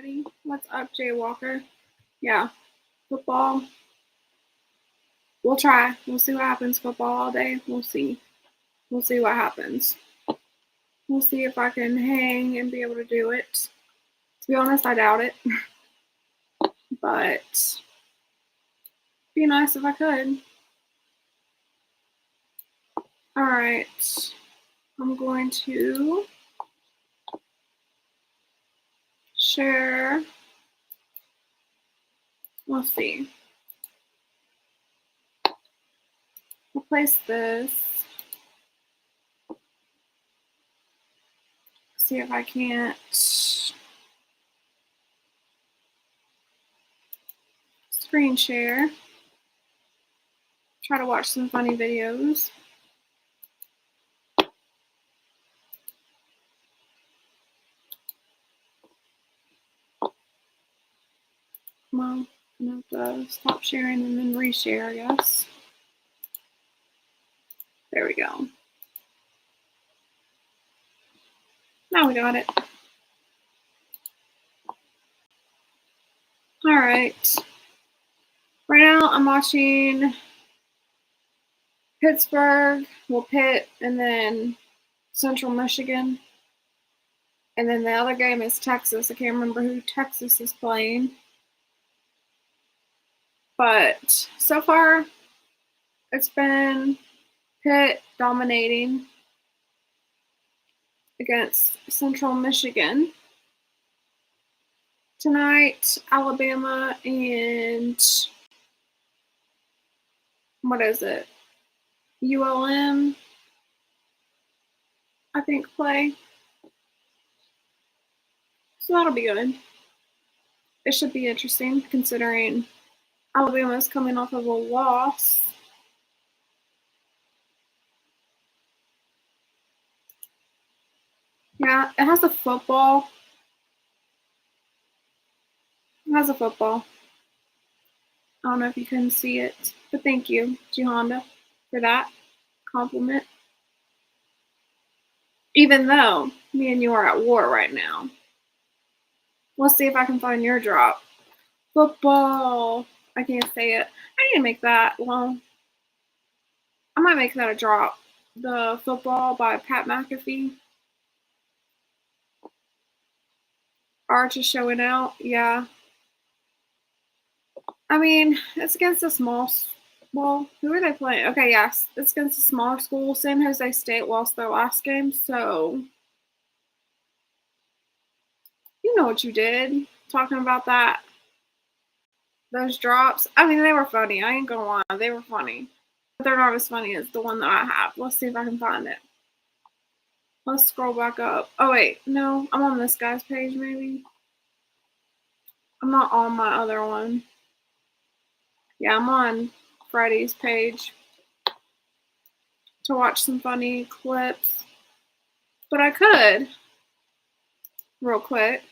everybody. What's up, Jay Walker? Yeah, football. We'll try. We'll see what happens. Football all day. We'll see. We'll see what happens. We'll see if I can hang and be able to do it. To be honest, I doubt it. But it'd be nice if I could. All right. I'm going to share. Let's see. Replace this. See if I can't screen share. Try to watch some funny videos. Well, I'm gonna have to stop sharing and then reshare, I guess. There we go. Now we got it. All right. Right now I'm watching Pittsburgh, Pitt, and then Central Michigan. And then the other game is Texas. I can't remember who Texas is playing. But so far, it's been Pitt dominating against Central Michigan. Tonight, Alabama and what is it? ULM, I think, play. So that'll be good. It should be interesting considering Alabama's coming off of a loss. Yeah, it has a football. It has a football. I don't know if you can see it, but thank you, Honda, for that compliment. Even though me and you are at war right now. Let's see if I can find your drop. Football. I can't say it. I need to make that. Well, I might make that a drop. The Football by Pat McAfee. Arch is showing out. Yeah. I mean, it's against a small. Well, who are they playing? Okay, yes, it's against a smaller school. San Jose State lost their last game, so you know what you did. Talking about that. Those drops. I mean, they were funny. I ain't gonna lie. They were funny. But they're not as funny as the one that I have. Let's see if I can find it. Let's scroll back up. Oh, wait. No, I'm on this guy's page, maybe. I'm not on my other one. Yeah, I'm on Freddy's page to watch some funny clips. But I could, real quick,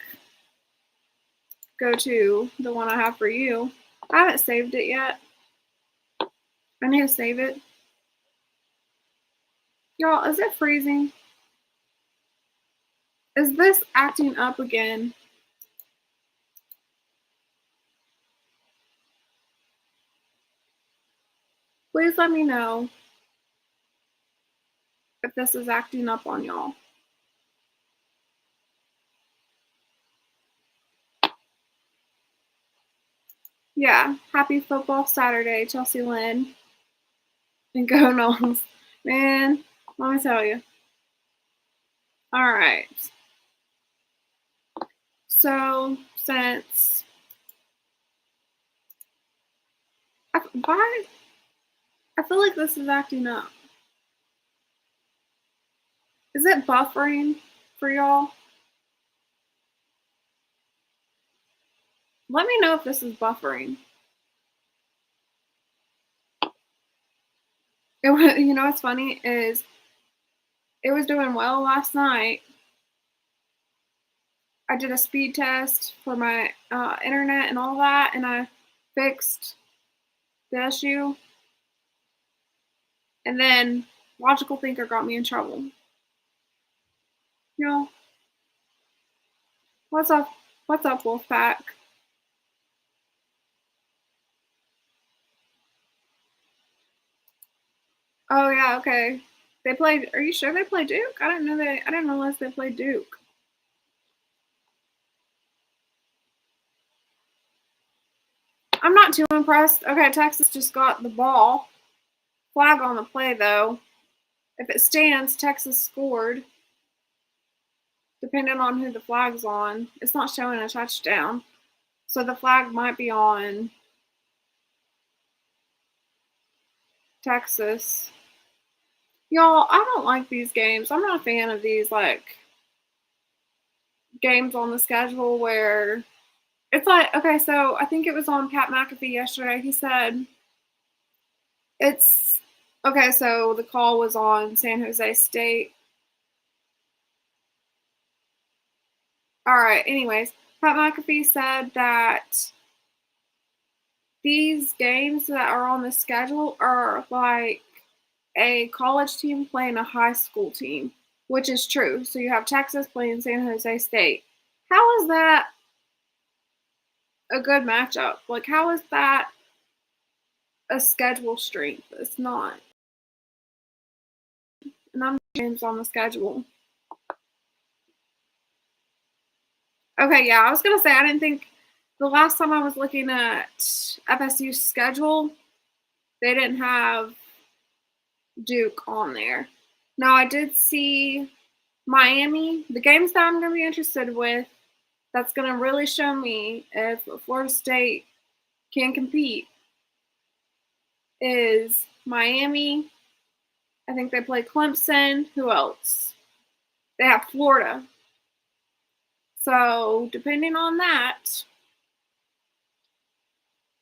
go to the one I have for you. I haven't saved it yet. I need to save it. Y'all, is it freezing? Is this acting up again? Please let me know if this is acting up on y'all. Yeah, happy football Saturday, Chelsea Lynn. And go Knowles. Man, let me tell you. All right. So, since I feel like this is acting up. Is it buffering for y'all? Let me know if this is buffering. You know what's funny is it was doing well last night. I did a speed test for my internet and all that, and I fixed the issue. And then Logical Thinker got me in trouble. You know, what's up? What's up, Wolfpack? Oh yeah, okay. They played. Are you sure they played Duke? I didn't realize they played Duke. I'm not too impressed. Okay, Texas just got the ball. Flag on the play though. If it stands, Texas scored. Depending on who the flag's on, it's not showing a touchdown. So the flag might be on Texas. Y'all, I don't like these games. I'm not a fan of these like games on the schedule where it's like, okay, so I think it was on Pat McAfee yesterday. He said it's okay, so the call was on San Jose State. All right, anyways, Pat McAfee said that these games that are on the schedule are like a college team playing a high school team, which is true. So you have Texas playing San Jose State. How is that a good matchup? Like, how is that a schedule strength? It's not. And I'm games on the schedule. Okay, yeah, I was gonna say I didn't think the last time I was looking at FSU's schedule, they didn't have Duke on there. Now I did see Miami. The games that I'm gonna be interested with, that's gonna really show me if Florida State can compete, is Miami. I think they play Clemson. Who else? They have Florida. So depending on that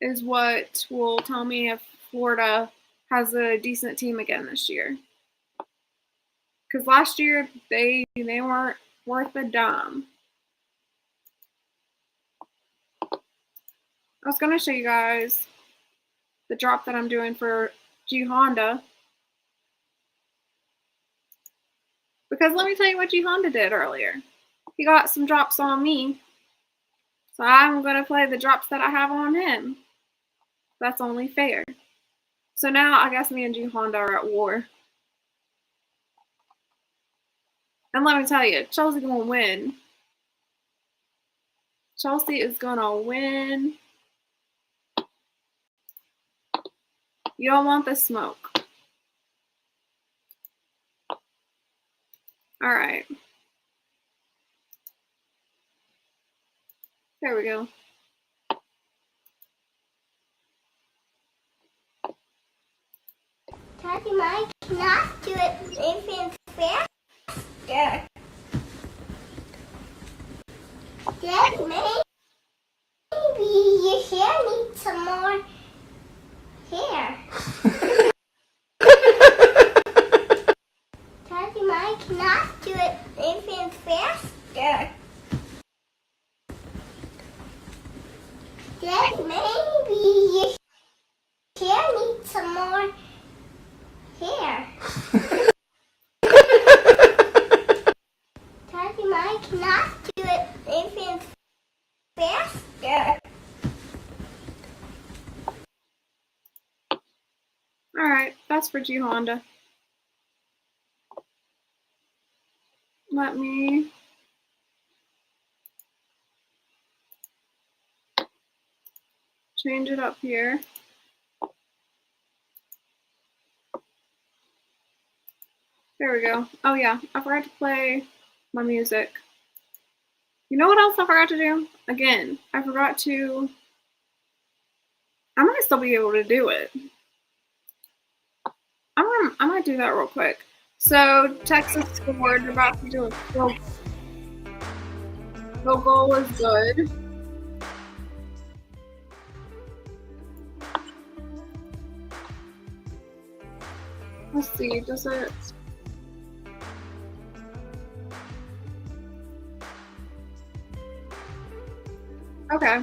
is what will tell me if Florida has a decent team again this year. Because last year they weren't worth a dime. I was gonna show you guys the drop that I'm doing for G Honda. Because let me tell you what G Honda did earlier. He got some drops on me. So I'm going to play the drops that I have on him. That's only fair. So now I guess me and G Honda are at war. And let me tell you, Chelsea going to win. Chelsea is going to win. You don't want the smoke. All right. There we go. Daddy, Mike cannot do it even faster. Daddy, maybe your hair needs some more hair. Daddy, Mike cannot do it even faster. Daddy, maybe your hair needs some more hair. Daddy, Mike cannot do it even faster. All right. That's for G Honda. Let me change it up here. There we go. Oh yeah, I forgot to play my music. You know what else I forgot to do? Again, I forgot to... I might still be able to do it. I might do that real quick. So, Texas scored. We're about to do a field goal is good. Let's see, does it... Okay.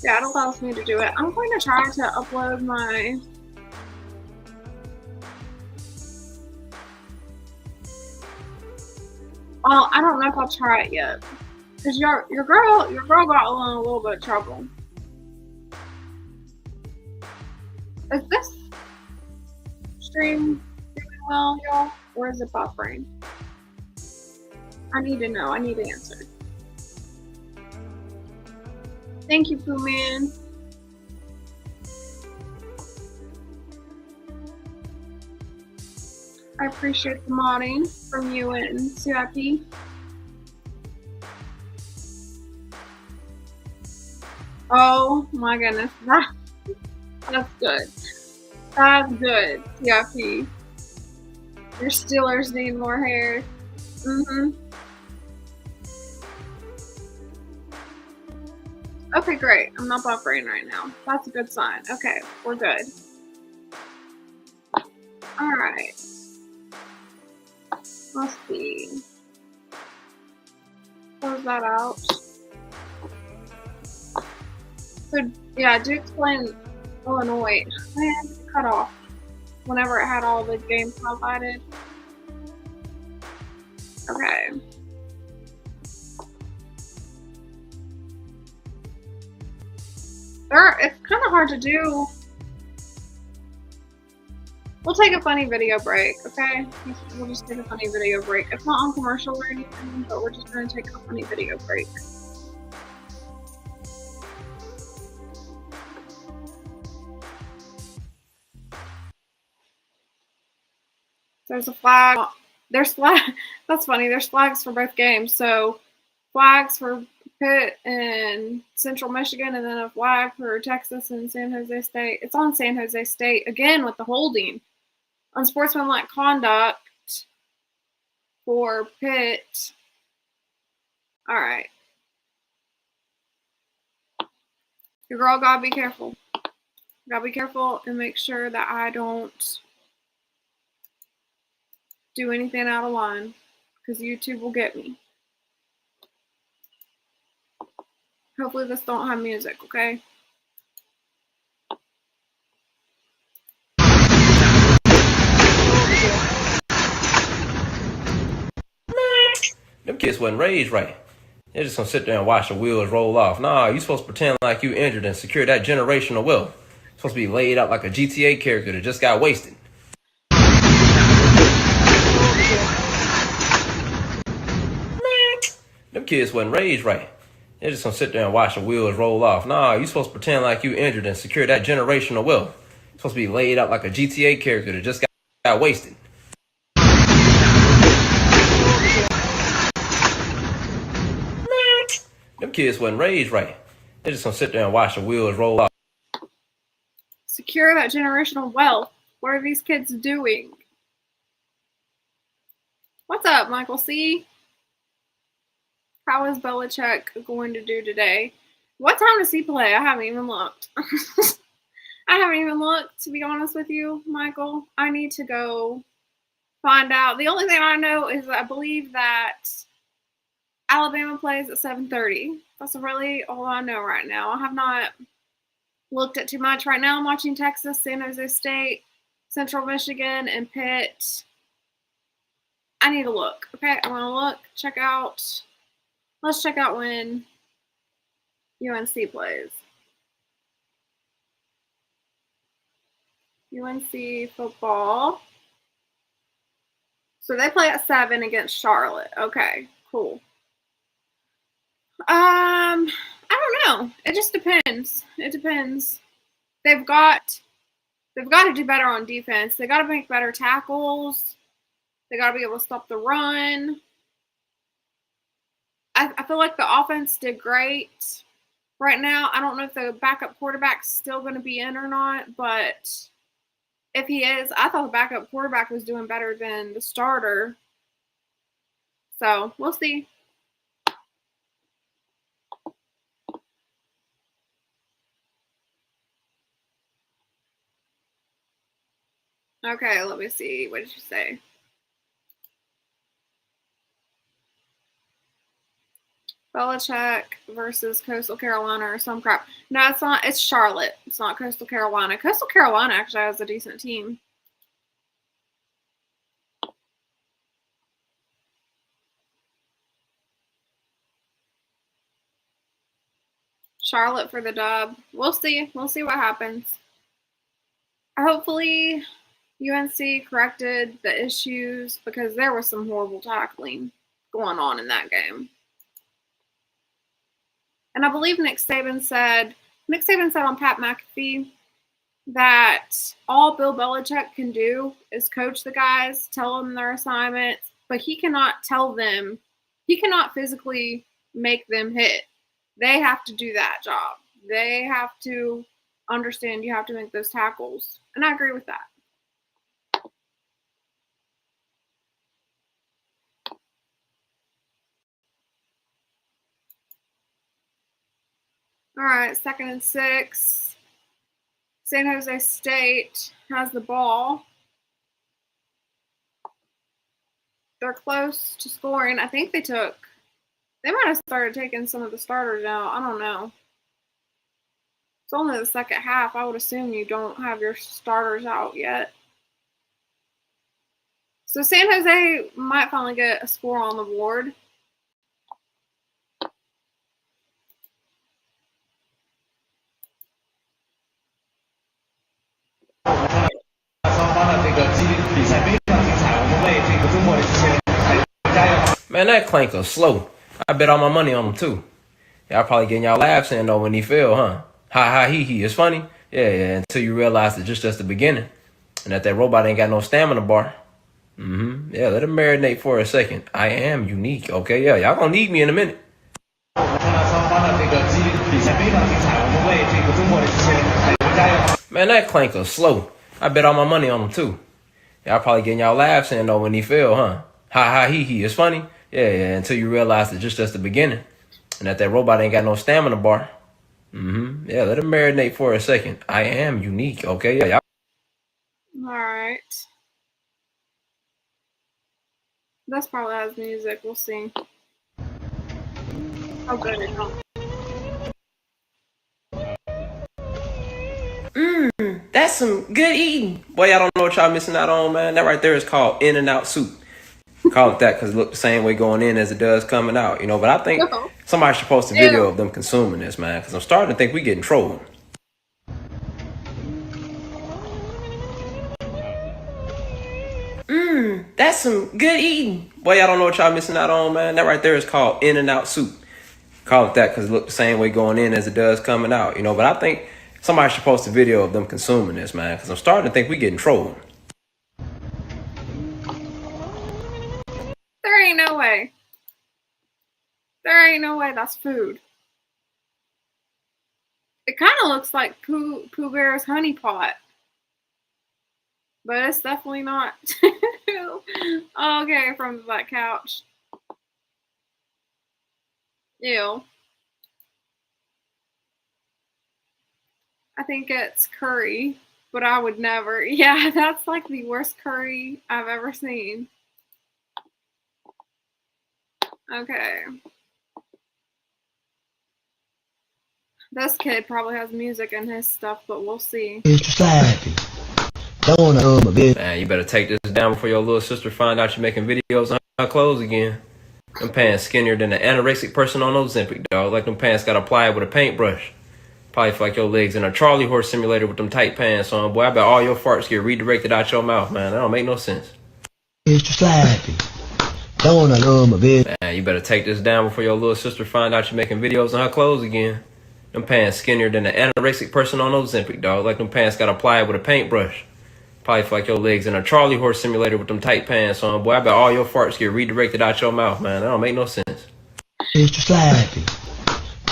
Yeah, it allows me to do it. I'm going to try to upload my... Well, I don't know if I'll try it yet. Cause your girl got in a little bit of trouble. Is this stream doing well, y'all, or is it buffering? I need to know. I need to answer. Thank you, Pooh Man. I appreciate the modding from you and CIP. Oh my goodness, that's good. That's good, CIP. Your Steelers need more hair. Okay, great. I'm not buffering right now. That's a good sign. Okay, we're good. All right. Let's see. Close that out. So, yeah, do explain Illinois. Man, cut off whenever it had all the games highlighted. Okay. It's kind of hard to do. We'll take a funny video break, okay? We'll just take a funny video break. It's not on commercial or anything, but we're just going to take a funny video break. There's a flag. There's flag. That's funny. There's flags for both games. So flags for Pitt and Central Michigan, and then a flag for Texas and San Jose State. It's on San Jose State again with the holding. Unsportsmanlike conduct for Pitt. All right. Your girl gotta be careful. Gotta be careful and make sure that I don't do anything out of line, because YouTube will get me. Hopefully this don't have music, okay? Them kids wasn't raised right. They're just gonna sit there and watch the wheels roll off. Nah, you supposed to pretend like you injured and secure that generational wealth. You're supposed to be laid out like a GTA character that just got wasted. Them kids wasn't raised right. They're just gonna sit there and watch the wheels roll off. Nah, you supposed to pretend like you injured and secure that generational wealth. You're supposed to be laid out like a GTA character that just got wasted. Them kids wasn't raised right. They're just gonna sit there and watch the wheels roll off. Secure that generational wealth. What are these kids doing? What's up, Michael C? How is Belichick going to do today? What time does he play? I haven't even looked. I haven't even looked, to be honest with you, Michael. I need to go find out. The only thing I know is I believe that Alabama plays at 7:30. That's really all I know right now. I have not looked at too much. Right now I'm watching Texas, San Jose State, Central Michigan, and Pitt. I need to look. Okay, I'm going to look, check out. Let's check out when UNC plays. UNC football. So they play at 7 against Charlotte. Okay, cool. I don't know. It just depends. It depends. They've got to do better on defense. They got to make better tackles. They got to be able to stop the run. I feel like the offense did great right now. I don't know if the backup quarterback's still going to be in or not, but if he is, I thought the backup quarterback was doing better than the starter. So we'll see. Okay, let me see. What did you say? Belichick versus Coastal Carolina or some crap. No, it's not. It's Charlotte. It's not Coastal Carolina. Coastal Carolina actually has a decent team. Charlotte for the dub. We'll see. We'll see what happens. Hopefully, UNC corrected the issues because there was some horrible tackling going on in that game. And I believe Nick Saban said on Pat McAfee that all Bill Belichick can do is coach the guys, tell them their assignments, but he cannot physically make them hit. They have to do that job. They have to understand you have to make those tackles. And I agree with that. All right, 2nd and 6. San Jose State has the ball. They're close to scoring. I think they might have started taking some of the starters out. I don't know. It's only the second half. I would assume you don't have your starters out yet. So San Jose might finally get a score on the board. Man, that clanker slow. I bet all my money on him too. Y'all probably getting y'all laughs in though when he fell, huh? Ha ha he. It's funny. Yeah, until you realize it's just the beginning. And that robot ain't got no stamina bar. Yeah, let him marinate for a second. I am unique, okay? Yeah, y'all gonna need me in a minute. Man, that clanker slow. I bet all my money on him too. Y'all probably getting y'all laughs in though when he fell, huh? Ha ha he. It's funny. Yeah, until you realize it's just the beginning. And that robot ain't got no stamina bar. Yeah, let him marinate for a second. I am unique, okay? Yeah, y'all. All right. That's probably has music. We'll see. Oh, good. That's some good eating. Boy, y'all don't know what y'all missing out on, man. That right there is called In-N-Out soup. Call it that because it look the same way going in as it does coming out, you know. But I think somebody should post a video of them consuming this, man, because I'm starting to think we getting trolled. That's some good eating. Boy, y'all don't know what y'all missing out on, man. That right there is called In-N-Out soup. Call it that because it look the same way going in as it does coming out, you know. But I think somebody should post a video of them consuming this, man, because I'm starting to think we getting trolled. There ain't no way. There ain't no way that's food. It kind of looks like Pooh Bear's honey pot. But it's definitely not. Okay, from that couch. Ew. I think it's curry, but I would never. Yeah, that's like the worst curry I've ever seen. Okay. This kid probably has music in his stuff, but we'll see. Man, you better take this down before your little sister find out you're making videos on her clothes again. Them pants skinnier than an anorexic person on Ozempic, dog. Like them pants got applied with a paintbrush. Probably feel like your legs in a Charlie horse simulator with them tight pants on. Boy, I bet all your farts get redirected out your mouth, man. That don't make no sense. Man, you better take this down before your little sister find out you're making videos on her clothes again. Them pants skinnier than an anorexic person on Ozempic, dog. Like them pants got applied with a paintbrush. Probably feel like your legs in a Charlie horse simulator with them tight pants on. Boy, I bet all your farts get redirected out your mouth, man. That don't make no sense.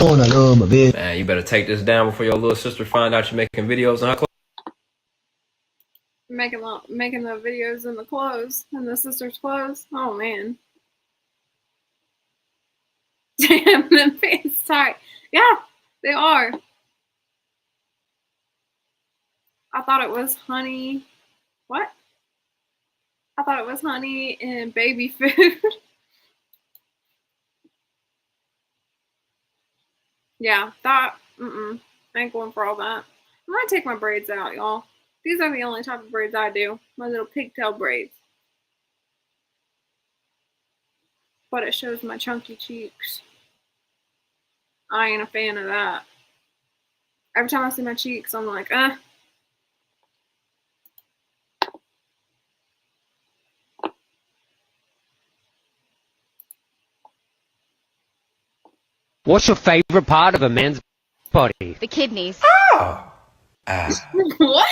Man, you better take this down before your little sister find out you're making videos on her clothes. Making the videos in the clothes, in the sister's clothes. Oh, man. Damn, them pants tight. Yeah, they are. I thought it was honey. What? I thought it was honey and baby food. Yeah, that, I ain't going for all that. I'm gonna take my braids out, y'all. These are the only type of braids I do. My little pigtail braids. But it shows my chunky cheeks. I ain't a fan of that. Every time I see my cheeks, I'm like, What's your favorite part of a man's body? The kidneys. Oh, What?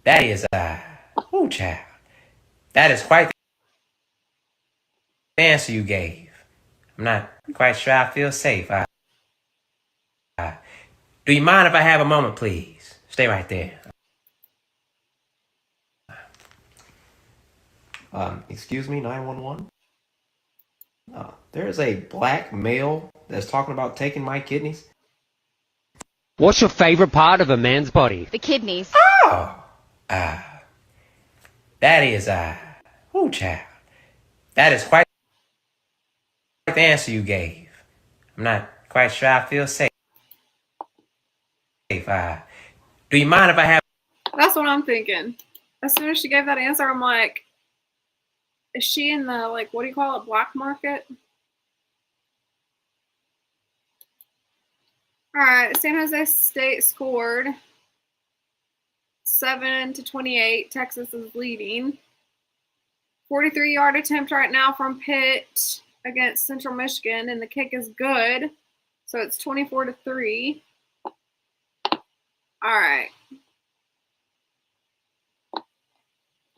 that is ooh, child. That is quite the answer you gave. I'm not quite sure I feel safe. Do you mind if I have a moment, please? Stay right there. Excuse me, 911. There is a black male that's talking about taking my kidneys. What's your favorite part of a man's body? The kidneys. Oh, that is ooh, child. That is quite the answer you gave. I'm not quite sure I feel safe. Do you mind if I have? That's what I'm thinking. As soon as she gave that answer, I'm like, is she in the, like, what do you call it, black market? All right, San Jose State scored 7-28. Texas is leading. 43-yard attempt right now from Pitt against Central Michigan, and the kick is good. So it's 24-3. All right.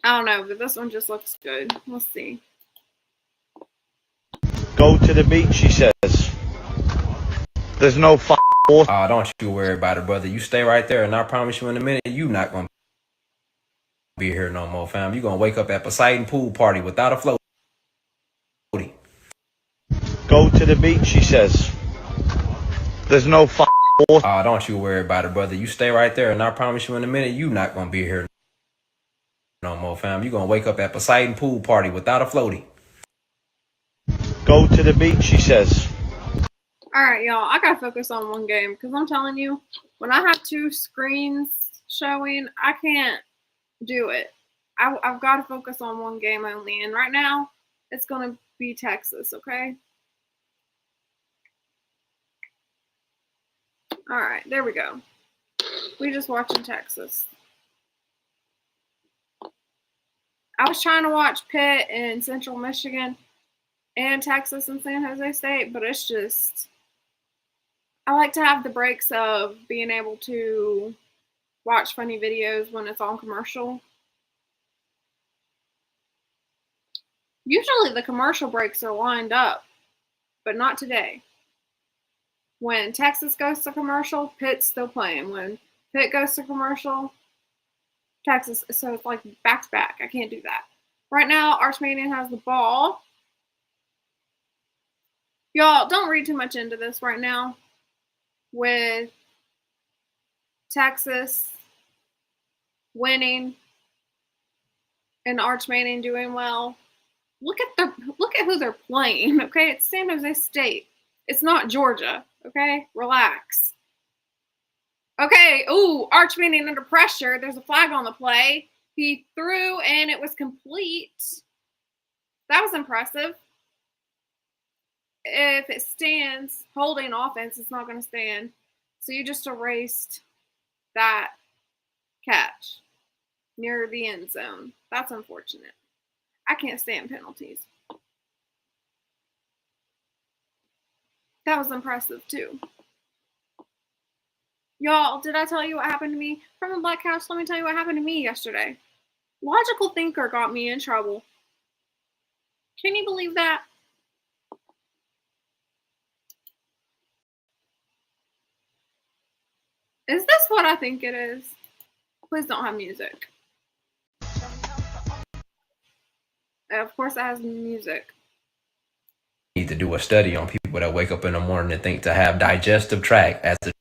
I don't know, but this one just looks good. We'll see. Go to the beach, she says. There's no Don't you worry about it, brother. You stay right there, and I promise you in a minute, you not going to be here no more, fam. You're going to wake up at Poseidon Pool Party without a floaty. Go to the beach, she says. There's no don't you worry about it, brother. You stay right there, and I promise you in a minute, you not going to be here no more, fam. You're going to wake up at Poseidon Pool Party without a floaty. Go to the beach, she says. All right, y'all. I gotta focus on one game because I'm telling you, when I have two screens showing, I can't do it. I've got to focus on one game only, and right now it's gonna be Texas. Okay. All right, there we go. We just watching Texas. I was trying to watch Pitt and Central Michigan and Texas and San Jose State, but it's just, I like to have the breaks of being able to watch funny videos when it's on commercial. Usually the commercial breaks are lined up, but not today. When Texas goes to commercial, Pitt's still playing. When Pitt goes to commercial, Texas, so it's like back to back. I can't do that. Right now, Arch Manning has the ball. Y'all, don't read too much into this right now. With Texas winning and Arch Manning doing well, look at who they're playing. Okay, it's San Jose State. It's not Georgia. Okay, relax. Okay, ooh, Arch Manning under pressure. There's a flag on the play. He threw and it was complete. That was impressive. If it stands, holding offense, it's not going to stand. So you just erased that catch near the end zone. That's unfortunate. I can't stand penalties. That was impressive too. Y'all, did I tell you what happened to me? From the Black Couch, let me tell you what happened to me yesterday. Logical Thinker got me in trouble. Can you believe that? Is this what I think it is? Please don't have music. Of course it has music. Need to do a study on people that wake up in the morning and think to have digestive tract as a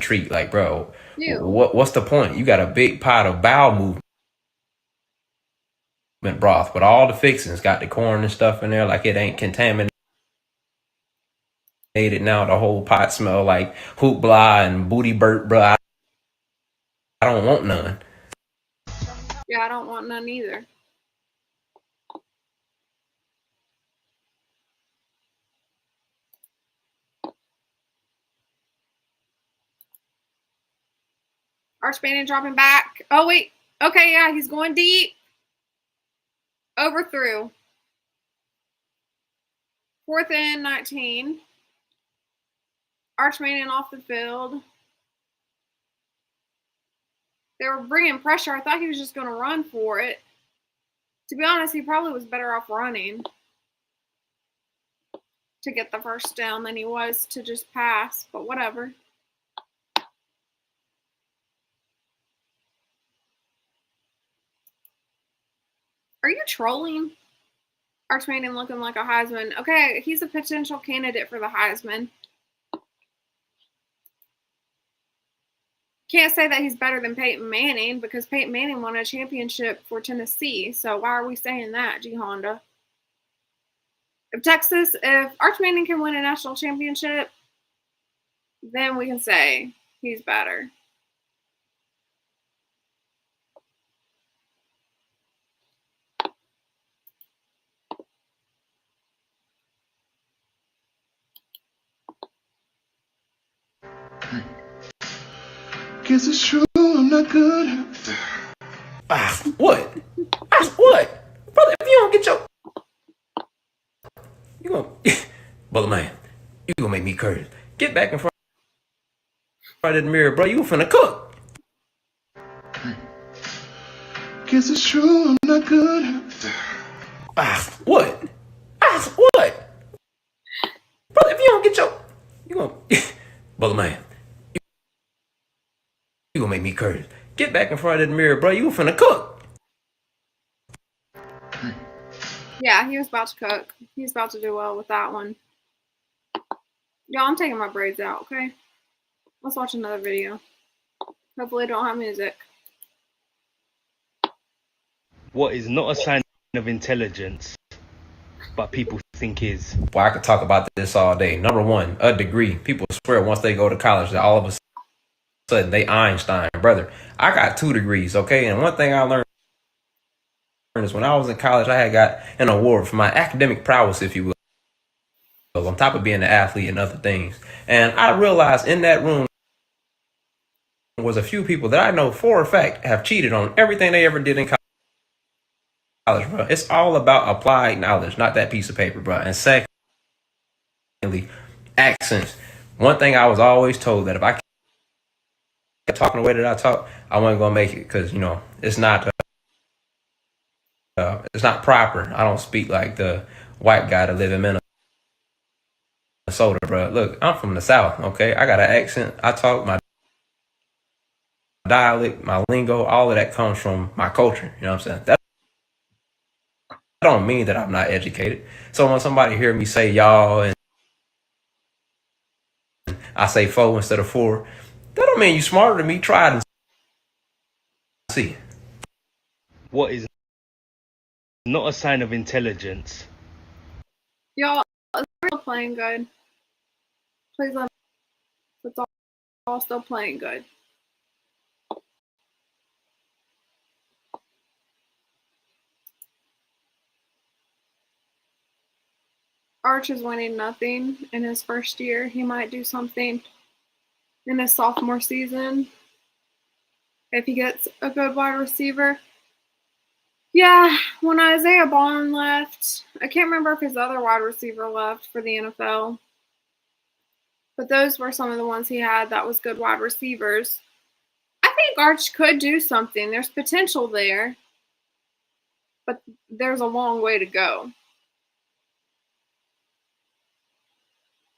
treat. Like, bro, what's the point? You got a big pot of bowel movement broth with all the fixings, got the corn and stuff in there, like it ain't contaminated. Now the whole pot smell like hoopla and booty burp, bro. I don't want none. Yeah, I don't want none either. Arch Manning dropping back. Oh, wait. Okay, yeah, he's going deep. Overthrew. 4th and 19. Arch Manning off the field. They were bringing pressure. I thought he was just going to run for it. To be honest, he probably was better off running to get the first down than he was to just pass, but whatever. Are you trolling? Arch Manning looking like a Heisman. Okay, he's a potential candidate for the Heisman. Can't say that he's better than Peyton Manning because Peyton Manning won a championship for Tennessee. So why are we saying that, G Honda? If Arch Manning can win a national championship, then we can say he's better. Guess it's true, I'm not good. What? What? Brother, if you don't get your... You gonna... Brother, man, you gonna make me curse. Get back in front of the mirror, bro. You finna cook. Guess it's true, I'm not good. What? What? Brother, if you don't get your... You gonna... Brother, man, you gonna make me curse. Get back in front of the mirror, bro. You finna cook. Yeah, he was about to cook. He was about to do well with that one. Y'all, I'm taking my braids out, okay? Let's watch another video. Hopefully I don't have music. What is not a sign of intelligence, but people think is. Well, I could talk about this all day. Number one, a degree. People swear once they go to college that all of a sudden they Einstein. Brother, I got 2 degrees, okay? And one thing I learned is when I was in college, I had got an award for my academic prowess, if you will, on top of being an athlete and other things. And I realized in that room was a few people that I know for a fact have cheated on everything they ever did in college, bro. It's all about applied knowledge, not that piece of paper, bro. And secondly, accents. One thing I was always told that if I kept talking the way that I talk, I wasn't gonna make it because it's not proper. I don't speak like the white guy that live in Minnesota, bro. Look, I'm from the South, okay? I got an accent. I talk my dialect, my lingo, all of that comes from my culture. You know what I'm saying? That don't mean that I'm not educated. So when somebody hear me say y'all and I say fo instead of for, that don't mean you smarter than me. Try it and see. What is not a sign of intelligence. Y'all, is still playing good? Please let me. It's all still playing good. Arch is winning nothing in his first year. He might do something in his sophomore season if he gets a good wide receiver. Yeah, when Isaiah Bond left, I can't remember if his other wide receiver left for the NFL, but those were some of the ones he had that was good wide receivers. I think Arch could do something. There's potential there, but there's a long way to go.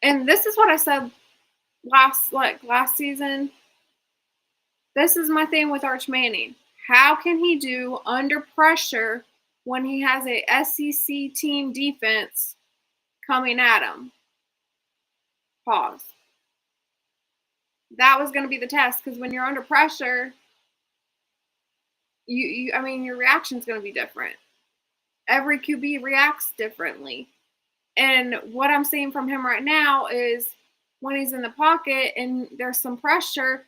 And this is what I said last season. This is my thing with Arch Manning. How can he do under pressure when he has a SEC team defense coming at him? Pause. That was going to be the test because when you're under pressure, your reaction is going to be different. Every QB reacts differently. And what I'm seeing from him right now is when he's in the pocket and there's some pressure,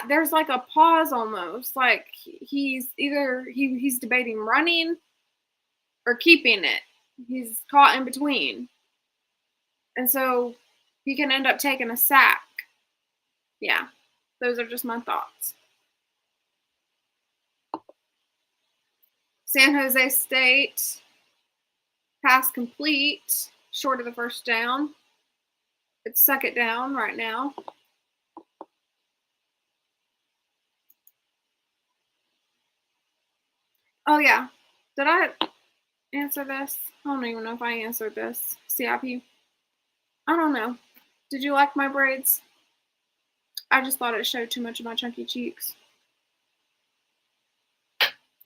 there's like a pause almost. Like he's debating running or keeping it. He's caught in between. And so he can end up taking a sack. Yeah, those are just my thoughts. San Jose State, pass complete, short of the first down. It's second down right now. Oh, yeah. Did I answer this? I don't even know if I answered this. CIP. I don't know. Did you like my braids? I just thought it showed too much of my chunky cheeks.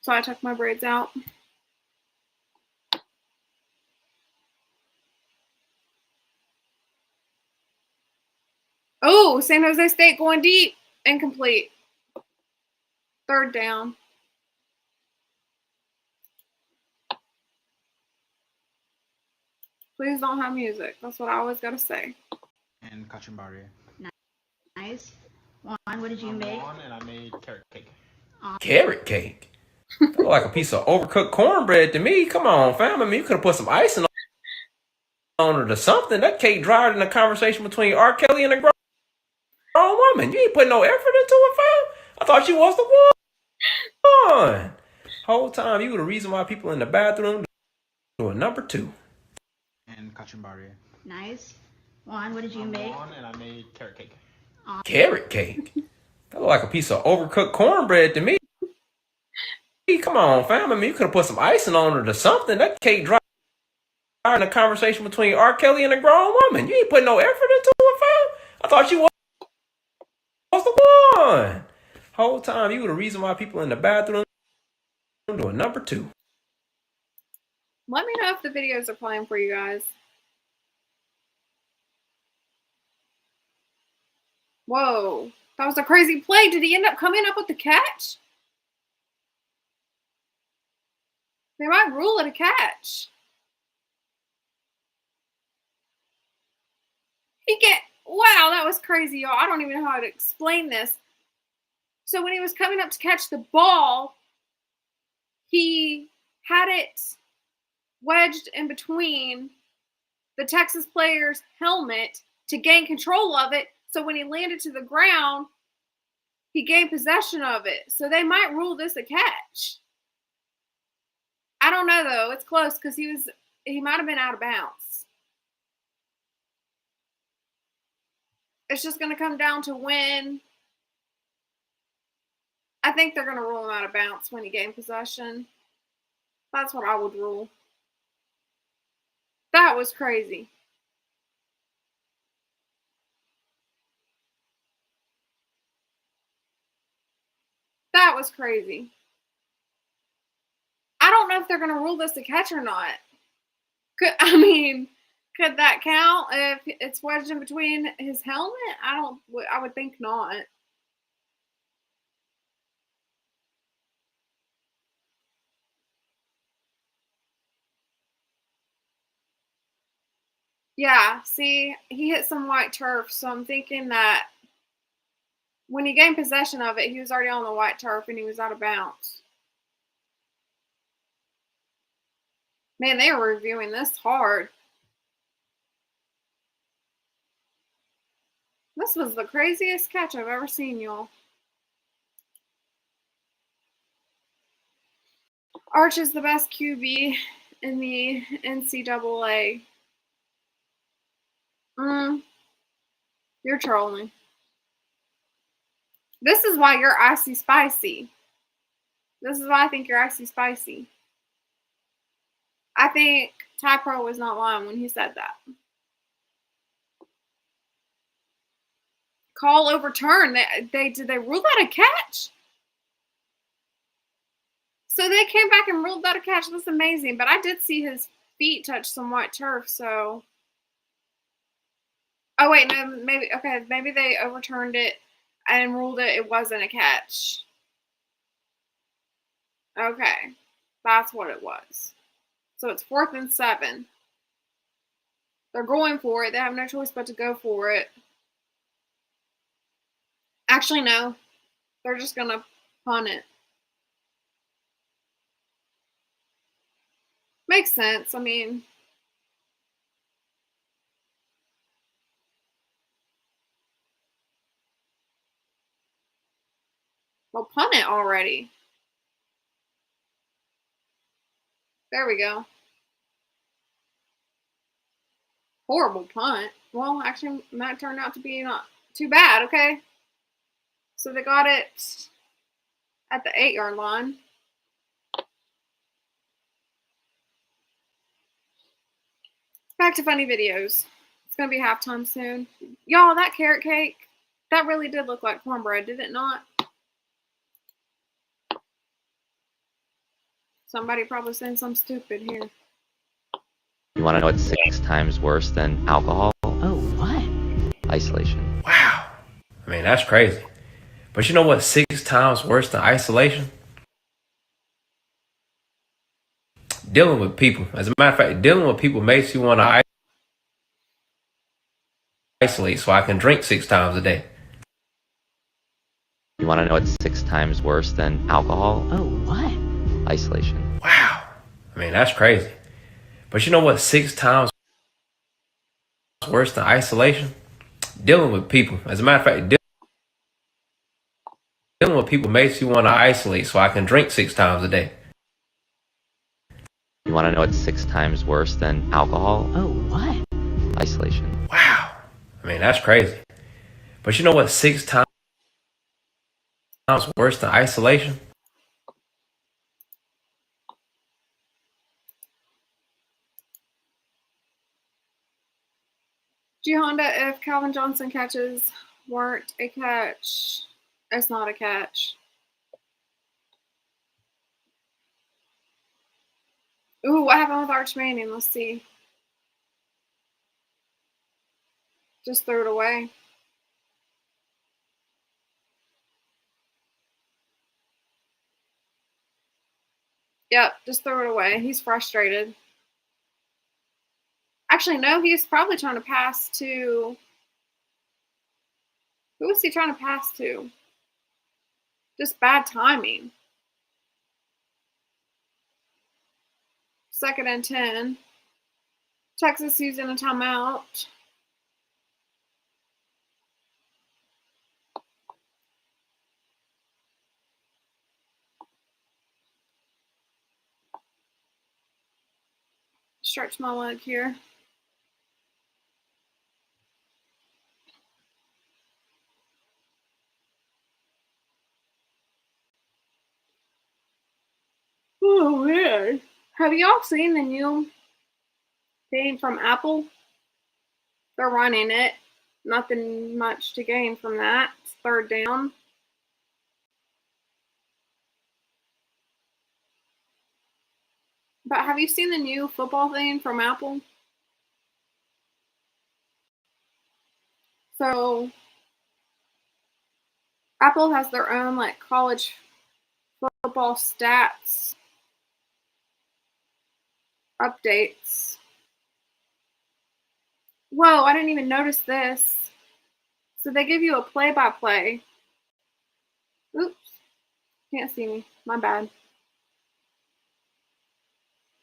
So I took my braids out. Oh, San Jose State going deep. Incomplete. Third down. Please don't have music. That's what I always gotta say. And kachumbari. Nice. Juan, what did you make? And I made carrot cake. Carrot cake? That look like a piece of overcooked cornbread to me. Come on, fam. I mean, you could have put some icing on it or something. That cake drier than a conversation between R. Kelly and a grown woman. You ain't putting no effort into it, fam. I thought you was the one. Whole time you were the reason why people in the bathroom doing number 2. And kachumbari. Nice. Juan, what did you make? And I made carrot cake. Carrot cake? That look like a piece of overcooked cornbread to me. Come on, fam. I mean, you could have put some icing on it or something. That cake drier than a conversation between R. Kelly and a grown woman. You ain't putting no effort into it, fam. I thought you was the one. Whole time you were the reason why people in the bathroom doing number 2. Let me know if the videos are playing for you guys. Whoa. That was a crazy play. Did he end up coming up with the catch? They might rule it a catch. Wow, that was crazy, y'all. I don't even know how to explain this. So when he was coming up to catch the ball, he had it wedged in between the Texas player's helmet to gain control of it. So when he landed to the ground, he gained possession of it. So they might rule this a catch. I don't know, though. It's close because he might have been out of bounds. It's just going to come down to when. I think they're going to rule him out of bounds when he gained possession. That's what I would rule. That was crazy. That was crazy. I don't know if they're going to rule this a catch or not. Could that count if it's wedged in between his helmet? I would think not. Yeah, see, he hit some white turf, so I'm thinking that when he gained possession of it, he was already on the white turf and he was out of bounds. Man, they were reviewing this hard. This was the craziest catch I've ever seen, y'all. Arch is the best QB in the NCAA. You're trolling. This is why you're icy spicy. This is why I think you're icy spicy. I think Ty Pro was not lying when he said that. Call overturned. Did they rule that a catch? So they came back and ruled that a catch. That's amazing. But I did see his feet touch some white turf, so. Oh wait, no, maybe they overturned it and ruled it wasn't a catch. Okay. That's what it was. So it's 4th and 7. They're going for it. They have no choice but to go for it. Actually, no. They're just going to punt it. Makes sense. I mean, well, punt it already. There we go. Horrible punt. Well, actually, that turned out to be not too bad, okay? So they got it at the 8-yard line. Back to funny videos. It's going to be halftime soon. Y'all, that carrot cake, that really did look like cornbread, did it not? Somebody probably saying something stupid here. You want to know what's 6 times worse than alcohol? Oh, what? Isolation. Wow. I mean, that's crazy. But you know what's 6 times worse than isolation? Dealing with people. As a matter of fact, dealing with people makes you want to isolate so I can drink 6 times a day. You want to know what's 6 times worse than alcohol? Oh, what? Isolation. Wow. I mean, that's crazy. But you know what's 6 times worse than isolation? Dealing with people. As a matter of fact, dealing with people makes you want to isolate so I can drink 6 times a day. You want to know what's 6 times worse than alcohol? Oh, what? Isolation. Wow. I mean, that's crazy. But you know what's 6 times worse than isolation? G Honda, if Calvin Johnson catches weren't a catch, it's not a catch. Ooh, what happened with Arch Manning? Let's see. Just threw it away. Yep, just threw it away. He's frustrated. Actually, no, he's probably trying to pass to... Who was he trying to pass to? Just bad timing. 2nd and 10. Texas using a timeout. Stretch my leg here. Oh, man. Have y'all seen the new thing from Apple? They're running it. Nothing much to gain from that. It's 3rd down. But have you seen the new football thing from Apple? So Apple has their own like college football stats updates. Whoa, I didn't even notice this. So they give you a play-by-play. Oops, can't see me, my bad.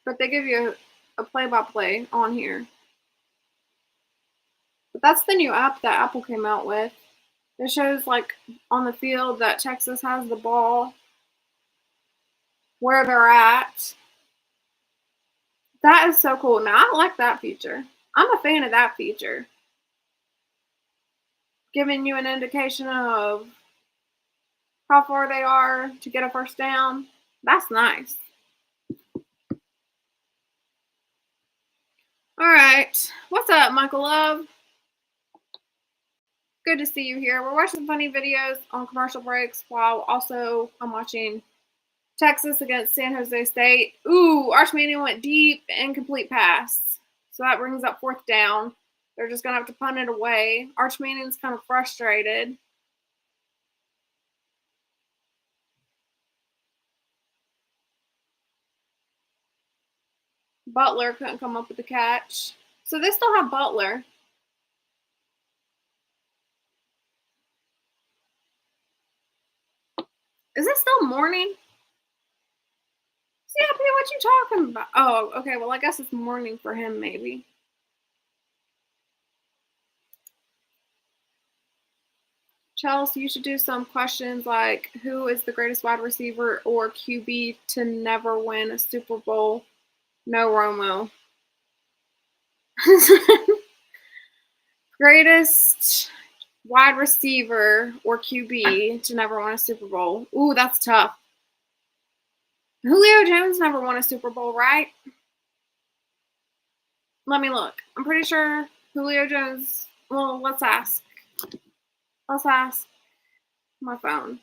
But they give you a play-by-play on here. But that's the new app that Apple came out with. It shows like on the field that Texas has the ball, where they're at. That is so cool. Now, I like that feature. I'm a fan of that feature. Giving you an indication of how far they are to get a first down. That's nice. All right. What's up, Michael Love? Good to see you here. We're watching funny videos on commercial breaks while also I'm watching Texas against San Jose State. Ooh, Arch Manning went deep, incomplete pass. So that brings up 4th down. They're just going to have to punt it away. Arch Manning's kind of frustrated. Butler couldn't come up with the catch. So they still have Butler. Is it still morning? CIP, what you talking about? Oh, okay. Well, I guess it's morning for him, maybe. Chelsea, you should do some questions like, who is the greatest wide receiver or QB to never win a Super Bowl? No Romo. Greatest wide receiver or QB to never win a Super Bowl. Ooh, that's tough. Julio Jones never won a Super Bowl, right? Let me look. I'm pretty sure Julio Jones. Well, let's ask. Let's ask my phone.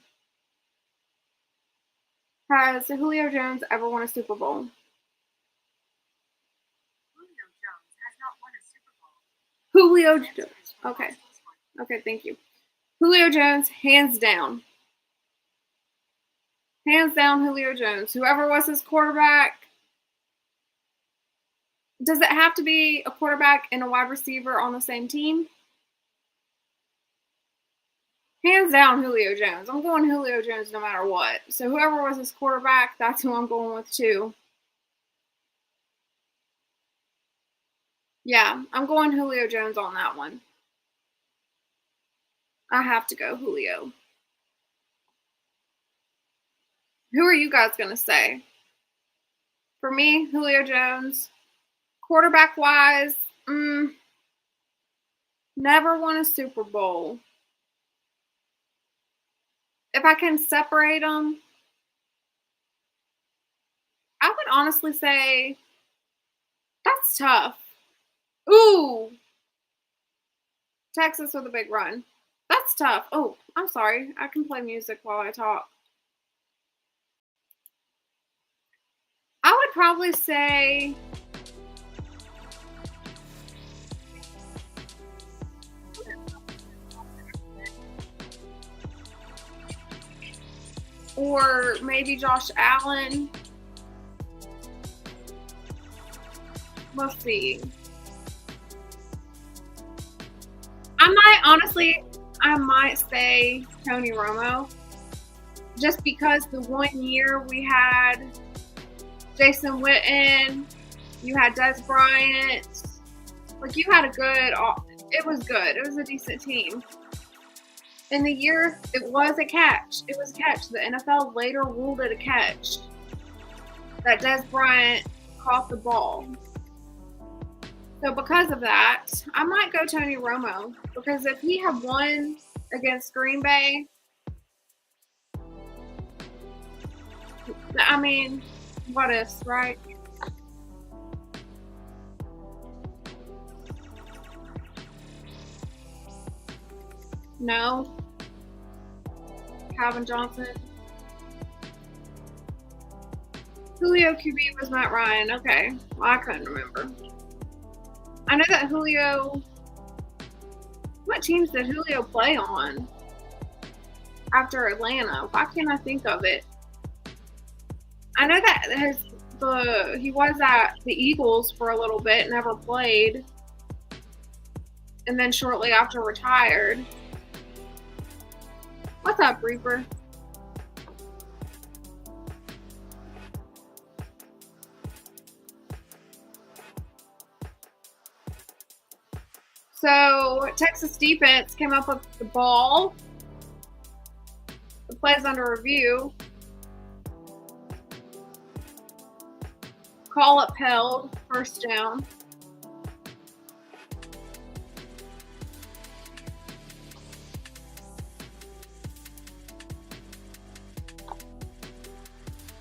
Has Julio Jones ever won a Super Bowl? Julio Jones. Okay. Okay, thank you. Julio Jones, hands down. Hands down, Julio Jones. Whoever was his quarterback. Does it have to be a quarterback and a wide receiver on the same team? Hands down, Julio Jones. I'm going Julio Jones no matter what. So whoever was his quarterback, that's who I'm going with too. Yeah, I'm going Julio Jones on that one. I have to go Julio. Who are you guys going to say? For me, Julio Jones. Quarterback-wise, never won a Super Bowl. If I can separate them, I would honestly say that's tough. Ooh. Texas with a big run. That's tough. Oh, I'm sorry. I can play music while I talk. I would probably say or maybe Josh Allen. Let's see. I might say Tony Romo. Just because the 1 year we had Jason Witten, you had Des Bryant. Like, you had it was good. It was a decent team. In the year, it was a catch. It was a catch. The NFL later ruled it a catch. That Des Bryant caught the ball. So because of that, I might go Tony Romo. Because if he had won against Green Bay, I mean, what ifs, right? No. Calvin Johnson. Julio QB was Matt Ryan. Okay. Well, I couldn't remember. I know that Julio. What teams did Julio play on after Atlanta? Why can't I think of it? I know that he was at the Eagles for a little bit, never played, and then shortly after retired. What's up, Reaper? So Texas defense came up with the ball. The play's under review. Call upheld, first down.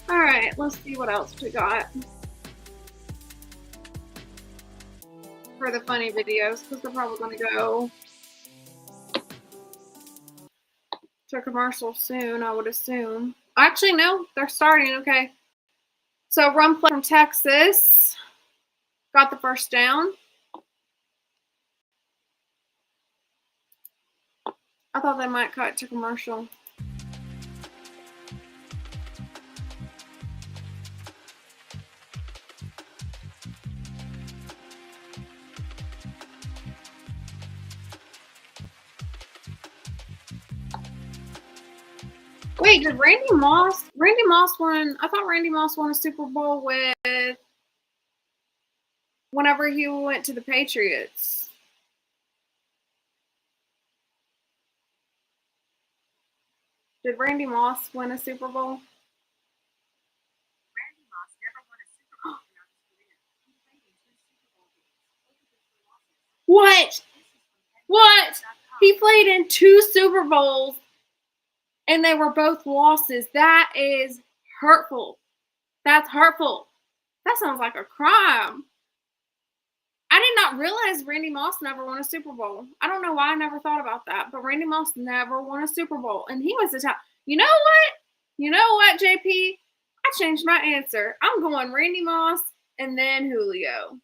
All right, let's see what else we got for the funny videos, because they're probably going to go to commercial soon, I would assume. Actually, no, they're starting. Okay. So run play from Texas. Got the first down. I thought they might cut to commercial. Wait, did Randy Moss won? I thought Randy Moss won a Super Bowl with whenever he went to the Patriots. Did Randy Moss win a Super Bowl? What? What? He played in 2 Super Bowls and they were both losses. That is hurtful. That's hurtful. That sounds like a crime. I did not realize Randy Moss never won a Super Bowl. I don't know why I never thought about that, but Randy Moss never won a Super Bowl. And he was the top. You know what? You know what, JP? I changed my answer. I'm going Randy Moss and then Julio.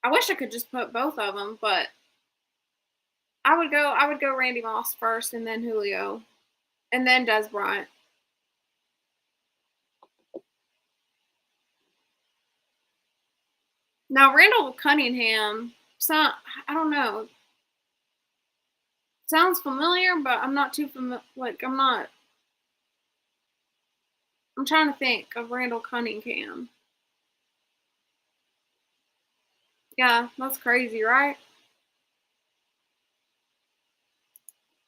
I wish I could just put both of them, but I would go Randy Moss first and then Julio and then Dez Bryant. Now Randall Cunningham, I don't know. Sounds familiar, but I'm not too familiar. I'm trying to think of Randall Cunningham. Yeah, that's crazy, right?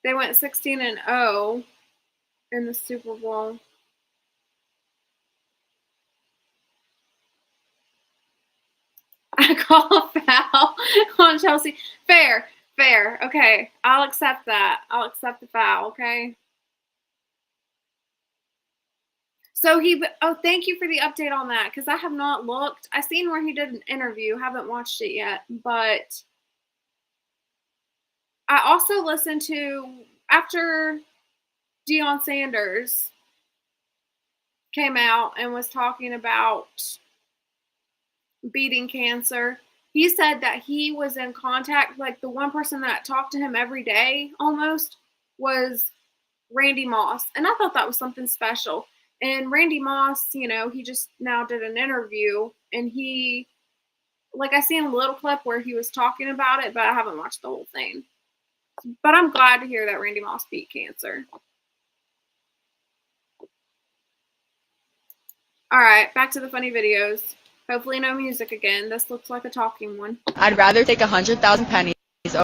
They went 16-0 in the Super Bowl. I call a foul on Chelsea. Fair. Okay, I'll accept that. I'll accept the foul, okay? So thank you for the update on that, because I have not looked. I seen where he did an interview. Haven't watched it yet, but I also listened to, after Deion Sanders came out and was talking about beating cancer, he said that he was in contact, like the one person that talked to him every day almost was Randy Moss. And I thought that was something special. And Randy Moss, you know, he just now did an interview and he, like I seen a little clip where he was talking about it, but I haven't watched the whole thing. But I'm glad to hear that Randy Moss beat cancer. All right, back to the funny videos. Hopefully no music again. This looks like a talking one. I'd rather take 100,000 pennies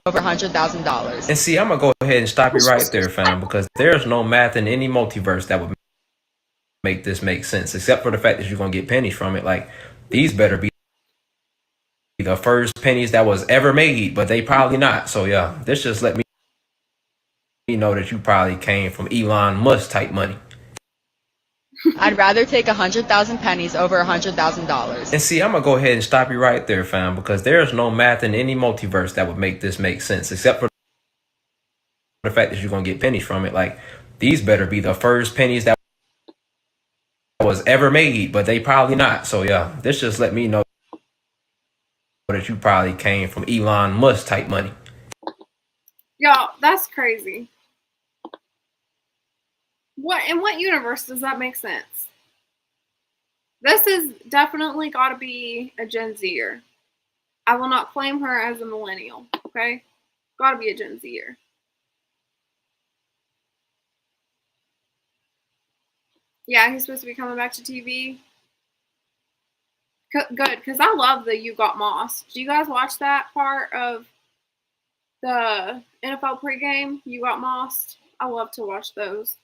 over $100,000. And see, I'm going to go ahead and stop you right there, fam, because there's no math in any multiverse that would make this make sense, except for the fact that you're going to get pennies from it. Like, these better be the first pennies that was ever made, but they probably not. So, yeah, this just let me know that you probably came from Elon Musk type money. I'd rather take 100,000 pennies over $100,000. And see, I'm going to go ahead and stop you right there, fam, because there's no math in any multiverse that would make this make sense, except for the fact that you're going to get pennies from it. Like, these better be the first pennies that was ever made, but they probably not. So, yeah, this just let me know that you probably came from Elon Musk type money. Y'all, that's crazy. In what universe does that make sense? This is definitely got to be a Gen Zer. I will not claim her as a millennial, okay? Got to be a Gen Zer. Yeah, he's supposed to be coming back to TV. Good, because I love the You Got Moss. Do you guys watch that part of the NFL pregame? You Got Moss. I love to watch those.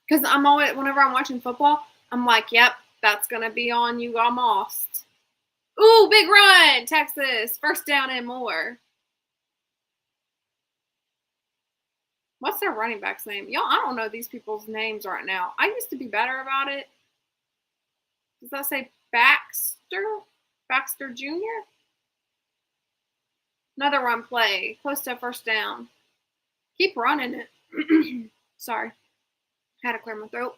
Because I'm always, whenever I'm watching football, I'm like, yep, that's going to be on You Got Moss. Ooh, big run, Texas. First down and more. What's their running back's name? Y'all, I don't know these people's names right now. I used to be better about it. Does that say Baxter? Baxter Jr.? Another run play. Close to a first down. Keep running it. Sorry. Had to clear my throat.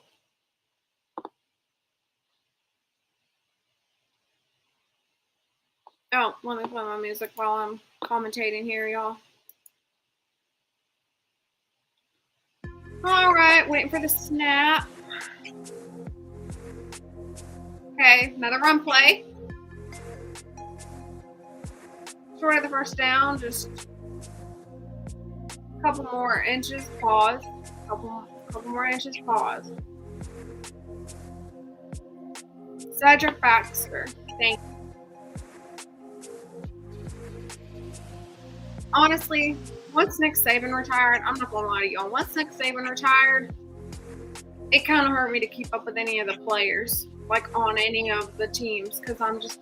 Oh, let me play my music while I'm commentating here, y'all. All right, waiting for the snap. Okay, another run play. Short of the first down, just a couple more inches, pause. Couple more inches, pause. Cedric Baxter, thank you. Honestly, once Nick Saban retired, I'm not gonna lie to y'all. Once Nick Saban retired, it kind of hurt me to keep up with any of the players. like on any of the teams because I'm just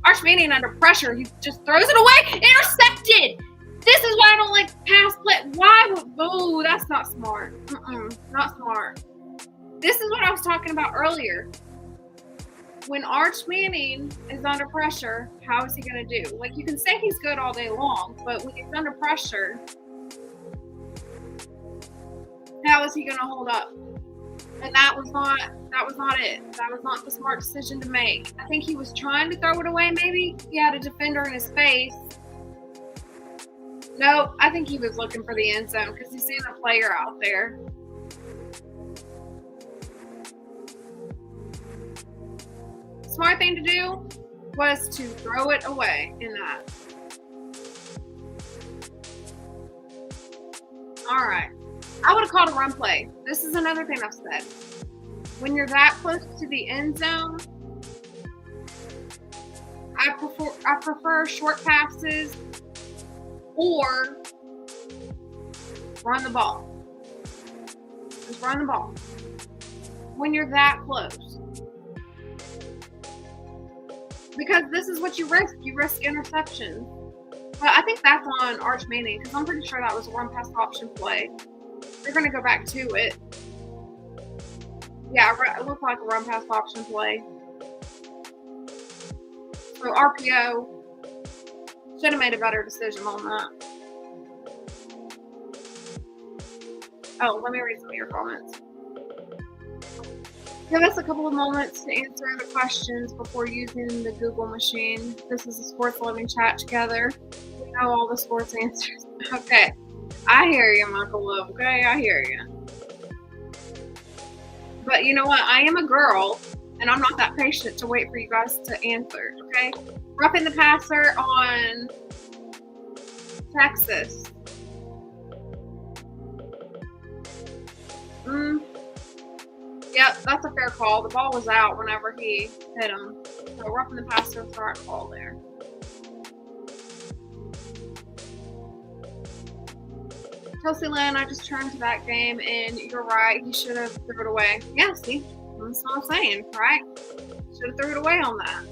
Arch Manning under pressure. He just throws it away, intercepted. This is why I don't like pass play. Why would that's not smart. Not smart. This is what I was talking about earlier. When Arch Manning is under pressure, how is he going to do? Like, you can say he's good all day long, but when he's under pressure, how is he going to hold up? And that was not it. That was not the smart decision to make. I think he was trying to throw it away, maybe. He had a defender in his face. No, I think he was looking for the end zone because he's seen a player out there. Smart thing to do was to throw it away in that. All right. I would have called a run play. This is another thing I've said. When you're that close to the end zone, I prefer short passes or run the ball. Just run the ball. When you're that close. Because this is what you risk. You risk interception. But I think that's on Arch Manning because I'm pretty sure that was a run pass option play. They're going to go back to it. Yeah, it looked like a run pass option play. So RPO should have made a better decision on that. Oh, let me read some of your comments. Give us a couple of moments to answer the questions before using the Google machine. This is a sports living chat together. We know all the sports answers. Okay. I hear you, Michael Love. Okay, I hear you. But you know what? I am a girl, and I'm not that patient to wait for you guys to answer. Okay? Roughing the passer on Texas. Yep, that's a fair call. The ball was out whenever he hit him. So roughing the passer was the right call there. Chelsea Lynn, I just turned to that game, and you're right. He should have threw it away. Yeah, see? That's what I'm saying, right? Should have threw it away on that.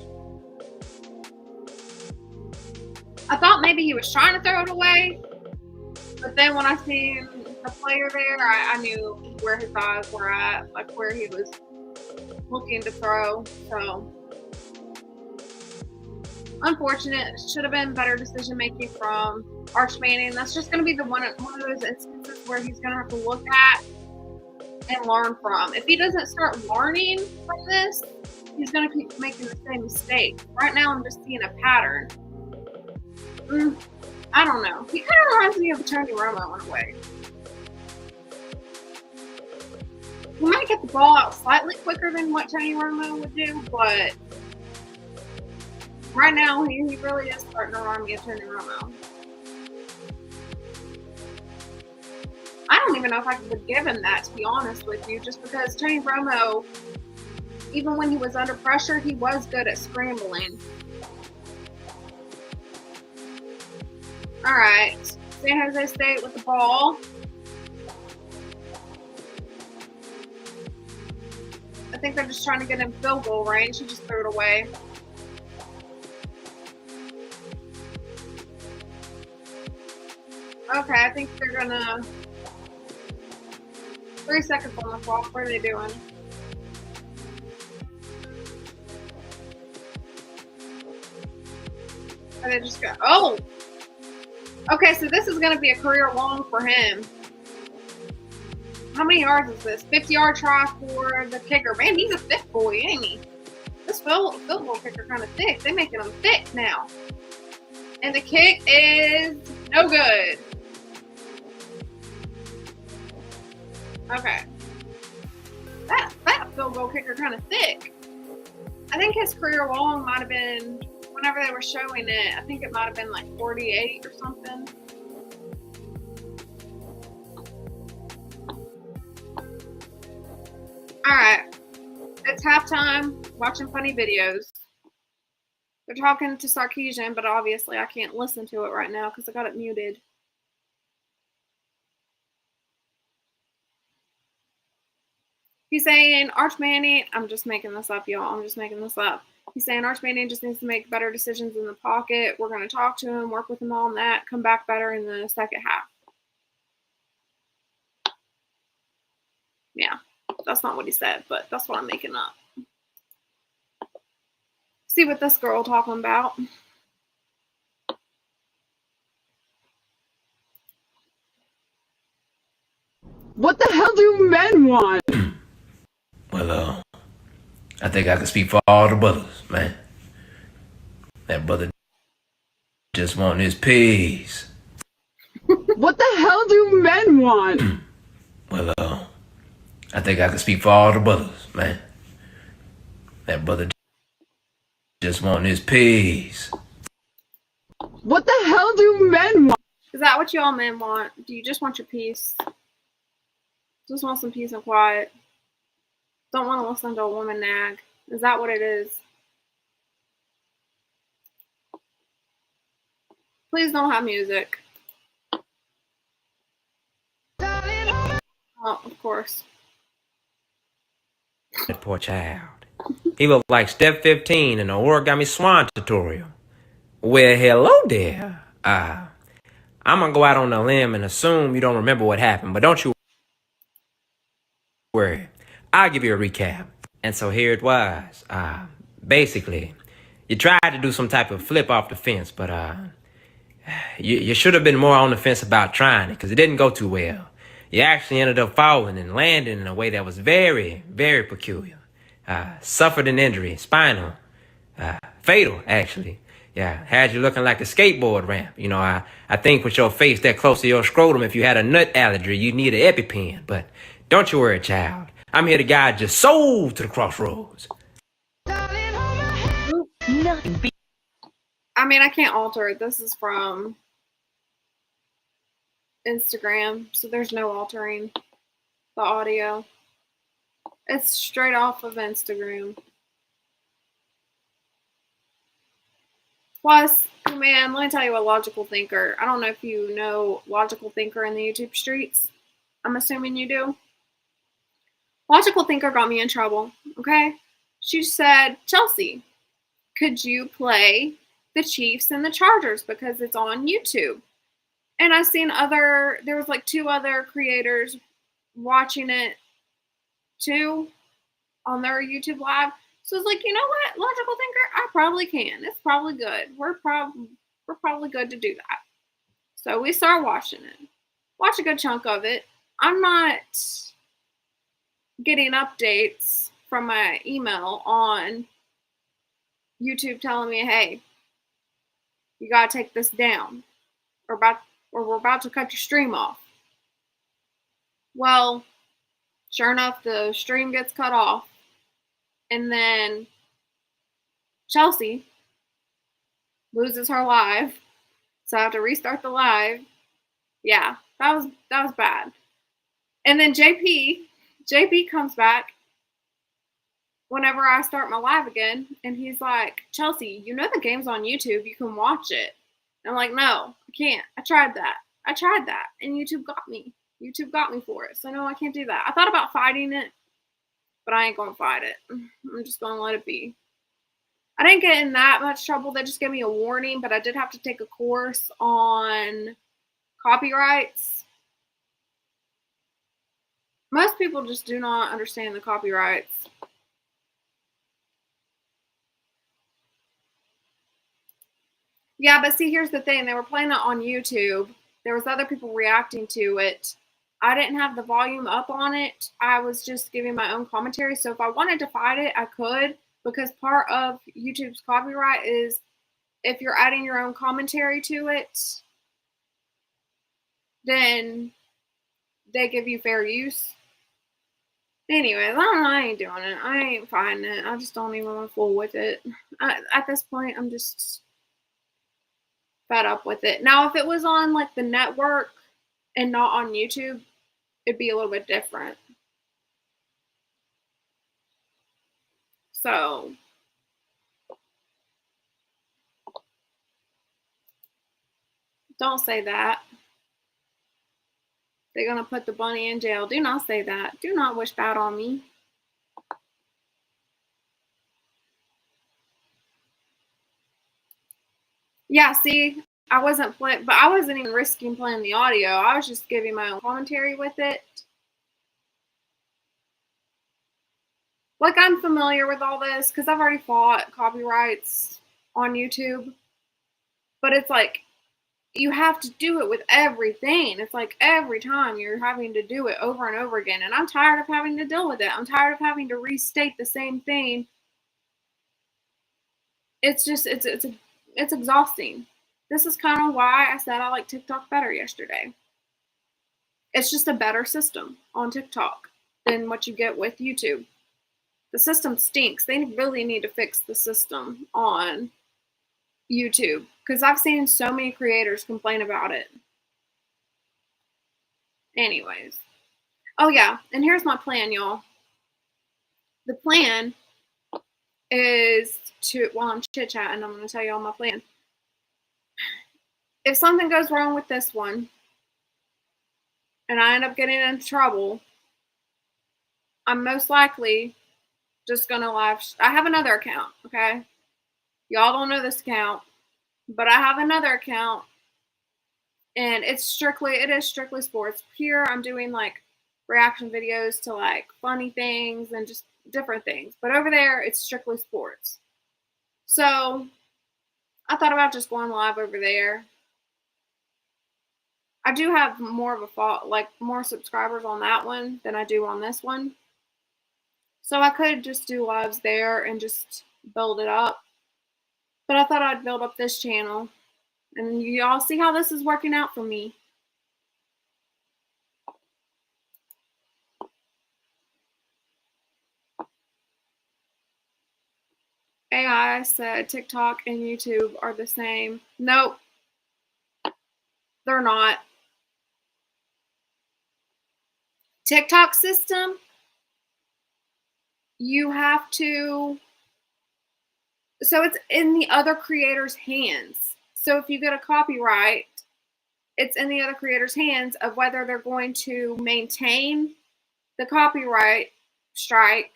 I thought maybe he was trying to throw it away, but then when I seen the player there, I knew where his eyes were at, like where he was looking to throw. So unfortunate. Should have been better decision making from Arch Manning. That's just going to be the one of those instances where he's going to have to look at and learn from. If he doesn't start learning from this, he's going to keep making the same mistake. Right now, I'm just seeing a pattern. I don't know. He kind of reminds me of Tony Romo in a way. He might get the ball out slightly quicker than what Tony Romo would do, but right now he really is starting to remind me of Tony Romo. I don't even know if I could give him that, to be honest with you, just because Tony Romo, even when he was under pressure, he was good at scrambling. All right, San Jose State with the ball. I think they're just trying to get in field goal range. He just threw it away. Okay, I think they're gonna... 3 seconds on the clock. What are they doing? Are they just going... Oh! Okay, so this is going to be a career long for him. How many yards is this? 50-yard try for the kicker. Man, he's a thick boy, ain't he? This field goal kicker kind of thick. They're making him thick now. And the kick is no good. Okay. That field goal kicker kind of thick. I think his career long might have been, whenever they were showing it, I think it might have been like 48 or something. All right. It's halftime. Watching funny videos. They're talking to Sarkisian, but obviously I can't listen to it right now because I got it muted. He's saying Arch Manning, I'm just making this up, y'all. I'm just making this up. He's saying Arch Manning just needs to make better decisions in the pocket. We're going to talk to him, work with him on that, come back better in the second half. Yeah, that's not what he said, but that's what I'm making up. See what this girl talking about. What the hell do men want? Well, I think I can speak for all the brothers, man. That brother just want his peace. What the hell do men want? Well, I think I can speak for all the brothers, man. That brother just want his peace. What the hell do men want? Is that what y'all men want? Do you just want your peace? Just want some peace and quiet? Don't want to listen to a woman nag? Is that what it is? Please don't have music. Oh, of course. That poor child. He looked like Step 15 in the Origami Swan tutorial. Well, hello there. I'm gonna go out on a limb and assume you don't remember what happened, but don't you worry. I'll give you a recap. And so here it was. Basically, you tried to do some type of flip off the fence, but you should have been more on the fence about trying it, because it didn't go too well. You actually ended up falling and landing in a way that was very, very peculiar. Suffered an injury, spinal, fatal, actually. Yeah, had you looking like a skateboard ramp. You know, I think with your face that close to your scrotum, if you had a nut allergy, you'd need an EpiPen. But don't you worry, child. I'm here to guide your soul to the crossroads. I mean, I can't alter it. This is from Instagram, so there's no altering the audio. It's straight off of Instagram. Plus, man, let me tell you a Logical Thinker. I don't know if you know Logical Thinker in the YouTube streets. I'm assuming you do. Logical Thinker got me in trouble, okay? She said, Chelsea, could you play the Chiefs and the Chargers because it's on YouTube? And I seen there was like 2 other creators watching it too on their YouTube live. So I was like, you know what, Logical Thinker, I probably can. It's probably good. We're probably good to do that. So we start watching it. Watch a good chunk of it. I'm not getting updates from my email on YouTube telling me, hey, you gotta take this down. Or we're about to cut your stream off. Well, sure enough, the stream gets cut off. And then Chelsea loses her live. So I have to restart the live. Yeah, that was bad. And then JP comes back whenever I start my live again, and he's like, Chelsea, you know the game's on YouTube, you can watch it. And I'm like, no, I can't. I tried that. And YouTube got me. YouTube got me for it. So no, I can't do that. I thought about fighting it, but I ain't gonna fight it. I'm just gonna let it be. I didn't get in that much trouble. They just gave me a warning, but I did have to take a course on copyrights. Most people just do not understand the copyrights. Yeah, but see, here's the thing. They were playing it on YouTube. There was other people reacting to it. I didn't have the volume up on it. I was just giving my own commentary. So if I wanted to fight it, I could, because part of YouTube's copyright is if you're adding your own commentary to it, then they give you fair use. Anyways, I ain't doing it. I ain't fighting it. I just don't even want to fool with it. At this point, I'm just fed up with it. Now, if it was on like the network and not on YouTube, it'd be a little bit different. So don't say that. They're gonna put the bunny in jail. Do not say that. Do not wish bad on me. Yeah, see, I wasn't playing, but I wasn't even risking playing the audio. I was just giving my own commentary with it. Like, I'm familiar with all this because I've already fought copyrights on YouTube. But it's like, you have to do it with everything. It's like every time you're having to do it over and over again. And I'm tired of having to deal with it. I'm tired of having to restate the same thing. It's just, it's exhausting. This is kind of why I said I like TikTok better yesterday. It's just a better system on TikTok than what you get with YouTube. The system stinks. They really need to fix the system on YouTube because I've seen so many creators complain about it. Anyways. Oh, yeah. And here's my plan, y'all. The plan is to, while I'm chit-chatting, I'm going to tell y'all my plan. If something goes wrong with this one and I end up getting into trouble, I'm most likely just going to live. I have another account, okay? Y'all don't know this account, but I have another account, and it is strictly sports. Here, I'm doing like reaction videos to like funny things and just different things. But over there, it's strictly sports. So I thought about just going live over there. I do have more of more subscribers on that one than I do on this one. So I could just do lives there and just build it up. But I thought I'd build up this channel. And y'all see how this is working out for me. AI said TikTok and YouTube are the same. Nope. They're not. TikTok system, you have to, so it's in the other creator's hands. So if you get a copyright, it's in the other creator's hands of whether they're going to maintain the copyright strike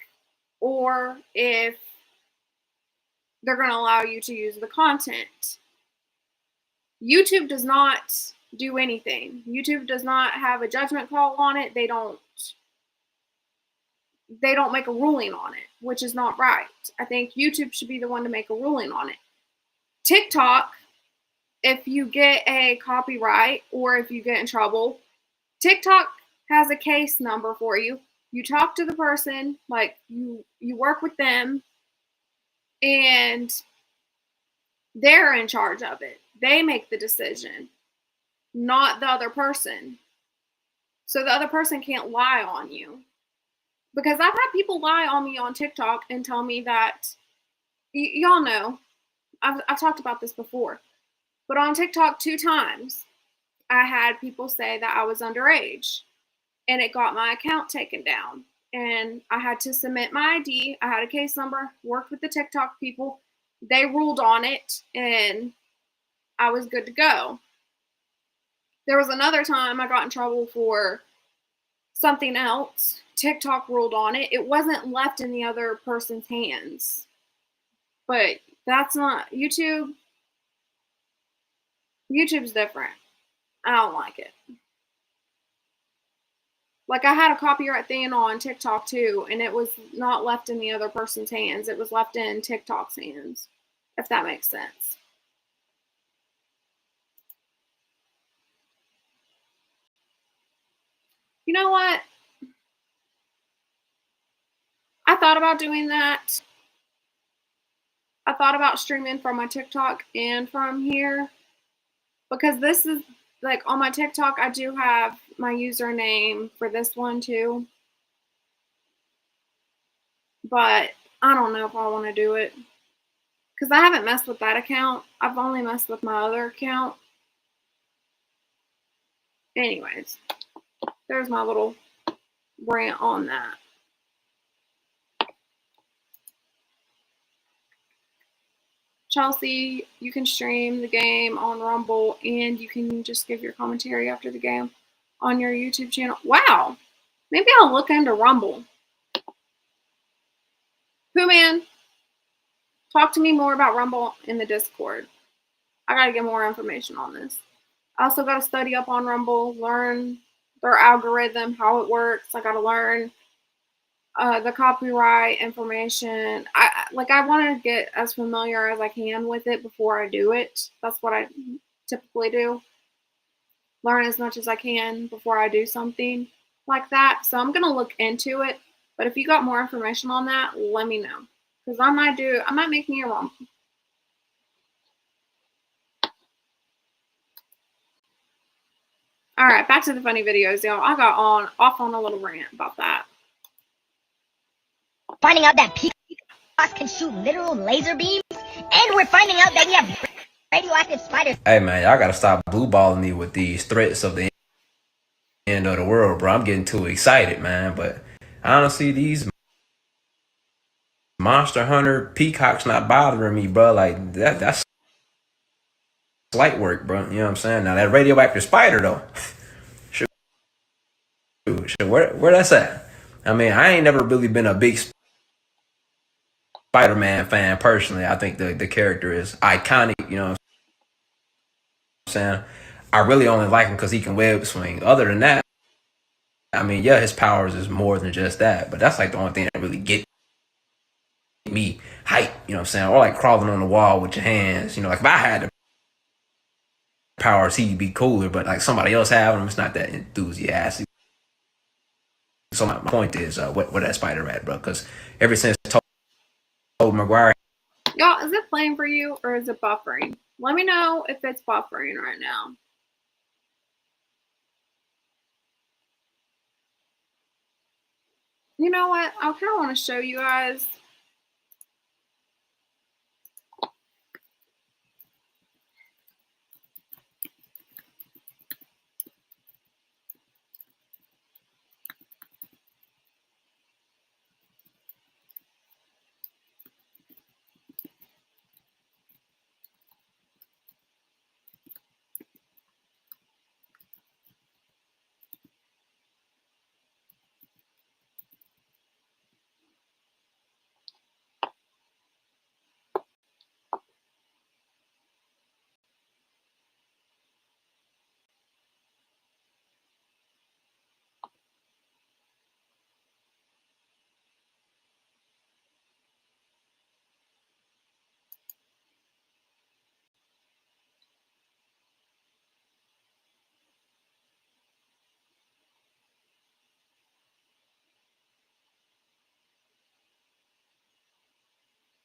or if they're going to allow you to use the content. YouTube does not do anything. YouTube does not have a judgment call on it. They don't make a ruling on it, which is not right. I think YouTube should be the one to make a ruling on it. TikTok, if you get a copyright or if you get in trouble, TikTok has a case number for you. You talk to the person, like you work with them, and they're in charge of it. They make the decision, not the other person. So the other person can't lie on you. Because I've had people lie on me on TikTok and tell me that, y'all know, I've talked about this before, but on TikTok 2 times, I had people say that I was underage, and it got my account taken down. And I had to submit my ID. I had a case number, worked with the TikTok people. They ruled on it, and I was good to go. There was another time I got in trouble for something else. TikTok ruled on it. It wasn't left in the other person's hands. But that's not YouTube. YouTube's different. I don't like it. Like, I had a copyright thing on TikTok too, and it was not left in the other person's hands. It was left in TikTok's hands, if that makes sense. You know what? I thought about doing that. I thought about streaming from my TikTok and from here, because this is, like, on my TikTok, I do have my username for this one too. But I don't know if I want to do it, because I haven't messed with that account. I've only messed with my other account. Anyways, there's my little rant on that. Chelsea, you can stream the game on Rumble, and you can just give your commentary after the game on your YouTube channel. Wow. Maybe I'll look into Rumble. Pooh Man, talk to me more about Rumble in the Discord. I got to get more information on this. I also got to study up on Rumble, learn their algorithm, how it works. I got to learn the copyright information. I want to get as familiar as I can with it before I do it. That's what I typically do. Learn as much as I can before I do something like that. So I'm gonna look into it. But if you got more information on that, let me know, because I might make me a Rumble. All right, back to the funny videos, y'all. I got off on a little rant about that. Finding out that peacocks can shoot literal laser beams, and we're finding out that we have radioactive spiders. Hey man, y'all gotta stop blue balling me with these threats of the end of the world, bro. I'm getting too excited, man. But honestly, these Monster Hunter peacocks not bothering me, bro. Like that's light work, bro. You know what I'm saying? Now that radioactive spider though, shoot, where that's at? I mean, I ain't never really been a big Spider-Man fan personally. I think the character is iconic. You know what I'm saying? I really only like him because he can web swing. Other than that, I mean, yeah, his powers is more than just that. But that's like the only thing that really get me hype. You know what I'm saying? Or like crawling on the wall with your hands. You know, like if I had the powers, he'd be cooler. But like somebody else having them, it's not that enthusiastic. So my point is, where that spider at, bro? Because ever since Tobey Maguire. Y'all, is it playing for you or is it buffering? Let me know if it's buffering right now. You know what? I kind of want to show you guys.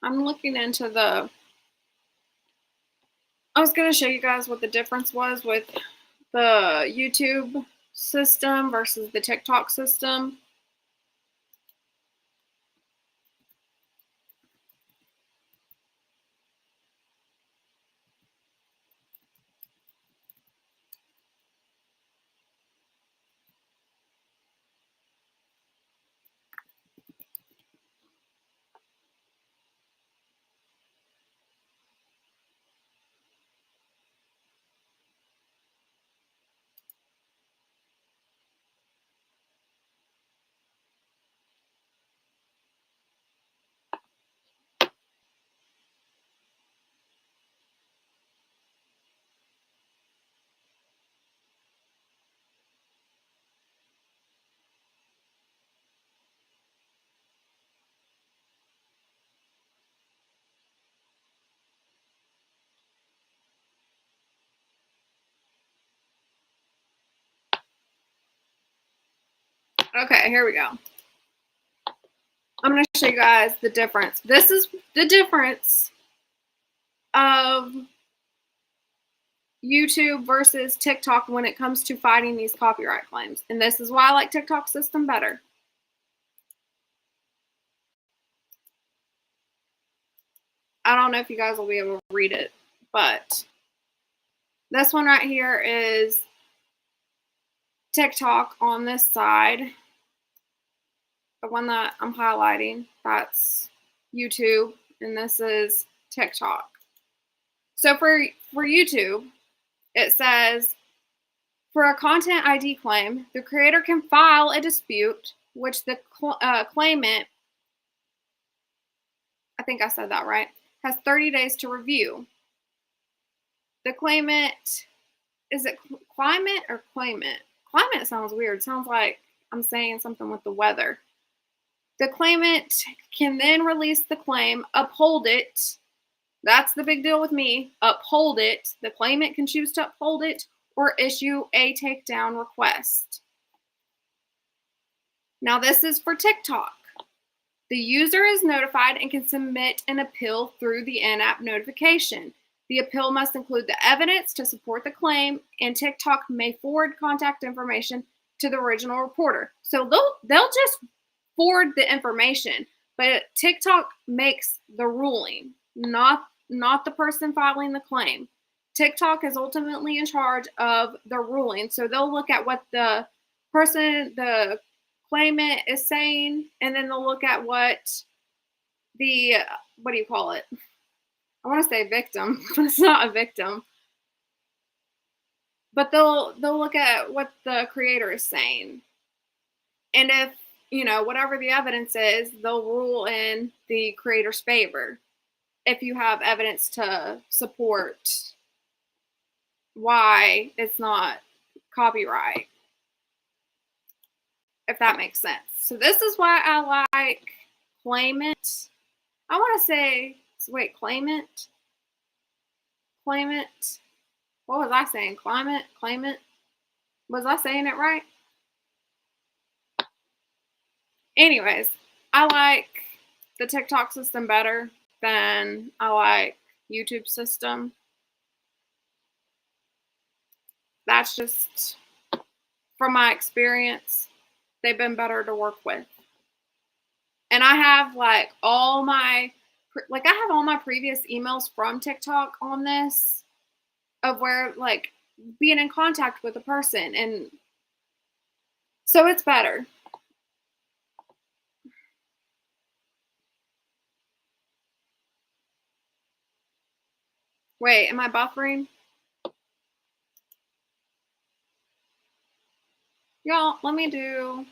I'm looking into I was going to show you guys what the difference was with the YouTube system versus the TikTok system. Okay, here we go. I'm going to show you guys the difference. This is the difference of YouTube versus TikTok when it comes to fighting these copyright claims. And this is why I like TikTok's system better. I don't know if you guys will be able to read it, but this one right here is TikTok on this side. The one that I'm highlighting, that's YouTube, and this is TikTok. So for YouTube, it says, for a content ID claim, the creator can file a dispute, which the claimant, I think I said that right, has 30 days to review. the claimant, is it climate or claimant? Climate sounds weird. Sounds like I'm saying something with the weather. The claimant can then release the claim, uphold it. That's the big deal with me. Uphold it. The claimant can choose to uphold it or issue a takedown request. Now, this is for TikTok. The user is notified and can submit an appeal through the in-app notification. The appeal must include the evidence to support the claim, and TikTok may forward contact information to the original reporter. So they'll just forward the information, but TikTok makes the ruling, not the person filing the claim. TikTok is ultimately in charge of the ruling, so they'll look at what the claimant is saying, and then they'll look at what the what do you call it? I want to say victim, but it's not a victim. But they'll look at what the creator is saying, and if whatever the evidence is, they'll rule in the creator's favor. If you have evidence to support why it's not copyright, if that makes sense. So this is why I like claimant. I want to say, wait, claimant. What was I saying? Claimant. Was I saying it right? Anyways, I like the TikTok system better than I like YouTube system. That's just from my experience. They've been better to work with. And I have all my previous emails from TikTok on this, of where being in contact with a person, and so it's better. Wait, am I buffering? Y'all, let me do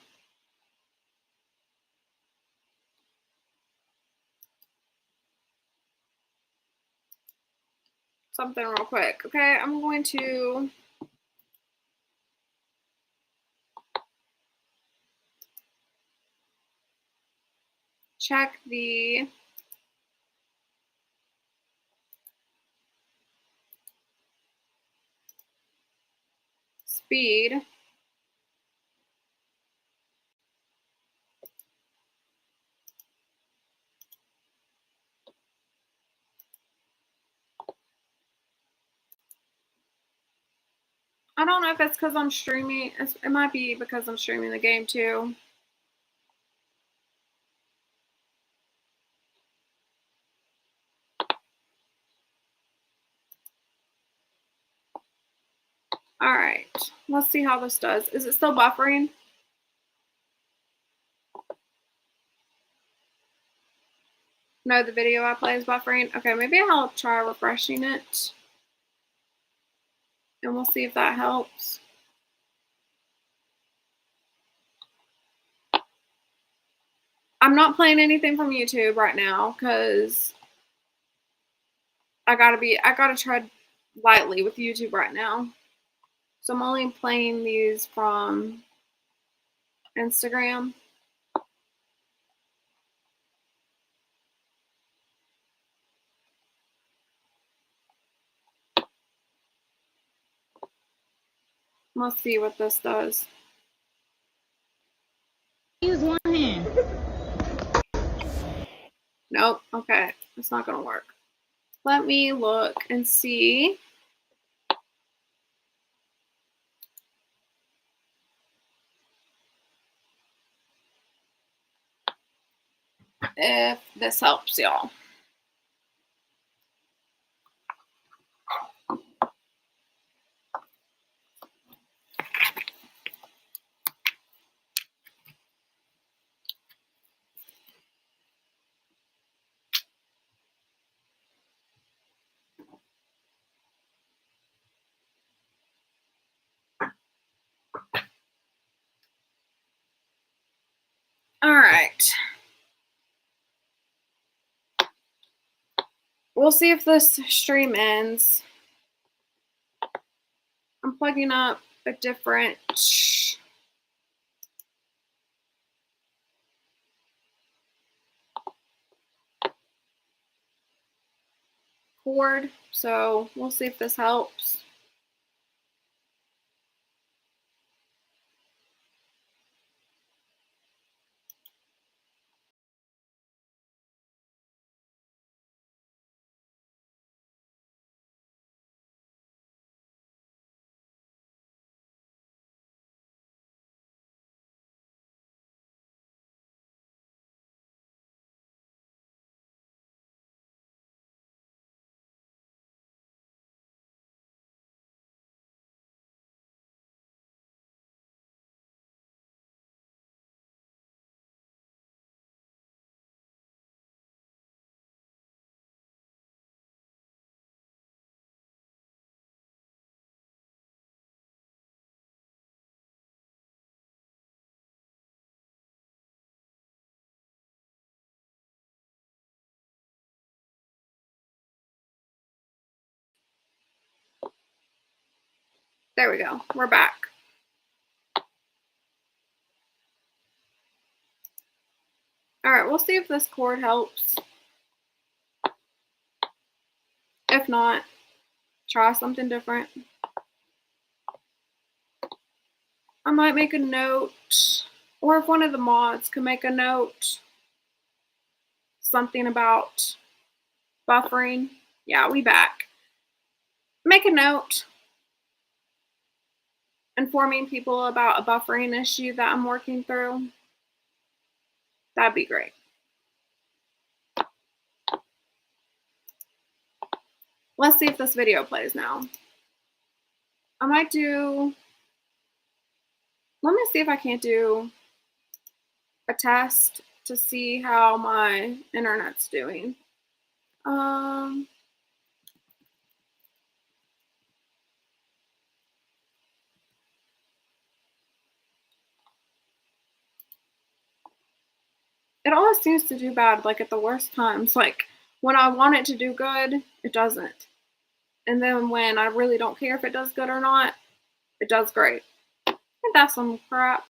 something real quick. Okay, I'm going to check the speed. I don't know if it's because I'm streaming. It might be because I'm streaming the game too. All right, let's see how this does. Is it still buffering? No, the video I play is buffering. Okay, maybe I'll try refreshing it. And we'll see if that helps. I'm not playing anything from YouTube right now because I gotta tread lightly with YouTube right now. So I'm only playing these from Instagram. Let's see what this does. Use one hand. Nope. Okay. It's not going to work. Let me look and see if this helps y'all. All right. We'll see if this stream ends. plugging up a different cord, so we'll see if this helps. There we go. We're back. All right, we'll see if this cord helps. If not, try something different. I might make a note, or if one of the mods can make a note, something about buffering. Yeah, we back. Make a note informing people about a buffering issue that I'm working through. That'd be great. Let's see if this video plays now. I might do, let me see if I can't do a test to see how my internet's doing. It always seems to do bad, like at the worst times. Like when I want it to do good, it doesn't. And then when I really don't care if it does good or not, it does great. I think that's some crap.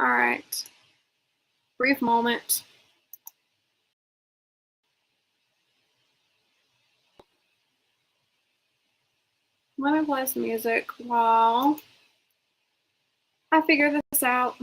All right. Brief moment. Let me play some music while I figure this out.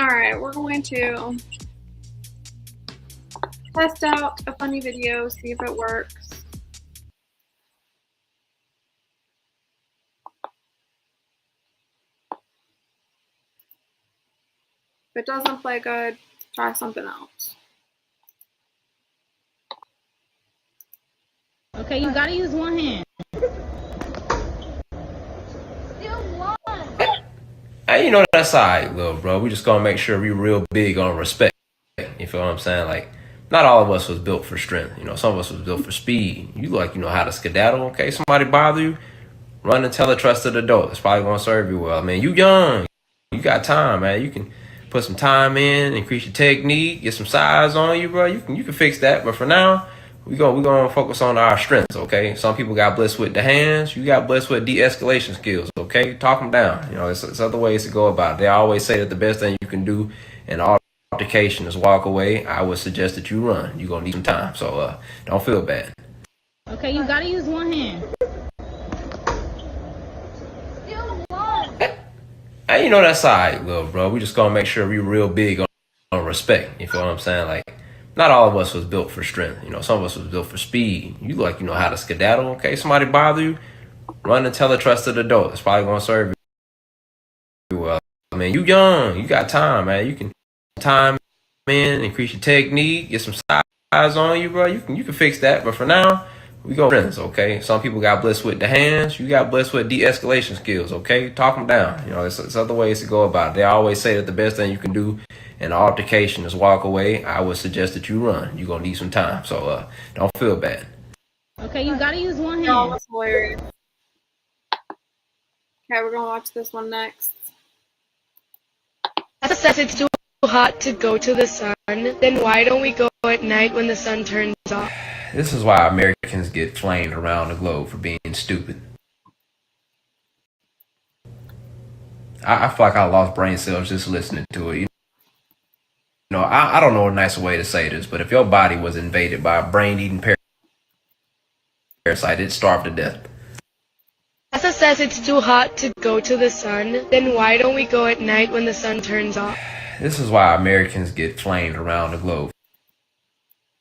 All right, we're going to test out a funny video, see if it works. If it doesn't play good, try something else. Okay, you gotta use one hand. Hey, you know, that's all right, little bro. We just gonna make sure we real big on respect. You feel what I'm saying? Like, not all of us was built for strength. You know, some of us was built for speed. You like, you know how to skedaddle in case somebody bother you. Run and tell a trusted adult. It's probably gonna serve you well. I mean, you young, you got time, man. You can put some time in, increase your technique, get some size on you, bro. You can fix that. But for now, we're gonna focus on our strengths, okay? Some people got blessed with the hands. You got blessed with de-escalation skills, okay? Talk them down. You know, there's other ways to go about it. They always say that the best thing you can do in altercation is walk away. I would suggest that you run. You're gonna need some time, so don't feel bad. Okay, you gotta use one hand. Hey, you know that's all right, little bro. We just gonna make sure we real big on respect. You feel what I'm saying? Like, not all of us was built for strength. You know, some of us was built for speed. You know how to skedaddle. Okay, somebody bother you, run and tell a trusted adult. It's probably gonna serve you well. I mean, you young, you got time, man. You can time in, increase your technique, get some size on you, bro. You can fix that. But for now, we go friends, okay? Some people got blessed with the hands. You got blessed with de-escalation skills, okay? Talk them down. You know, there's other ways to go about it. They always say that the best thing you can do in an altercation is walk away. I would suggest that you run. You're gonna need some time, so don't feel bad. Okay, you gotta use one Oh, hand. that's hilarious. Okay, we're gonna watch this one next. NASA says it's too hot to go to the sun. Then why don't we go at night when the sun turns off? This is why Americans get flamed around the globe for being stupid. I feel like I lost brain cells just listening to it. You know, I don't know a nicer way to say this, but if your body was invaded by a brain-eating parasite, it'd starve to death. NASA says it's too hot to go to the sun. Then why don't we go at night when the sun turns off? This is why Americans get flamed around the globe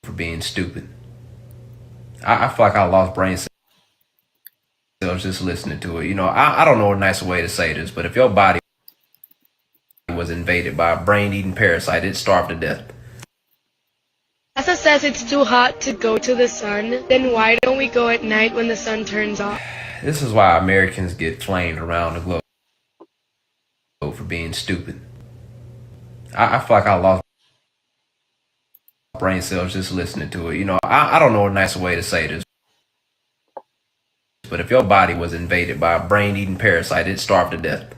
for being stupid. I feel like I lost brain cells just listening to it. You know, I don't know a nicer way to say this, but if your body was invaded by a brain-eating parasite, it'd starve to death. NASA says it's too hot to go to the sun. Then why don't we go at night when the sun turns off? This is why Americans get flamed around the globe for being stupid. I feel like I lost brain cells just listening to it. You know, I don't know a nicer way to say this, but if your body was invaded by a brain-eating parasite, it'd starve to death.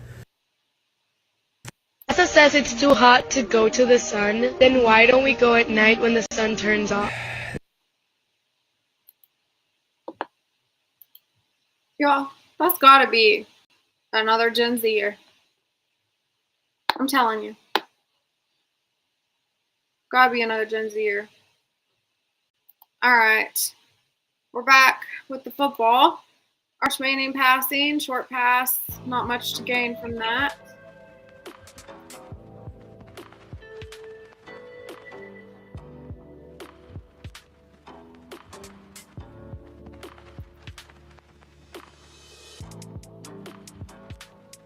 NASA says it's too hot to go to the sun. Then why don't we go at night when the sun turns off? Y'all, that's gotta be another Gen Zer. I'm telling you. Gotta be another Gen Zer. Alright. We're back with the football. Arch Manning passing, short pass. Not much to gain from that.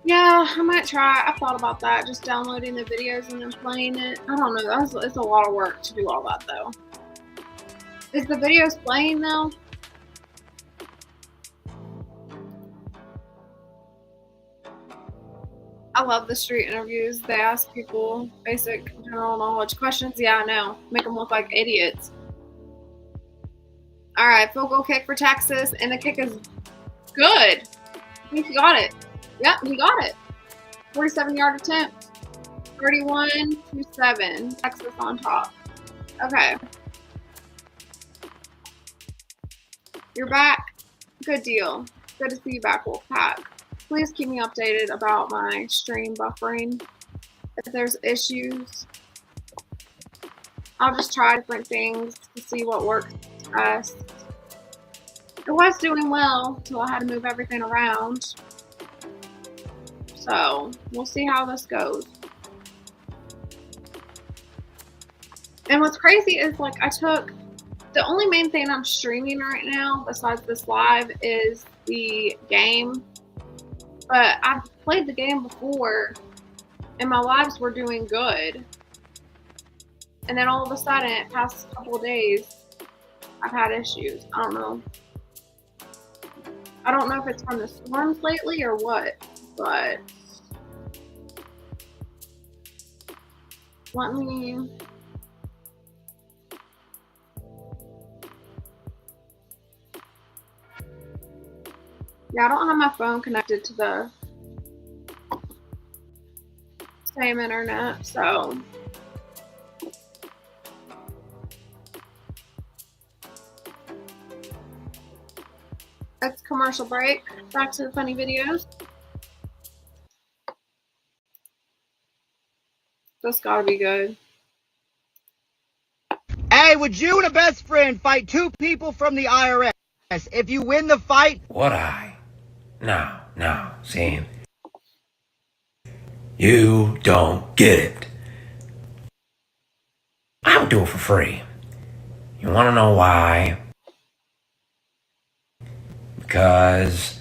Yeah, I might try. I thought about that, just downloading the videos and then playing it. I don't know. It's a lot of work to do all that, though. Is the videos playing, though? I love the street interviews. They ask people basic general knowledge questions. Yeah, I know. Make them look like idiots. All right, field goal kick for Texas, and the kick is good. I think he got it. Yep, he got it. 47-yard attempt. 31-7. Texas on top. Okay. You're back. Good deal. Good to see you back, Wolfpack. Please keep me updated about my stream buffering. If there's issues, I'll just try different things to see what works best. It was doing well until I had to move everything around. So we'll see how this goes. And what's crazy is, like, the only main thing I'm streaming right now besides this live is the game. But I've played the game before and my lives were doing good. And then all of a sudden, past couple of days, I've had issues. I don't know. I don't know if it's from the storms lately or what, but let me Yeah, I don't have my phone connected to the same internet, so. That's commercial break. Back to the funny videos. That's gotta be good. Hey, would you and a best friend fight two people from the IRS? If you win the fight... Would I? No, Sam. You don't get it. I would do it for free. You want to know why? Because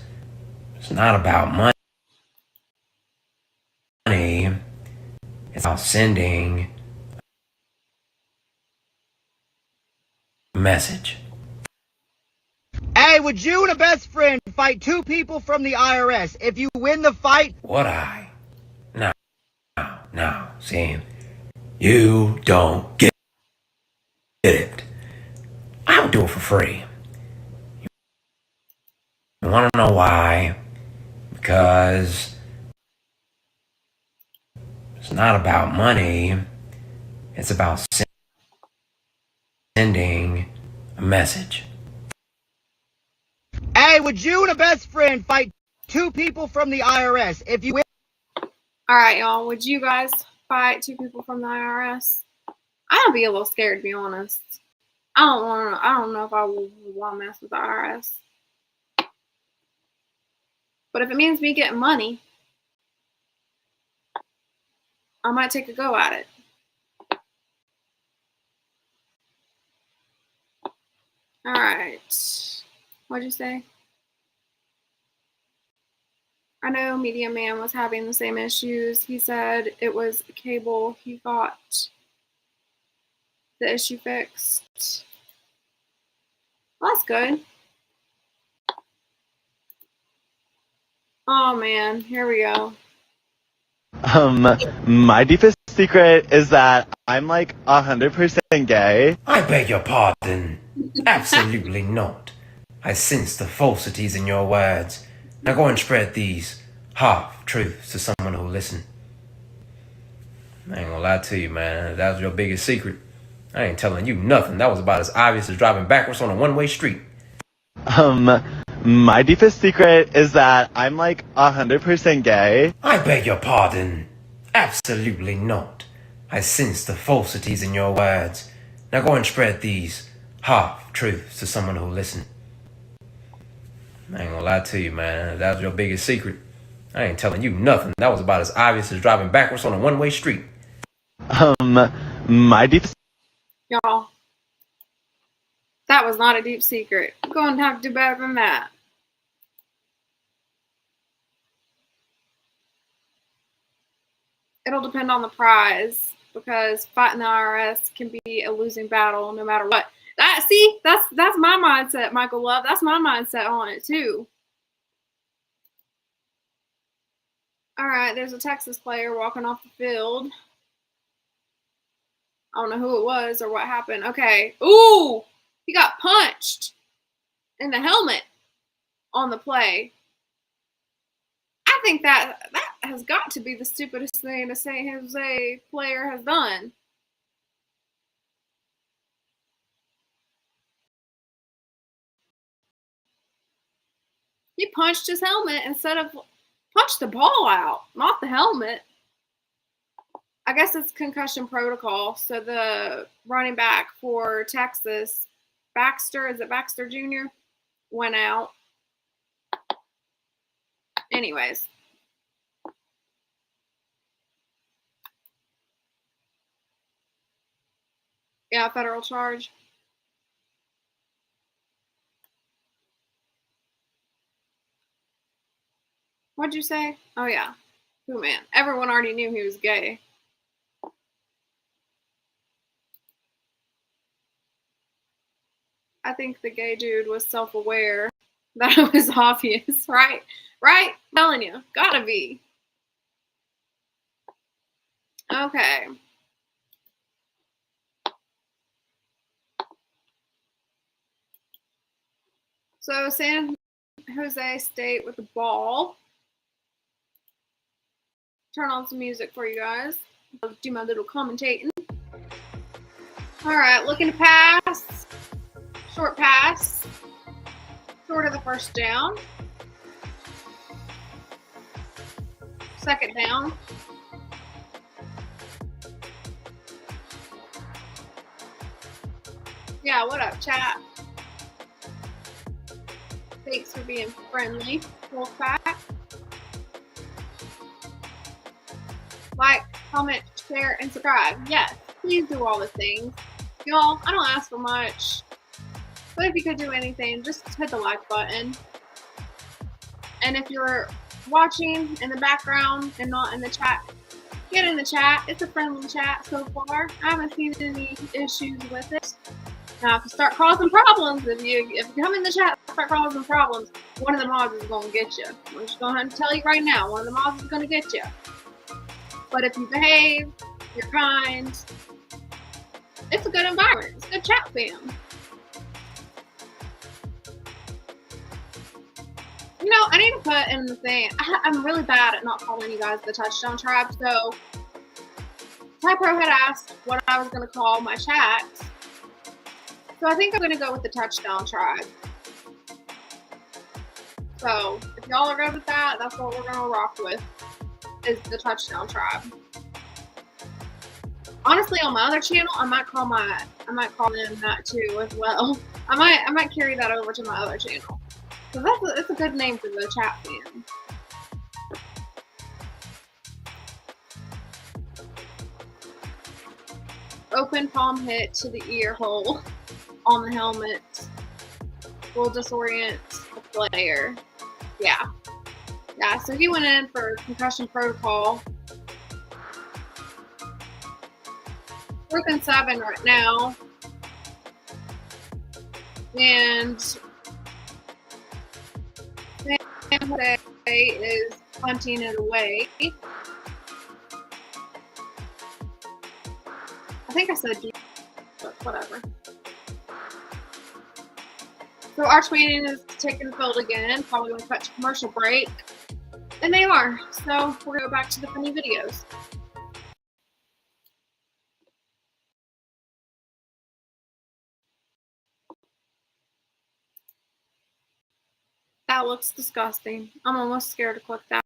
it's not about money. It's about sending a message. Hey, would you and a best friend fight two people from the IRS? If you win the fight... Would I? No, Sam. You don't get it. I would do it for free. You want to know why? Because it's not about money. It's about sending a message. Hey, would you and a best friend fight two people from the IRS? If you win... All right, y'all. Would you guys fight two people from the IRS? I'd be a little scared, to be honest. I don't know if I would want to mess with the IRS. But if it means me getting money, I might take a go at it. All right. What'd you say? I know Media Man was having the same issues. He said it was cable. He got the issue fixed. Well, that's good. Oh man, here we go. My deepest secret is that I'm like 100% gay. I beg your pardon. Absolutely not. I sense the falsities in your words. Now go and spread these half-truths to someone who'll listen. I ain't gonna lie to you, man. That was your biggest secret. I ain't telling you nothing. That was about as obvious as driving backwards on a one-way street. My deepest secret is that I'm like 100% gay. I beg your pardon. Absolutely not. I sense the falsities in your words. Now go and spread these half-truths to someone who'll listen. I ain't gonna lie to you, man. That was your biggest secret. I ain't telling you nothing. That was about as obvious as driving backwards on a one-way street. My deepest... Y'all, that was not a deep secret. You're going to have to do better than that. It'll depend on the prize, because fighting the IRS can be a losing battle no matter what. That's my mindset, Michael Love. That's my mindset on it too. All right, there's a Texas player walking off the field. I don't know who it was or what happened. Okay. Ooh, he got punched in the helmet on the play. I think that has got to be the stupidest thing a San Jose player has done. He punched his helmet instead of punched the ball out, not the helmet. I guess it's concussion protocol. So the running back for Texas, Baxter, is it Baxter Jr., went out. Anyways. Yeah, federal charge. What'd you say? Oh, yeah. Who, man? Everyone already knew he was gay. I think the gay dude was self-aware that it was obvious, right? Right? I'm telling you. Gotta be. Okay. So San Jose State with the ball. Turn on some music for you guys. I'll do my little commentating. All right, looking to pass. Short pass. Short of the first down. Second down. Yeah, what up, chat? Thanks for being friendly, Wolfpack. Like, comment, share, and subscribe. Yes, please do all the things. Y'all, I don't ask for much. But if you could do anything, just hit the like button. And if you're watching in the background and not in the chat, get in the chat. It's a friendly chat so far. I haven't seen any issues with it. Now, if you start causing problems, if you come in the chat and start causing problems, one of the mods is going to get you. I'm just going to tell you right now, one of the mods is going to get you. But if you behave, you're kind, it's a good environment. It's a good chat fam. You know, I need to put in the thing. I'm really bad at not calling you guys the Touchdown Tribe. So, Typro had asked what I was going to call my chat. So I think I'm going to go with the Touchdown Tribe. So if y'all are good with that, that's what we're going to rock with, is the Touchdown Tribe. Honestly, on my other channel, I might call them that too as well. I might carry that over to my other channel. So it's a good name for the chat fam. Open palm hit to the ear hole on the helmet will disorient the player. Yeah, so he went in for concussion protocol. 4th and 7 right now. And San Jose is punting it away. I think I said D, but whatever. So Arch Manning is taking the field again, probably going to cut to commercial break. And they are. So we're going to go back to the funny videos. That looks disgusting. I'm almost scared to click that.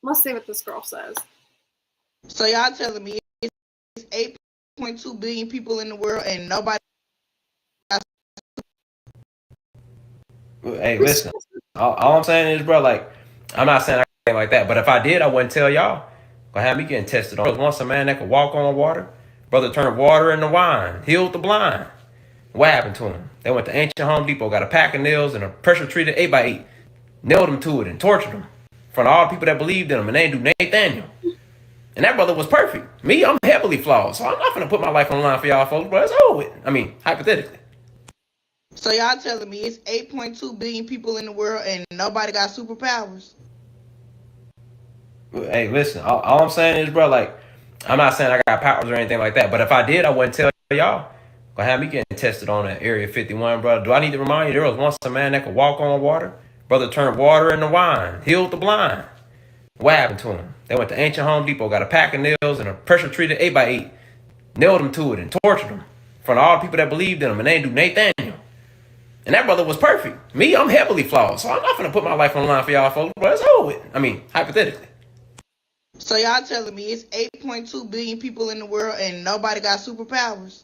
Let's see what this girl says. So y'all telling me it's 8.2 billion people in the world and nobody. Hey, listen. All I'm saying is, bro, like, I'm not saying anything like that, but if I did, I wouldn't tell y'all. Gonna have me getting tested on. Once a man that could walk on water, brother turned water into wine, healed the blind. What happened to him? They went to ancient Home Depot, got a pack of nails and a pressure-treated 8x8, nailed him to it and tortured him in front of all the people that believed in him, and they didn't do Nathaniel. And that brother was perfect. Me, I'm heavily flawed, so I'm not gonna put my life on the line for y'all folks, bro. It's over with. I mean, hypothetically. So y'all telling me it's 8.2 billion people in the world and nobody got superpowers? Hey, listen. All I'm saying is, bro, like, I'm not saying I got powers or anything like that, but if I did, I wouldn't tell y'all. Gonna have me getting tested on at Area 51, bro. Do I need to remind you there was once a man that could walk on water? Brother turned water into wine, healed the blind. What happened to him? They went to ancient Home Depot, got a pack of nails and a pressure-treated 8x8, nailed him to it and tortured him in front of all the people that believed in him, and they didn't do Nathaniel. And that brother was perfect. Me, I'm heavily flawed, so I'm not gonna put my life on the line for y'all folks, bro. It's over with. I mean, hypothetically. So y'all telling me it's 8.2 billion people in the world and nobody got superpowers?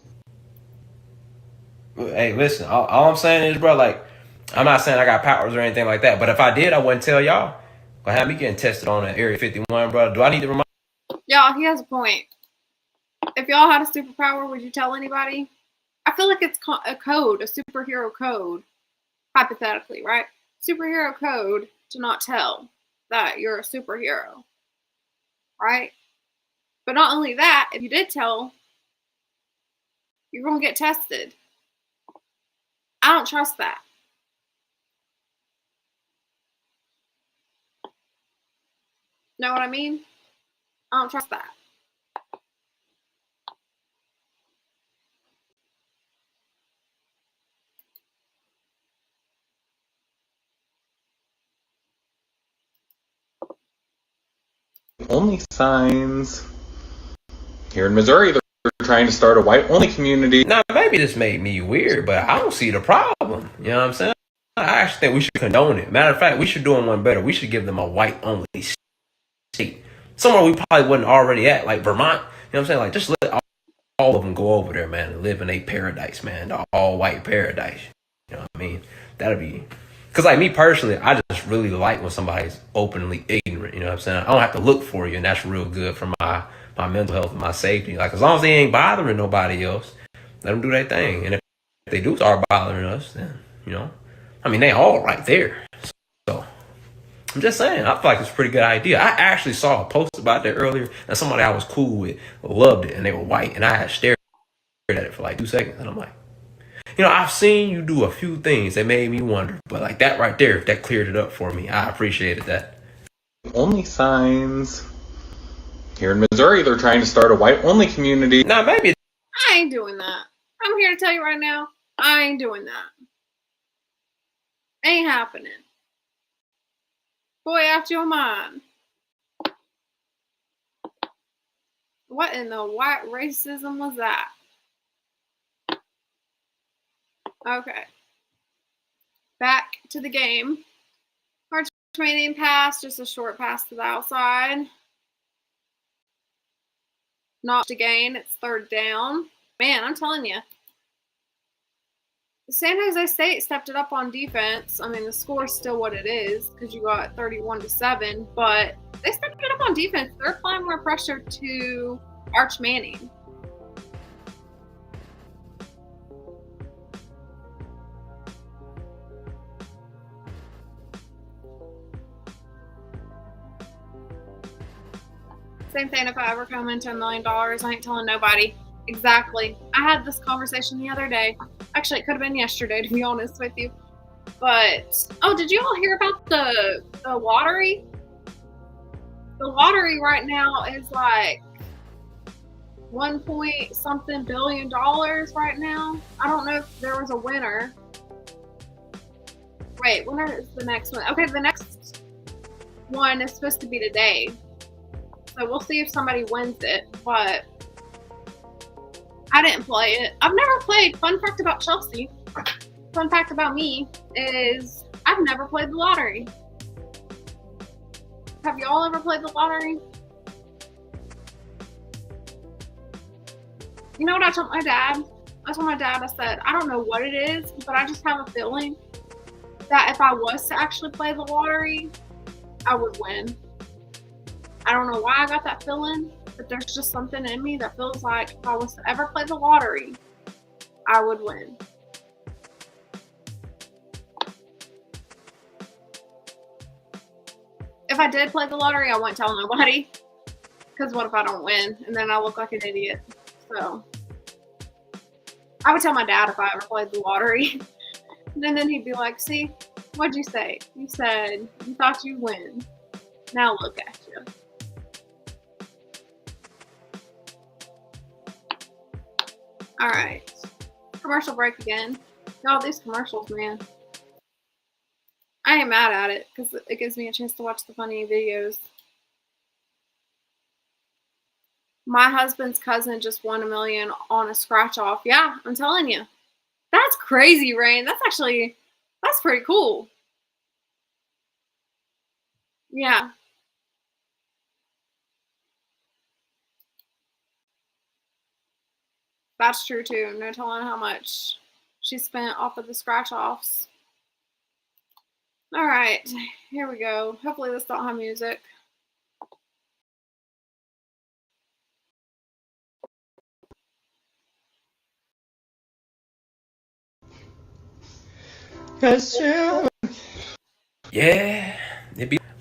Hey, listen. All I'm saying is, bro, like, I'm not saying I got powers or anything like that, but if I did, I wouldn't tell y'all. Gonna have me getting tested on at Area 51, bro. Do I need to remind? Y'all, he has a point. If y'all had a superpower, would you tell anybody? I feel like it's a code, a superhero code, hypothetically, right? Superhero code to not tell that you're a superhero, right? But not only that, if you did tell, you're going to get tested. I don't trust that. Know what I mean? I don't trust that. Only signs here in Missouri, they're trying to start a white-only community. Now, maybe this made me weird, but I don't see the problem. You know what I'm saying? I actually think we should condone it. Matter of fact, we should do them one better. We should give them a white-only state. Somewhere we probably wasn't already at, like Vermont. You know what I'm saying? Like, just let all of them go over there, man, and live in a paradise, man. The all-white paradise. You know what I mean? That'd be... Because, like, me personally, I just really like when somebody's openly ignorant. You know what I'm saying? I don't have to look for you, and that's real good for my mental health and my safety. Like, as long as they ain't bothering nobody else, let them do their thing. And if they do start bothering us, then, you know, I mean, they all right there. So, I'm just saying, I feel like it's a pretty good idea. I actually saw a post about that earlier, and somebody I was cool with loved it, and they were white, and I had stared at it for like 2 seconds, and I'm like, you know, I've seen you do a few things that made me wonder, but like that right there, that cleared it up for me. I appreciated that. Only signs here in Missouri, they're trying to start a white-only community. Now, maybe I ain't doing that. I'm here to tell you right now, I ain't doing that. Ain't happening. Boy, out your mind. What in the white racism was that? Okay. Back to the game. Arch Manning pass, just a short pass to the outside. Not to gain, it's third down. Man, I'm telling you. San Jose State stepped it up on defense. I mean, the score is still what it is because you got 31-7, but they stepped it up on defense. They're applying more pressure to Arch Manning. Same thing if I ever come into $1 million, I ain't telling nobody. Exactly. I had this conversation the other day. Actually, it could have been yesterday, to be honest with you. But, oh, did you all hear about the lottery? The lottery right now is like $1 billion right now. I don't know if there was a winner. Wait, when is the next one? Okay, the next one is supposed to be today. So we'll see if somebody wins it, but I didn't play it. I've never played. Fun fact about Chelsea. Fun fact about me is I've never played the lottery. Have y'all ever played the lottery? You know what I told my dad? I told my dad, I said, I don't know what it is, but I just have a feeling that if I was to actually play the lottery, I would win. I don't know why I got that feeling, but there's just something in me that feels like if I was to ever play the lottery, I would win. If I did play the lottery, I wouldn't tell nobody. Because what if I don't win? And then I look like an idiot. So, I would tell my dad if I ever played the lottery. And then he'd be like, see, what'd you say? You said you thought you'd win. Now look at you. All right, commercial break again. Y'all, these commercials, man. I ain't mad at it because it gives me a chance to watch the funny videos. My husband's cousin just won $1 million on a scratch off. Yeah, I'm telling you. That's crazy, Rain. That's pretty cool. Yeah. That's true too. No telling how much she spent off of the scratch offs. All right, here we go. Hopefully this don't have music. Yeah.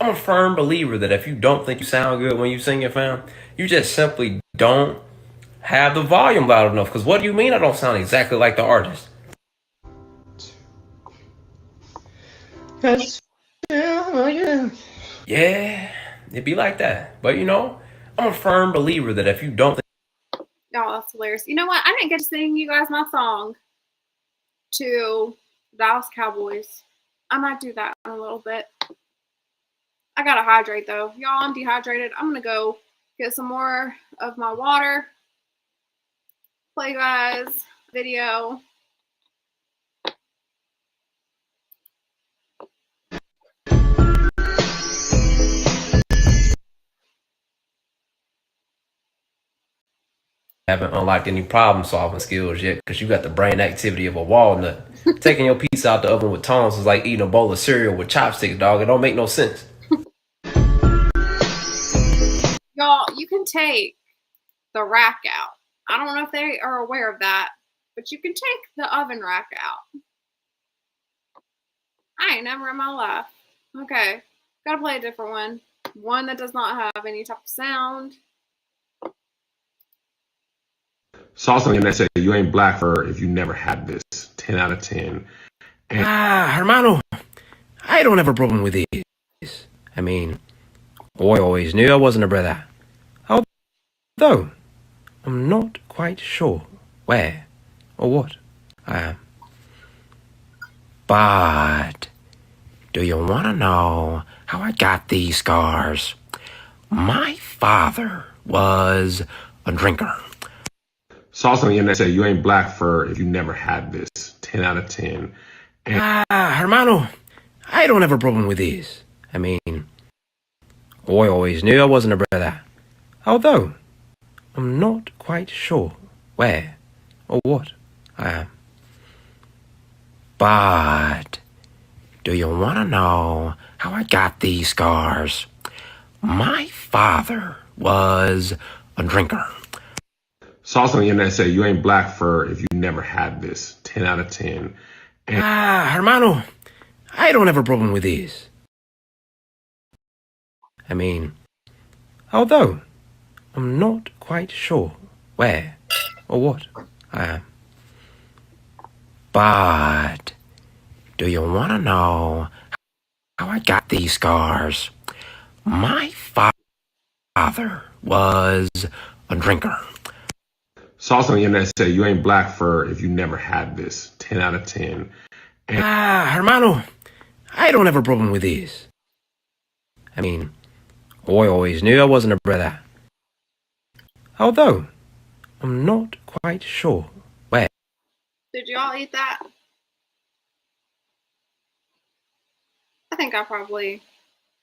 I'm a firm believer that if you don't think you sound good when you sing it, fam, you just simply don't have the volume loud enough. Because what do you mean I don't sound exactly like the artist? Yeah, it'd be like that. But you know, I'm a firm believer that if you don't think... Y'all, that's hilarious. You know what? I didn't get to sing you guys my song to Dallas Cowboys. I might do that in a little bit. I gotta hydrate though. Y'all, I'm dehydrated. I'm gonna go get some more of my water. Play you guys video. Haven't unlocked any problem solving skills yet because you got the brain activity of a walnut. Taking your pizza out the oven with tongs is like eating a bowl of cereal with chopsticks, dog. It don't make no sense. Y'all, you can take the rack out. I don't know if they are aware of that, but you can take the oven rack out. I ain't never in my life. Okay, gotta play a different one. One that does not have any type of sound. Saw something that said you ain't black for if you never had this. 10 out of 10. Hermano, I don't have a problem with this. I mean, I always knew I wasn't a brother. Although, I'm not quite sure where or what I am. But, do you want to know how I got these scars? My father was a drinker. Saw something that said you ain't black for if you never had this. 10 out of 10. Hermano, I don't have a problem with this. I mean, I always knew I wasn't a brother. Although, I'm not quite sure where or what I am. But, do you want to know how I got these scars? My father was a drinker. Saw something that said you ain't black for if you never had this. 10 out of 10. Hermano, I don't have a problem with this. I mean, although I'm not quite sure where or what I am. But, do you want to know how I got these scars? My father was a drinker. Saw something that said you ain't black for if you never had this. 10 out of 10. Hermano, I don't have a problem with this. I mean, I always knew I wasn't a brother. Although, I'm not quite sure where. Did y'all eat that? I think I probably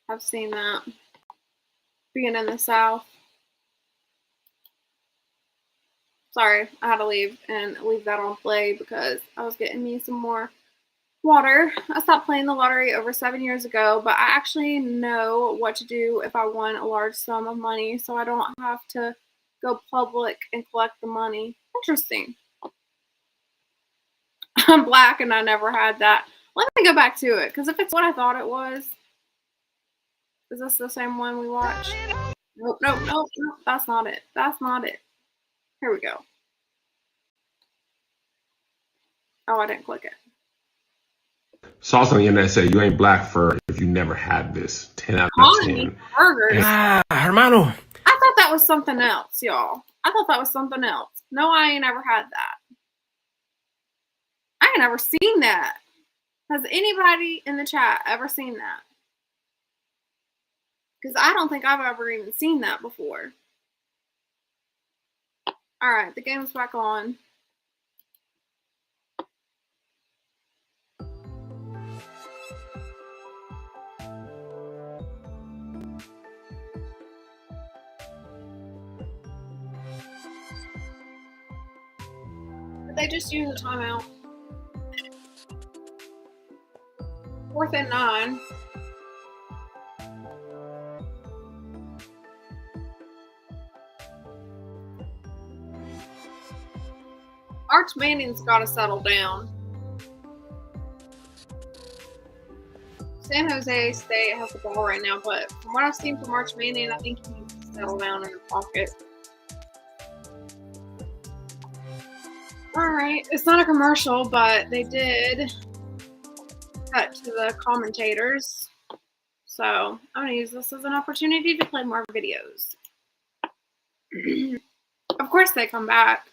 have seen that. Being in the South. Sorry, I had to leave and leave that on play because I was getting me some more water. I stopped playing the lottery over 7 years ago, but I actually know what to do if I won a large sum of money, so I don't have to go public and collect the money. Interesting. I'm black and I never had that. Let me go back to it, because if it's what I thought it was, is this the same one we watched? Nope, nope, nope, nope. That's not it. That's not it. Here we go. Oh, I didn't click it. Saw something that said you ain't black for if you never had this. 10 out of 10. Burgers. Hermano. I thought that was something else, y'all. I thought that was something else. No, I ain't ever had that. I ain't never seen that. Has anybody in the chat ever seen that? Because I don't think I've ever even seen that before. All right, the game's back on. Did they just use a timeout? 4th and 9. Arch Manning's got to settle down. San Jose State has the ball right now, but from what I've seen from Arch Manning, I think he needs to settle down in the pocket. All right, it's not a commercial, but they did cut to the commentators. So I'm going to use this as an opportunity to play more videos. Of course they come back.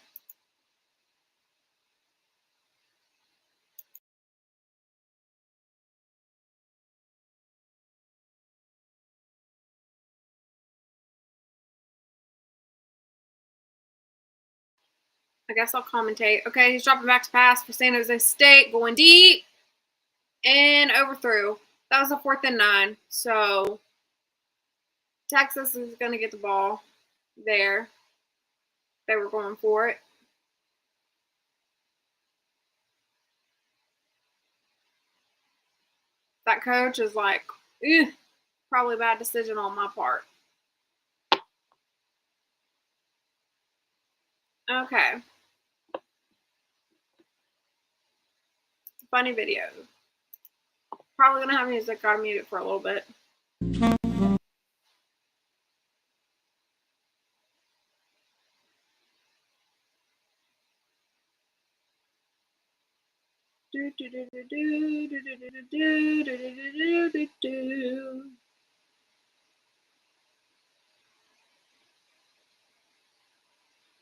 I guess I'll commentate. Okay, he's dropping back to pass for San Jose State, going deep and overthrew. That was a 4th and 9. So Texas is going to get the ball there. They were going for it. That coach is like, probably a bad decision on my part. Okay. Funny video. Probably gonna have music. Gotta mute it for a little bit.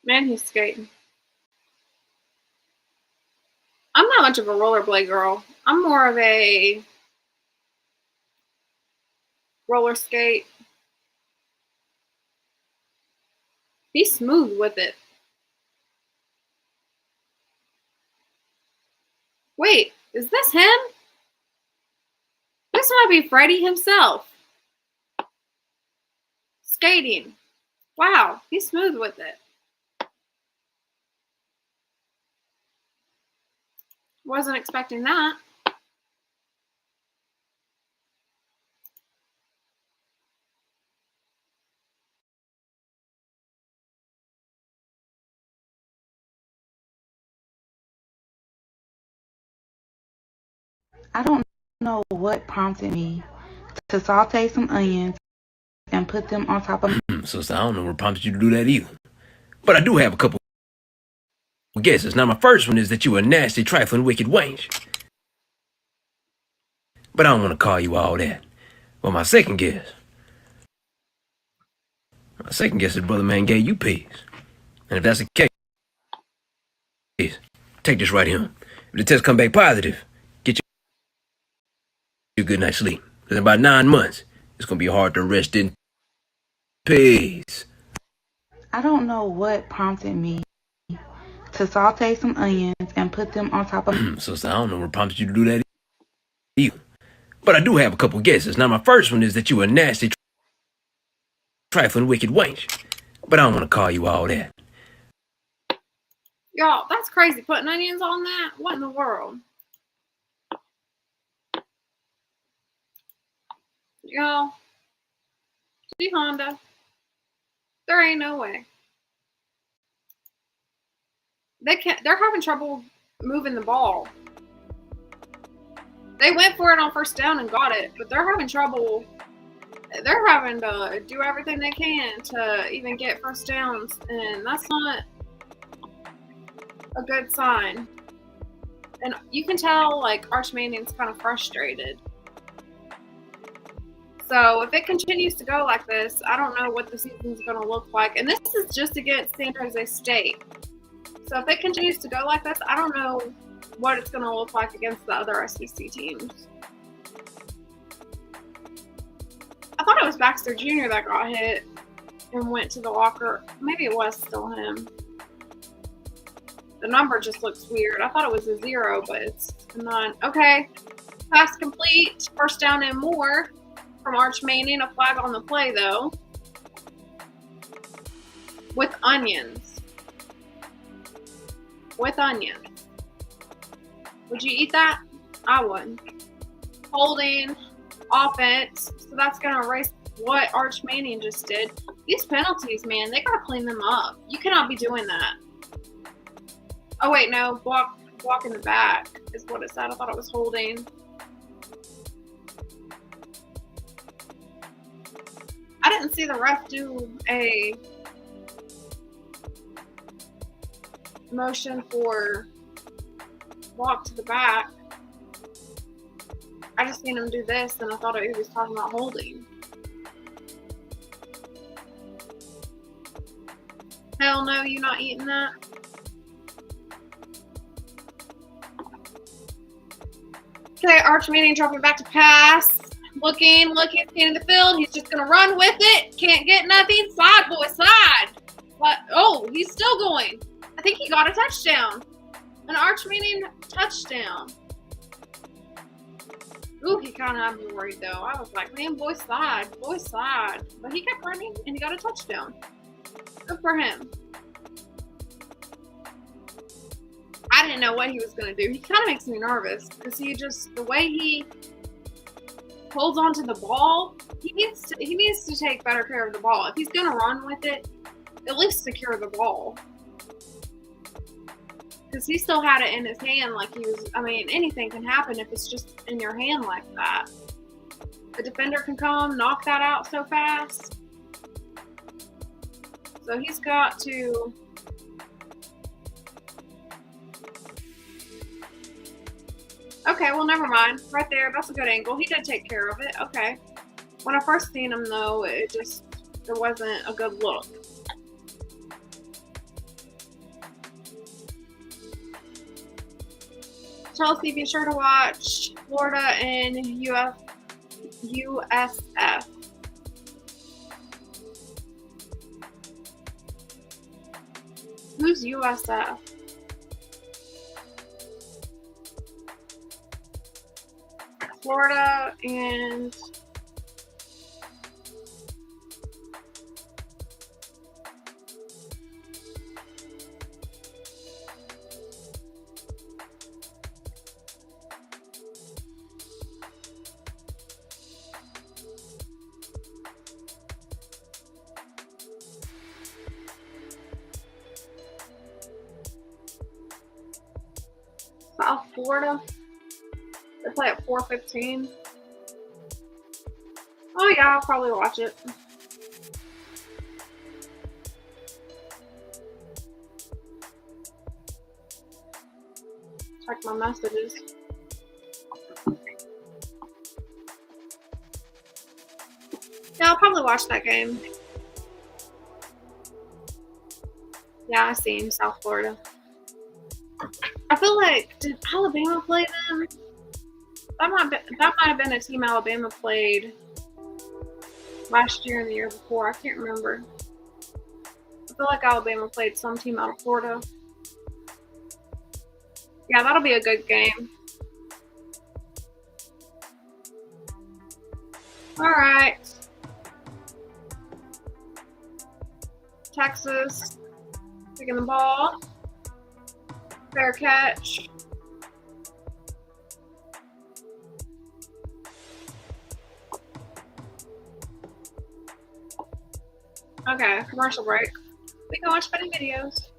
Man, he's skating. I'm not much of a rollerblade girl. I'm more of a roller skate. He's smooth with it. Wait, is this him? This might be Freddie himself. Skating. Wow, he's smooth with it. Wasn't expecting that. I don't know what prompted me to saute some onions and put them on top of... So I don't know what prompted you to do that either. But I do have a couple guesses. Now, my first one is that you a nasty, trifling, wicked wench. But I don't want to call you all that. Well, my second guess is Brother Man gave you peas. And if that's the case, take this right here. If the test come back positive, get you a good night's sleep. Because in about 9 months, it's going to be hard to rest in peace. I don't know what prompted me to saute some onions and put them on top of... So I don't know what prompted you to do that either. But I do have a couple guesses. Now, my first one is that you a nasty, trifling, wicked wench. But I don't want to call you all that. Y'all, that's crazy. Putting onions on that? What in the world? Y'all, see Honda. There ain't no way. They're having trouble moving the ball. They went for it on first down and got it, but they're having trouble. They're having to do everything they can to even get first downs, and that's not a good sign. And you can tell, like, Arch Manning's kind of frustrated. So if it continues to go like this, I don't know what the season's going to look like. And this is just against San Jose State. So if it continues to go like this, I don't know what it's going to look like against the other SEC teams. I thought it was Baxter Jr. that got hit and went to the locker. Maybe it was still him. The number just looks weird. I thought it was a 0, but it's a 9. Okay. Pass complete. First down and more from Arch Manning. A flag on the play, though. With onions. With onions. Would you eat that? I wouldn't. Holding, offense. So that's going to erase what Arch Manning just did. These penalties, man, they got to clean them up. You cannot be doing that. Oh, wait, no. Block in the back is what it said. I thought it was holding. I didn't see the ref do a motion for walk to the back. I just seen him do this, and I thought he was talking about holding. Hell no, you not eating that? Okay, Arch Manning dropping back to pass. Looking, scanning the field. He's just going to run with it. Can't get nothing. Slide, boy, slide. What? Oh, he's still going. I think he got a touchdown. An Arch-Manning touchdown. Ooh, he kind of had me worried though. I was like, man, boy slide. But he kept running and he got a touchdown. Good for him. I didn't know what he was going to do. He kind of makes me nervous because the way he holds onto the ball, he needs to take better care of the ball. If he's going to run with it, at least secure the ball. Because he still had it in his hand like he was, I mean, anything can happen if it's just in your hand like that. The defender can come, knock that out so fast. So he's got to... Okay, well, never mind. Right there, that's a good angle. He did take care of it. Okay. When I first seen him, though, there wasn't a good look. Chelsea, be sure to watch Florida and USF. Who's USF? Florida and South Florida. They play at 4:15. Oh yeah, I'll probably watch it. Check my messages. Yeah, I'll probably watch that game. Yeah, I seen South Florida. I feel like, did Alabama play them? That might have been a team Alabama played last year and the year before. I can't remember. I feel like Alabama played some team out of Florida. Yeah, that'll be a good game. All right. Texas taking the ball. Fair catch. Okay, commercial break. We can watch funny videos.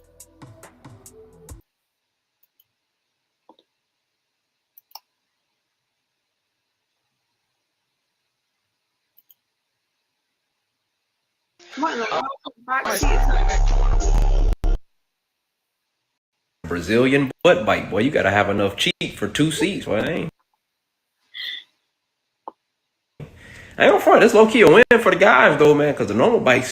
What in the world? Brazilian butt bite. Boy, you gotta have enough cheek for 2 seats. Boy, I ain't on front. This low key a win for the guys though, man. Because the normal bike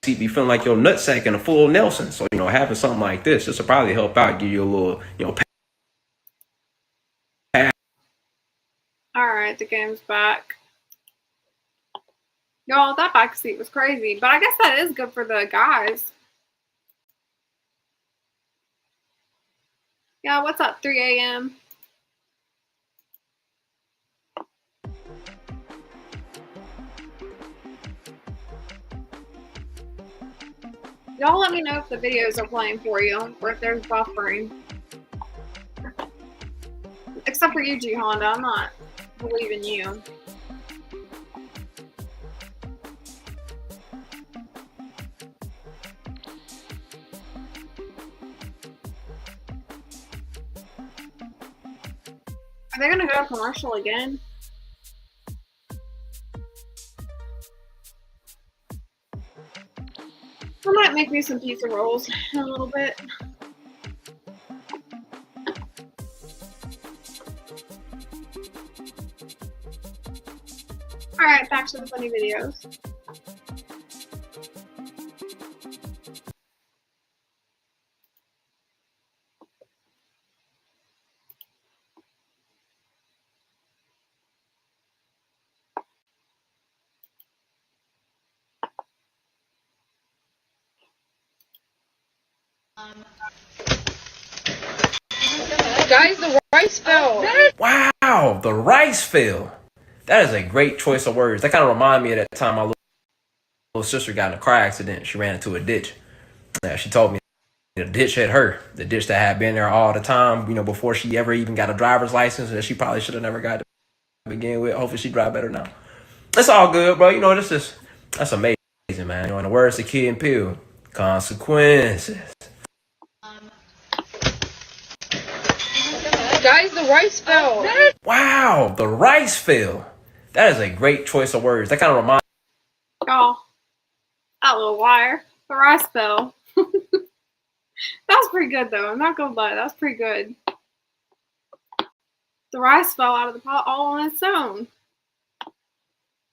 seat be feeling like your nutsack in a full Nelson. So having something like this will probably help out, give you a little, pass. All right, the game's back. Y'all, that back seat was crazy, but I guess that is good for the guys. Yeah, what's up, 3 a.m.? Y'all let me know if the videos are playing for you or if there's buffering. Except for you, G Honda. I'm not believing you. Are they gonna go commercial again? I might make me some pizza rolls in a little bit. Alright, back to the funny videos. Guys, the rice fell. Wow, the rice fell. That is a great choice of words. That kind of remind me of that time my little sister got in a car accident. She ran into a ditch. Yeah, she told me the ditch hit her. The ditch that had been there all the time, you know, before she ever even got a driver's license, that she probably should have never got to begin with. Hopefully she drive better now. It's all good, bro. You know, that's amazing, man. You know, in the words of Key and Peele, consequences. Guys, the rice fell. Wow, the rice fell. That is a great choice of words. That kind of reminds Oh, that little wire. The rice fell. That was pretty good, though. I'm not gonna lie. That was pretty good. The rice fell out of the pot all on its own.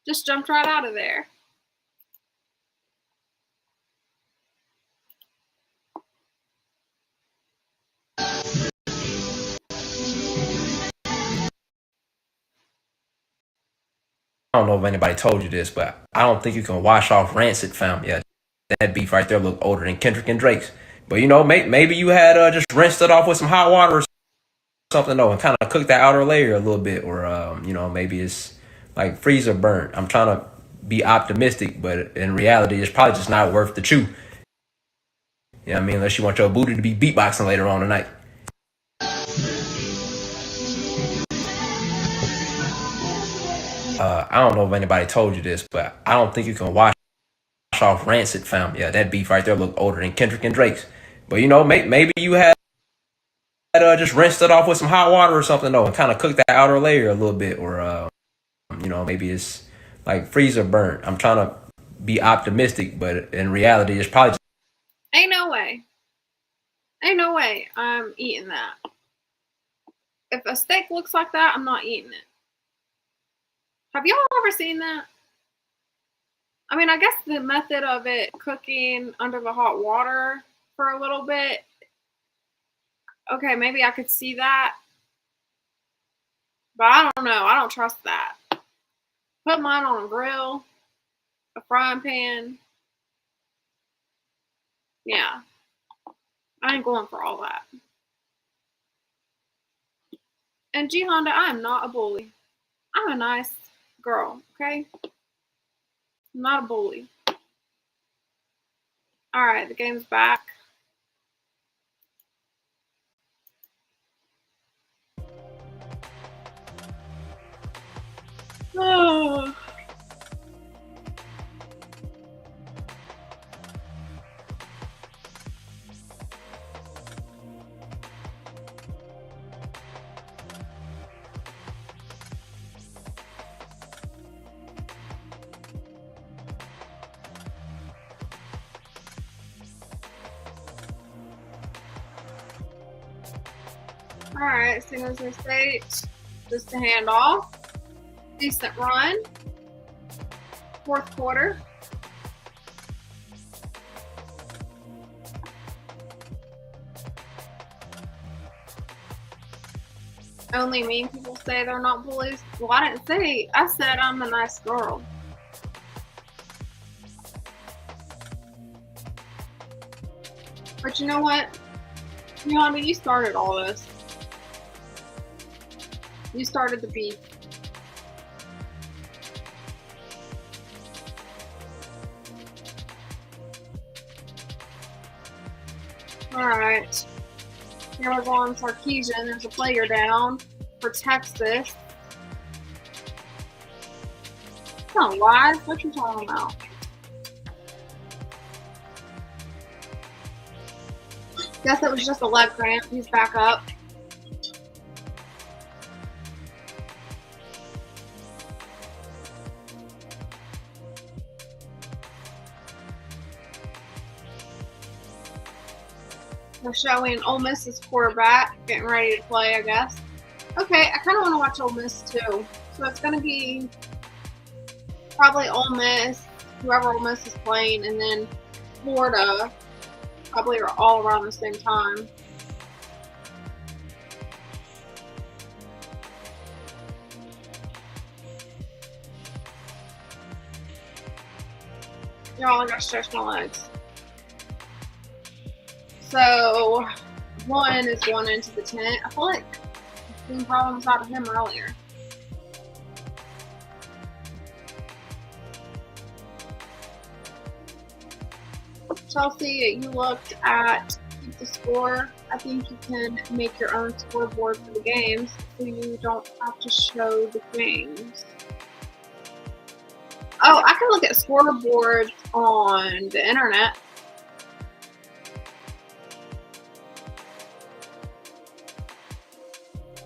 Just jumped right out of there. I don't know if anybody told you this, but I don't think you can wash off Rancid, fam. Yeah, that beef right there look older than Kendrick and Drake's. But you know, maybe you had just rinsed it off with some hot water or something, though, and kind of cooked that outer layer a little bit, or you know, maybe it's like freezer burnt. I'm trying to be optimistic, but in reality, it's probably just not worth the chew. You know what I mean? Unless you want your booty to be beatboxing later on tonight. I don't know if anybody told you this, but I don't think you can wash off Rancid, fam. Yeah, that beef right there look older than Kendrick and Drake's. But you know, maybe you had just rinsed it off with some hot water or something, though, and kind of cooked that outer layer a little bit, or you know, maybe it's like freezer burnt. I'm trying to be optimistic, but in reality, it's probably just Ain't no way. Ain't no way I'm eating that. If a steak looks like that, I'm not eating it. Have y'all ever seen that? I mean, I guess the method of it cooking under the hot water for a little bit, okay, maybe I could see that. But I don't know. I don't trust that. Put mine on a grill, a frying pan. Yeah. I ain't going for all that. And G Honda, I am not a bully. I'm a nice girl, okay? I'm not a bully. Alright, the game's back. Oh. Alright, San Jose State, just a handoff. Decent run. Fourth quarter. Only mean people say they're not bullies. Well, I didn't say. I said I'm a nice girl. But you know what? Yolanda, you started all this. You started the beef. Alright. Here we're going Sarkeesian. There's a player down for Texas. It's not live. What you talking about? Guess it was just a leg cramp. He's back up. They're showing Ole Miss's quarterback getting ready to play, I guess. Okay, I kind of want to watch Ole Miss too. So it's going to be probably Ole Miss, whoever Ole Miss is playing, and then Florida, probably are all around the same time. Y'all, I gotta stretch my legs. So one is going into the tent. I feel like I've seen problems out of him earlier. Chelsea, you looked at Keep the Score. I think you can make your own scoreboard for the games so you don't have to show the games. Oh, I can look at scoreboards on the internet.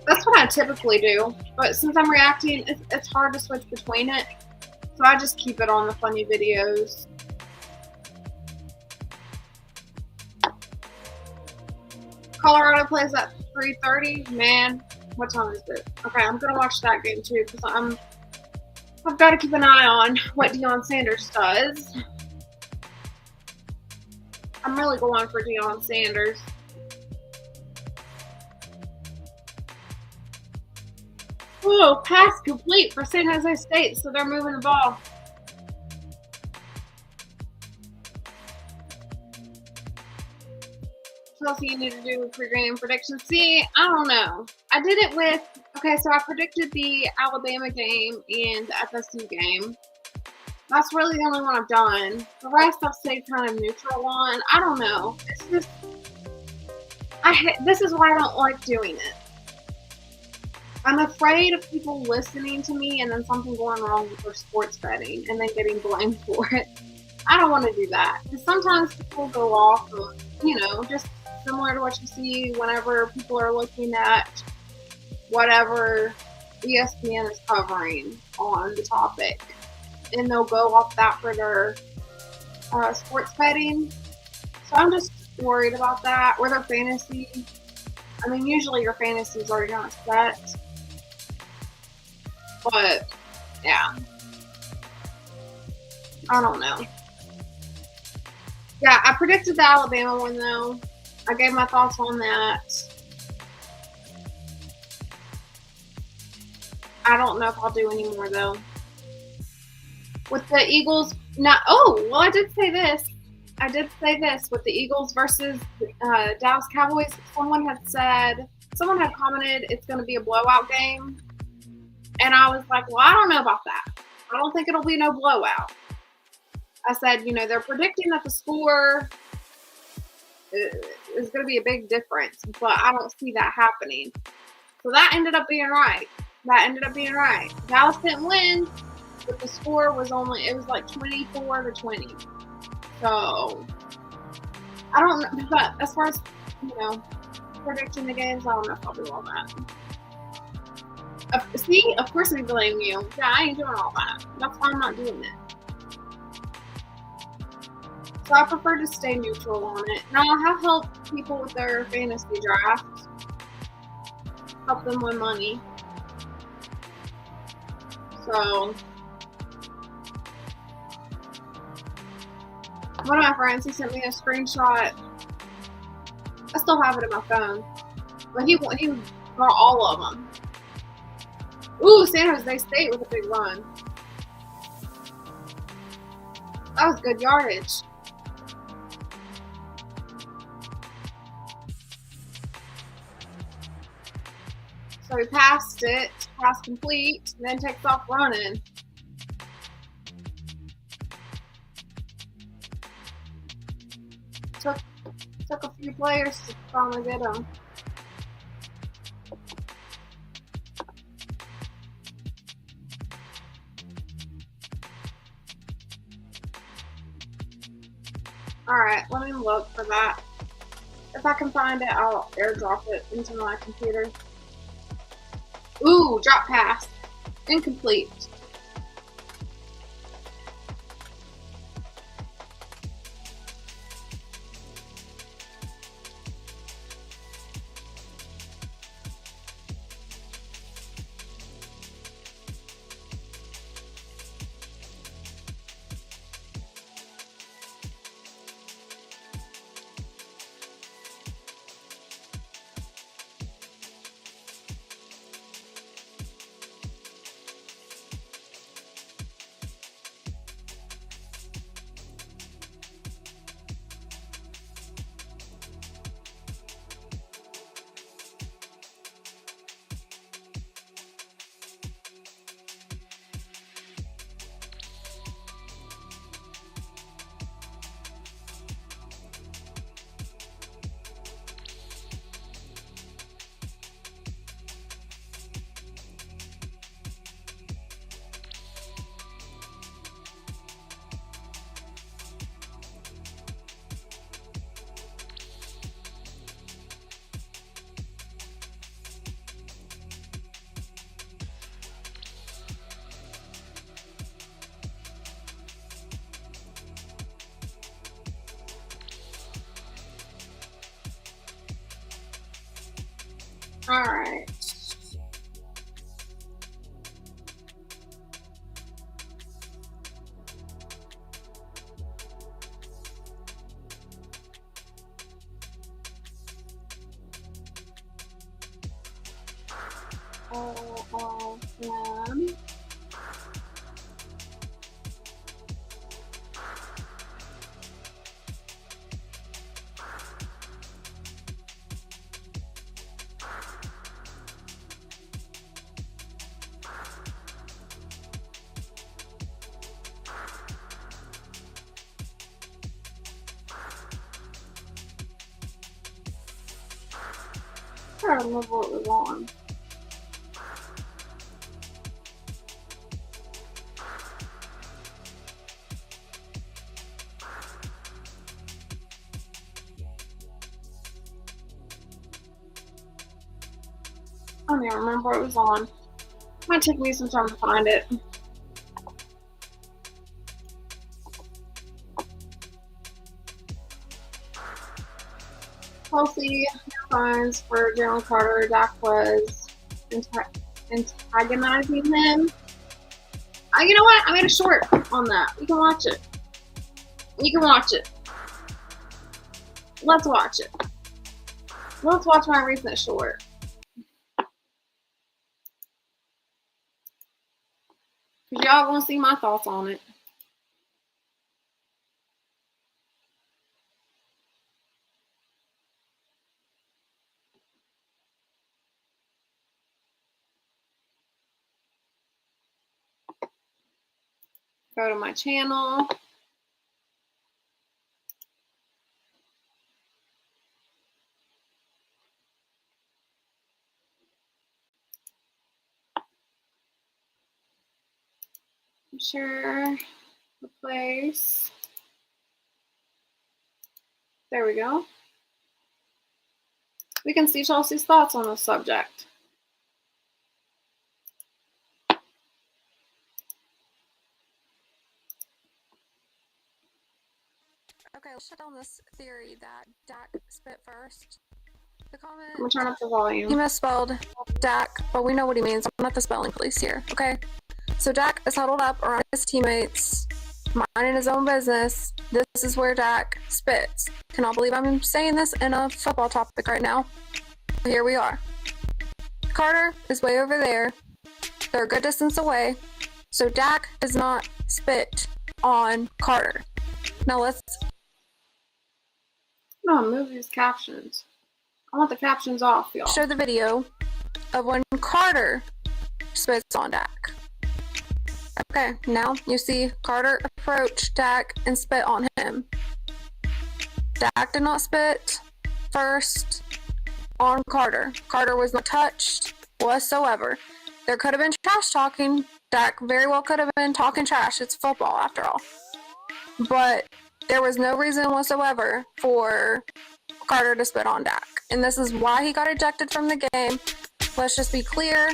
That's what I typically do, but since I'm reacting, it's hard to switch between it, so I just keep it on the funny videos. Colorado plays at 3:30. Man, what time is it? Okay, I'm gonna watch that game too because I've got to keep an eye on what Deion Sanders does. I'm really going for Deion Sanders. Oh, pass complete for San Jose State, so they're moving the ball. What else you need to do for game predictions? See, I don't know. I did it with, okay, so I predicted the Alabama game and the FSU game. That's really the only one I've done. The rest I've stayed kind of neutral on. I don't know. It's just, this is why I don't like doing it. I'm afraid of people listening to me and then something going wrong with their sports betting and then getting blamed for it. I don't want to do that. Because sometimes people go off of, you know, just similar to what you see whenever people are looking at whatever ESPN is covering on the topic. And they'll go off that for their sports betting. So I'm just worried about that. Or their fantasy. I mean, usually your fantasy is already not set. But, yeah. I don't know. Yeah, I predicted the Alabama one, though. I gave my thoughts on that. I don't know if I'll do any more, though. With the Eagles, I did say this. I did say this with the Eagles versus Dallas Cowboys. Someone had commented it's going to be a blowout game. And I was like, well, I don't know about that. I don't think it'll be no blowout. I said, you know, they're predicting that the score is going to be a big difference, but I don't see that happening. So that ended up being right. Dallas didn't win, but the score was like 24-20. So I don't know, but as far as, you know, predicting the games, I don't know if I'll do all that. See, of course we blame you. Yeah, I ain't doing all that. That's why I'm not doing it. So I prefer to stay neutral on it. Now I have helped people with their fantasy drafts. Help them win money. So one of my friends, he sent me a screenshot. I still have it in my phone. But he got all of them. Ooh, San Jose State with a big run. That was good yardage. So he passed it, pass complete, and then takes off running. Took a few players to finally get him. Alright, let me look for that. If I can find it, I'll airdrop it into my computer. Ooh, drop pass. Incomplete. All right. All of them. I don't remember what was on. I don't even remember what it was on. Might take me some time to find it. Chelsea finds for Jalen Carter. Dak was antagonizing him. You know what? I made a short on that. You can watch it. You can watch it. Let's watch it. Let's watch my recent short. Because y'all want to see my thoughts on it. Go to my channel. Share the place. There we go. We can see Chelsea's thoughts on this subject. Okay, let's shut down this theory that Dak spit first. The comment. I'm gonna turn up the volume. He misspelled Dak, but we know what he means. I'm not the spelling police here, okay? So Dak is huddled up around his teammates, minding his own business. This is where Dak spits. Cannot believe I'm saying this in a football topic right now. Here we are. Carter is way over there. They're a good distance away. So Dak does not spit on Carter. Now let's... No, move these captions. I want the captions off, y'all. show the video of when Carter spits on Dak. Okay, now you see Carter approach Dak and spit on him. Dak did not spit first on Carter. Carter was not touched whatsoever. There could have been trash talking. Dak very well could have been talking trash. It's football after all. But there was no reason whatsoever for Carter to spit on Dak. And this is why he got ejected from the game. Let's just be clear.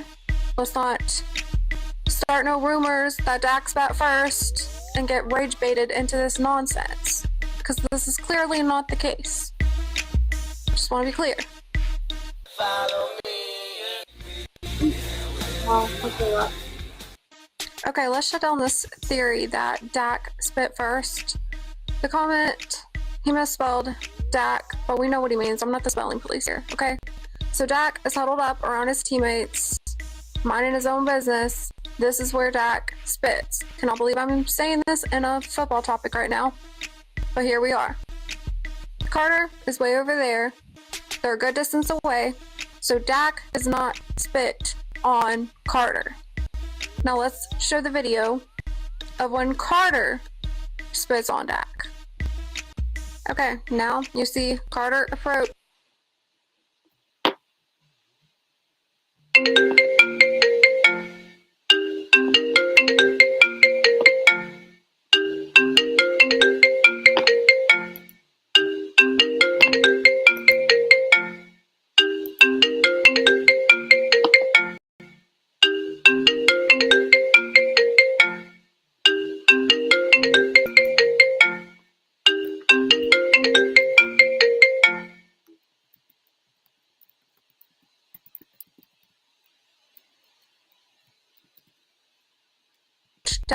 Let's not start no rumors that Dak spat first and get rage baited into this nonsense. Because this is clearly not the case. Just want to be clear. Okay, let's shut down this theory that Dak spit first. The comment, he misspelled Dak, but we know what he means. I'm not the spelling police here, okay? So Dak is huddled up around his teammates, minding his own business. This is where Dak spits. Cannot believe I'm saying this in a football topic right now. But here we are. Carter is way over there. They're a good distance away. So Dak does not spit on Carter. Now let's show the video of when Carter spits on Dak. Okay, now you see Carter approach.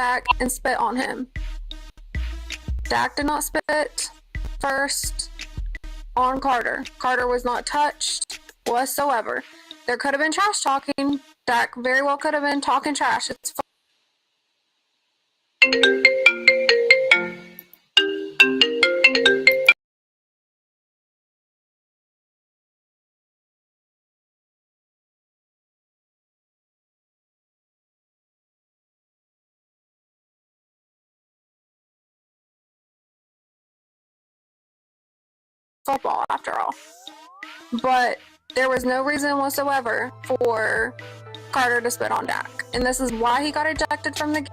Dak and spit on him. Dak did not spit first on Carter. Carter was not touched whatsoever. There could have been trash talking. Dak very well could have been talking trash. It's football after all. But there was no reason whatsoever for Carter to spit on Dak. And this is why he got ejected from the game.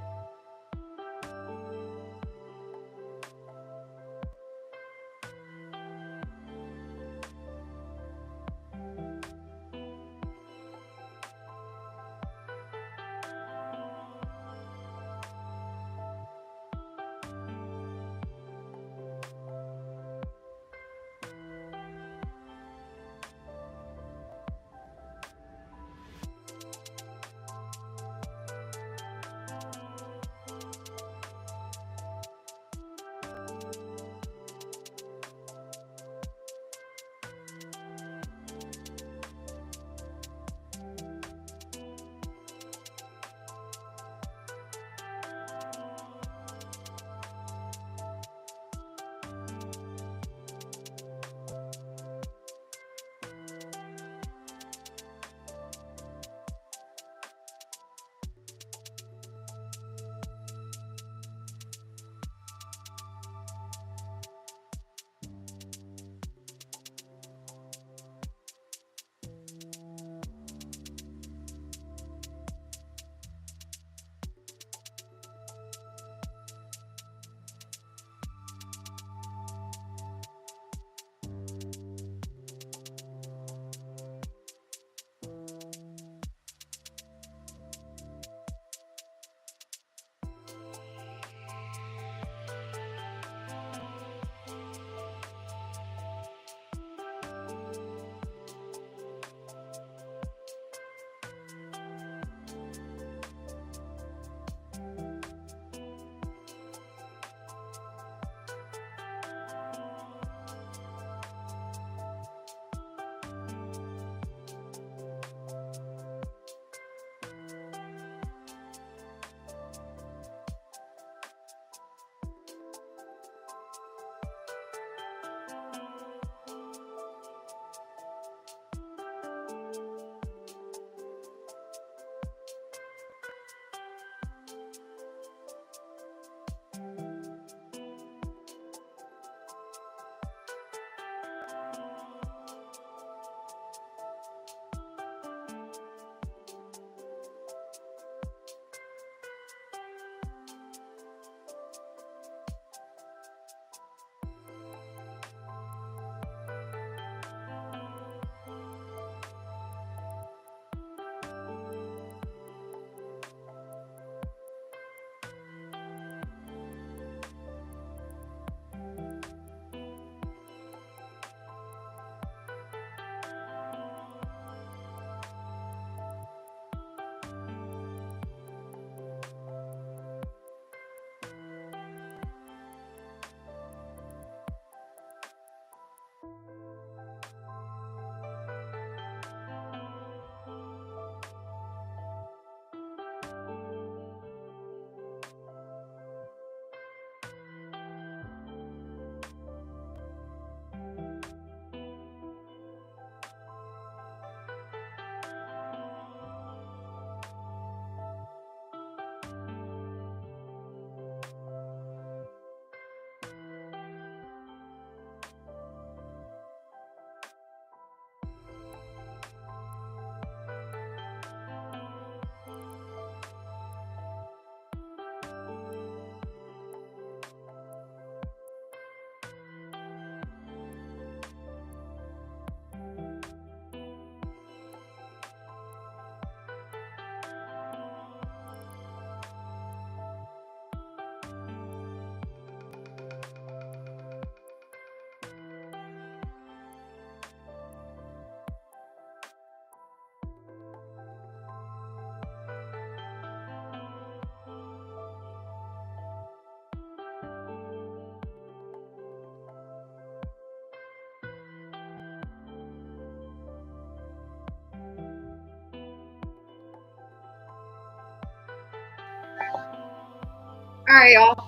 Alright, y'all.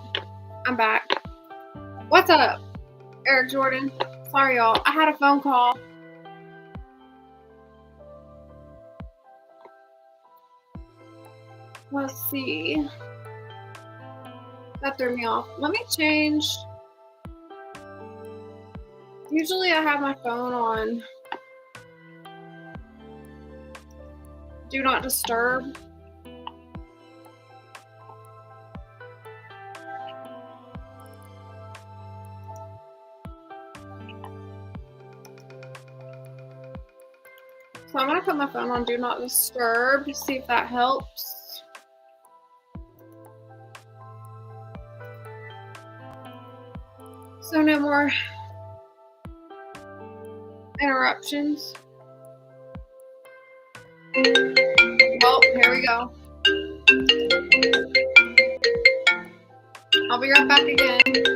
I'm back. What's up, Eric Jordan? Sorry, y'all. I had a phone call. Let's see. That threw me off. Let me change. Usually I have my phone on Do Not Disturb. So I'm gonna put my phone on Do Not Disturb to see if that helps. So no more interruptions. Well, here we go. I'll be right back again.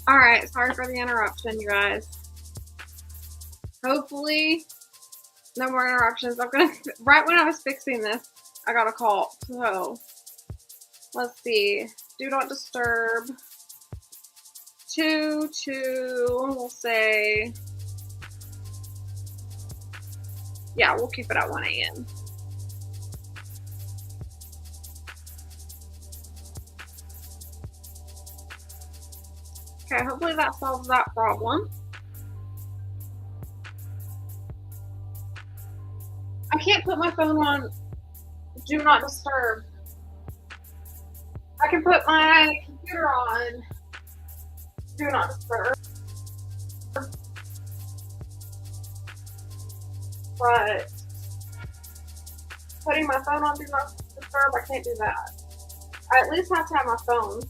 All right, sorry for the interruption, you guys. Hopefully, no more interruptions. Right when I was fixing this, I got a call. So, let's see. Do not disturb. 2, we'll say, yeah, we'll keep it at 1 a.m. Okay, hopefully that solves that problem. I can't put my phone on do not disturb. I can put my computer on do not disturb. But putting my phone on do not disturb, I can't do that. I at least have to have my phone.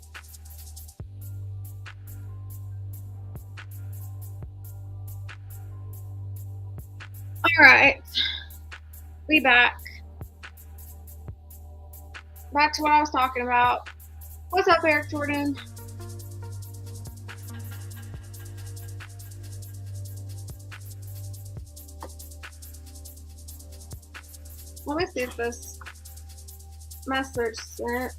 Alright. We back. Back to what I was talking about. What's up, Eric Jordan? Let me see if this message sent.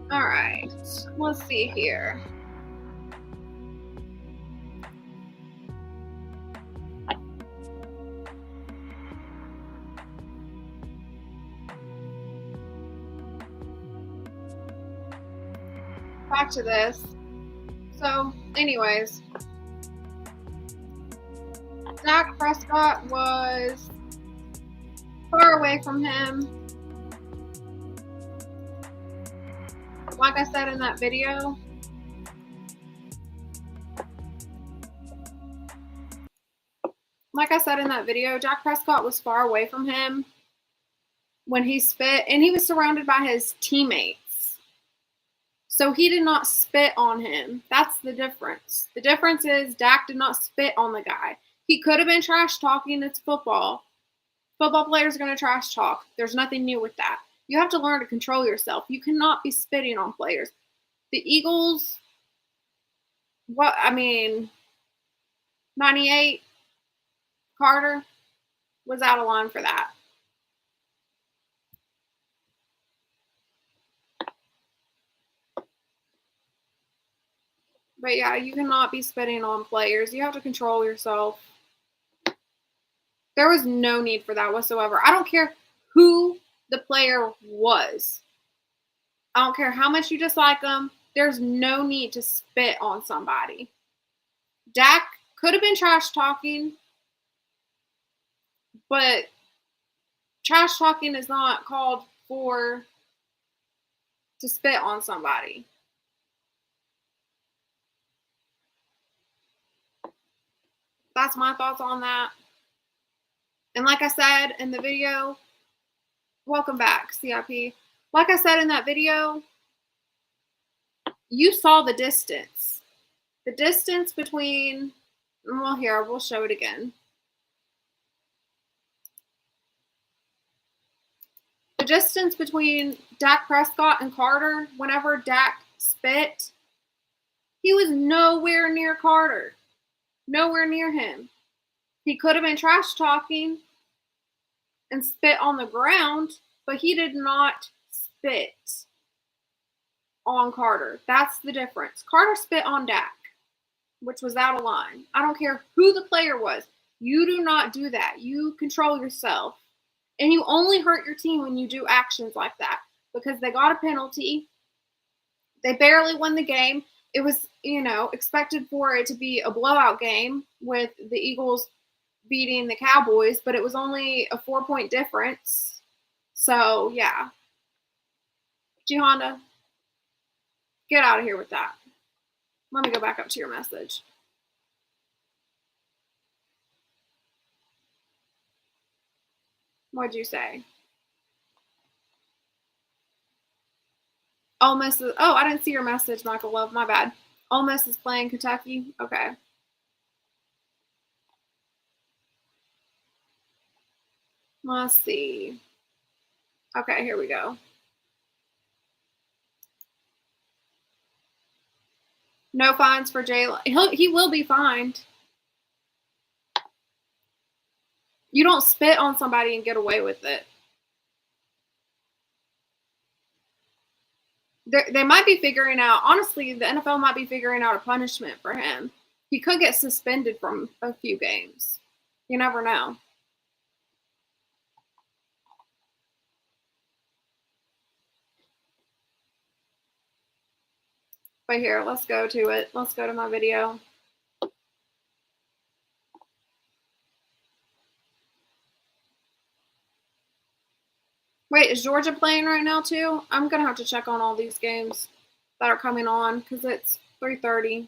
All right, let's see here. Back to this. So, anyways, Dak Prescott was far away from him. Like I said in that video, Dak Prescott was far away from him when he spit, and he was surrounded by his teammates. So he did not spit on him. That's the difference. The difference is Dak did not spit on the guy. He could have been trash talking. It's football. Football players are going to trash talk. There's nothing new with that. You have to learn to control yourself. You cannot be spitting on players. The Eagles, 98, Carter was out of line for that. But yeah, you cannot be spitting on players. You have to control yourself. There was no need for that whatsoever. I don't care who the player was. I don't care how much you dislike them. There's no need to spit on somebody. Dak could have been trash talking, but trash talking is not called for to spit on somebody. That's my thoughts on that. And like I said in the video, welcome back, CIP. Like I said in that video, you saw the distance. The distance between, well, here, we'll show it again. The distance between Dak Prescott and Carter, whenever Dak spit, he was nowhere near Carter. Nowhere near him. He could have been trash talking and spit on the ground, but he did not spit on Carter. That's the difference. Carter spit on Dak, which was out of line. I don't care who the player was. You do not do that. You control yourself. And you only hurt your team when you do actions like that, because they got a penalty. They barely won the game. It was, expected for it to be a blowout game with the Eagles beating the Cowboys, but it was only a 4-point difference. So, yeah. G Honda, get out of here with that. Let me go back up to your message. What'd you say? Ole Miss is, oh, I didn't see your message, Michael Love. My bad. Ole Miss is playing Kentucky. Okay. Let's see. Okay, here we go. No fines for Jalen. He will be fined. You don't spit on somebody and get away with it. They might be figuring out, honestly, the NFL might be figuring out a punishment for him. He could get suspended from a few games. You never know. But here, let's go to it. Let's go to my video. Wait, is Georgia playing right now too? I'm going to have to check on all these games that are coming on because it's 3:30.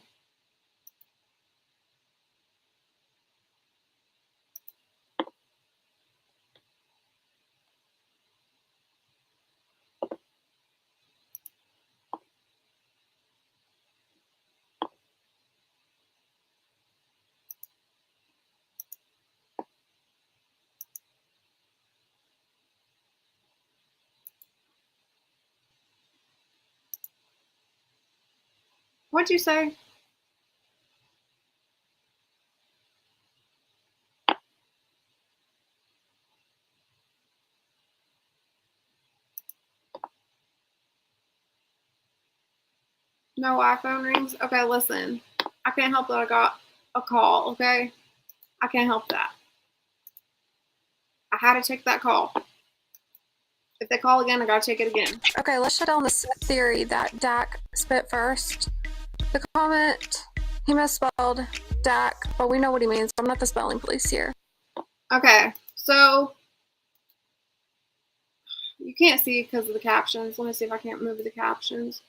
What'd you say? No iPhone rings? Okay, listen. I can't help that I got a call, okay? I can't help that. I had to take that call. If they call again, I gotta take it again. Okay, let's shut down this theory that Dak spit first. The comment, he misspelled Dak, but we know what he means. I'm not the spelling police here. Okay, so you can't see because of the captions. Let me see if I can't move the captions.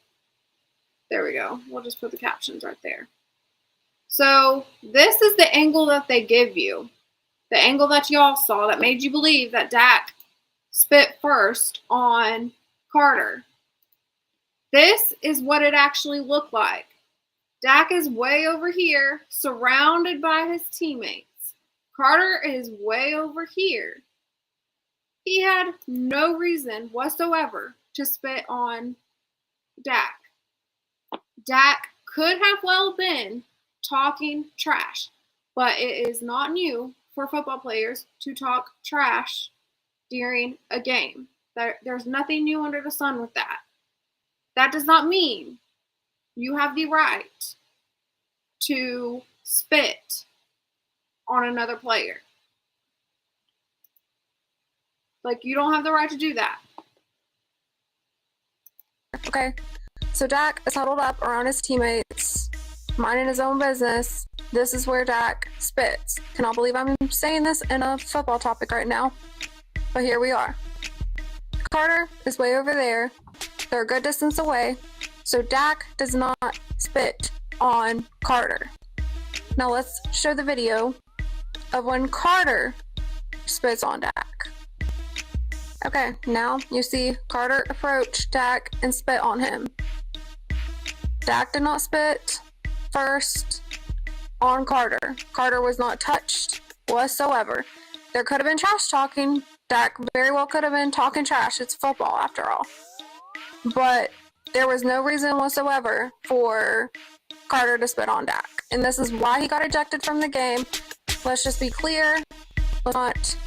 There we go. We'll just put the captions right there. So this is the angle that they give you. The angle that y'all saw that made you believe that Dak spit first on Carter. This is what it actually looked like. Dak is way over here, surrounded by his teammates. Carter is way over here. He had no reason whatsoever to spit on Dak. Dak could have well been talking trash, but it is not new for football players to talk trash during a game. There's nothing new under the sun with that. That does not mean you have the right to spit on another player. Like, you don't have the right to do that. Okay, so Dak is huddled up around his teammates, minding his own business. This is where Dak spits. Cannot believe I'm saying this in a football topic right now, but here we are. Carter is way over there. They're a good distance away, so Dak does not spit on Carter. Now let's show the video of when Carter spits on Dak. Okay, now you see Carter approach Dak and spit on him. Dak did not spit first on Carter. Carter was not touched whatsoever. There could have been trash talking. Dak very well could have been talking trash. It's football after all. But there was no reason whatsoever for Carter to spit on Dak. And this is why he got ejected from the game. Let's just be clear. Let's not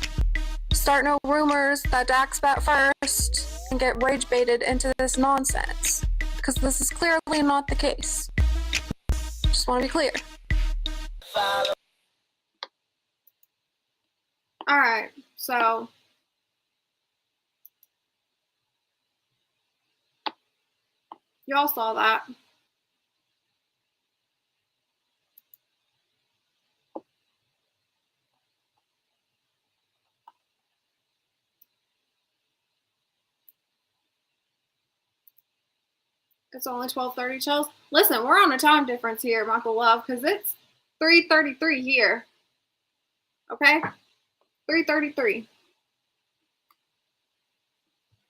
start no rumors that Dak spat first and get rage baited into this nonsense. Because this is clearly not the case. Just want to be clear. Alright, so y'all saw that. It's only 12:30, Chels. Listen, we're on a time difference here, Michael Love, because it's 3:33 here. Okay? 3:33.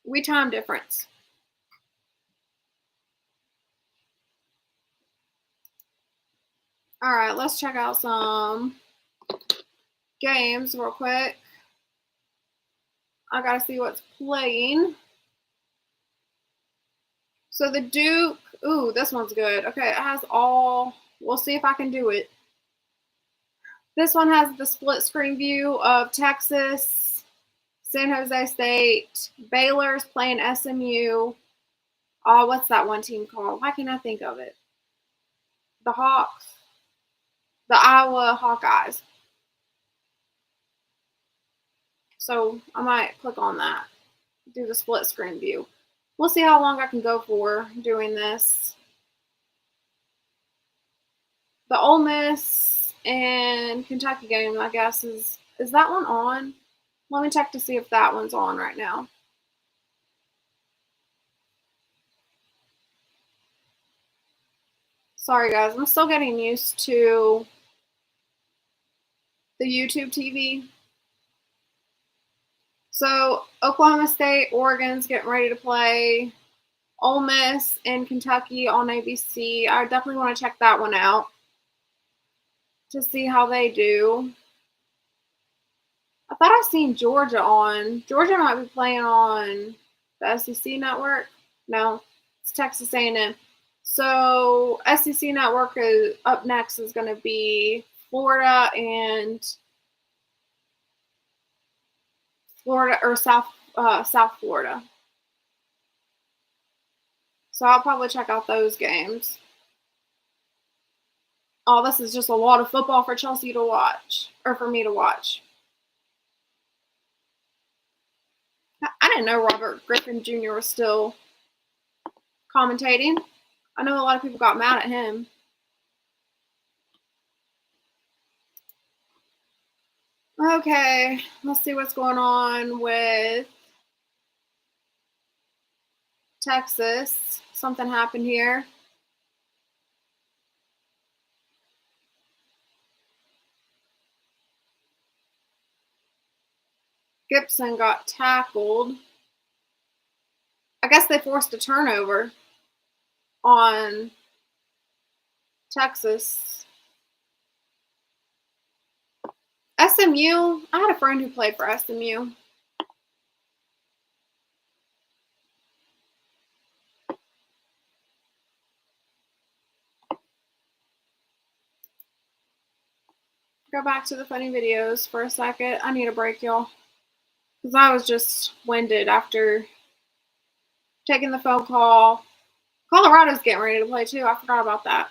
We time difference. All right, let's check out some games real quick. I gotta see what's playing. So the Duke, ooh, this one's good. Okay, it has all, we'll see if I can do it. This one has the split screen view of Texas, San Jose State, Baylor's playing SMU. Oh, what's that one team called? Why can't I think of it? The Hawks. The Iowa Hawkeyes. So I might click on that. Do the split screen view. We'll see how long I can go for doing this. The Ole Miss and Kentucky game, I guess, is that one on? Let me check to see if that one's on right now. Sorry guys, I'm still getting used to the YouTube TV. So Oklahoma State, Oregon's getting ready to play. Ole Miss and Kentucky on ABC. I definitely want to check that one out to see how they do. I thought I seen Georgia on. Georgia might be playing on the SEC network. No, it's Texas A&M. So SEC network is up next is going to be Florida and Florida or South Florida. So I'll probably check out those games. Oh, this is just a lot of football for Chelsea to watch, or for me to watch. I didn't know Robert Griffin Jr. was still commentating. I know a lot of people got mad at him. Okay, let's see what's going on with Texas. Something happened here. Gibson got tackled. I guess they forced a turnover on Texas. SMU, I had a friend who played for SMU. Go back to the funny videos for a second. I need a break, y'all. Because I was just winded after taking the phone call. Colorado's getting ready to play too. I forgot about that.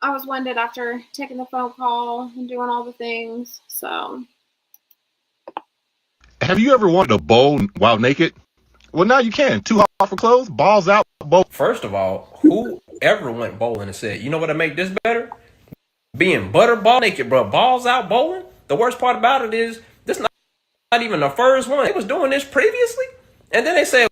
I was winded after taking the phone call and doing all the things. So. Have you ever wanted to bowl while naked? Well, now you can. Too hot for clothes, balls out, bowl. First of all, who ever went bowling and said, you know what, I make this better? Being butterball naked, bro. Balls out bowling. The worst part about it is this not even the first one. They was doing this previously, and then they said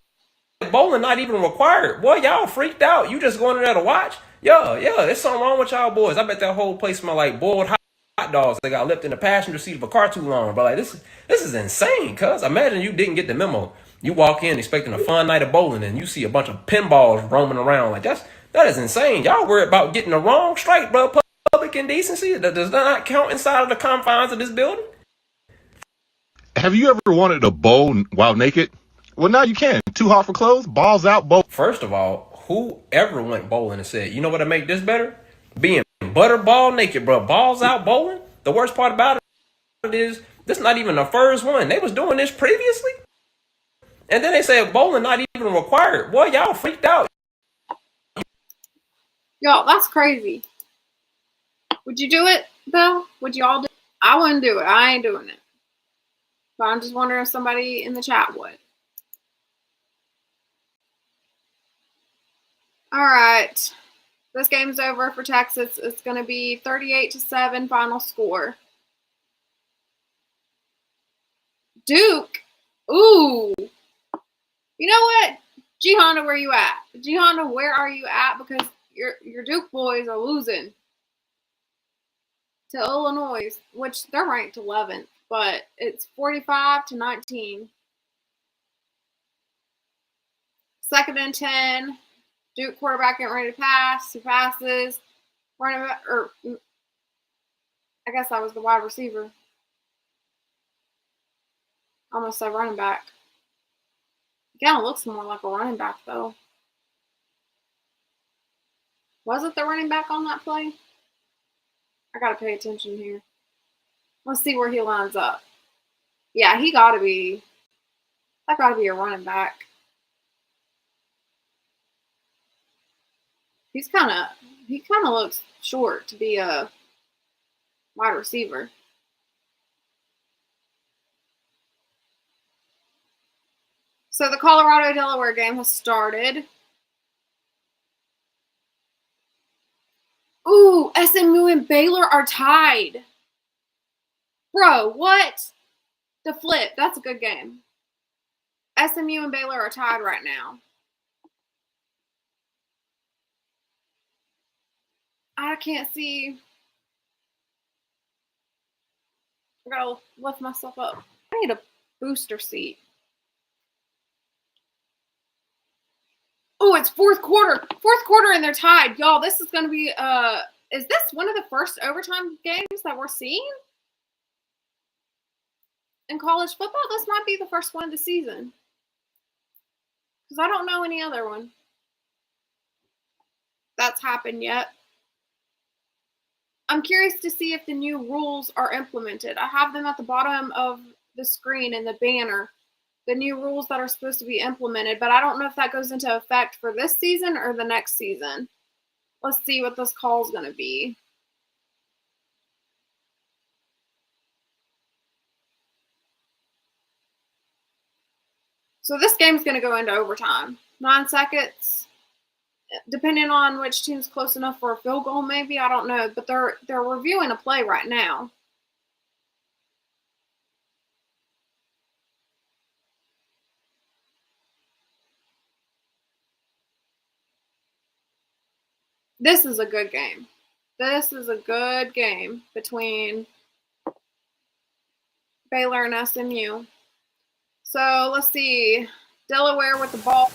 bowling not even required. Boy, y'all freaked out. You just going in there to watch? Yeah, there's something wrong with y'all boys. I bet that whole place smell like boiled hot dogs that got left in the passenger seat of a car too long. But like this is insane, cuz. Imagine you didn't get the memo. You walk in expecting a fun night of bowling and you see a bunch of pinballs roaming around. Like that is insane. Y'all worried about getting the wrong strike, bro. Public indecency that does not count inside of the confines of this building. Have you ever wanted to bowl while naked? Well, now you can. Too hot for clothes, balls out, bowl. First of all, who ever went bowling and said, you know what, I make this better? Being butterball naked, bro. Balls out bowling. The worst part about it is this not even the first one. They was doing this previously, and then they said bowling not even required. Boy, y'all freaked out. Y'all, that's crazy. Would you do it, though? Would you all do it? I wouldn't do it. I ain't doing it. But I'm just wondering if somebody in the chat would. All right. This game's over for Texas. It's going to be 38-7 final score. Duke. Ooh. You know what? G Honda, where you at? G Honda, where are you at? Because your Duke boys are losing to Illinois, which they're ranked 11th, but it's 45-19. 2nd and 10. Duke quarterback getting ready to pass. He passes. Running back, or I guess that was the wide receiver. Almost said running back. It kind of looks more like a running back, though. Was it the running back on that play? I got to pay attention here. Let's see where he lines up. Yeah, he got to be. That got to be a running back. He kind of looks short to be a wide receiver. So the Colorado-Delaware game has started. Ooh, SMU and Baylor are tied. Bro, what? The flip. That's a good game. SMU and Baylor are tied right now. I can't see. I gotta lift myself up. I need a booster seat. Oh, it's fourth quarter. Fourth quarter and they're tied. Y'all, this is gonna be is this one of the first overtime games that we're seeing in college football? This might be the first one of the season. Because I don't know any other one that's happened yet. I'm curious to see if the new rules are implemented. I have them at the bottom of the screen in the banner, the new rules that are supposed to be implemented, but I don't know if that goes into effect for this season or the next season. Let's see what this call is going to be. So this game's going to go into overtime. 9 seconds. Depending on which team's close enough for a field goal, maybe. I don't know. But they're reviewing a play right now. This is a good game. This is a good game between Baylor and SMU. So let's see. Delaware with the ball.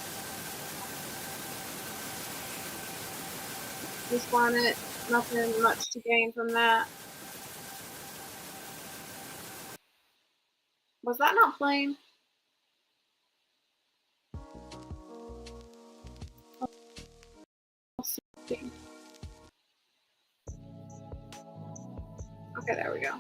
Just won it. Nothing much to gain from that. Was that not playing? Okay, there we go.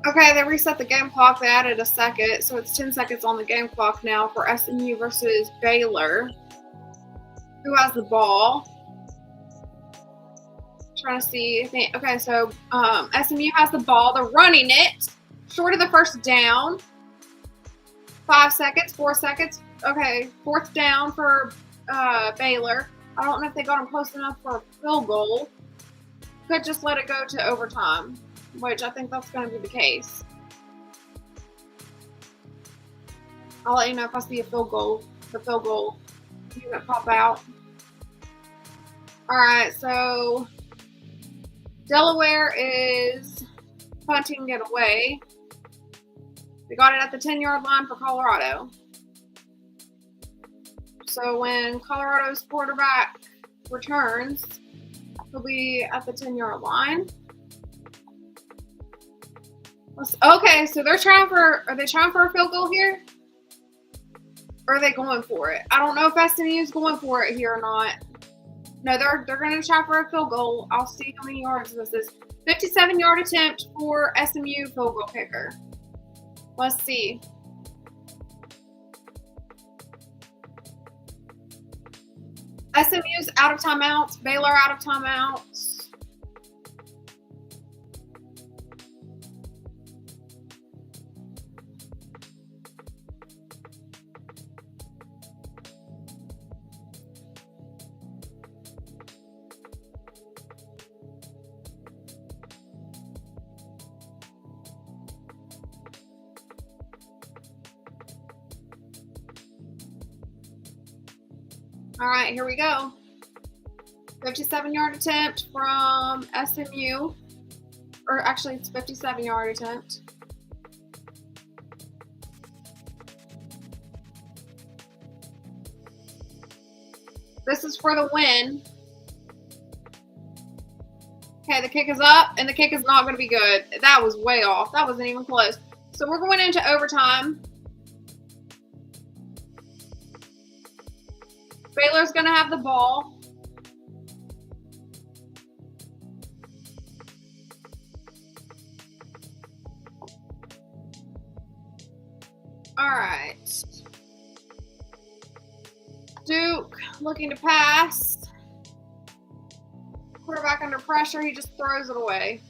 Okay, they reset the game clock. They added a second, so it's 10 seconds on the game clock now for SMU versus Baylor. Who has the ball? Trying to see. Okay, so SMU has the ball. They're running it short of the first down. 5 seconds, 4 seconds. Okay, fourth down for Baylor. I don't know if they got them close enough for a field goal. Could just let it go to overtime, which I think that's going to be the case. I'll let you know if I see a field goal. The field goal unit pop out. All right, so Delaware is punting it away. We got it at the 10-yard line for Colorado. So when Colorado's quarterback returns, he'll be at the 10-yard line. Okay, so they're trying for. Are they trying for a field goal here? Or are they going for it? I don't know if SMU is going for it here or not. No, they're going to try for a field goal. I'll see how many yards this is. 57-yard attempt for SMU field goal kicker. Let's see. SMU's out of timeouts. Baylor out of timeouts. All right, here we go. 57-yard attempt from SMU. Or actually, it's 57-yard attempt. This is for the win. Okay, the kick is up, and the kick is not going to be good. That was way off. That wasn't even close. So we're going into overtime. Baylor's going to have the ball. All right. Duke looking to pass. Quarterback under pressure. He just throws it away.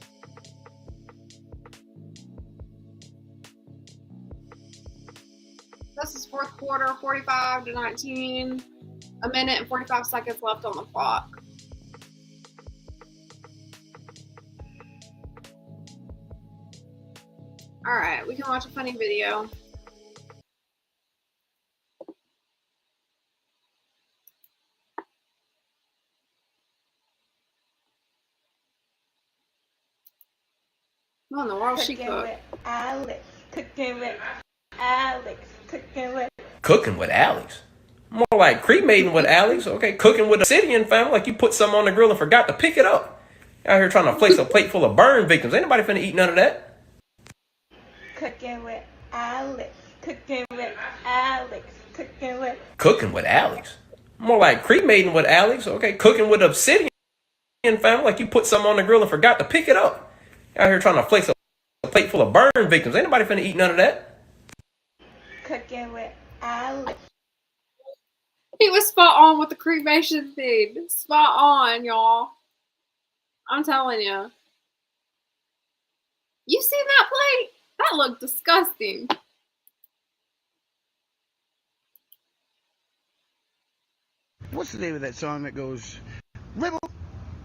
This is fourth quarter, 45-19. A minute and 45 seconds left on the clock. All right, we can watch a funny video. What in the world she Cooking cooked? with Alex. Cooking with Alex. Cooking with. Cooking with Alex. More like cremating with Alex. Okay, cooking with Obsidian family. Like you put something on the grill and forgot to pick it up. Out here trying to place a plate full of burn victims. Ain't nobody finna eat none of that. Cooking with Alex. Cooking with Alex. Cooking with. Cooking with Alex. More like cremating with Alex. Okay, cooking with Obsidian family. Like you put something on the grill and forgot to pick it up. Out here trying to place a plate full of burn victims. Ain't nobody finna eat none of that. Cooking with Alex. He was spot on with the cremation thing. Spot on, y'all. I'm telling you. You seen that plate? That looked disgusting. What's the name of that song that goes, Ribble,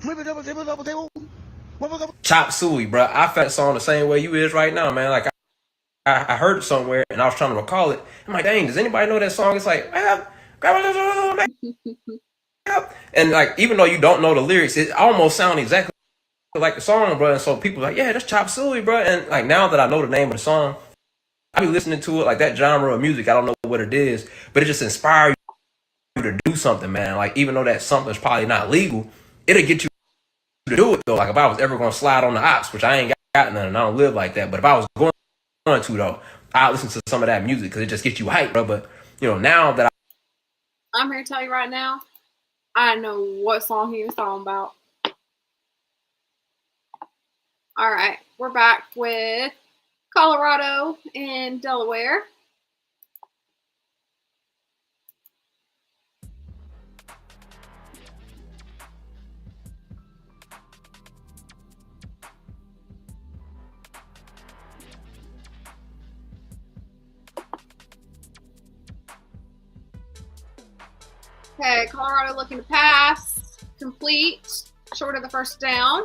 Ribble, double, table, double, table, Ribble, double. Chop suey, bro. I felt the song the same way you is right now, man. Like I heard it somewhere and I was trying to recall it. I'm like, dang, does anybody know that song? It's like, and like, even though you don't know the lyrics, it almost sounds exactly like the song, bro. And so people are like, yeah, that's Chop Suey, bro. And like, now that I know the name of the song, I be listening to it, like that genre of music. I don't know what it is, but it just inspires you to do something, man. Like, even though that something's probably not legal, it'll get you to do it though. Like if I was ever gonna slide on the ops, which I ain't got none, and I don't live like that. But if I was going to though, I listen to some of that music because it just gets you hyped, bro. But you know, now that I'm here to tell you right now, I know what song he was talking about. All right, we're back with Colorado and Delaware. Okay, Colorado looking to pass, complete, short of the first down.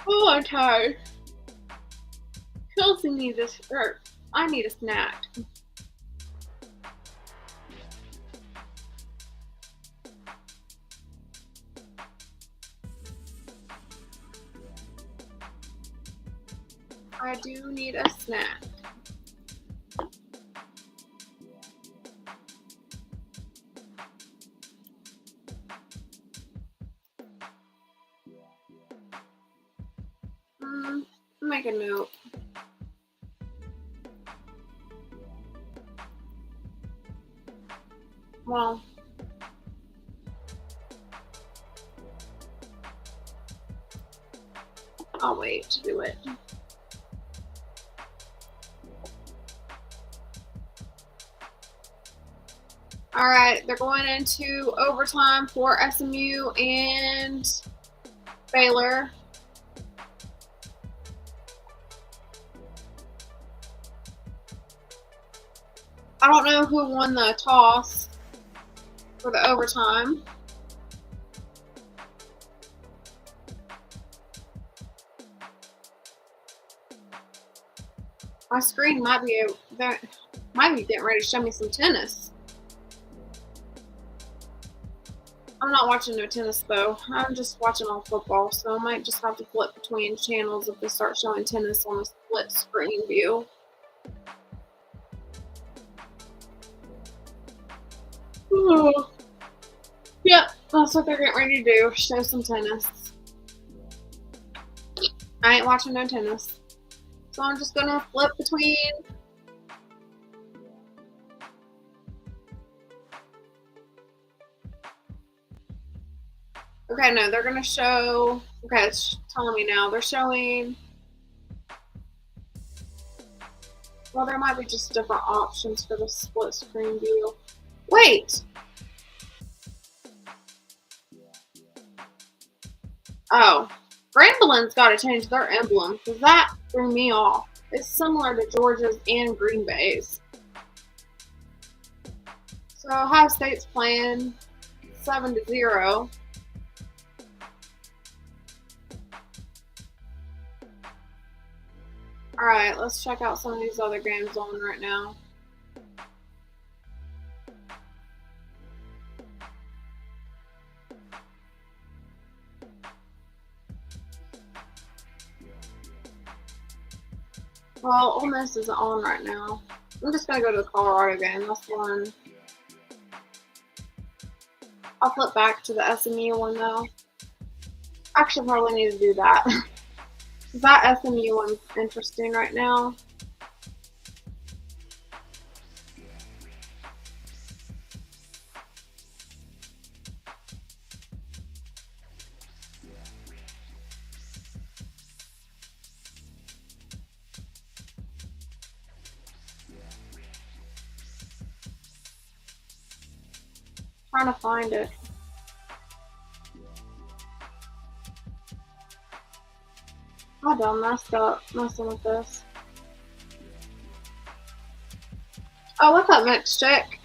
Oh, I'm tired. Kelsey needs a, or I need a snack. I do need a snack. Make a note. Well, I'll wait to do it. All right, they're going into overtime for SMU and Baylor. I don't know who won the toss for the overtime. My screen might be getting ready to show me some tennis. I'm not watching no tennis though. I'm just watching all football, so I might just have to flip between channels if they start showing tennis on the split screen view. Oh. Yep, that's what they're getting ready to do. Show some tennis. I ain't watching no tennis. So I'm just gonna flip between. Okay, no, they're gonna show. Okay, it's telling me now. They're showing. Well, there might be just different options for the split screen view. Wait! Oh, Gramblin's got to change their emblem because that threw me off. It's similar to Georgia's and Green Bay's. So Ohio State's playing 7-0. Alright, let's check out some of these other games on right now. Well, Ole Miss isn't on right now. I'm just going to go to the Colorado game. That's one. I'll flip back to the SMU one though. Actually, probably need to do that. That SMU one's interesting right now. Trying to find it. I done messed up messing with this. Oh, what's up, Mixed Chick?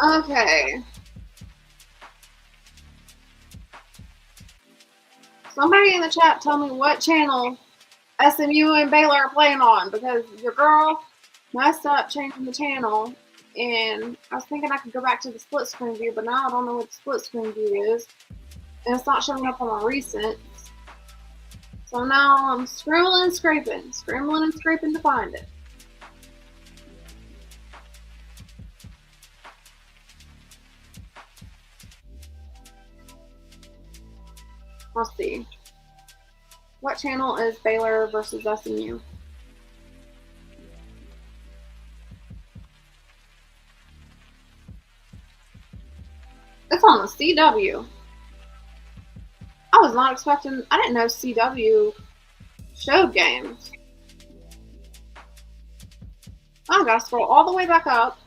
Okay. Somebody in the chat tell me what channel SMU and Baylor are playing on, because your girl messed up changing the channel, and I was thinking I could go back to the split screen view, but now I don't know what the split screen view is, and it's not showing up on my recents. So now I'm scrambling and scraping to find it. Let's see. What channel is Baylor versus SMU? It's on the CW. I was not expecting, I didn't know CW showed games. I gotta scroll all the way back up.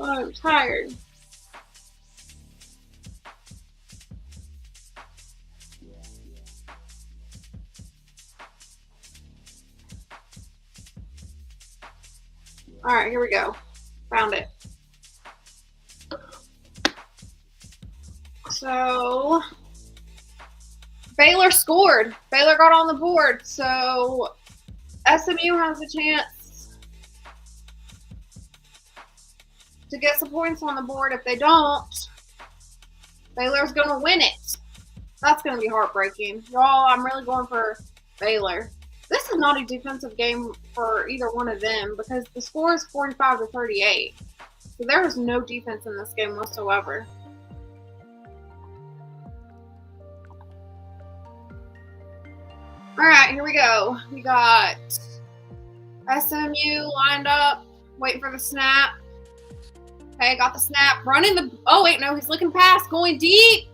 I'm tired. All right, here we go. Found it. So Baylor scored. Baylor got on the board. So SMU has a chance to get some points on the board. If they don't, Baylor's going to win it. That's going to be heartbreaking. Y'all, I'm really going for Baylor. This is not a defensive game for either one of them because the score is 45-38. So there is no defense in this game whatsoever. All right, here we go. We got SMU lined up, waiting for the snap. Okay, got the snap. Running the... Oh, wait, no, he's looking past, going deep.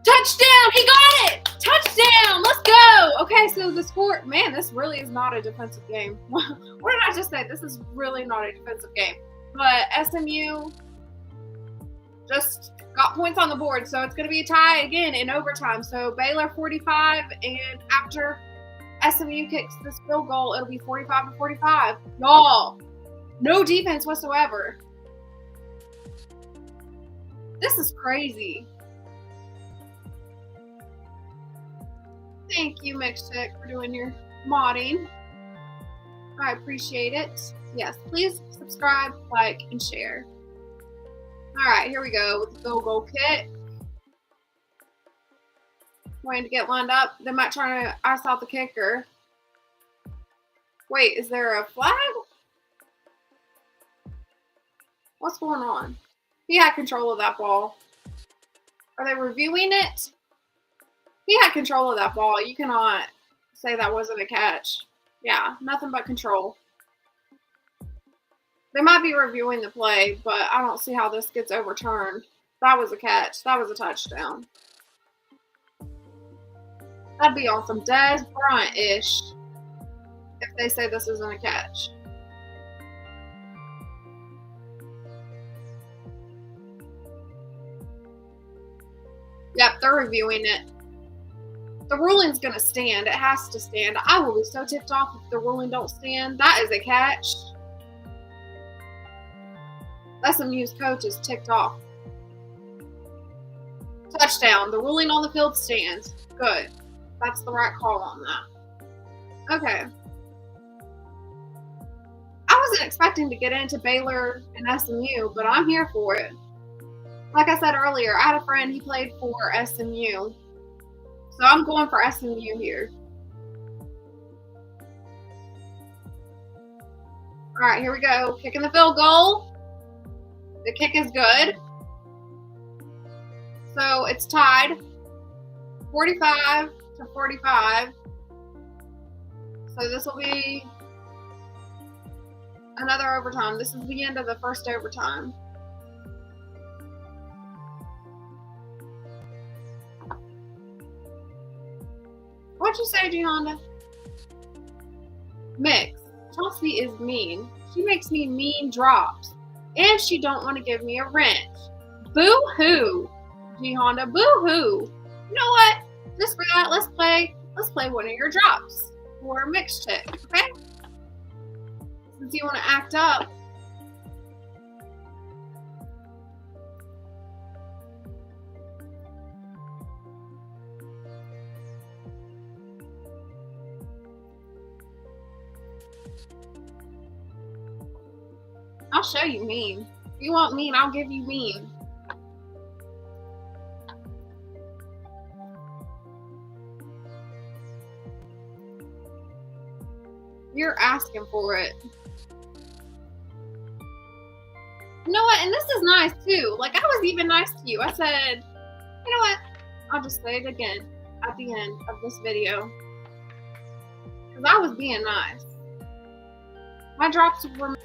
Touchdown! He got it! Touchdown! Let's go! Okay, so the score... Man, this really is not a defensive game. What did I just say? This is really not a defensive game. But SMU just got points on the board, so it's going to be a tie again in overtime. So Baylor 45, and after SMU kicks this field goal, it'll be 45-45. Y'all, No defense whatsoever. This is crazy. Thank you, Mixtech, for doing your modding. I appreciate it. Yes, please subscribe, like, and share. Alright, here we go with the goal kit. Waiting to get lined up. They might try to ice out the kicker. Wait, is there a flag? What's going on? He had control of that ball. Are they reviewing it? He had control of that ball. You cannot say that wasn't a catch. Yeah, nothing but control. They might be reviewing the play, but I don't see how this gets overturned. That was a catch. That was a touchdown. That'd be on some Dez Bryant-ish if they say this isn't a catch. Yep, they're reviewing it. The ruling's going to stand. It has to stand. I will be so tipped off if the ruling don't stand. That is a catch. SMU's coach is ticked off. Touchdown. The ruling on the field stands. Good. That's the right call on that. Okay. I wasn't expecting to get into Baylor and SMU, but I'm here for it. Like I said earlier, I had a friend, he played for SMU. So I'm going for SMU here. All right, here we go. Kicking the field goal. The kick is good. So it's tied. 45 to 45. So this will be another overtime. This is the end of the first overtime. What'd you say, G Honda? Mix. Chelsea is mean. She makes me mean drops. And she don't want to give me a wrench. Boo-hoo. G Honda, boo-hoo. You know what? Just for that, let's play one of your drops. For a mix check, okay? Since you want to act up. I'll show you mean. If you want mean, I'll give you mean. You're asking for it. You know what? And this is nice too. Like, I was even nice to you. I said, you know what? I'll just say it again at the end of this video. Because I was being nice. My drops were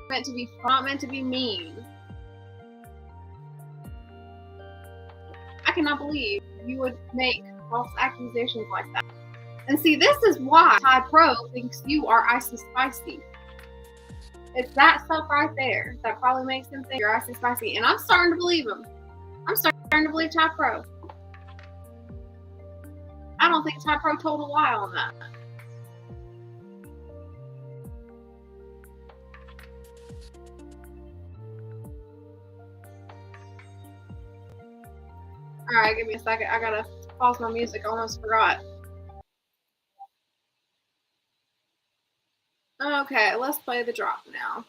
meant to be not meant to be mean. I cannot believe you would make false accusations like that. And see, this is why Ty Pro thinks you are icy spicy. It's that stuff right there that probably makes him think you're icy spicy. And I'm starting to believe him. I'm starting to believe Ty Pro. I don't think Ty Pro told a lie on that. Alright, give me a second. I gotta pause my music. I almost forgot. Okay, let's play the drop now.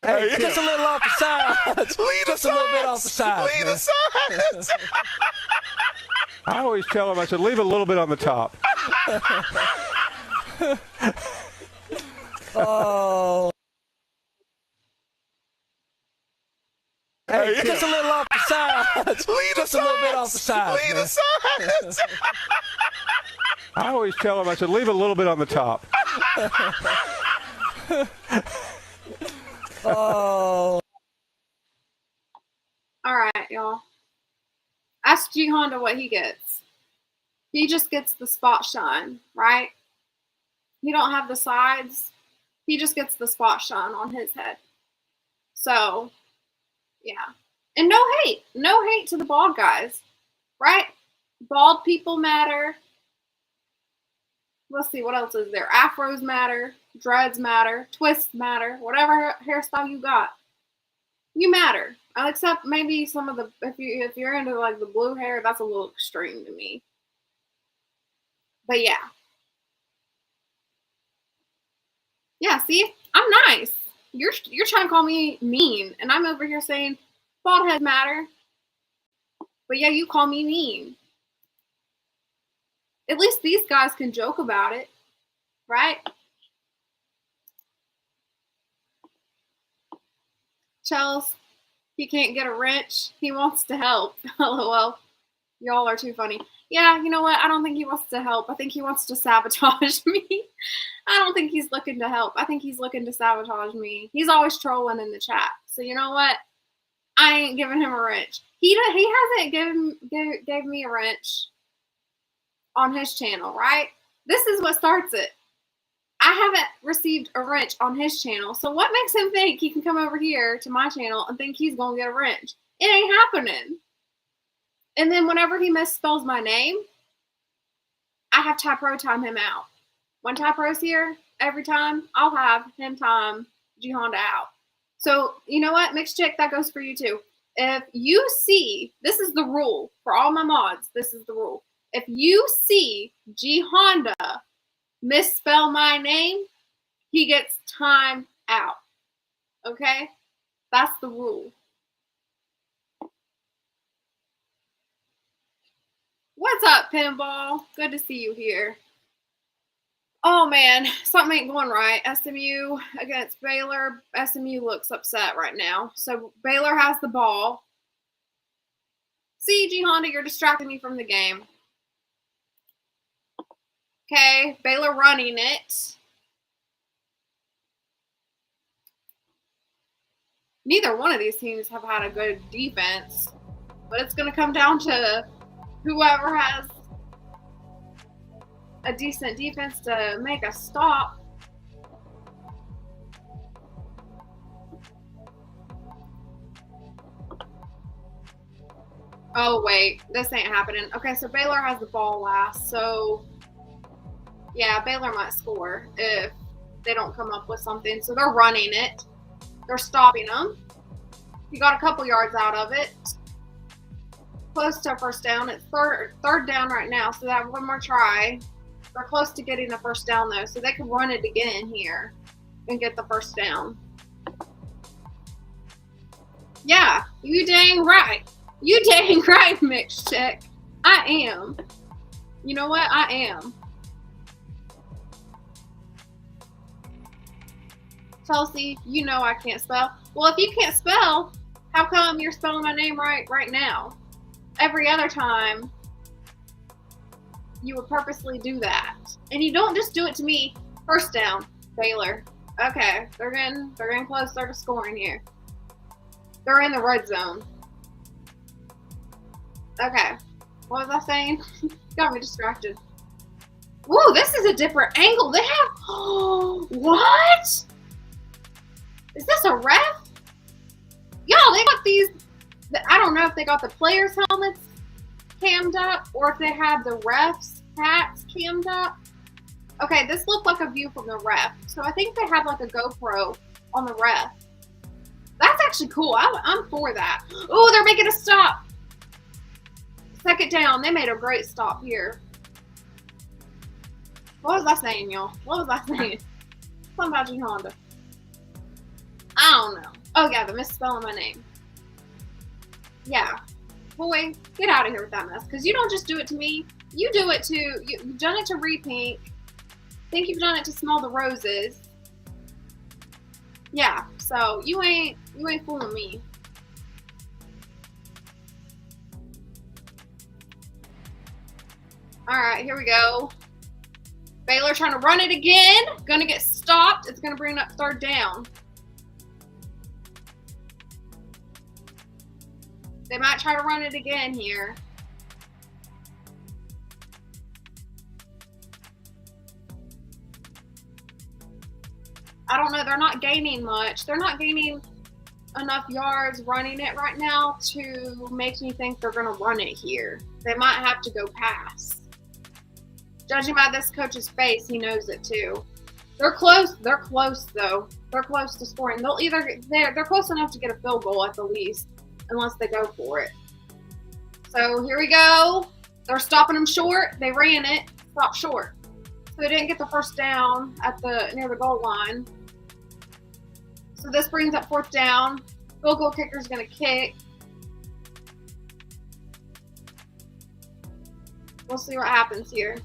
Hey, just a little off the sides. Just a little bit off the sides. Leave the sides. I always tell them, I said, leave a little bit on the top. Oh. Hey, just a little off the sides. Just a little bit off the sides. Leave the sides. I always tell them, I said, leave a little bit on the top. Oh. Alright, y'all. Ask G Honda what he gets. He just gets the spot shine, right? He don't have the sides. He just gets the spot shine on his head. So, yeah. And no hate. No hate to the bald guys. right? Bald people matter. Let's see, what else is there? Afros matter, dreads matter, twists matter, whatever hairstyle you got. You matter. Except maybe some of the, if you're into like the blue hair, that's a little extreme to me. But yeah. Yeah, see? I'm nice. You're trying to call me mean, and I'm over here saying bald heads matter. But yeah, you call me mean. At least these guys can joke about it, right? Chels, he can't get a wrench. He wants to help. LOL. Y'all are too funny. Yeah, you know what? I don't think he wants to help. I think he wants to sabotage me. I don't think he's looking to help. I think he's looking to sabotage me. He's always trolling in the chat. So you know what? I ain't giving him a wrench. He hasn't gave me a wrench on his channel, right? This is what starts it. I haven't received a wrench on his channel. So what makes him think he can come over here to my channel and think he's going to get a wrench? It ain't happening. And then whenever he misspells my name, I have Typro time him out. When Typro's here, every time, I'll have him time G Honda out. So, you know what? Mixed Chick, that goes for you too. If you see, this is the rule for all my mods, this is the rule. If you see G Honda misspell my name, he gets time out. Okay? That's the rule. What's up, Pinball? Good to see you here. Oh man, something ain't going right. SMU against Baylor. SMU looks upset right now. So Baylor has the ball. See, G Honda, you're distracting me from the game. Okay, Baylor running it. Neither one of these teams have had a good defense, but it's going to come down to whoever has a decent defense to make a stop. Oh, wait, this ain't happening. Okay, so Baylor has the ball last, so yeah, Baylor might score if they don't come up with something. So they're running it. They're stopping them. He got a couple yards out of it. Close to a first down. It's third down right now, so they have one more try. They're close to getting a first down, though, so they could run it again here and get the first down. Yeah, you dang right. You dang right, Mixed Chick. I am. You know what? I am. Chelsea, you know I can't spell. Well, if you can't spell, how come you're spelling my name right now? Every other time, you would purposely do that. And you don't just do it to me. First down, Baylor. Okay, they're getting closer to scoring here. They're in the red zone. Okay, what was I saying? Got me distracted. Whoa, this is a different angle. They have, oh, what? Is this a ref? Y'all, they got these, I don't know if they got the players' helmets cammed up or if they have the refs' hats cammed up. Okay, this looked like a view from the ref. So I think they have like a GoPro on the ref. That's actually cool. I'm for that. Oh, they're making a stop. Second down. They made a great stop here. What was I saying, y'all? What was I saying? Something about G Honda. I don't know. Oh, yeah, the misspelling my name. Yeah. Boy, get out of here with that mess. Because you don't just do it to me. You do it to, you've done it to Repink. Think you've done it to Smell the Roses. Yeah, so you ain't fooling me. All right, here we go. Baylor trying to run it again. Gonna get stopped. It's gonna bring up third down. They might try to run it again here. I don't know. They're not gaining much. They're not gaining enough yards running it right now to make me think they're going to run it here. They might have to go pass. Judging by this coach's face, he knows it too. They're close. They're close though. They're close to scoring. They're close enough to get a field goal at the least, unless they go for it. So here we go. They're stopping them short. They ran it. Stopped short. So they didn't get the first down at near the goal line. So this brings up 4th down. Field goal kicker's going to kick. We'll see what happens here.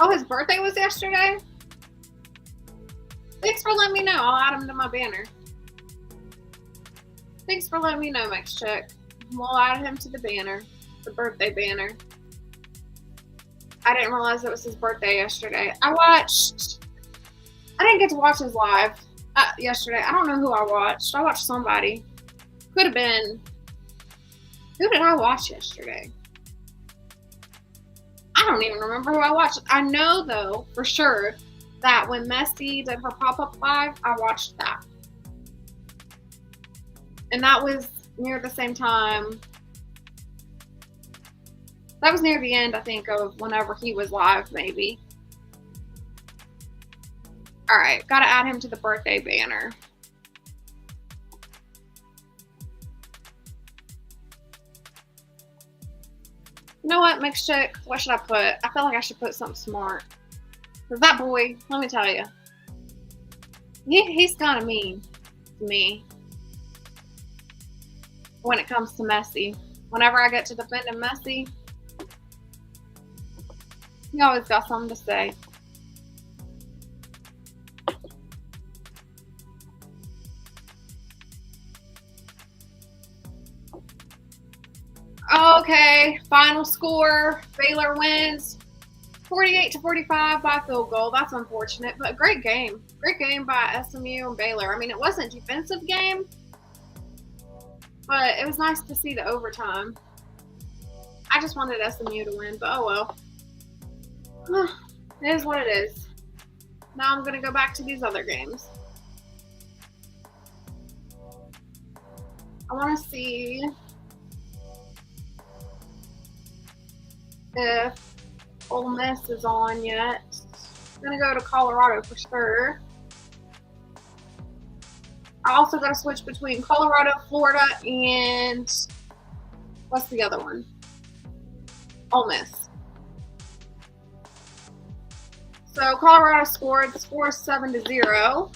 Oh, his birthday was yesterday? Thanks for letting me know. I'll add him to my banner. Thanks for letting me know, Max Check. We'll add him to the banner, the birthday banner. I didn't realize it was his birthday yesterday. I didn't get to watch his live yesterday. I don't know who I watched. I watched somebody. Could have been. Who did I watch yesterday? I don't even remember who I watched. I know, though, for sure, that when Messi did her pop-up live, I watched that. And that was near the same time. That was near the end, I think, of whenever he was live, maybe. All right, got to add him to the birthday banner. You know what, Mix Chick? What should I put? I feel like I should put something smart. Because that boy, let me tell you, he's kind of mean to me when it comes to Messi. Whenever I get to defending Messi, he always got something to say. Okay, final score. Baylor wins 48-45 by field goal. That's unfortunate, but great game. Great game by SMU and Baylor. I mean, it wasn't a defensive game, but it was nice to see the overtime. I just wanted SMU to win, but oh well. It is what it is. Now I'm going to go back to these other games. I want to see if Ole Miss is on yet. I'm going to go to Colorado for sure. I also got to switch between Colorado, Florida, and what's the other one? Ole Miss. So Colorado scored. The score is 7-0.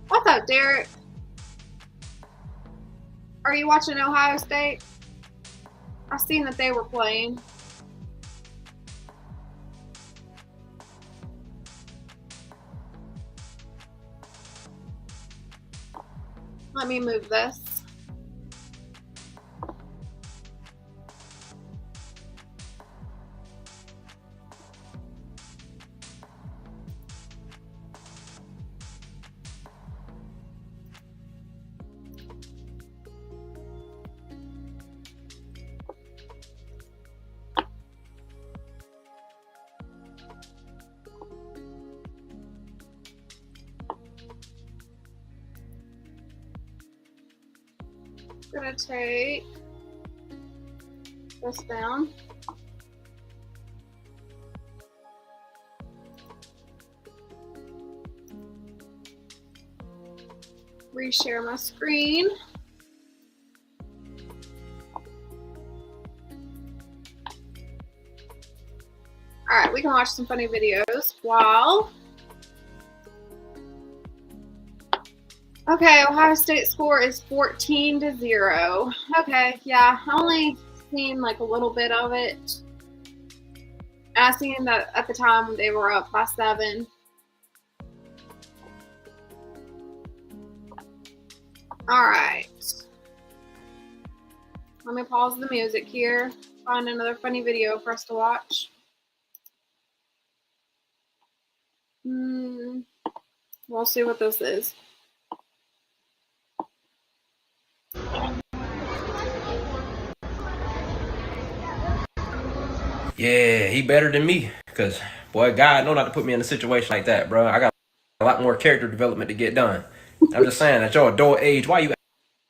What's up, Derek? Are you watching Ohio State? I've seen that they were playing. Let me move this. Gonna take this down. Reshare my screen. All right, we can watch some funny videos while. Okay, Ohio State score is 14-0. Okay, yeah, I only seen like a little bit of it. I seen that at the time they were up by 7. All right. Let me pause the music here. Find another funny video for us to watch. We'll see what this is. Yeah, he better than me, because Boy, God know not to put me in a situation like that, bro. I got a lot more character development to get done. I'm just saying, at your adult age, why you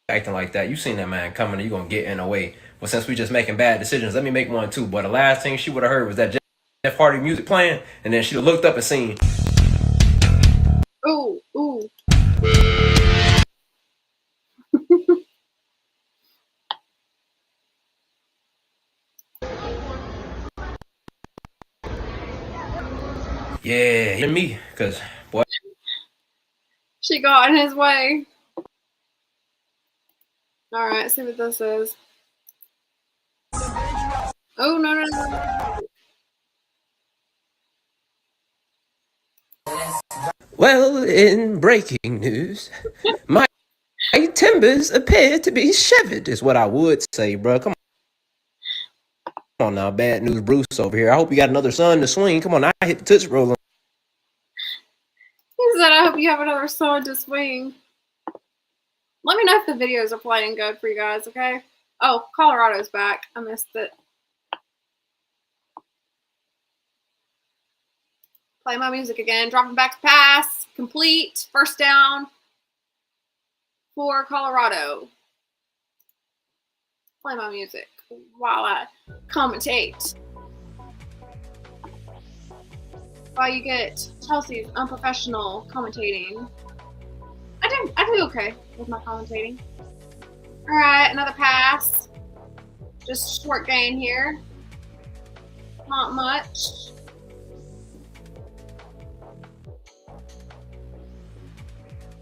acting like that? You seen that man coming and you gonna get in the way. Well, since we just making bad decisions, let me make one too. But the last thing she would have heard was that Jeff Hardy music playing, and then she'd have looked up and seen. Ooh, ooh. Yeah, hear me, cause boy. She got in his way. All right, see what this is. Oh, no, no, no. Well, in breaking news, my timbers appear to be severed, is what I would say, bro. Come on now, bad news Bruce over here. I hope you got another son to swing. Come on, I hit the Tootsie Roll. He said, I hope you have another son to swing. Let me know if the videos are playing good for you guys, okay? Oh, Colorado's back. I missed it. Play my music again. Dropping back to pass. Complete. First down for Colorado. Play my music while I commentate. While you get Chelsea's unprofessional commentating. I do okay with my commentating. All right, another pass. Just short gain here. Not much.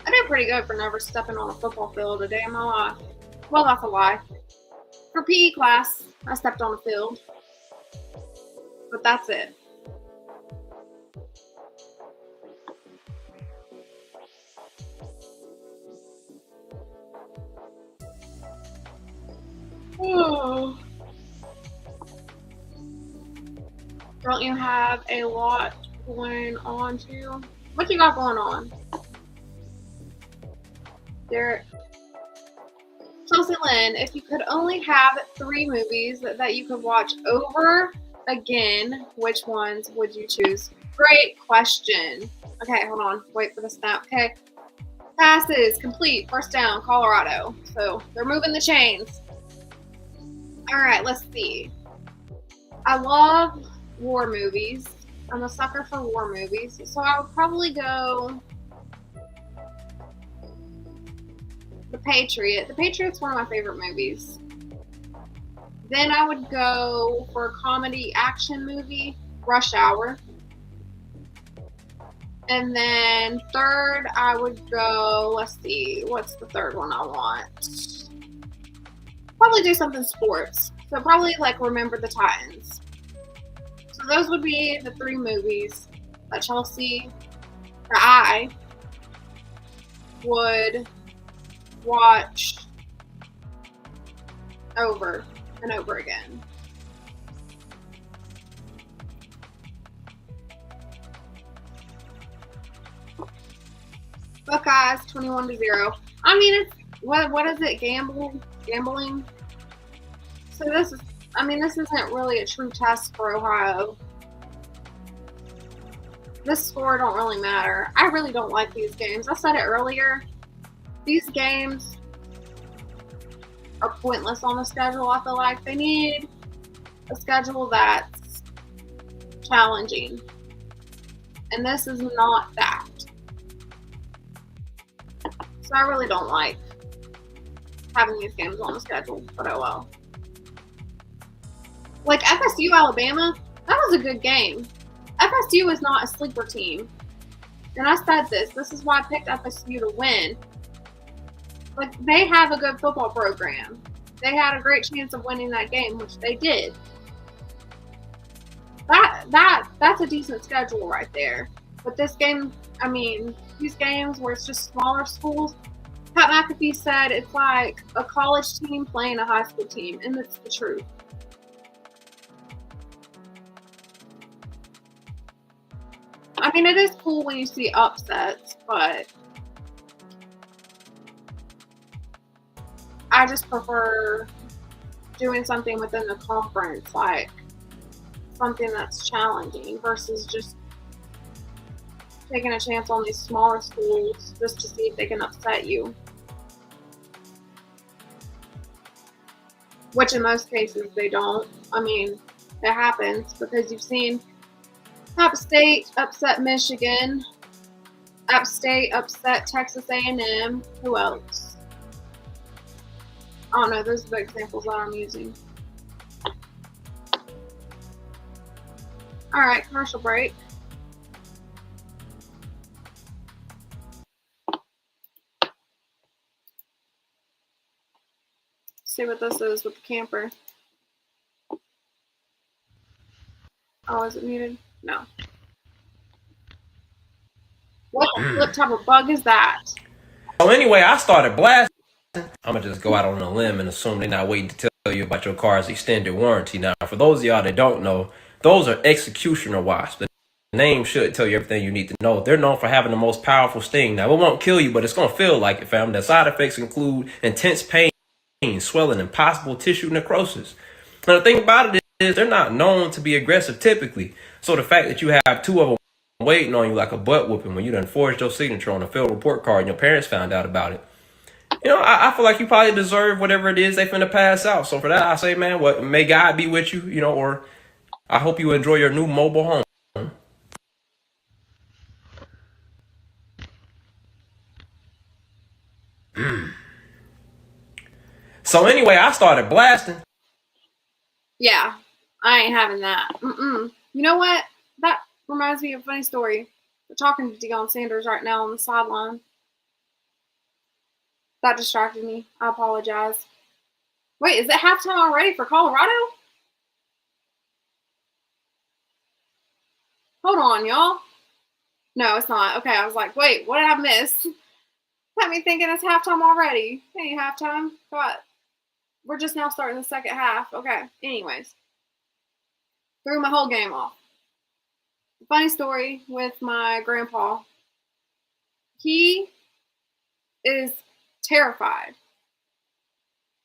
I did pretty good for never stepping on a football field a day in my life. Well, that's a lie. For PE class, I stepped on a field. But that's it. Oh. Don't you have a lot going on too? What you got going on? Derek. Chelsea Lynn, if you could only have 3 movies that you could watch over again, which ones would you choose? Great question. Okay, hold on. Wait for the snap. Okay. Passes. Complete. First down. Colorado. So they're moving the chains. All right, let's see. I love war movies. I'm a sucker for war movies. So I would probably go The Patriot. The Patriot's one of my favorite movies. Then I would go for a comedy action movie, Rush Hour. And then third, I would go, let's see, what's the third one I want? Probably do something sports. So probably like Remember the Titans. So those would be the 3 movies that I would watch over and over again. Buckeyes 21-0. I mean, it's what is it? Gambling. So this isn't really a true test for Ohio. This score don't really matter. I really don't like these games. I said it earlier. These games are pointless on the schedule. I feel like they need a schedule that's challenging. And this is not that. So I really don't like having these games on the schedule, but oh well. Like FSU Alabama, that was a good game. FSU is not a sleeper team. And I said this. This is why I picked FSU to win. Like, they have a good football program. They had a great chance of winning that game, which they did. That's a decent schedule right there. But this game, I mean, these games where it's just smaller schools, Pat McAfee said it's like a college team playing a high school team, and it's the truth. I mean, it is cool when you see upsets, but I just prefer doing something within the conference, like something that's challenging versus just taking a chance on these smaller schools just to see if they can upset you. Which in most cases they don't. I mean, it happens because you've seen App State upset Michigan, App State upset Texas A&M. Who else? I don't know. Those are the examples that I'm using. All right, commercial break. See what this is with the camper. Oh, is it muted? No. What type of bug is that? So anyway, I started blasting. I'm gonna just go out on a limb and assume they're not waiting to tell you about your car's extended warranty. Now, for those of y'all that don't know, those are executioner wasps. The name should tell you everything you need to know. They're known for having the most powerful sting. Now, it won't kill you, but it's gonna feel like it, fam. The side effects include intense pain, swelling, and possible tissue necrosis. Now, the thing about it is they're not known to be aggressive typically. So the fact that you have two of them waiting on you like a butt whooping when you done forged your signature on a failed report card and your parents found out about it, you know, I feel like you probably deserve whatever it is they finna pass out. So for that, I say, man, what, may God be with you, you know, or I hope you enjoy your new mobile home. So anyway, I started blasting. Yeah, I ain't having that. You know what? That reminds me of a funny story. We're talking to Deion Sanders right now on the sideline. That distracted me. I apologize. Wait, is it halftime already for Colorado? Hold on, y'all. No, it's not. Okay, I was like, wait, what did I miss? Got me thinking it's halftime already. It ain't halftime, but we're just now starting the second half. Okay, anyways. Threw my whole game off. Funny story with my grandpa. He is terrified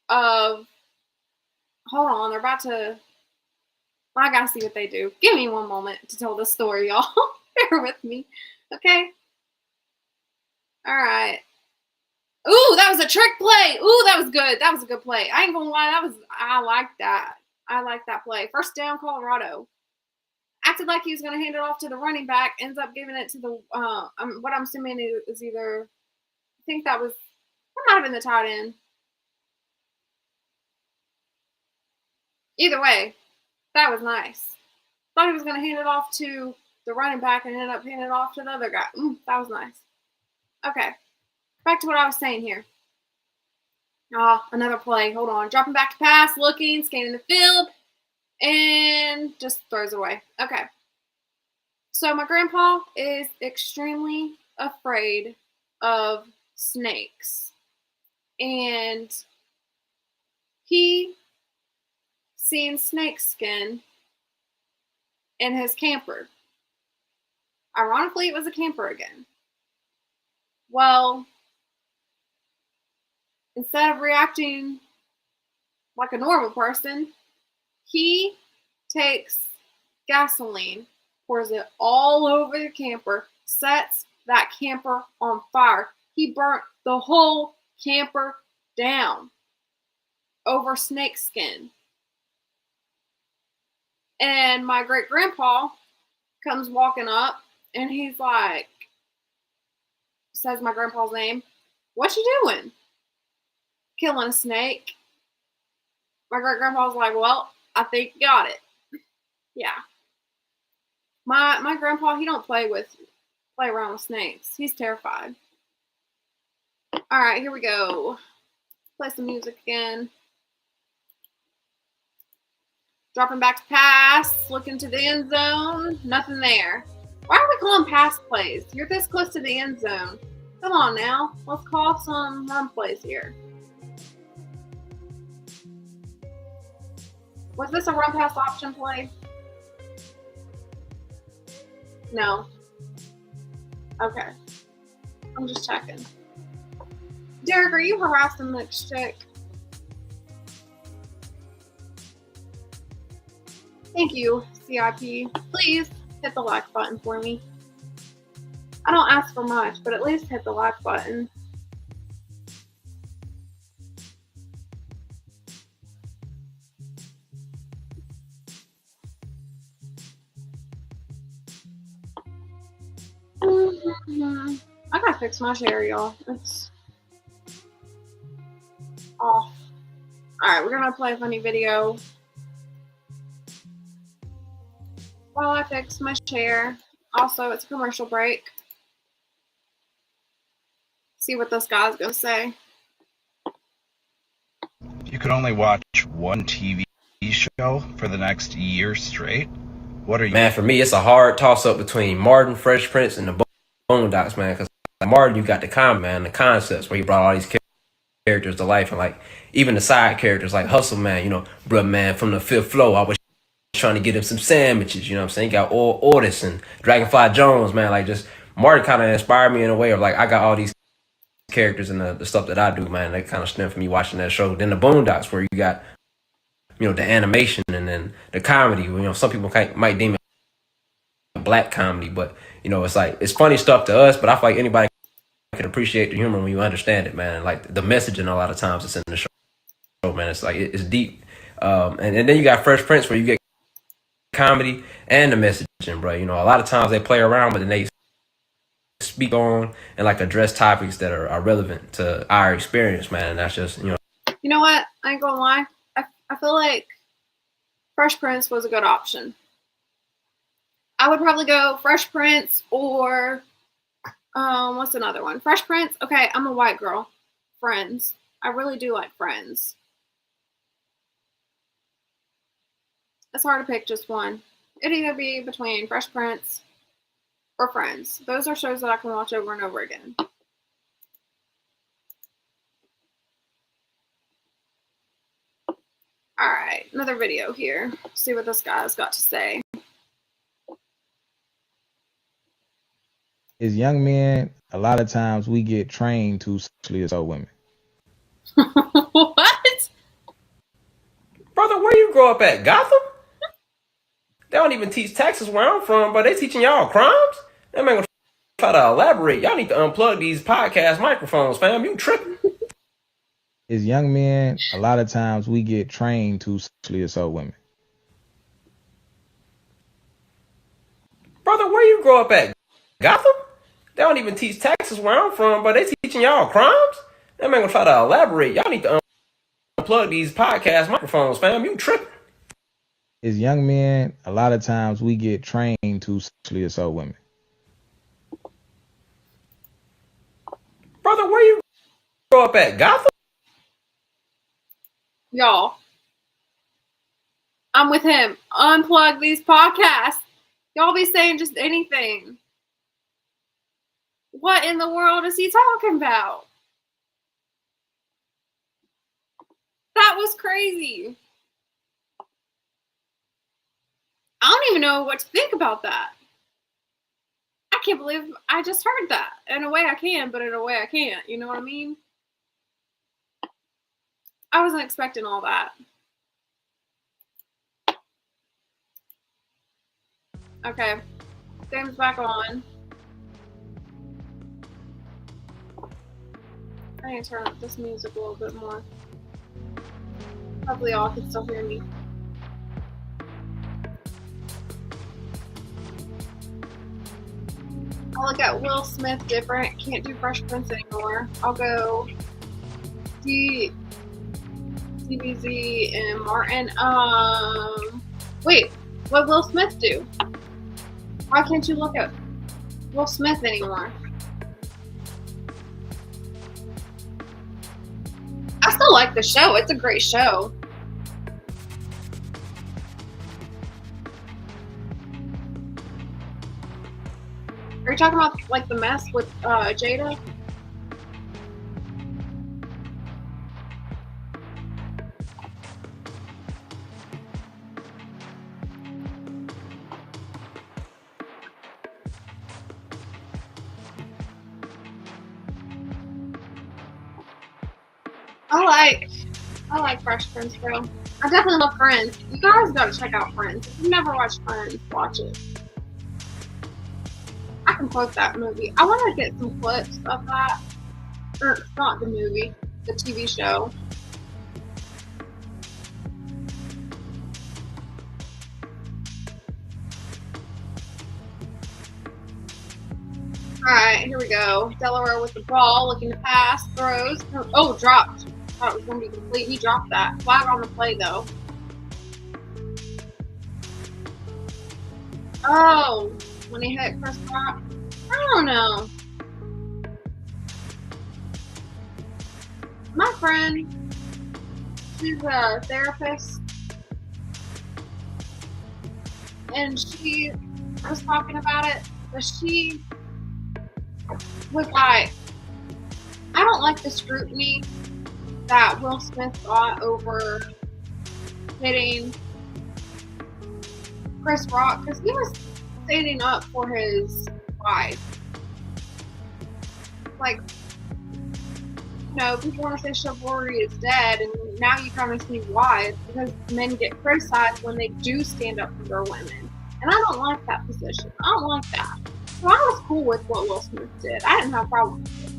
of, hold on, they're about to, I gotta see what they do. Give me one moment to tell this story, y'all. Bear with me, okay? All right. Ooh, that was a trick play. Ooh, that was good. That was a good play. I ain't gonna lie, I like that. I like that play. First down, Colorado. Acted like he was gonna hand it off to the running back, ends up giving it to the, what I'm assuming is either, I think that might have been the tight end. Either way, that was nice. Thought he was going to hand it off to the running back and ended up handing it off to the other guy. That was nice. Okay, back to what I was saying here. Another play. Hold on. Dropping back to pass, looking, scanning the field, and just throws it away. Okay. So my grandpa is extremely afraid of snakes. And he seen snake skin in his camper. Ironically, it was a camper again. Well, instead of reacting like a normal person, he takes gasoline, pours it all over the camper, sets that camper on fire. He burnt the whole camper down over snake skin. And my great grandpa comes walking up and he's like, says my grandpa's name, "What you doing?" "Killing a snake." My great grandpa's like, "Well, I think you got it." Yeah. My grandpa, he don't play around with snakes. He's terrified. All right, here we go. Play some music again. Dropping back to pass, looking to the end zone. Nothing there. Why are we calling pass plays? You're this close to the end zone. Come on now. Let's call some run plays here. Was this a run pass option play? No. Okay. I'm just checking. Derek, are you harassing the chick? Thank you, CIP. Please hit the like button for me. I don't ask for much, but at least hit the like button. I gotta fix my hair, y'all. It's off. Alright, we're gonna play a funny video while I fix my chair. Also, it's a commercial break. See what this guy's gonna say. You could only watch one TV show for the next year straight. What are you? Man, for me, it's a hard toss-up between Martin, Fresh Prince, and the Boondocks, man. Because like Martin, you got the the concepts where he brought all these characters to life, and like even the side characters like Hustle Man, you know, bruh man from the fifth floor. I was trying to get him some sandwiches, you know what I'm saying? You got Otis and Dragonfly Jones, man. Like just Martin kind of inspired me in a way of like I got all these characters and the stuff that I do, man. That kind of stemmed from me watching that show. Then the Boondocks, where you got, you know, the animation and then the comedy. You know, some people might deem it black comedy, but you know, it's like it's funny stuff to us. But I feel like anybody can appreciate the humor when you understand it, man. And like the messaging, a lot of times it's in the show, man. It's like it's deep. And then you got Fresh Prince, where you get comedy and the messaging, bro. You know, a lot of times they play around, but then they speak on and like address topics that are relevant to our experience, man. And that's just, you know. You know what? I ain't gonna lie. I feel like Fresh Prince was a good option. I would probably go Fresh Prince or what's another one? Fresh Prince. Okay, I'm a white girl. Friends. I really do like Friends. It's hard to pick just one. It'd either be between Fresh Prince or Friends. Those are shows that I can watch over and over again. Alright, another video here. See what this guy's got to say. As young men, a lot of times we get trained to sexually assault women. What? Brother, where you grow up at? Gotham? They don't even teach Texas where I'm from, but they teaching y'all crimes? That man gonna try to elaborate. Y'all need to unplug these podcast microphones, fam. You tripping. As young men, a lot of times we get trained to sexually assault women. Brother, where you grow up at? Gotham? They don't even teach Texas where I'm from, but they teaching y'all crimes? That man gonna try to elaborate. Y'all need to unplug these podcast microphones, fam. You tripping. As young men, a lot of times we get trained to sexually assault women. Brother, where you grow up at? Gotham? Y'all, I'm with him. Unplug these podcasts. Y'all be saying just anything. What in the world is he talking about? That was crazy. I don't even know what to think about that. I can't believe I just heard that. In a way I can, but in a way I can't. You know what I mean? I wasn't expecting all that. Okay. Game's back on. I need to turn up this music a little bit more. Hopefully y'all can still hear me. I'll look at Will Smith different. Can't do Fresh Prince anymore. I'll go DBZ and Martin. Wait, what Will Smith do? Why can't you look at Will Smith anymore? I still like the show. It's a great show. Are you talking about like the mess with Jada? I like Fresh Prince, bro. I definitely love Friends. You guys gotta check out Friends. If you've never watched Friends, watch it. I can quote that movie. I want to get some clips of that. Or, not the movie, the TV show. Alright, here we go. Delaware with the ball, looking to pass, throws. Oh, dropped. Thought it was going to be complete. He dropped that. Flag on the play, though. Oh, when he hit Chris Rock. I don't know. My friend, she's a therapist, and she was talking about it, but she was like, I don't like the scrutiny that Will Smith got over hitting Chris Rock, because he was standing up for his wife. Like, you know, people want to say chivalry is dead, and now you kind of see why. It's because men get criticized when they do stand up for their women. And I don't like that position. I don't like that. So I was cool with what Will Smith did. I didn't have a problem with it.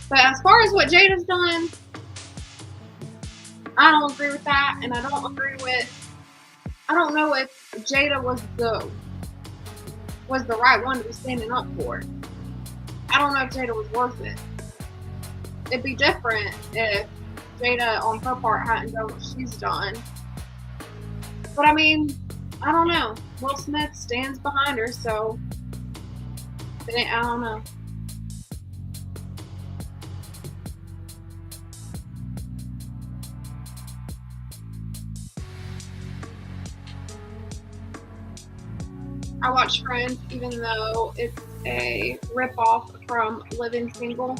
But as far as what Jada's done, I don't agree with that, and I don't agree with. I don't know if Jada was the right one to be standing up for. I don't know if Jada was worth it. It'd be different if Jada on her part hadn't done what she's done. But I mean, I don't know. Will Smith stands behind her, so I don't know. I watch Friends even though it's a ripoff from Living Single.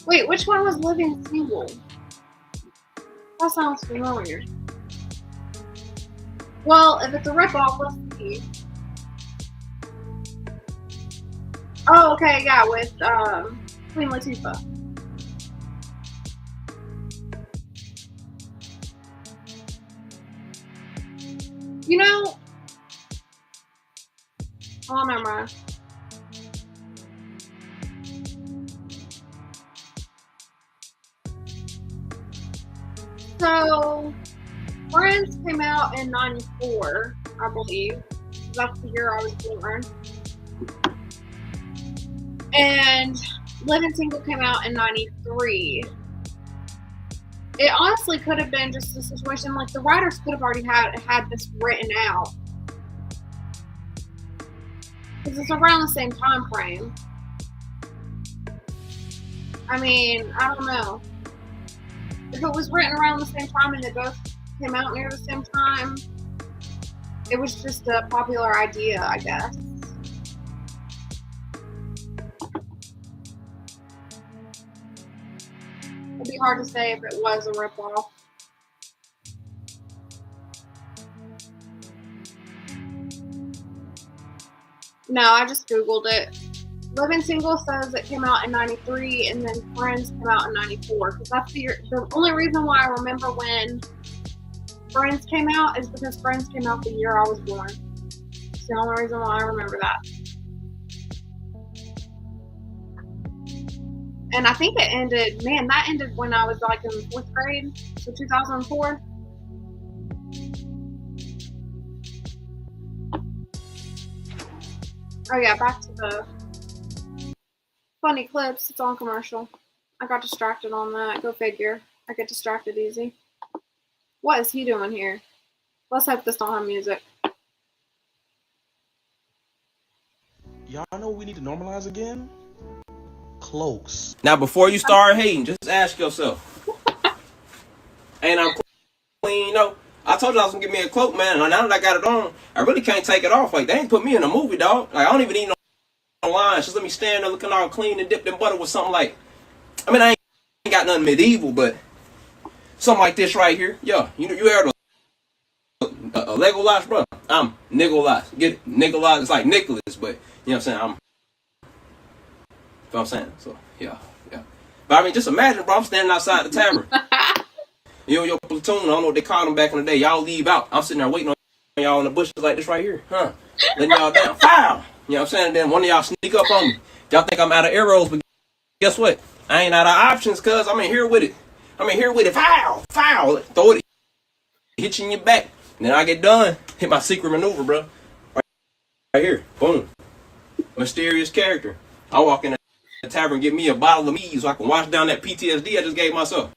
Wait, which one was Living Single? That sounds familiar. Well, if it's a ripoff, let's see. Oh, okay, yeah, with Queen Latifah. You know, oh, never mind. So, Friends came out in '94, I believe. That's the year I was born. And Living Single came out in '93. It honestly could have been just a situation like the writers could have already had this written out. Because it's around the same time frame. I mean, I don't know. If it was written around the same time and they both came out near the same time, it was just a popular idea, I guess. It'd be hard to say if it was a ripoff. No, I just Googled it. Living Single says it came out in '93, and then Friends came out in '94. Because that's the year. The only reason why I remember when Friends came out is because Friends came out the year I was born. It's the only reason why I remember that. And I think it ended. Man, that ended when I was like in 4th grade, so 2004. Oh yeah, back to the funny clips. It's on commercial. I got distracted on that. Go figure. I get distracted easy. What is he doing here? Let's hope this don't have music. Y'all know what we need to normalize again? Cloaks. Now, before you start hating, just ask yourself. Ain't I clean? No. I told you I was gonna give me a cloak, man, and now that I got it on, I really can't take it off. Like, they ain't put me in a movie, dog. Like, I don't even need no lines. Just let me stand there looking all clean and dipped in butter with something like, I mean, I ain't got nothing medieval, but something like this right here. Yeah, you heard a Legolas, bro. I'm Nicholas. Get it? Nicholas. It's like Nicholas, but you know what I'm saying? You know what I'm saying? So, yeah. But I mean, just imagine, bro, I'm standing outside the tavern. You and your platoon, I don't know what they called them back in the day. Y'all leave out. I'm sitting there waiting on y'all in the bushes like this right here. Letting y'all down. Foul! You know what I'm saying? Then one of y'all sneak up on me. Y'all think I'm out of arrows, but guess what? I ain't out of options, cuz I'm in here with it. Foul! Foul! Throw it. Hit you in your back. And then I get done. Hit my secret maneuver, bro. Right here. Boom. Mysterious character. I walk in the tavern, get me a bottle of mead so I can wash down that PTSD I just gave myself.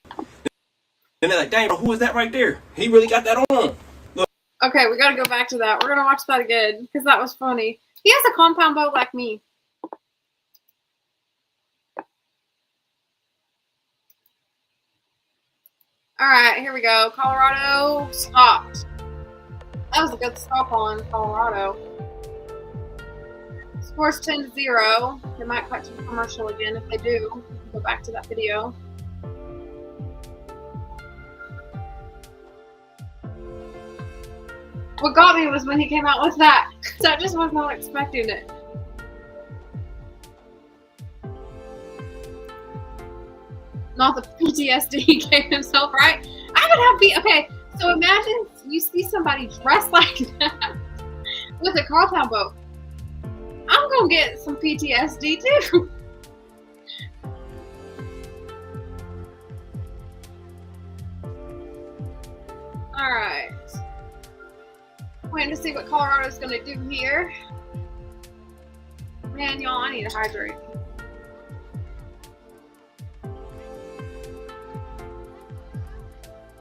Then they're like, dang, bro, who is that right there? He really got that on. Look. Okay, we gotta go back to that. We're gonna watch that again because that was funny. He has a compound bow like me. Alright, here we go. Colorado stopped. That was a good stop on Colorado. Scores 10-0. They might cut to the commercial again. If they do, go back to that video. What got me was when he came out with that. So I just was not expecting it. Not the PTSD he gave himself, right? I would have okay, so imagine you see somebody dressed like that with a compound bow. I'm gonna get some PTSD too. Alright. Waiting to see what Colorado's gonna do here. Man, y'all, I need to hydrate.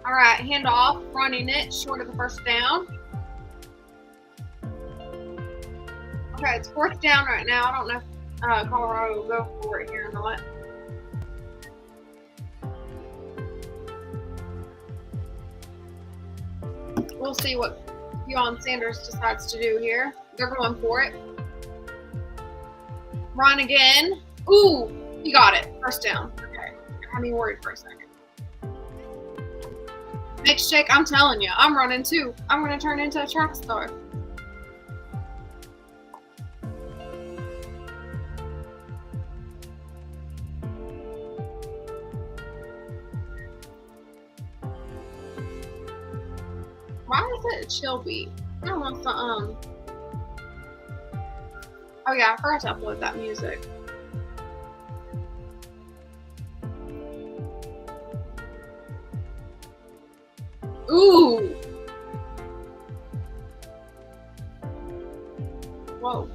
Alright, handoff, running it, short of the first down. Okay, it's 4th down right now. I don't know if Colorado will go for it here or not. We'll see what Deion Sanders decides to do here. They're going for it. Run again. Ooh, he got it. First down. Okay, had me worried for a second. Make shake, I'm telling you, I'm running too. I'm gonna turn into a track star. Why is it a chill beat? I don't want the Oh yeah, I forgot to upload that music. Ooh. Whoa.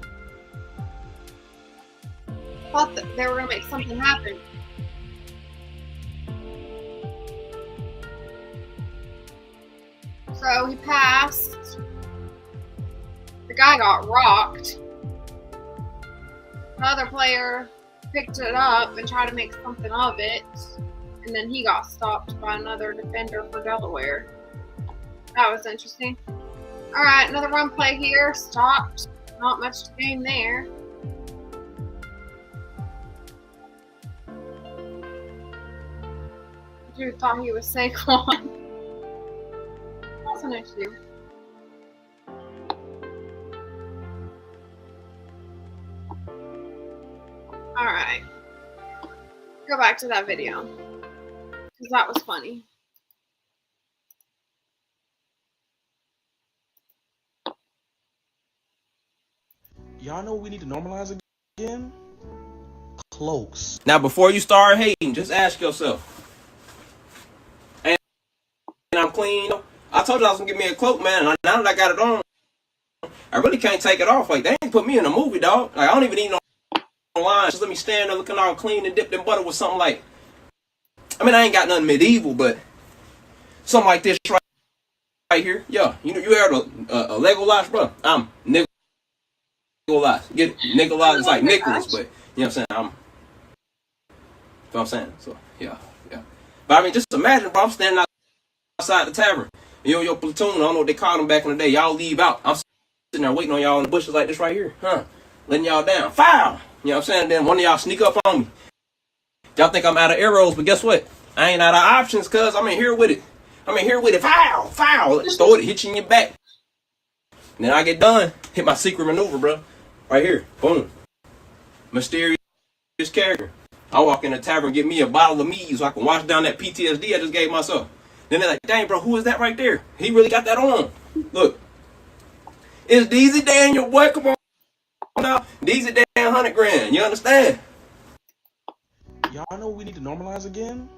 Thought that they were gonna make something happen. So he passed. The guy got rocked. Another player picked it up and tried to make something of it. And then he got stopped by another defender for Delaware. That was interesting. Alright, another run play here. Stopped. Not much to gain there. Dude thought he was Saquon. That's an issue. Alright. Go back to that video. Because that was funny. Y'all know what we need to normalize again? Cloaks. Now, before you start hating, just ask yourself. And I'm clean. I told you I was going to give me a cloak, man. And now that I got it on, I really can't take it off. Like, they ain't put me in a movie, dog. Like, I don't even need no lines. Just let me stand there looking all clean and dipped in butter with something like, I mean, I ain't got nothing medieval, but something like this right here. Yeah, you heard a Legolas, bro? I'm Nicholas. Get Nicholas is like Nicholas, but you know what I'm saying? You know what I'm saying? So, yeah. But I mean, just imagine, bro, I'm standing outside the tavern. You and your platoon, I don't know what they called them back in the day. Y'all leave out. I'm sitting there waiting on y'all in the bushes like this right here. Letting y'all down. Foul! You know what I'm saying? Then one of y'all sneak up on me. Y'all think I'm out of arrows, but guess what? I ain't out of options, cuz I'm in here with it. Foul! Foul! Throw it, hit you in your back. And then I get done. Hit my secret maneuver, bro. Right here. Boom. Mysterious character. I walk in the tavern, get me a bottle of mead so I can wash down that PTSD I just gave myself. Then they're like, dang, bro, who is that right there? He really got that on. Look, it's Deezy Daniel, boy. Come on now. Deezy Dan 100 grand. You understand? Y'all know we need to normalize again?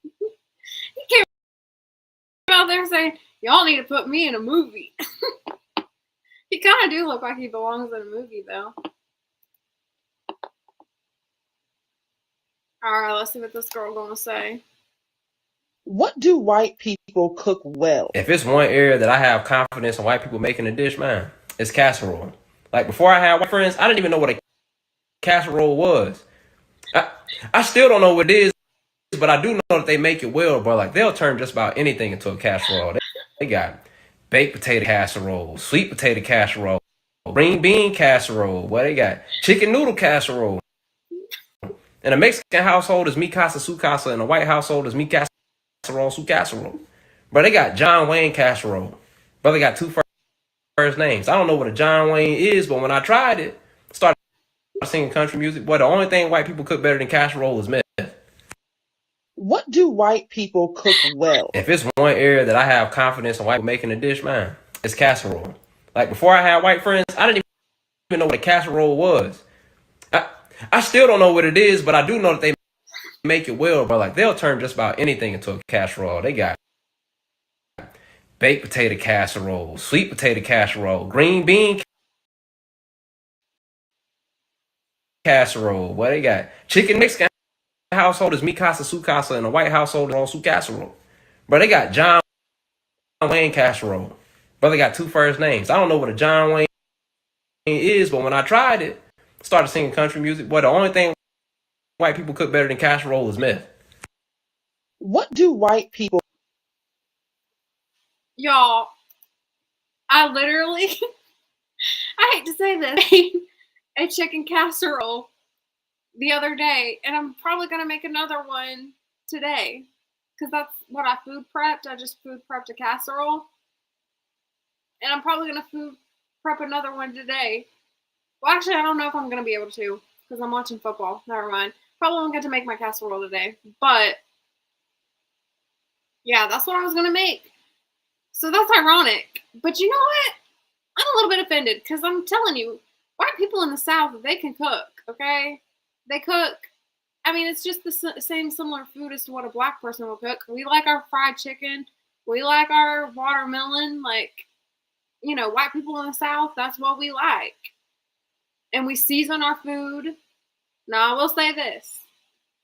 He came out there saying, y'all need to put me in a movie. He kind of do look like he belongs in a movie, though. All right, let's see what this girl gonna say. What do white people cook well? If it's one area that I have confidence in white people making a dish, man, it's casserole. Like before I had white friends, I didn't even know what a casserole was. I still don't know what it is, but I do know that they make it well, bro. Like they'll turn just about anything into a casserole. They got baked potato casserole, sweet potato casserole, green bean casserole. What they got? Chicken noodle casserole. In a Mexican household is mi casa su casa. In a white household is mi casserole su casserole. Bro, they got John Wayne casserole. Bro, they got two first names. I don't know what a John Wayne is, but when I tried it, started singing country music. Boy, the only thing white people cook better than casserole is meth. What do white people cook well? If it's one area that I have confidence in white people making a dish, man, it's casserole. Like before I had white friends, I didn't even know what a casserole was. I still don't know what it is, but I do know that they make it well, bro. Like they'll turn just about anything into a casserole. They got baked potato casserole, sweet potato casserole, green bean casserole. What they got? Chicken Mexican household is mi casa su casa, and a white household is all su casserole. Bro, they got John Wayne casserole. Bro, they got two first names. I don't know what a John Wayne is, but when I tried it, started singing country music. Boy, the only thing white people cook better than casserole is meth. What do white people? Y'all, I literally, I hate to say this, made a chicken casserole the other day, and I'm probably going to make another one today, because that's what I food prepped. I just food prepped a casserole, and I'm probably going to food prep another one today. Well, actually, I don't know if I'm going to be able to, because I'm watching football. Never mind. Probably won't get to make my casserole today, but yeah, that's what I was going to make. So that's ironic. But you know what? I'm a little bit offended, because I'm telling you, white people in the South, they can cook, okay? They cook. I mean, it's just the same similar food as to what a black person will cook. We like our fried chicken. We like our watermelon. Like, you know, white people in the South, that's what we like. And we season our food. Now, I will say this.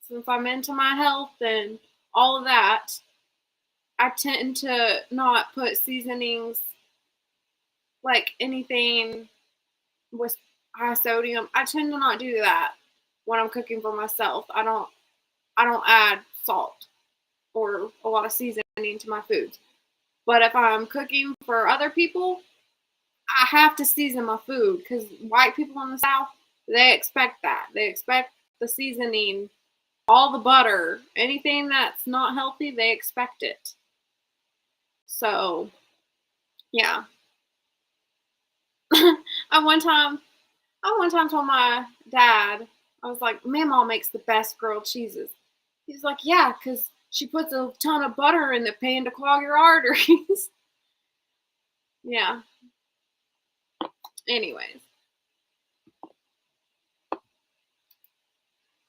Since I'm into my health and all of that, I tend to not put seasonings, like anything with high sodium. I tend to not do that when I'm cooking for myself. I don't add salt or a lot of seasoning to my foods. But if I'm cooking for other people, I have to season my food, because white people in the South, they expect that. They expect the seasoning, all the butter, anything that's not healthy, they expect it. So, yeah. I one time told my dad, I was like, Mama makes the best grilled cheeses. He's like, yeah, because she puts a ton of butter in the pan to clog your arteries. Yeah. Anyways.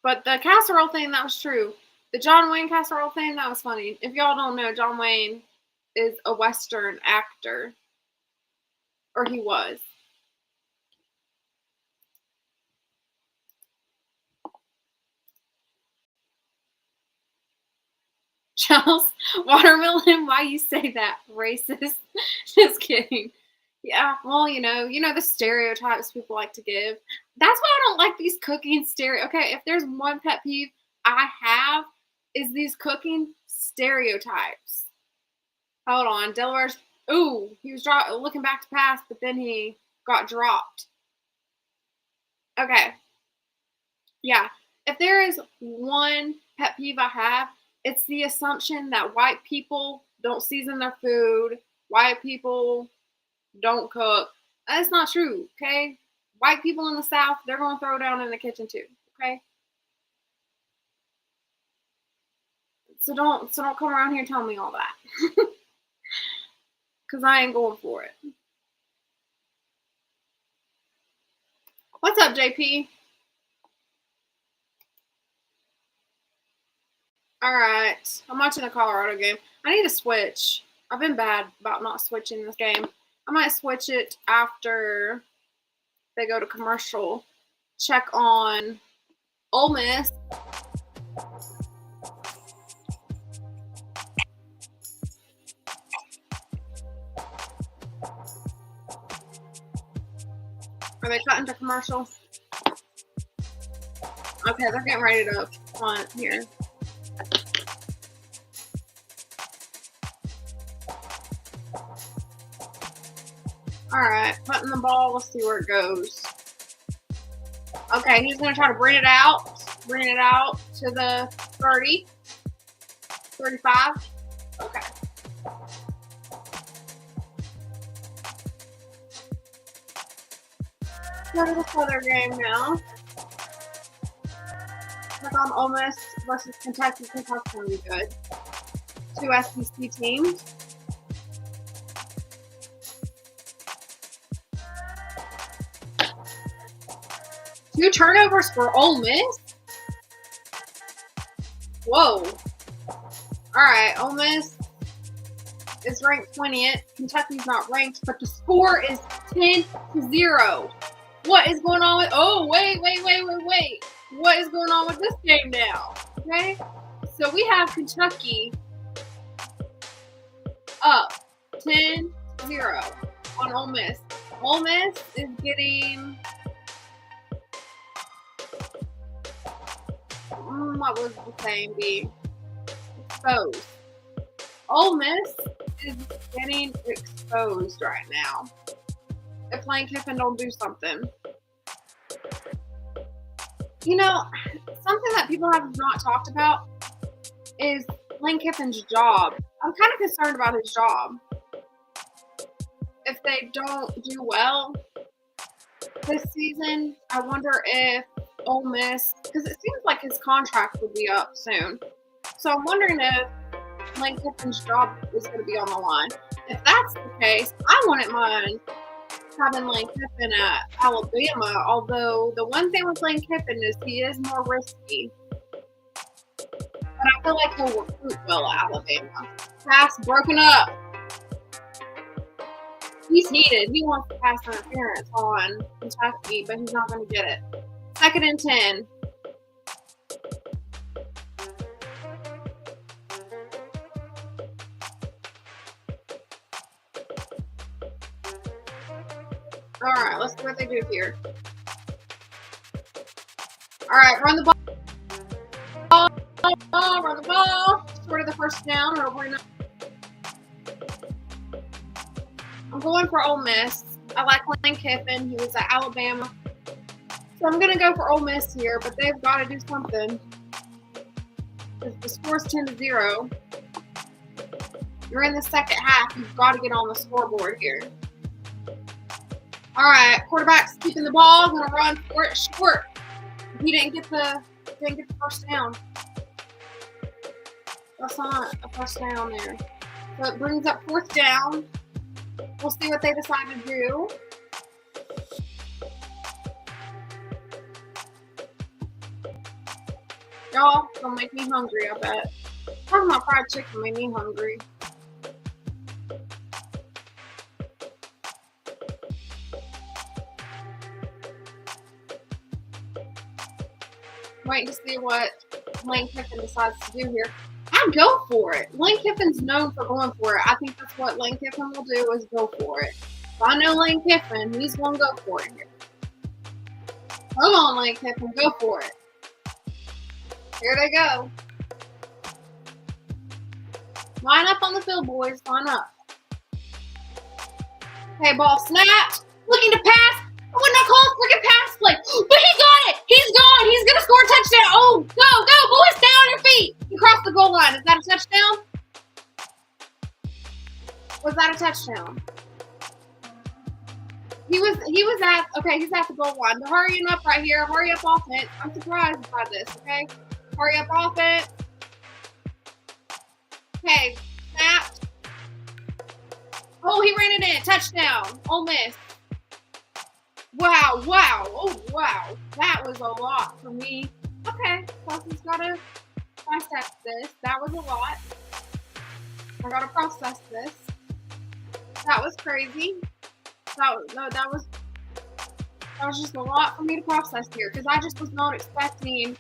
But the casserole thing, that was true. The John Wayne casserole thing, that was funny. If y'all don't know, John Wayne is a Western actor. Or he was. Charles, watermelon, why you say that? Racist. Just kidding. Yeah, well, you know the stereotypes people like to give. That's why I don't like these cooking Okay, if there's one pet peeve I have, is these cooking stereotypes. Hold on, Delaware's. Ooh, he was looking back to pass, but then he got dropped. Okay. Yeah, if there is one pet peeve I have, it's the assumption that white people don't season their food. White people don't cook. That's not true, okay? White people in the South, they're going to throw down in the kitchen too, okay? So don't come around here telling me all that. Because I ain't going for it. What's up, JP? Alright. I'm watching the Colorado game. I need to switch. I've been bad about not switching this game. I might switch it after they go to commercial. Check on Ole Miss. Are they cutting to commercial? Okay, they're getting ready to punt here. Alright, punting the ball. Let's see where it goes. Okay, he's going to try to bring it out. Bring it out to the 30. 35. Okay. Go to this other game now. Click on Ole Miss versus Kentucky. Kentucky's going to be good. 2 SEC teams. Two turnovers for Ole Miss? Whoa. Alright, Ole Miss is ranked 20th. Kentucky's not ranked, but the score is 10-0. What is going on with... Oh, wait. What is going on with this game now? Okay? So we have Kentucky up 10-0 on Ole Miss. Ole Miss is getting... what was the saying be? Exposed. Ole Miss is getting exposed right now. If Lane Kiffin don't do something. You know, something that people have not talked about is Lane Kiffin's job. I'm kind of concerned about his job. If they don't do well this season, I wonder if Ole Miss, because it seems like his contract would be up soon. So I'm wondering if Lane Kiffin's job is going to be on the line. If that's the case, I wouldn't mind having Lane Kiffin at Alabama, although the one thing with Lane Kiffin is he is more risky. But I feel like he'll recruit well at Alabama. Pass broken up. He's heated. He wants to pass interference on Kentucky, but he's not going to get it. 2nd and 10. All right, let's see what they do here. All right, run the ball. Run the ball. Sort of the first down. I'm going for Ole Miss. I like Lane Kiffin. He was at Alabama. So I'm going to go for Ole Miss here, but they've got to do something. If the score's 10-0, you're in the second half. You've got to get on the scoreboard here. All right, quarterback's keeping the ball. Going to run for it short. He didn't get the first down. That's not a first down there. So it brings up 4th down. We'll see what they decide to do. Y'all gonna make me hungry, I bet. Talking about fried chicken made me hungry. Waiting to see what Lane Kiffin decides to do here. I'd go for it. Lane Kiffin's known for going for it. I think that's what Lane Kiffin will do is go for it. If I know Lane Kiffin, he's gonna go for it here. Come on, Lane Kiffin, go for it. Here they go. Line up on the field, boys. Line up. Okay, ball snapped. Looking to pass. I would not call a freaking pass play. But he got it. He's gone. He's going to score a touchdown. Oh, go, boys. Stay on your feet. He crossed the goal line. Is that a touchdown? Was that a touchdown? He's at the goal line. They're hurrying up right here. Hurry up offense. I'm surprised by this, okay? Hurry up offense. Okay, snap. Oh, he ran it in. Touchdown. Ole Miss. Wow, wow. Oh, wow. That was a lot for me. Okay, Kelsey's got to dissect this. That was a lot. I got to process this. That was crazy. That was just a lot for me to process here because I just was not expecting.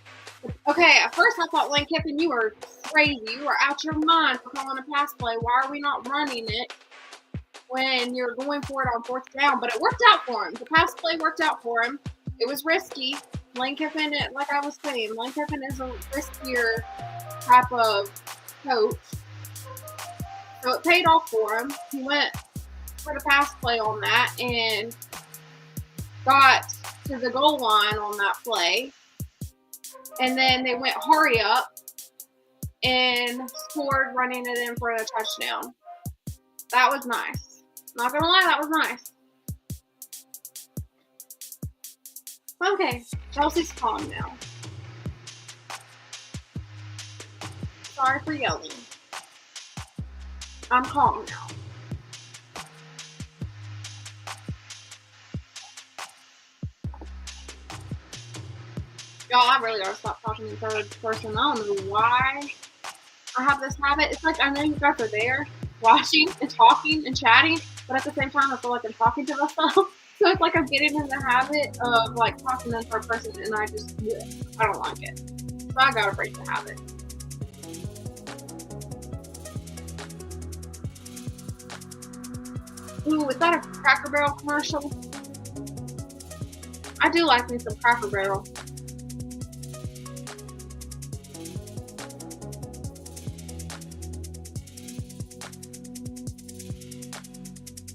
Okay, at first I thought, Lane Kiffin, you were crazy. You were out your mind for calling a pass play. Why are we not running it when you're going for it on 4th down? But it worked out for him. The pass play worked out for him. It was risky. Lane Kiffin, like I was saying, Lane Kiffin is a riskier type of coach. So it paid off for him. He went for the pass play on that and got to the goal line on that play. And then they went hurry up and scored running it in for a touchdown. That was nice. Not gonna lie, that was nice. Okay, Chelsea's calm now. Sorry for yelling. I'm calm now. Y'all, I really gotta stop talking in third person. I don't know why I have this habit. It's like I know you guys are there watching and talking and chatting, but at the same time I feel like I'm talking to myself. So it's like I'm getting in the habit of like talking in third person and I don't like it. So I gotta break the habit. Ooh, is that a Cracker Barrel commercial? I do like me some Cracker Barrel.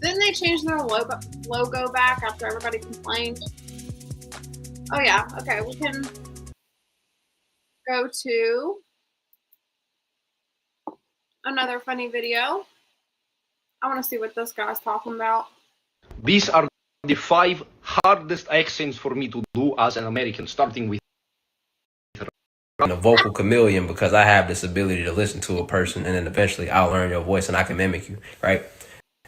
Didn't they change their logo back after everybody complained? Oh yeah, okay, we can go to another funny video. I want to see what this guy's talking about. These are the 5 hardest accents for me to do as an American, starting with I'm a vocal chameleon because I have this ability to listen to a person and then eventually I'll learn your voice and I can mimic you, right?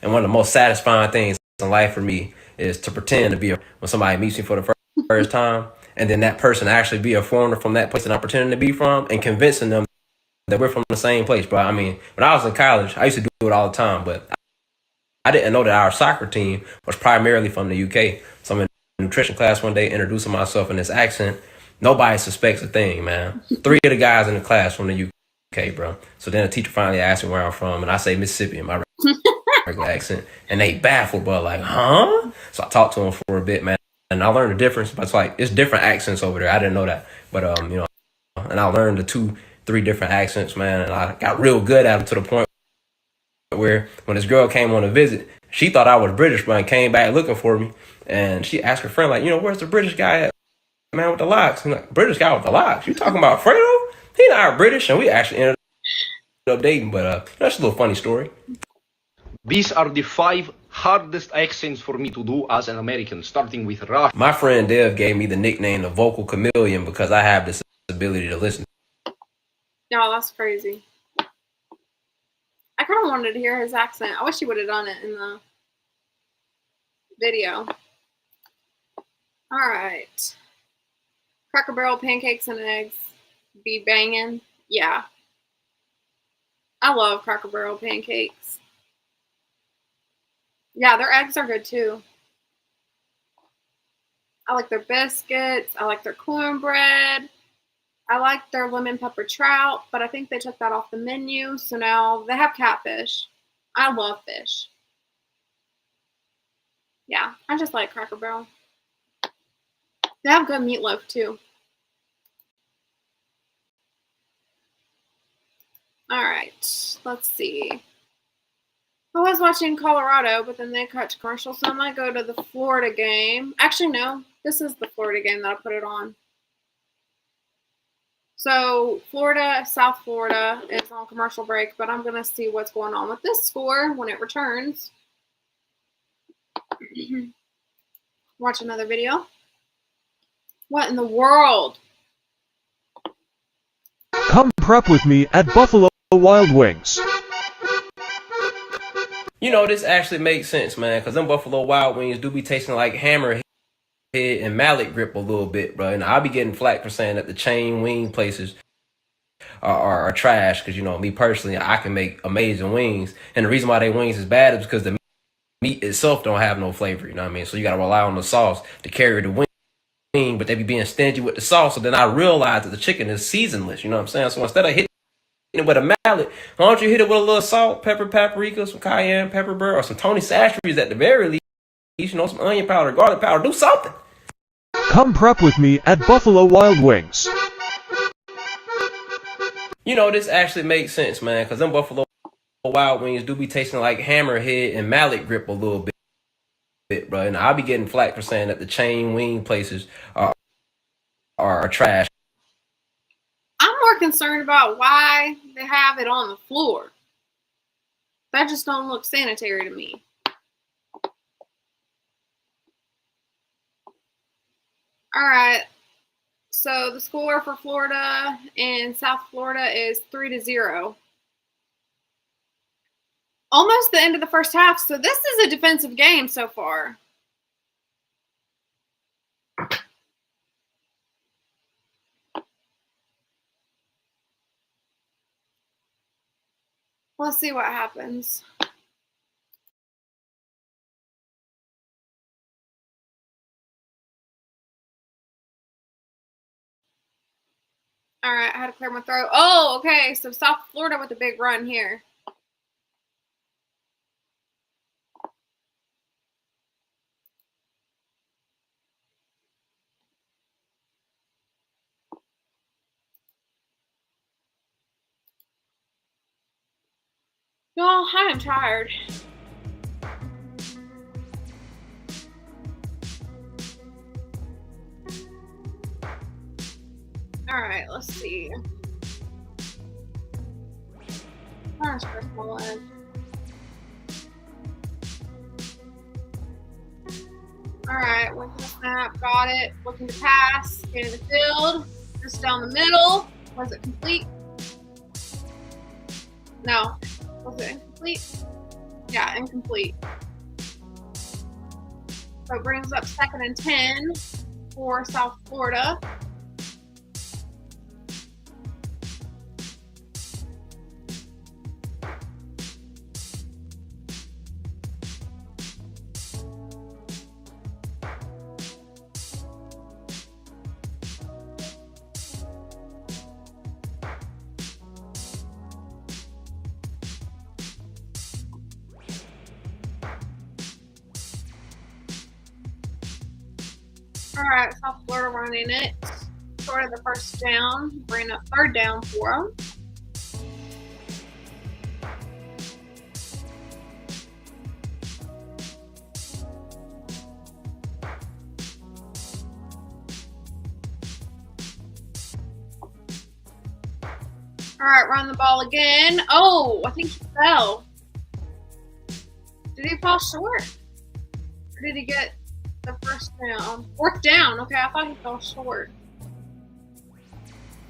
And one of the most satisfying things in life for me is to pretend to be when somebody meets me for the first time and then that person actually be a foreigner from that place that I'm pretending to be from and convincing them that we're from the same place, bro. I mean, when I was in college, I used to do it all the time, but I didn't know that our soccer team was primarily from the UK. So I'm in nutrition class one day introducing myself in this accent. Nobody suspects a thing, man. 3 of the guys in the class from the UK, bro. So then the teacher finally asked me where I'm from, and I say Mississippi in my regular accent. And they baffled, bro, like, huh? So I talked to them for a bit, man. And I learned the difference. But it's like, it's different accents over there. I didn't know that. But, you know, and I learned the 2-3 different accents, man. And I got real good at them to the point where when this girl came on a visit, she thought I was British, but came back looking for me. And she asked her friend, like, you know, where's the British guy at? Man with the locks. I'm like, British guy with the locks? You talking about Fredo? He not British. And we actually ended up dating. But that's a little funny story. These are the 5 hardest accents for me to do as an American, starting with Rush. My friend Dev gave me the nickname the vocal chameleon because I have this ability to listen. No, that's crazy. I kind of wanted to hear his accent. I wish he would have done it in the video. All right. Cracker Barrel pancakes and eggs be banging. Yeah. I love Cracker Barrel pancakes. Yeah, their eggs are good too. I like their biscuits. I like their cornbread. I like their lemon pepper trout, but I think they took that off the menu. So now they have catfish. I love fish. Yeah, I just like Cracker Barrel. They have good meatloaf too. All right, let's see. I was watching Colorado, but then they cut to commercial, so I might go to the Florida game. Actually, no, this is the Florida game that I put it on. So Florida, South Florida is on commercial break, but I'm going to see what's going on with this score when it returns. Watch another video. What in the world? Come prep with me at Buffalo Wild Wings. You know, this actually makes sense, man, because them Buffalo Wild Wings do be tasting like Hammerhead and Mallet Grip a little bit, bro. And I'll be getting flack for saying that the chain wing places are trash, because, you know, me personally, I can make amazing wings. And the reason why they wings is bad is because the meat itself don't have no flavor, you know what I mean? So you got to rely on the sauce to carry the wing, but they be being stingy with the sauce. So then I realized that the chicken is seasonless, you know what I'm saying? So instead of hitting it with a mallet, why don't you hit it with a little salt, pepper, paprika, some cayenne pepper burr, or some Tony Sacheries at the very least, you know, some onion powder, garlic powder, do something. Come prep with me at Buffalo Wild Wings. You know, this actually makes sense, man, because them Buffalo Wild Wings do be tasting like Hammerhead and Mallet Grip a little bit, bro. And I'll be getting flack for saying that the chain wing places are trash. I'm more concerned about why they have it on the floor. That just don't look sanitary to me. All right. So the score for Florida and South Florida is 3-0. Almost the end of the first half. So this is a defensive game so far. Let's see what happens. All right, I had to clear my throat. Oh, okay. So South Florida with a big run here. Y'all, I am tired. All right, let's see. Where's first one? All right, looking to snap, got it. Looking to pass, get in the field, just down the middle. Was it complete? No. Was it incomplete? Yeah, incomplete. So it brings up 2nd and 10 for South Florida. All right, South Florida running it. Sort of the first down, bring up 3rd down for them. All right, run the ball again. Oh, I think he fell. Did he fall short? Or did he get the first down? 4th down. Okay, I thought he fell short.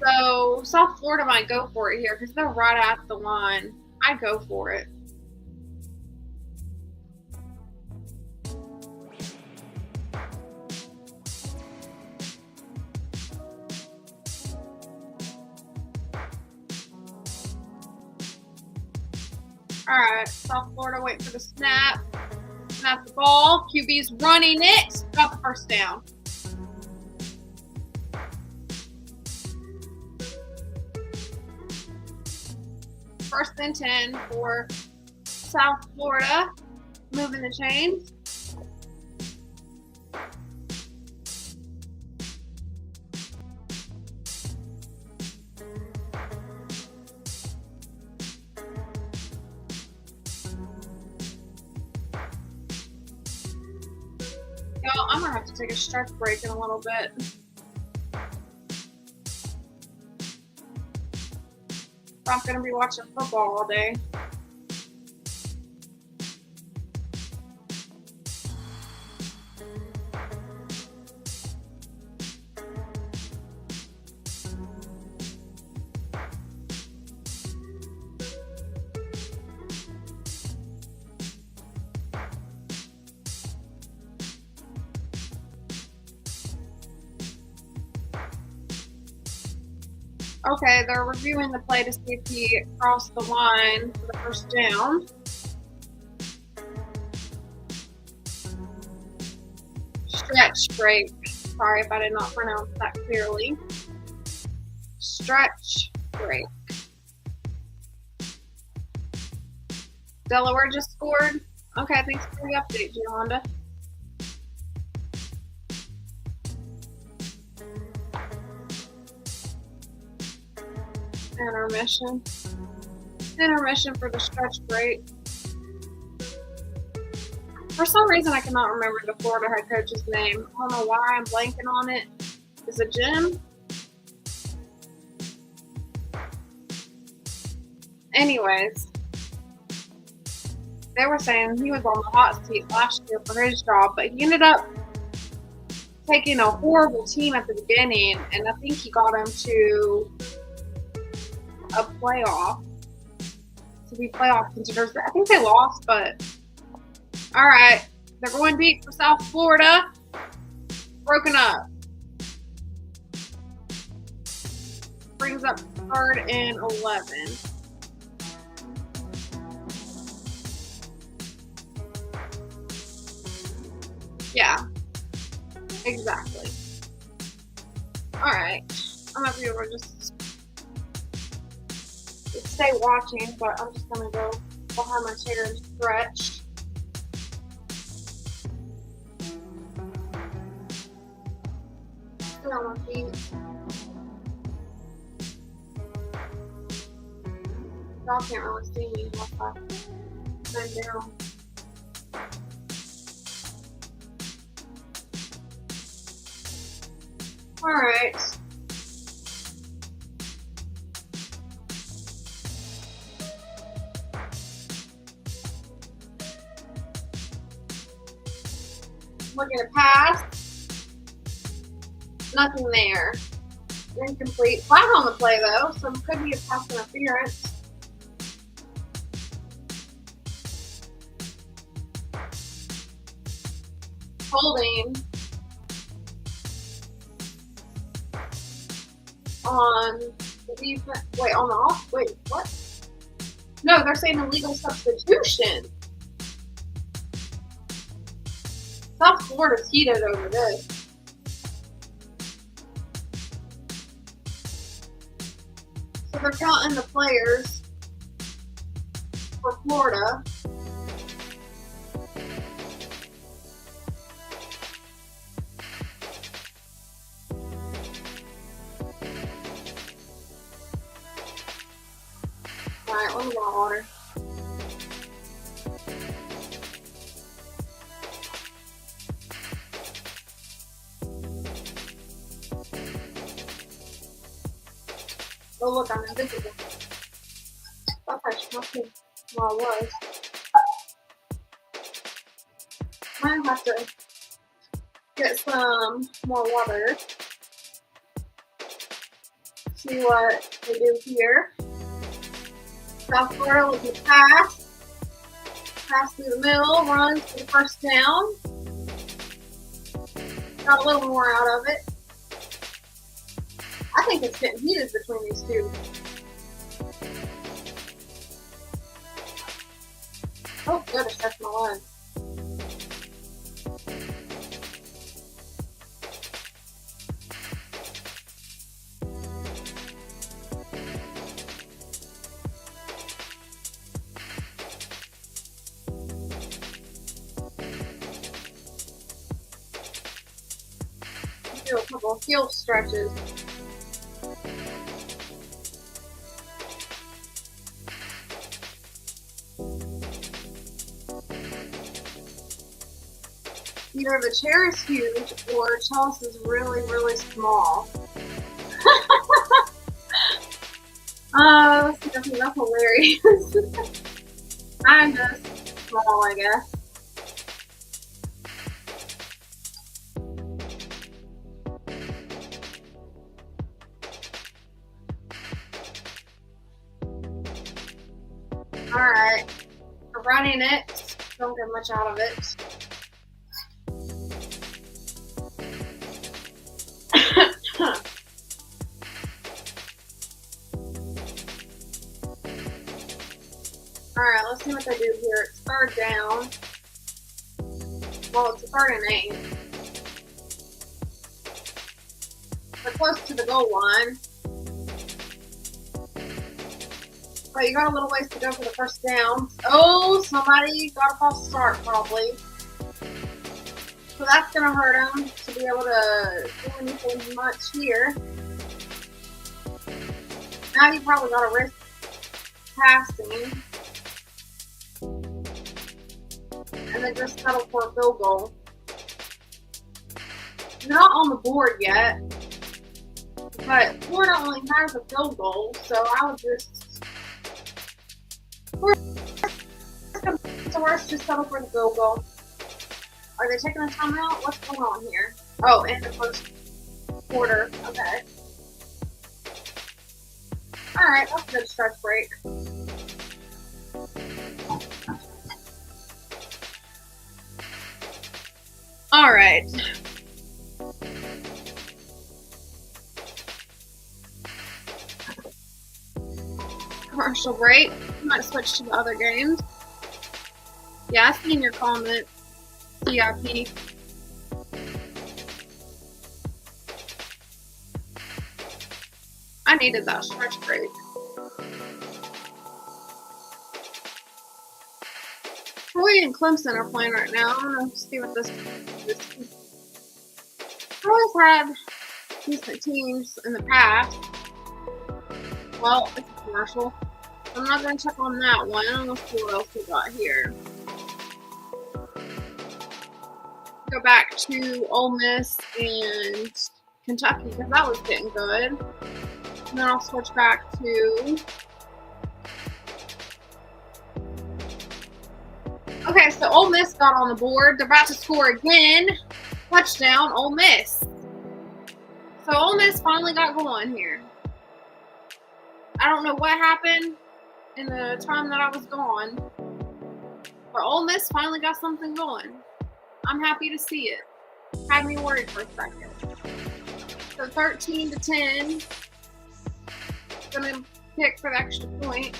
So South Florida might go for it here because they're right at the line. I go for it. All right, South Florida wait for the snap. Snap the ball. QB's running it. Got the first down. First and 10 for South Florida. Moving the chains. Y'all, I'm gonna have to take a stretch break in a little bit. I'm gonna be watching football all day. Okay, they're reviewing the play to see if he crossed the line for the first down. Stretch break. Sorry if I did not pronounce that clearly. Stretch break. Delaware just scored. Okay, thanks for the update, Yolanda. Intermission. Intermission for the stretch break. For some reason, I cannot remember the Florida head coach's name. I don't know why I'm blanking on it. Is it Jim? Anyways, they were saying he was on the hot seat last year for his job, but he ended up taking a horrible team at the beginning, and I think he got him to a playoff. To be playoff contenders. I think they lost, but all right. They're going deep for South Florida. Broken up. Brings up 3rd and 11. Yeah, exactly. All right. I'm not able to just stay watching, but I'm just going to go behind my chair and stretch. Sit on my feet. Y'all can't really see me unless I bend down. All right. Looking at pass. Nothing there. Incomplete. Flag on the play though, so it could be a pass interference. Holding on the defense. Wait, on the off. Wait, what? No, they're saying illegal substitution. South Florida's heated over this. So they're counting the players for Florida. Alright, let me get my water. Oh look, I'm invisible. Thought I should not be while I was. Might have to get some more water. See what they do here. South Florida with the pass. Pass through the middle, runs for the first down. Got a little more out of it. I think it's getting heated between these two. Oh, goodness, that's my line. Do a couple of heel stretches. Either the chair is huge or Chelsea's really, really small. That's hilarious. I'm just small, I guess. Alright. We're running it. Don't get much out of it. Alright, let's see what they do here. It's third down. Well, it's a 3rd and 8. We're close to the goal line. But you got a little ways to go for the first down. Oh, somebody got a false start probably. So that's going to hurt him to be able to do anything much here. Now you probably got to risk passing. And then just settle for a field goal. Not on the board yet. But Florida only has a field goal, so I would just... Worst, just settle for the field goal. Are they taking a timeout? What's going on here? Oh, in the first quarter. Okay. Alright, that's a good stretch break. Alright. Commercial break. Might switch to the other games. Yeah, I seen your comment. CIP. I needed that stretch break. Troy and Clemson are playing right now. I'm gonna see what this is. Troy's had decent teams in the past. Well, it's a commercial. I'm not gonna check on that one. Let's see what else we got here. Go back to Ole Miss and Kentucky because that was getting good. And then I'll switch back to. Okay, so Ole Miss got on the board. They're about to score again. Touchdown, Ole Miss. So Ole Miss finally got going here. I don't know what happened in the time that I was gone, but Ole Miss finally got something going. I'm happy to see it. Had me worried for a second. So 13-10. Gonna pick for the extra point.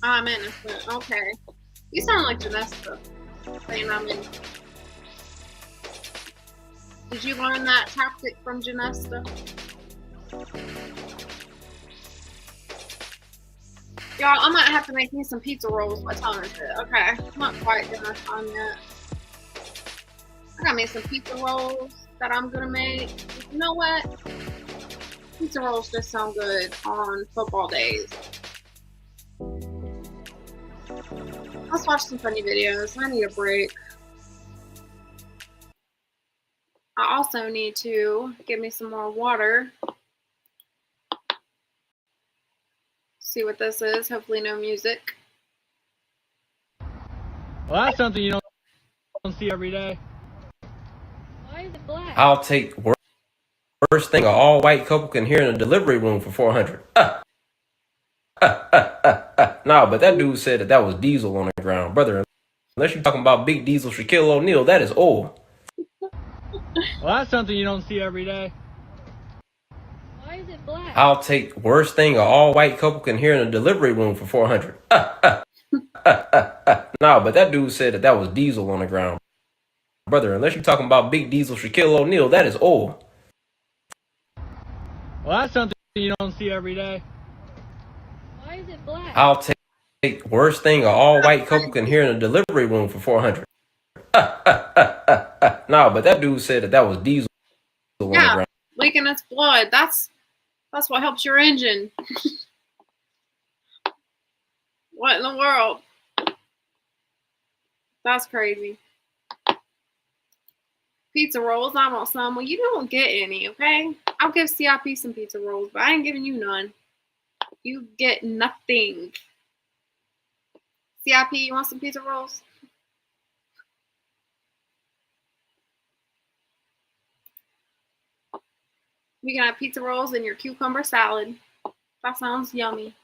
I'm innocent. Okay. You sound like Janessa saying I'm in. Did you learn that tactic from Janessa? Y'all, I might have to make me some pizza rolls. What time is it? Okay, not quite dinner time yet. I got me some pizza rolls that I'm gonna make. You know what? Pizza rolls just sound good on football days. Let's watch some funny videos. I need a break. I also need to get me some more water. See what this is. Hopefully no music. Well, that's something you don't see every day. Why is it black? I'll take worst thing an all-white couple can hear in a delivery room for $400. Nah, but that dude said that was diesel on the ground. Brother, unless you're talking about big diesel Shaquille O'Neal, that is oil. Well, that's something you don't see every day. Why is it black? I'll take worst thing an all-white couple can hear in a delivery room for $400. Nah, but that dude said that was diesel on the ground. Brother, unless you're talking about big diesel Shaquille O'Neal, that is oil. Well, that's something you don't see every day. Why is it black? I'll take worst thing an all-white couple can hear in a delivery room for $400. Nah, but that dude said that was diesel on the ground. Leaking its blood. That's what helps your engine. What in the world? That's crazy. Pizza rolls. I want some. Well, you don't get any, okay? I'll give CIP some pizza rolls, but I ain't giving you none. You get nothing. CIP, you want some pizza rolls? You can have pizza rolls and your cucumber salad. That sounds yummy.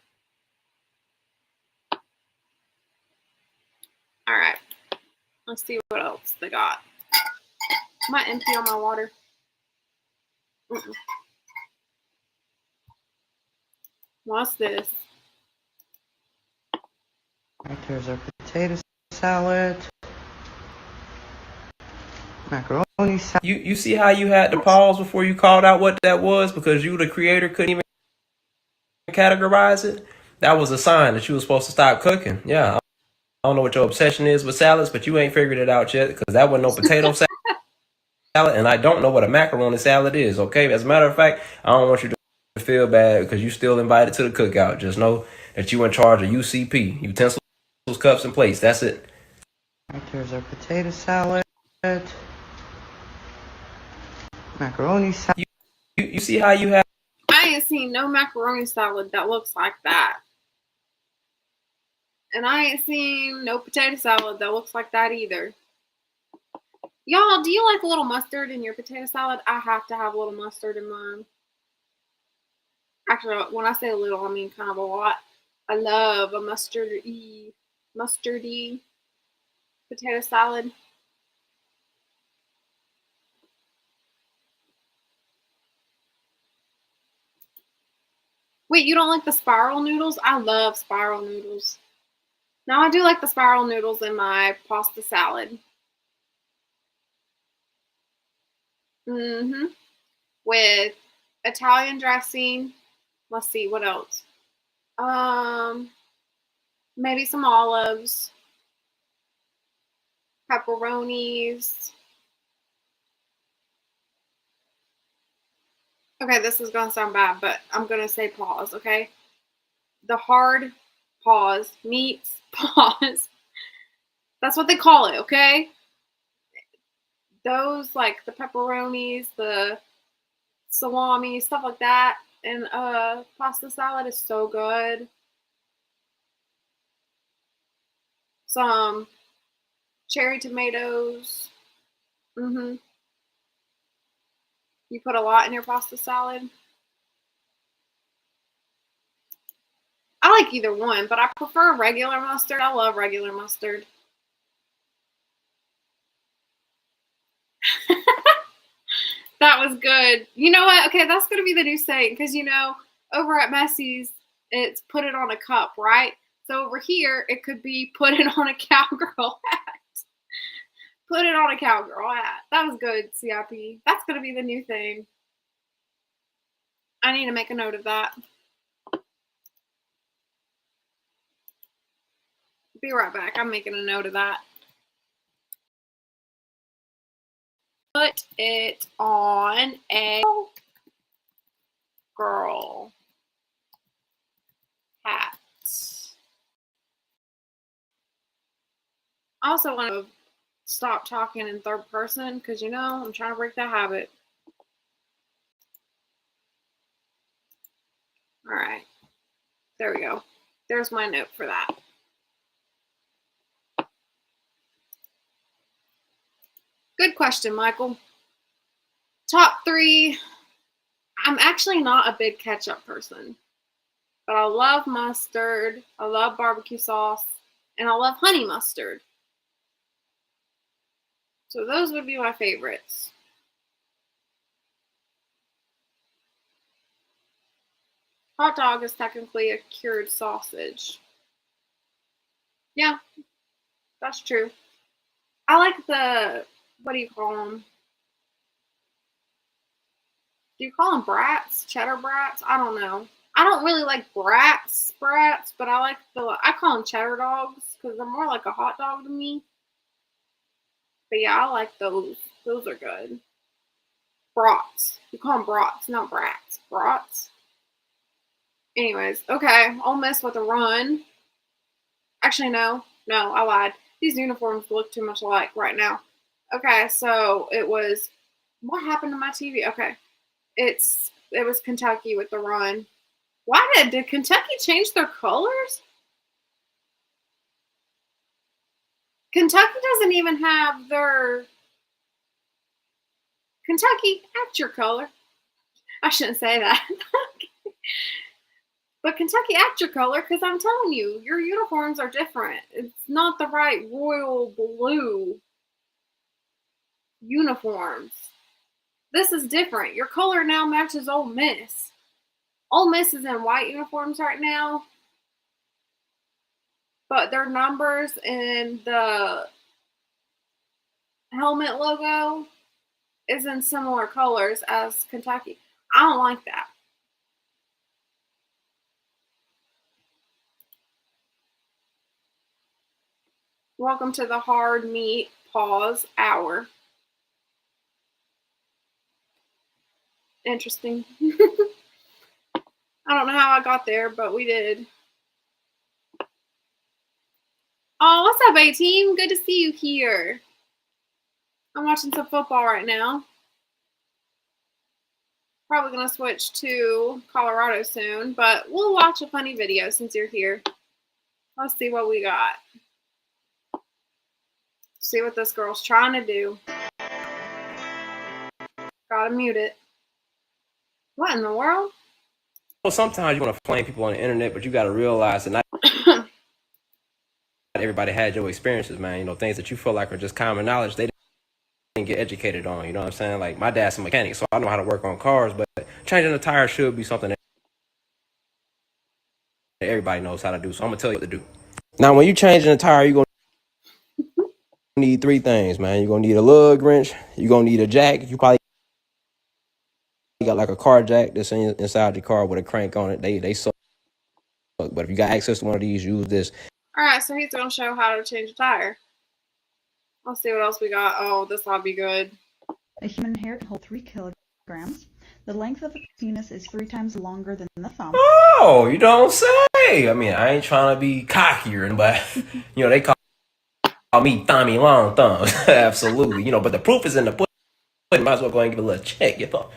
All right. Let's see what else they got. I might empty on my water. What's this? Right, there's our potato salad. Macaroni salad. You see how you had to pause before you called out what that was because you, the creator, couldn't even categorize it? That was a sign that you were supposed to stop cooking. Yeah, I don't know what your obsession is with salads, but you ain't figured it out yet because that wasn't no potato salad, and I don't know what a macaroni salad is, okay? As a matter of fact, I don't want you to feel bad because you still invited to the cookout. Just know that you in charge of UCP, utensils, cups, and plates. That's it. Right, there's our potato salad. Macaroni salad. You see how you have... I ain't seen no macaroni salad that looks like that. And I ain't seen no potato salad that looks like that either. Y'all, do you like a little mustard in your potato salad? I have to have a little mustard in mine. Actually, when I say a little, I mean kind of a lot. I love a mustardy potato salad. Wait, you don't like the spiral noodles? I love spiral noodles. Now, I do like the spiral noodles in my pasta salad. With Italian dressing. Let's see, what else? Maybe some olives. Pepperonis. Okay, this is going to sound bad, but I'm going to say pause, okay? The hard pause meets pause. That's what they call it, okay? Those, like the pepperonis, the salami, stuff like that, and pasta salad is so good. Some cherry tomatoes. You put a lot in your pasta salad. I like either one, but I prefer regular mustard. I love regular mustard. That was good. You know what? Okay, that's going to be the new saying because, you know, over at Messi's, it's put it on a cup, right? So over here, it could be put it on a cowgirl hat. Put it on a cowgirl hat. That was good, CIP. That's going to be the new thing. I need to make a note of that. Be right back. I'm making a note of that. Put it on a girl hat. I also want to stop talking in third person because, you know, I'm trying to break that habit. All right. There we go. There's my note for that. Good question, Michael. Top 3. I'm actually not a big ketchup person, but I love mustard, I love barbecue sauce, and I love honey mustard. So those would be my favorites. Hot dog is technically a cured sausage. Yeah, that's true. I like the, what do you call them? Do you call them brats? Cheddar brats? I don't know. I don't really like brats, but I like I call them cheddar dogs because they're more like a hot dog to me. But yeah, I like those. Those are good. Brats. You call them brats, not brats. Brats. Anyways, okay. I'll mess with a run. Actually, no, I lied. These uniforms look too much alike right now. Okay, so it was, what happened to my TV? Okay, it was Kentucky with the run. Why did Kentucky change their colors? Kentucky doesn't even have their Kentucky, act your color. I shouldn't say that. But Kentucky, act your color, because I'm telling you, your uniforms are different. It's not the right royal blue. uniforms. This is different. Your color now matches Ole Miss. Ole Miss is in white uniforms right now, but their numbers and the helmet logo is in similar colors as Kentucky. I don't like that. Welcome to the hard meat pause hour. Interesting. I don't know how I got there, but we did. Oh, what's up, A-Team? Good to see you here. I'm watching some football right now. Probably going to switch to Colorado soon, but we'll watch a funny video since you're here. Let's see what we got. See what this girl's trying to do. Gotta mute it. What in the world? Well, sometimes you want to flame people on the internet, but you got to realize that not everybody had your experiences, man. You know, things that you feel like are just common knowledge, they didn't get educated on. You know what I'm saying? Like, my dad's a mechanic, so I know how to work on cars, but changing the tire should be something that everybody knows how to do. So I'm going to tell you what to do. Now, when you're changing the tire, you're going to need three things, man. You're going to need a lug wrench. You're going to need a jack. You probably got like a car jack that's inside your car with a crank on it. They suck. But if you got access to one of these, use this. All right, so he's going to show how to change a tire. Let's see what else we got. Oh, this ought to be good. A human hair can hold 3 kilograms. The length of the penis is 3 times longer than the thumb. Oh, you don't say. I mean, I ain't trying to be cockier, but, you know, they call me Tommy Long Thumbs. Absolutely. You know, but the proof is in the pudding. Might as well go ahead and give a little check. You thought.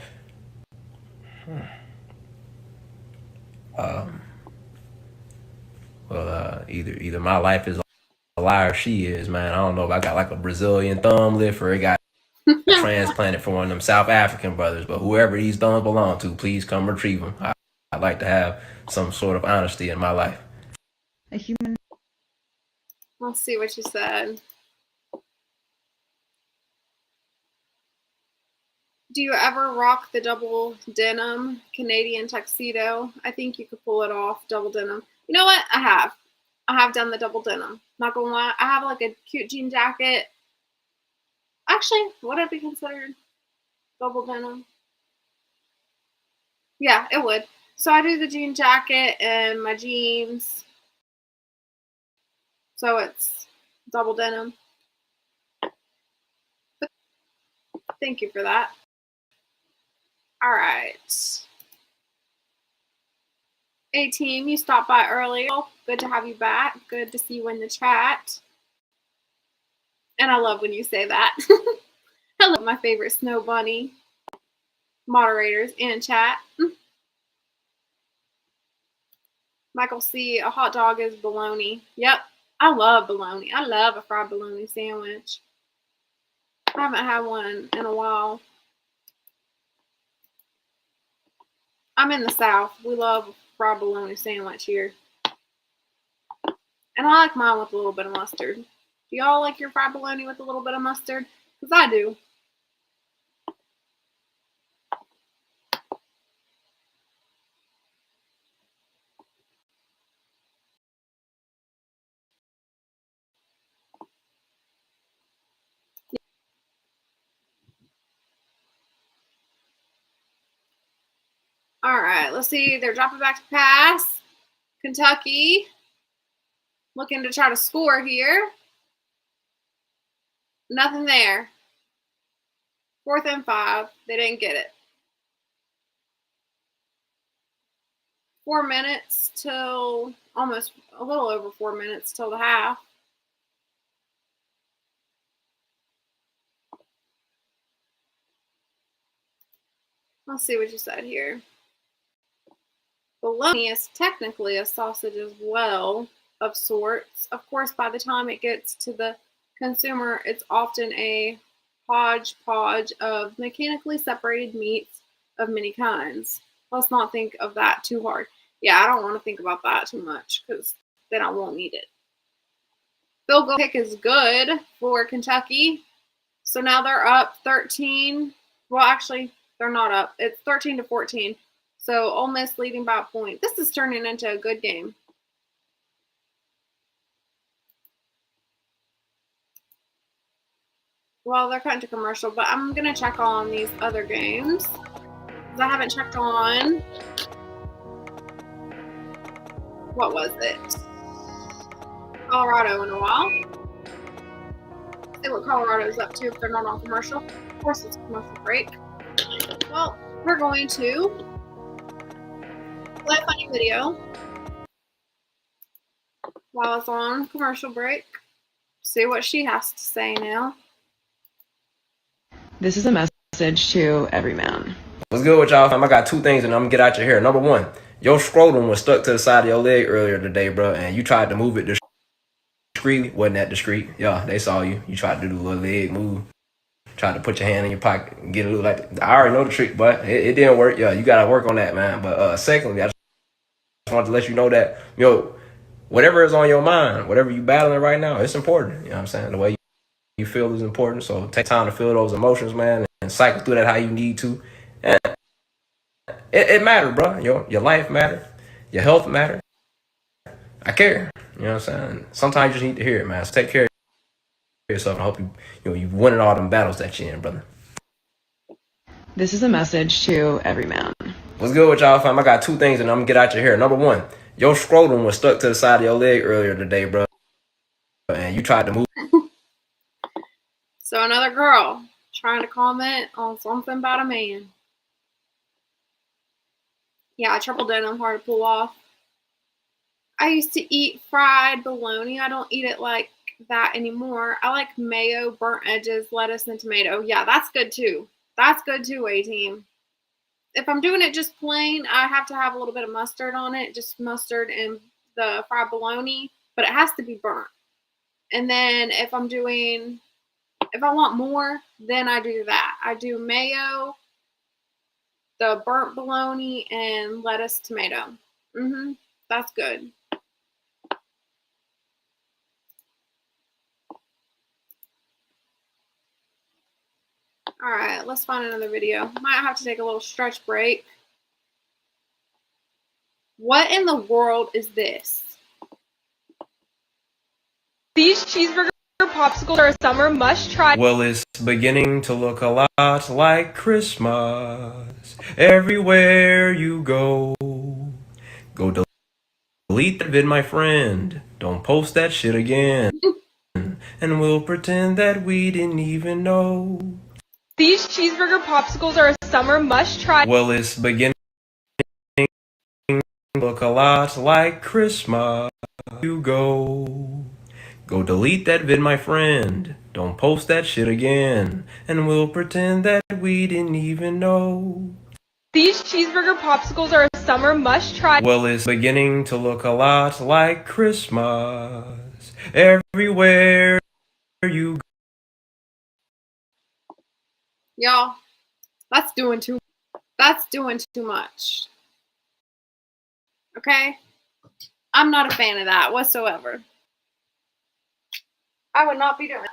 Either my life is a lie or she is, man. I don't know if I got like a Brazilian thumb lift or it got transplanted from one of them South African brothers, but whoever these thumbs belong to, please come retrieve them. I'd like to have some sort of honesty in my life. A human. Let's see what you said. Do you ever rock the double denim Canadian tuxedo? I think you could pull it off, double denim. You know what? I have done the double denim. Not gonna lie. I have like a cute jean jacket. Actually, would it be considered double denim? Yeah, it would. So I do the jean jacket and my jeans. So it's double denim. Thank you for that. All right. A-Team, you stopped by early. Good to have you back. Good to see you in the chat. And I love when you say that. Hello, my favorite snow bunny moderators in chat. Michael C., a hot dog is bologna. Yep, I love bologna. I love a fried bologna sandwich. I haven't had one in a while. I'm in the South. We love fried bologna sandwich here. And I like mine with a little bit of mustard. Do y'all like your fried bologna with a little bit of mustard? Because I do. All right, let's see. They're dropping back to pass. Kentucky looking to try to score here. Nothing there. 4th and 5. They didn't get it. 4 minutes till almost a little over 4 minutes till the half. Let's see what you said here. Bologna is technically a sausage as well, of sorts. Of course, by the time it gets to the consumer, it's often a hodgepodge of mechanically separated meats of many kinds. Let's not think of that too hard. Yeah, I don't want to think about that too much because then I won't need it. Field goal kick is good for Kentucky. So now they're up 13. Well, actually, they're not up. It's 13-14. So Ole Miss leading by a point. This is turning into a good game. Well, they're cutting to commercial, but I'm going to check on these other games. Because I haven't checked on... What was it? Colorado in a while. See what Colorado's up to if they're not on commercial. Of course, it's commercial break. Well, we're going to play a funny video while it's on commercial break. See what she has to say now. This is a message to every man. What's good with y'all, fam? I got two things and I'm gonna get out your hair. Number one, your scrotum was stuck to the side of your leg earlier today, bro, and you tried to move it discreetly. Wasn't that discreet? Yeah, they saw you. You tried to do a little leg move. Tried to put your hand in your pocket and get it look like... I already know the trick, but it didn't work. Yeah, you gotta work on that, man. But secondly, I just wanted to let you know that, whatever is on your mind, whatever you battling right now, it's important. You know what I'm saying? The way you feel is important. So take time to feel those emotions, man, and cycle through that how you need to. And it matters, bro. Your life matters. Your health matters. I care. You know what I'm saying? Sometimes you just need to hear it, man. So take care of yourself and I hope you winning all them battles that you're in, brother. This is a message to every man. What's good with y'all, fam? I got two things and I'm gonna get out your hair. Number one, your scrotum was stuck to the side of your leg earlier today, bro, and you tried to move. So another girl trying to comment on something about a man. Yeah, triple denim, hard to pull off. I used to eat fried bologna. I don't eat it like that anymore. I like mayo, burnt edges, lettuce, and tomato. Yeah, that's good too. That's good too, A-team. If I'm doing it just plain, I have to have a little bit of mustard on it. Just mustard and the fried bologna. But it has to be burnt. And then if I want more, then I do that. I do mayo, the burnt bologna, and lettuce, tomato. That's good. All right, let's find another video. Might have to take a little stretch break. What in the world is this? These cheeseburger popsicles are a summer must-try. Well, it's beginning to look a lot like Christmas. Everywhere you go. Go delete that vid, my friend. Don't post that shit again. And we'll pretend that we didn't even know. These cheeseburger popsicles are a summer must-try. Well, it's beginning to look a lot like Christmas. You go delete that vid, my friend. Don't post that shit again. And we'll pretend that we didn't even know. These cheeseburger popsicles are a summer must-try. Well, it's beginning to look a lot like Christmas. Everywhere you go. Y'all, that's doing too much. Okay? I'm not a fan of that whatsoever. I would not be doing it.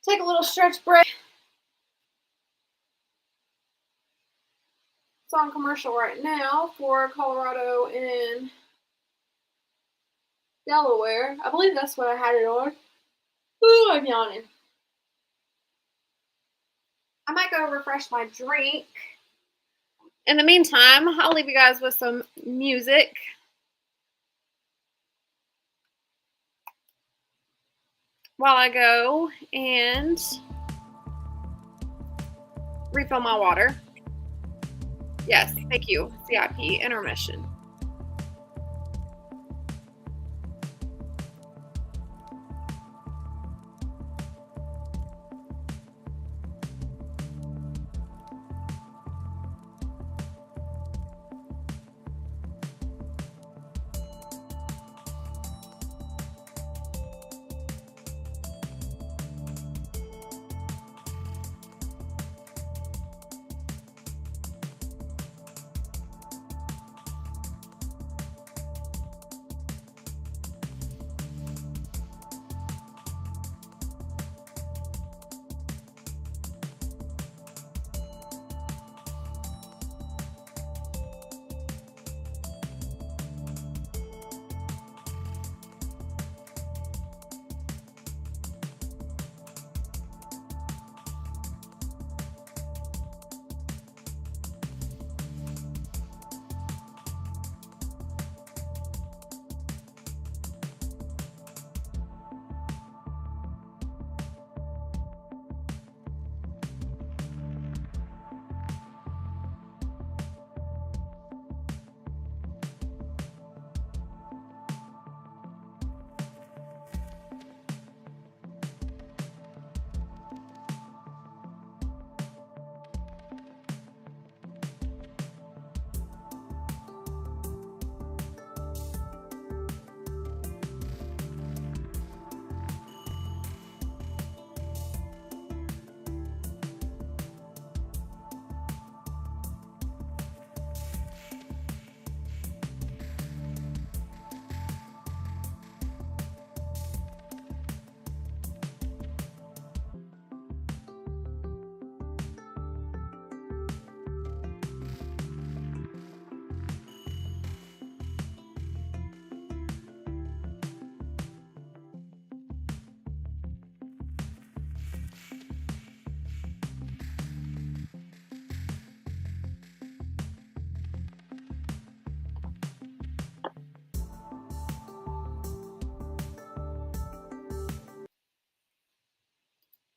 Take a little stretch break. It's on commercial right now for Colorado and Delaware. I believe that's what I had it on. Ooh, I'm yawning. I might go refresh my drink. In the meantime, I'll leave you guys with some music. While I go and refill my water. Yes, thank you. CIP intermission.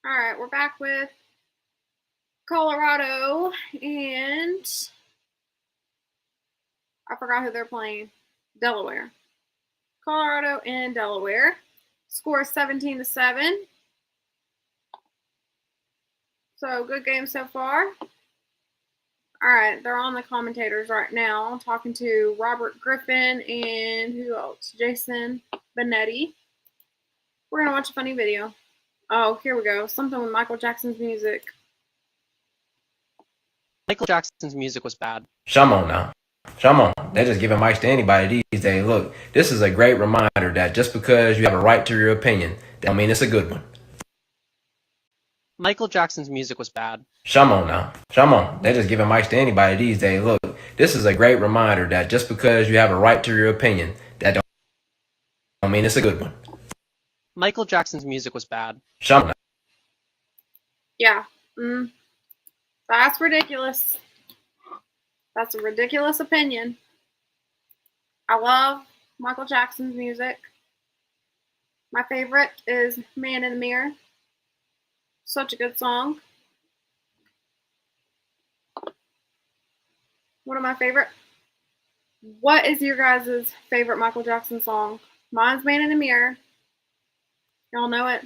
All right, we're back with Colorado, and I forgot who they're playing. Delaware. Colorado and Delaware. Score 17-7. So good game so far. All right, they're on the commentators right now, talking to Robert Griffin and who else? Jason Benetti. We're gonna watch a funny video. Oh, here we go. Something with Michael Jackson's music. Michael Jackson's music was bad. Come on now. Come on. They're just giving mics to anybody these days. Look, this is a great reminder that just because you have a right to your opinion, that don't mean it's a good one. Michael Jackson's music was bad. Come on now. Come on. They're just giving mics to anybody these days. Look, this is a great reminder that just because you have a right to your opinion, that don't mean it's a good one. Michael Jackson's music was bad. Come on now. Yeah. That's ridiculous. That's a ridiculous opinion. I love Michael Jackson's music. My favorite is Man in the Mirror. Such a good song. One of my favorite. What is your guys' favorite Michael Jackson song? Mine's Man in the Mirror. Y'all know it.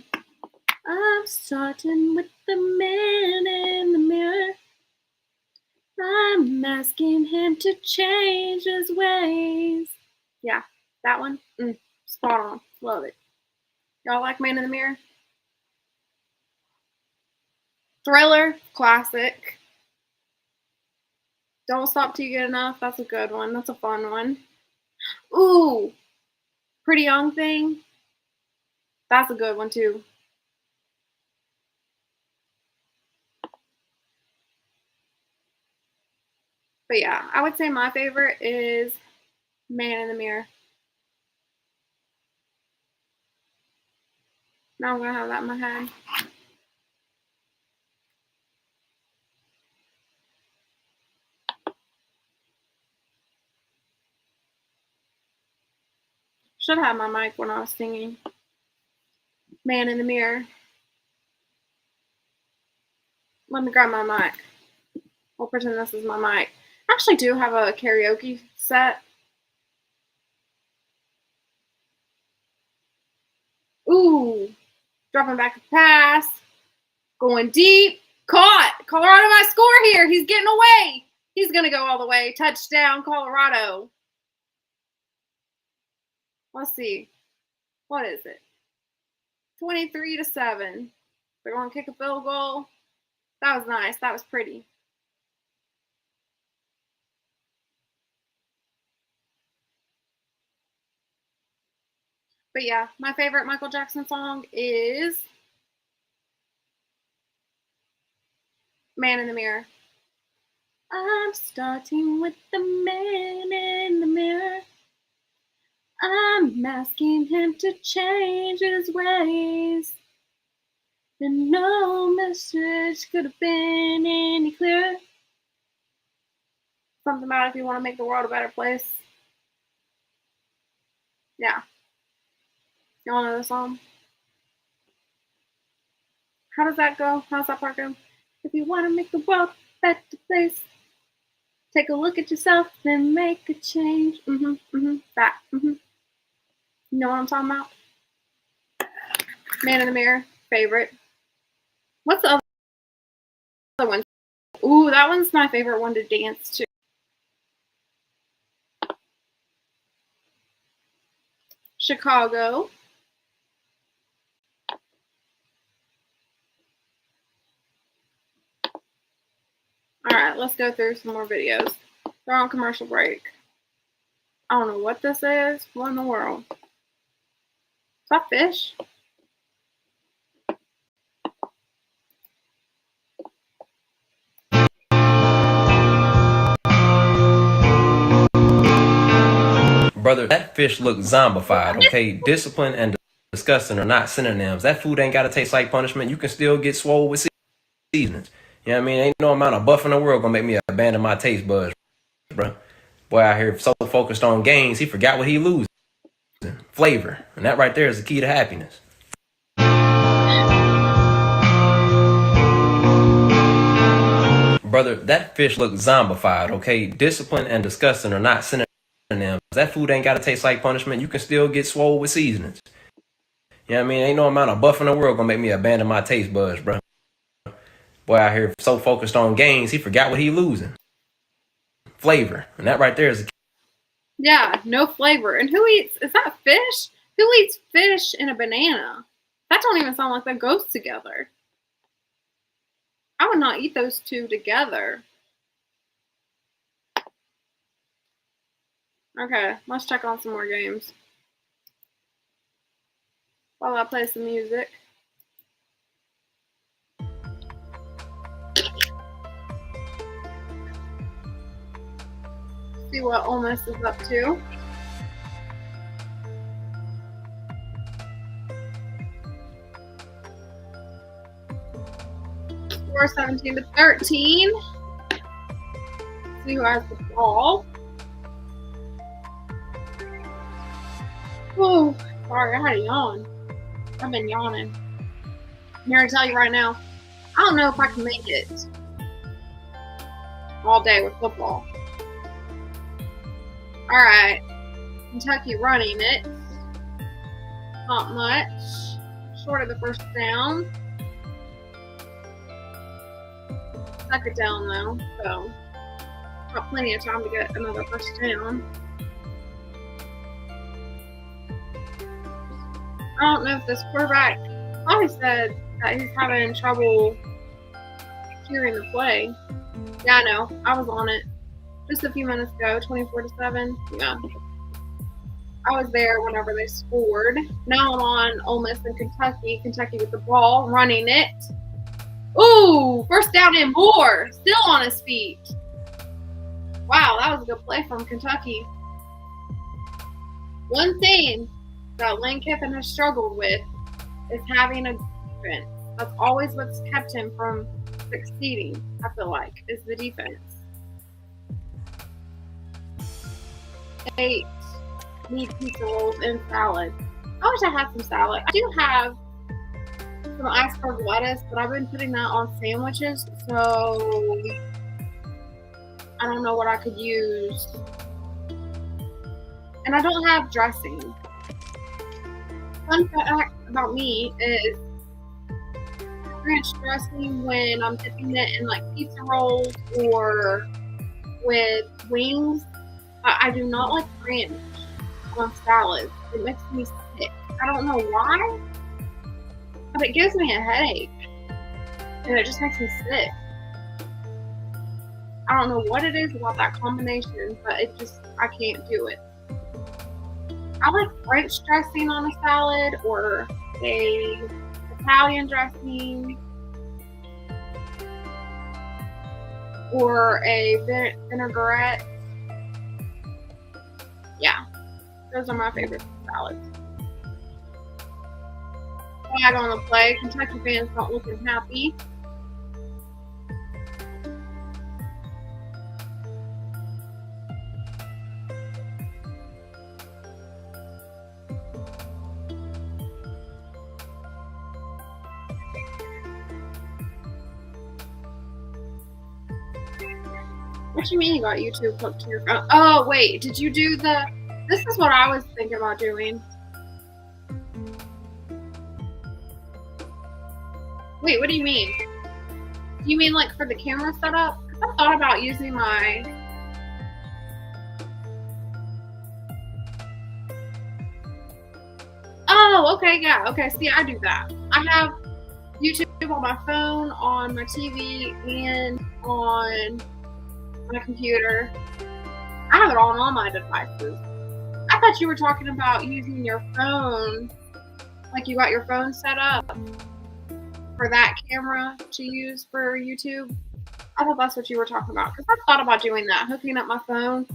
I'm starting with the man in the mirror. I'm asking him to change his ways. Yeah, that one. Spot on. Love it. Y'all like Man in the Mirror? Thriller, classic. Don't Stop Till You Get Enough. That's a good one. That's a fun one. Ooh, Pretty Young Thing. That's a good one too. But yeah, I would say my favorite is Man in the Mirror. Now I'm going to have that in my head. Should have had my mic when I was singing Man in the Mirror. Let me grab my mic. We'll pretend this is my mic. I actually do have a karaoke set. Ooh. Dropping back a pass. Going deep. Caught. Colorado might score here. He's getting away. He's going to go all the way. Touchdown, Colorado. Let's see. What is it? 23-7. They're going to kick a field goal. That was nice. That was pretty. But yeah, my favorite Michael Jackson song is Man in the Mirror. I'm starting with the man in the mirror. I'm asking him to change his ways. And no message could have been any clearer. Something about if you want to make the world a better place. Yeah. Y'all know the song? How does that go? How's that part go? If you want to make the world a better place, take a look at yourself, then make a change. That. You know what I'm talking about? Man in the Mirror, favorite. What's the other one? Ooh, that one's my favorite one to dance to. Chicago. All right, let's go through some more videos. They're on commercial break. I don't know what this is. What in the world? Is that fish? Brother, that fish looks zombified, okay? Discipline and disgusting are not synonyms. That food ain't got to taste like punishment. You can still get swole with seasonings. You know what I mean? Ain't no amount of buff in the world gonna make me abandon my taste buds, bro. Boy out here so focused on gains, he forgot what he losing. Flavor. And that right there is the key to happiness. brother, that fish looks zombified, okay? Discipline and disgusting are not synonyms. That food ain't gotta taste like punishment. You can still get swole with seasonings. You know what I mean? Ain't no amount of buff in the world gonna make me abandon my taste buds, bro. Boy out here so focused on gains, he forgot what he losing. Flavor. And that right there is Yeah, no flavor. And who eats, is that fish? Who eats fish and a banana? That don't even sound like that goes together. I would not eat those two together. Okay, let's check on some more games while I play some music. See what Ole Miss is up to. Score 17-13. See who has the ball. Oh, sorry, I had a yawn. I've been yawning. I'm here to tell you right now, I don't know if I can make it all day with football. Alright, Kentucky running it. Not much. Short of the first down. Second down though, so got plenty of time to get another first down. I don't know if this quarterback probably said that he's having trouble hearing the play. Yeah, I know. I was on it just a few minutes ago, 24-7. Yeah. I was there whenever they scored. Now I'm on Ole Miss and Kentucky. Kentucky with the ball, running it. Ooh, first down and more. Still on his feet. Wow, that was a good play from Kentucky. One thing that Lane Kiffin has struggled with is having a defense. That's always what's kept him from succeeding, I feel like, is the defense. 8 need pizza rolls and salad. I wish I had some salad. I do have some iceberg lettuce, but I've been putting that on sandwiches, so I don't know what I could use. And I don't have dressing. Fun fact about me is ranch dressing when I'm dipping it in like pizza rolls or with wings. I do not like ranch on salads. It makes me sick. I don't know why, but it gives me a headache. And it just makes me sick. I don't know what it is about that combination, but it just, I can't do it. I like French dressing on a salad or a Italian dressing or a vinaigrette. Yeah, those are my favorite salads. Flag on the play. Kentucky fans not looking happy. What do you mean you got YouTube hooked to your phone? Oh, wait, did you do the... This is what I was thinking about doing. Wait, what do you mean? Do you mean like for the camera setup? Because I thought about using my... Oh, okay, yeah, okay, see, I do that. I have YouTube on my phone, on my TV, and on my computer. I have it on all my devices. I thought you were talking about using your phone, like you got your phone set up for that camera to use for YouTube. I thought that's what you were talking about, because I thought about doing that, hooking up my phone.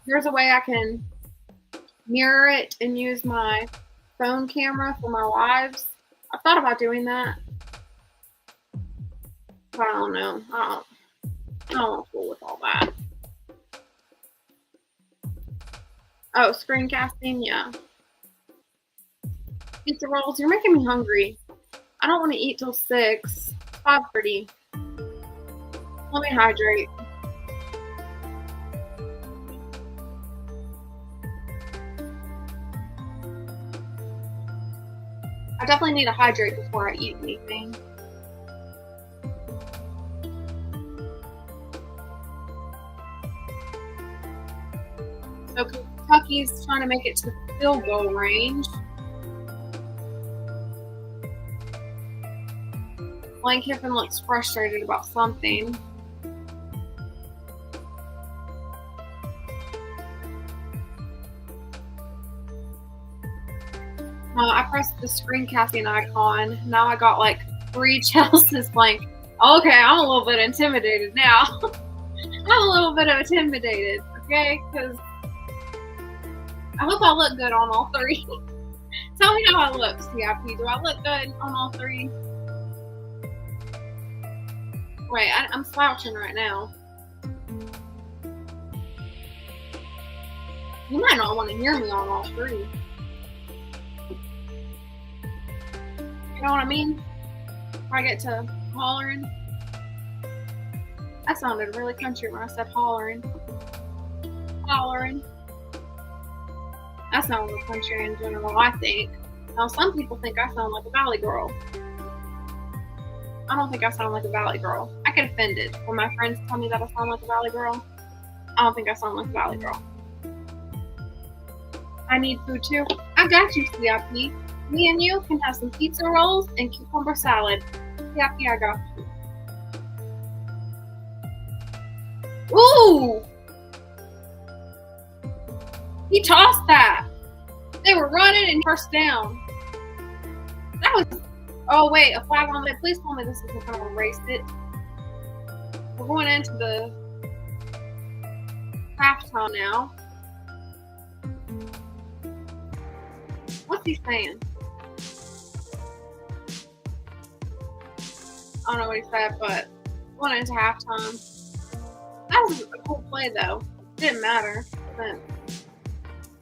There's a way I can mirror it and use my phone camera for my lives. I thought about doing that, but I don't know. I don't want to fool with all that. Oh, screencasting, yeah. Pizza rolls, you're making me hungry. I don't want to eat till 6. 5:30. Let me hydrate. I definitely need to hydrate before I eat anything. So Kentucky's trying to make it to the field goal range. Lane Kiffin looks frustrated about something. I pressed the screencasting icon. Now I got like 3 Chelsea's blank. Okay, I'm a little bit intimidated now. I'm a little bit intimidated, okay? Because I hope I look good on all 3. Tell me how I look, CIP. Do I look good on all 3? Wait, I'm slouching right now. You might not want to hear me on all 3. You know what I mean? If I get to hollering. That sounded really country when I said hollering. Hollering. That sounds like country in general, I think. Now, some people think I sound like a valley girl. I don't think I sound like a valley girl. I get offended when my friends tell me that I sound like a valley girl. I don't think I sound like a valley girl. I need food too. I got you, CIP. Me and you can have some pizza rolls and cucumber salad. CIP, I got you. Ooh! He tossed that. They were running and first down. That was... Oh, wait, a flag on it. Please tell me this isn't going to erase it. We're going into the halftime now. What's he saying? I don't know what he said, but going into halftime. That was a cool play, though. It didn't matter. But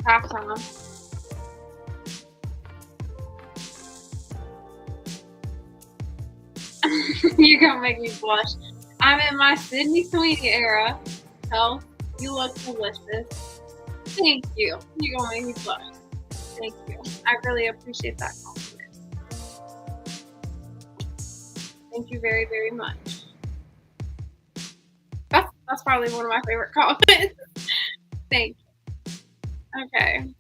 halftime. You're gonna make me blush. I'm in my Sydney Sweeney era. Hell, you look delicious. Thank you. You're gonna make me blush. Thank you. I really appreciate that compliment. Thank you very, very much. That's probably one of my favorite comments. Thank you. Okay.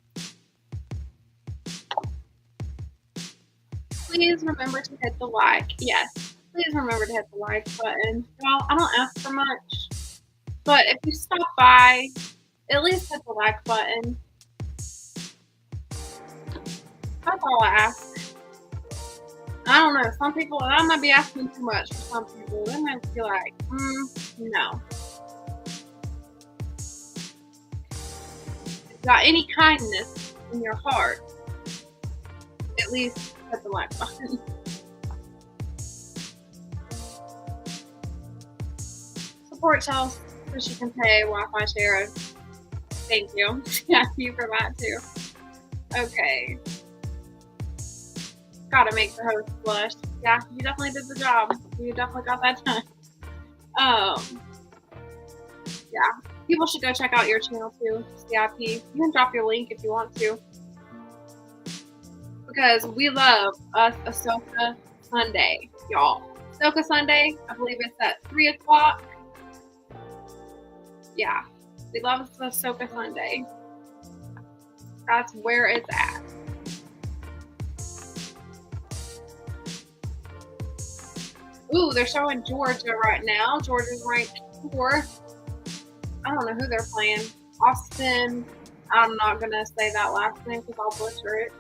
Please remember to hit the like. Yes. Please remember to hit the like button. Well, I don't ask for much, but if you stop by, at least hit the like button. That's all I ask. I don't know. Some people, I might be asking too much for some people. They might be like, no. If you got any kindness in your heart, at least hit the like button. Support Chelsea so she can pay Wi-Fi share. Thank you. Yeah, you for that too. Okay. Gotta make the host blush. Yeah, you definitely did the job. You definitely got that done. Yeah. People should go check out your channel too, CIP. You can drop your link if you want to. Because we love us Ahsoka Sunday, y'all. Ahsoka Sunday, I believe it's at 3 o'clock. Yeah. We love us Ahsoka Sunday. That's where it's at. Ooh, they're showing Georgia right now. Georgia's ranked 4th. I don't know who they're playing. Austin. I'm not going to say that last name because I'll butcher it.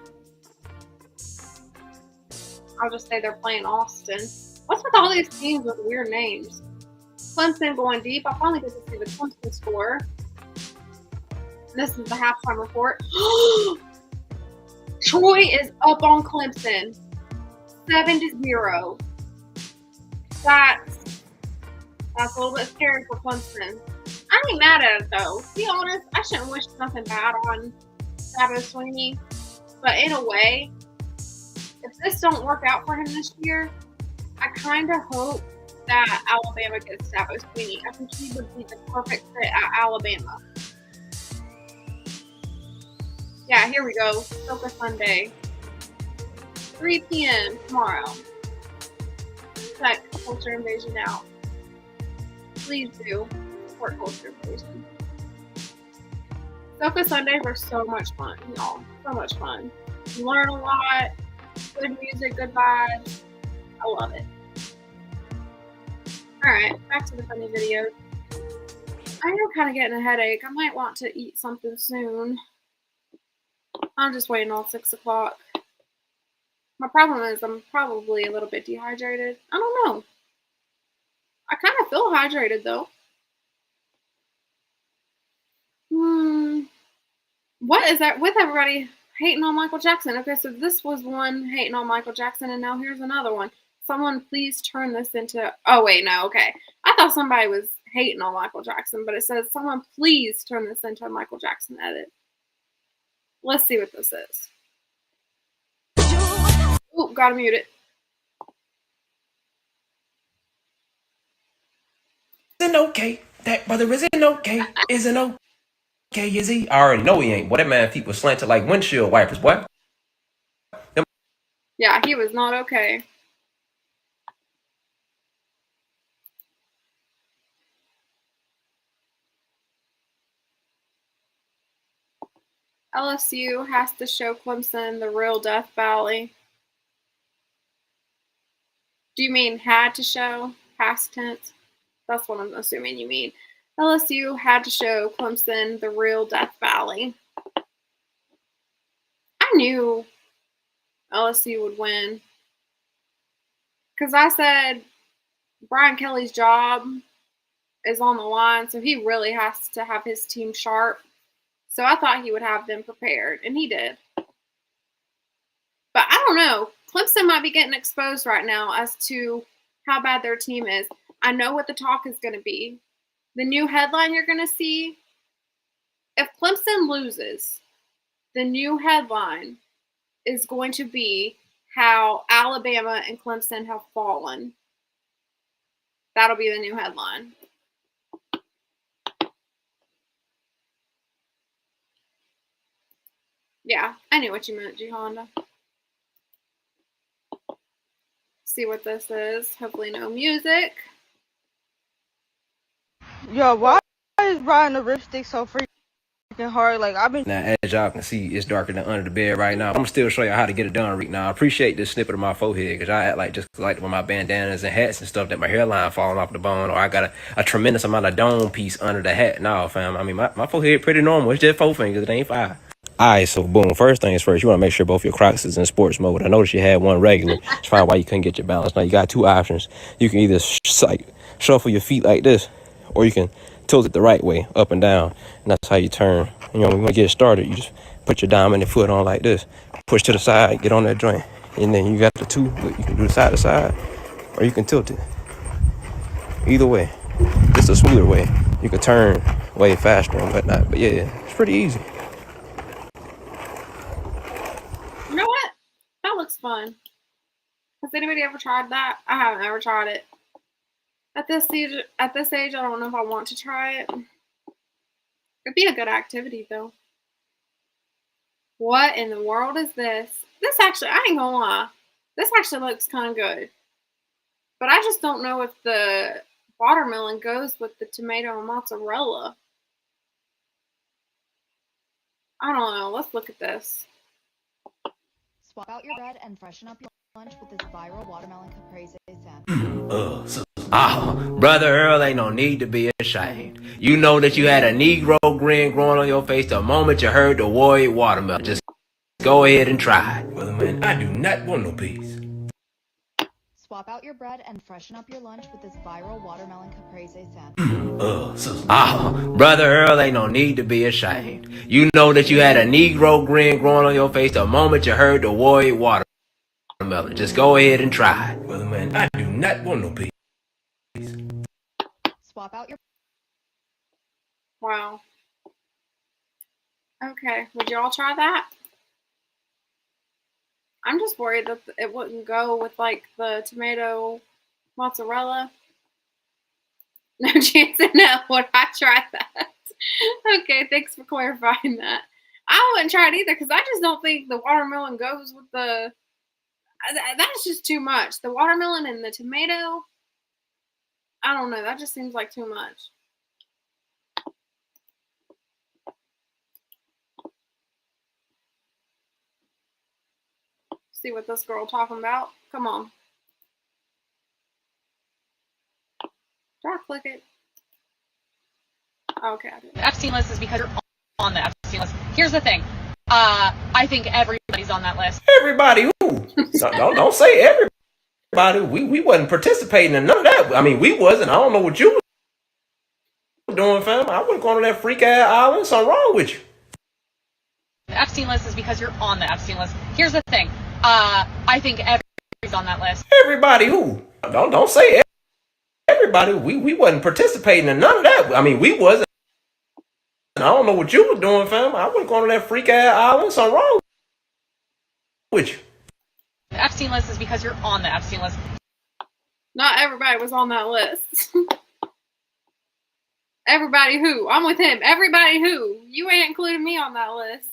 I'll just say they're playing Austin. What's with all these teams with weird names? Clemson going deep. I finally get to see the Clemson score. This is the halftime report. Troy is up on Clemson. 7-0. That's a little bit scary for Clemson. I ain't mad at it though. To be honest, I shouldn't wish nothing bad on Dabo Swinney. But in a way, if this don't work out for him this year, I kind of hope that Alabama gets Dabo Swinney. I think he would be the perfect fit at Alabama. Yeah, here we go. Soca Sunday. 3 p.m. tomorrow. Check Culture Invasion out. Please do support Culture Invasion. Soca Sundays are so much fun, y'all. So much fun. You learn a lot. Good music, good vibes. I love it. Alright, back to the funny videos. I am kind of getting a headache. I might want to eat something soon. I'm just waiting on 6 o'clock. My problem is I'm probably a little bit dehydrated. I don't know. I kind of feel hydrated though. What is that with everybody hating on Michael Jackson? Okay, so this was one hating on Michael Jackson, and now here's another one. Someone please turn this into... Oh, wait, no, okay. I thought somebody was hating on Michael Jackson, but it says someone please turn this into a Michael Jackson edit. Let's see what this is. Oh, gotta mute it. Isn't okay. That brother isn't okay. Isn't okay, is he? I already know he ain't. Boy, that man feet was slanted like windshield wipers, boy. Yeah, he was not okay. LSU has to show Clemson the real Death Valley. Do you mean had to show? Past tense? That's what I'm assuming you mean. LSU had to show Clemson the real Death Valley. I knew LSU would win. Because I said Brian Kelly's job is on the line, so he really has to have his team sharp. So I thought he would have them prepared, and he did. But I don't know. Clemson might be getting exposed right now as to how bad their team is. I know what the talk is going to be. The new headline you're going to see, if Clemson loses, the new headline is going to be how Alabama and Clemson have fallen. That'll be the new headline. Yeah, I knew what you meant, G Honda. See what this is. Hopefully no music. Yo, why is riding the ripstick so freaking hard? Like, I've been... Now, as y'all can see, it's darker than under the bed right now. I'm gonna still show you how to get it done, Reek. Now, I appreciate this snippet of my forehead, because I act like just like with my bandanas and hats and stuff that my hairline falling off the bone, or I got a tremendous amount of dome piece under the hat. No, fam. I mean, my forehead pretty normal. It's just 4 fingers. It ain't 5. Alright, so boom. First things first, you want to make sure both your Crocs is in sports mode. I noticed you had one regular. That's probably why you couldn't get your balance. Now, you got 2 options. You can either shuffle your feet like this, or you can tilt it the right way, up and down. And that's how you turn. You know, when you get started, you just put your dominant foot on like this. Push to the side, get on that joint. And then you got the 2, you can do the side to side, or you can tilt it. Either way. This is a smoother way. You can turn way faster and whatnot. But yeah, it's pretty easy. You know what? That looks fun. Has anybody ever tried that? I haven't ever tried it. At this age, I don't know if I want to try it. It'd be a good activity, though. What in the world is this? This actually, I ain't gonna lie. This actually looks kind of good. But I just don't know if the watermelon goes with the tomato and mozzarella. I don't know. Let's look at this. Swap out your bread and freshen up your lunch with this viral watermelon caprese sandwich. Brother Earl, ain't no need to be ashamed. You know that you had a Negro grin growing on your face the moment you heard the word watermelon. Just go ahead and try it. Brother man, I do not want no peace. Swap out your bread and freshen up your lunch with this viral watermelon caprese sandwich. Brother Earl, ain't no need to be ashamed. You know that you had a Negro grin growing on your face the moment you heard the word watermelon. Just go ahead and try it. Brother man, I do not want no peace. Swap out your... Wow. Okay, would y'all try that? I'm just worried that it wouldn't go with like the tomato mozzarella. No chance in hell would I try that. Okay, thanks for clarifying that. I wouldn't try it either because I just don't think the watermelon goes with the. That's just too much. The watermelon and the tomato. I don't know. That just seems like too much. See what this girl talking about? Come on. Did I click it? Okay, I did. The Epstein list is because you're on the Epstein list. Here's the thing. I think everybody's on that list. Everybody who? Don't say everybody. We wasn't participating in none of that. I mean, we wasn't. I don't know what you was doing, fam. I wasn't going to that freak ass island. Something wrong with you. The Epstein list is because you're on the Epstein list. Here's the thing. I think everybody's on that list. Everybody who? Don't say everybody. We wasn't participating in none of that. I mean, we wasn't. I don't know what you was doing, fam. I wasn't going to that freak ass island. Something wrong with you. The Epstein list is because you're on the Epstein list. Not everybody was on that list. Everybody who? I'm with him. Everybody who? You ain't including me on that list.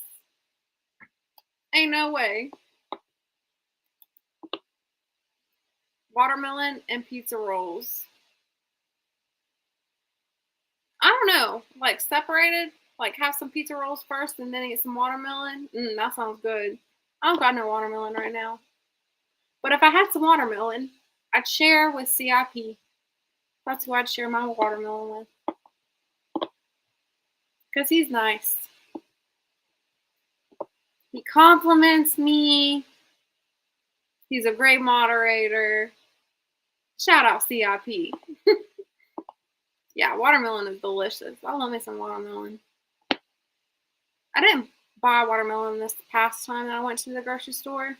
Ain't no way. Watermelon and pizza rolls. I don't know. Like separated? Like have some pizza rolls first and then eat some watermelon? That sounds good. I don't got no watermelon right now. But if I had some watermelon, I'd share with CIP. That's who I'd share my watermelon with. Because he's nice. He compliments me. He's a great moderator. Shout out CIP. Yeah, watermelon is delicious. I love me some watermelon. I didn't buy watermelon this past time that I went to the grocery store.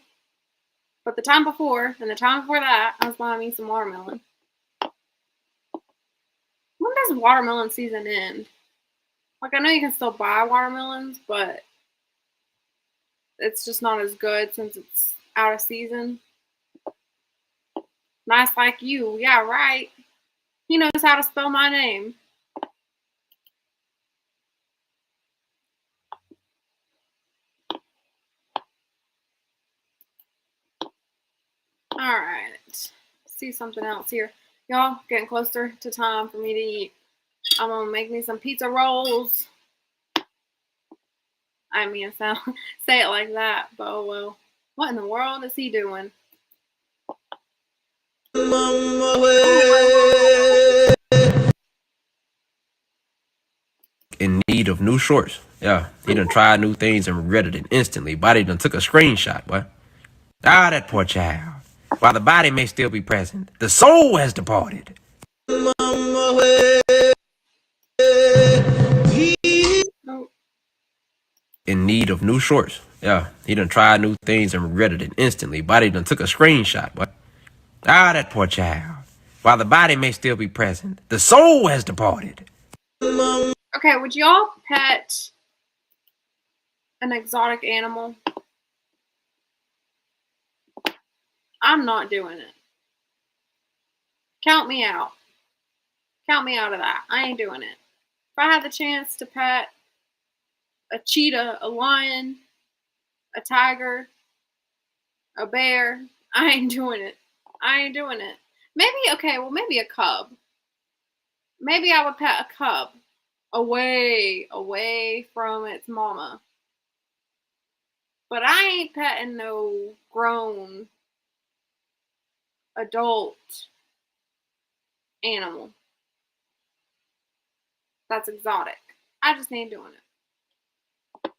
But the time before, and the time before that, I was buying me some watermelon. When does watermelon season end? Like, I know you can still buy watermelons, but it's just not as good since it's out of season. Nice like you. Yeah, right. He knows how to spell my name. Alright. See something else here. Y'all, getting closer to time for me to eat. I'm gonna make me some pizza rolls. I mean, say it like that, but oh well. What in the world is he doing? In need of new shorts. Yeah, he done tried new things and regretted it instantly. Body done took a screenshot, boy. Ah, that poor child. While the body may still be present, the soul has departed. In need of new shorts. Yeah, he done tried new things and regretted it instantly. Body done took a screenshot, boy. Ah, that poor child. While the body may still be present, the soul has departed. Okay, would y'all pet an exotic animal? I'm not doing it. Count me out. Count me out of that. I ain't doing it. If I had the chance to pet a cheetah, a lion, a tiger, a bear, I ain't doing it. I ain't doing it. Maybe a cub. Maybe I would pet a cub away from its mama. But I ain't petting no grown adult animal that's exotic. I just ain't doing it.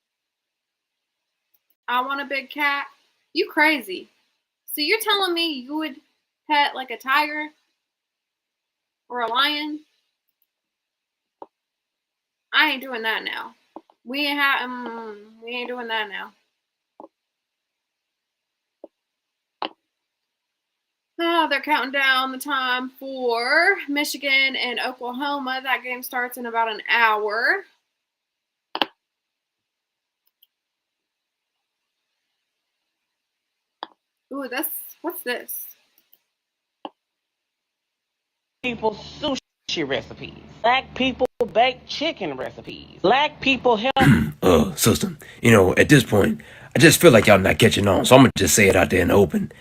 I want a big cat. You crazy. So you're telling me you would pet like a tiger or a lion? I ain't doing that now. We ain't doing that now. Oh, they're counting down the time for Michigan and Oklahoma. That game starts in about an hour. Ooh, what's this? People sushi sushi recipes. Black people bake chicken recipes. Black people help. Sister, you know, at this point, I just feel like y'all not catching on, so I'm gonna just say it out there in the open.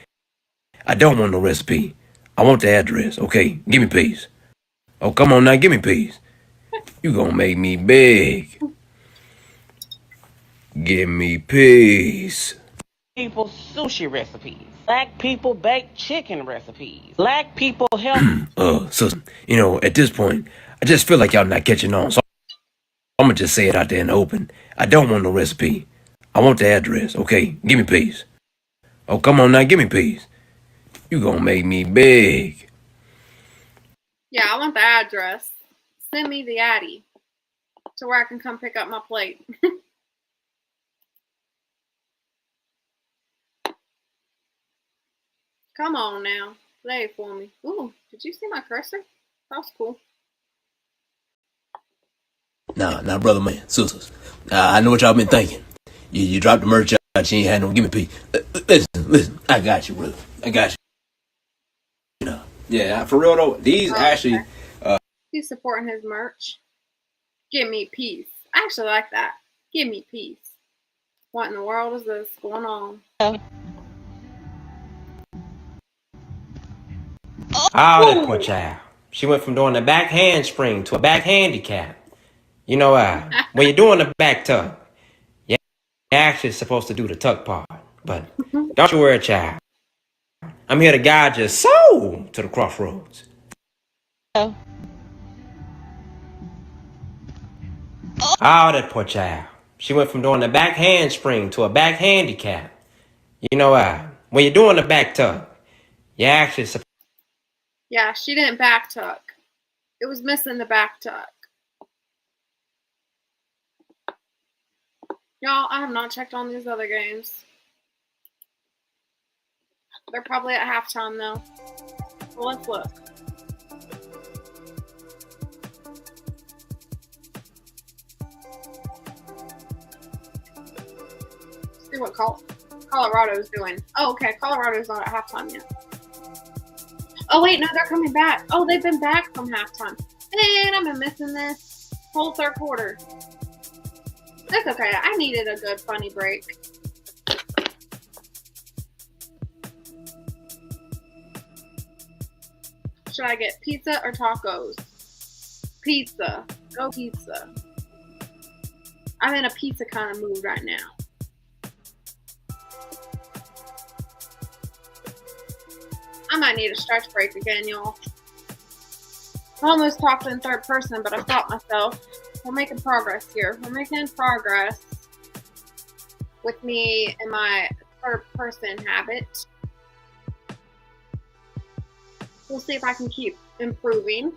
I don't want no recipe. I want the address, okay? Give me peace. Oh, come on now, give me peace. You gonna make me big. Give me peace. People sushi recipes. Black people bake chicken recipes. Black people help. Sister, you know, at this point, I just feel like y'all not catching on, so I'm gonna just say it out there in the open. I don't want no recipe. I want the address, okay? Give me peace. Oh, come on now, give me peace. You gonna make me big. Yeah, I want the address. Send me the Addy to where I can come pick up my plate. Come on now. Play it for me. Ooh, did you see my cursor? That was cool. Nah, brother man, sisters. I know what y'all been thinking. You dropped the merch out, you ain't had no give me peace. Listen, I got you, brother. I got you. You know, yeah, for real though, these actually. He's supporting his merch. Give me peace. I actually like that. Give me peace. What in the world is this going on? Oh, that poor child. She went from doing a back handspring to a back handicap. You know, when you're doing the back tuck, you're actually supposed to do the tuck part. But don't you worry, child. I'm here to guide your soul to the crossroads. Oh, that poor child. She went from doing a back handspring to a back handicap. You know, when you're doing the back tuck, you're actually supposed. Yeah, she didn't back tuck. It was missing the back tuck. Y'all, I have not checked on these other games. They're probably at halftime though. Well, let's look. See what Colorado's doing. Oh, okay. Colorado's not at halftime yet. Oh, wait. No, they're coming back. Oh, they've been back from halftime. Man, I've been missing this whole third quarter. That's okay. I needed a good, funny break. Should I get pizza or tacos? Pizza. Go pizza. I'm in a pizza kind of mood right now. I might need a stretch break again, y'all. I almost talked in third person, but I stopped myself. We're making progress here. We're making progress with me and my third person habit. We'll see if I can keep improving.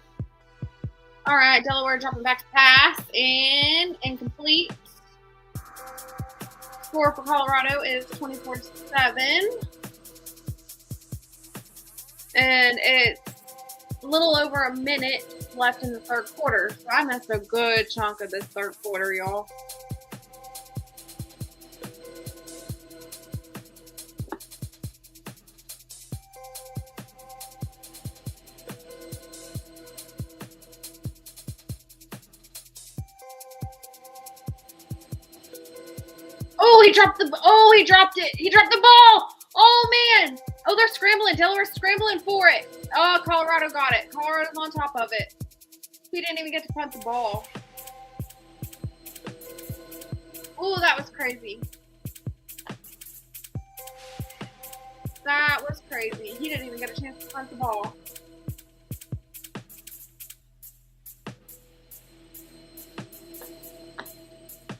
All right, Delaware dropping back to pass and incomplete. Score for Colorado is 24-7. And it's a little over a minute left in the third quarter. So I missed a good chunk of this third quarter, y'all. Oh, he dropped it. He dropped the ball. Oh, man. Oh, they're scrambling. Delaware's scrambling for it. Oh, Colorado got it. Colorado's on top of it. He didn't even get to punt the ball. Oh, that was crazy. That was crazy. He didn't even get a chance to punt the ball.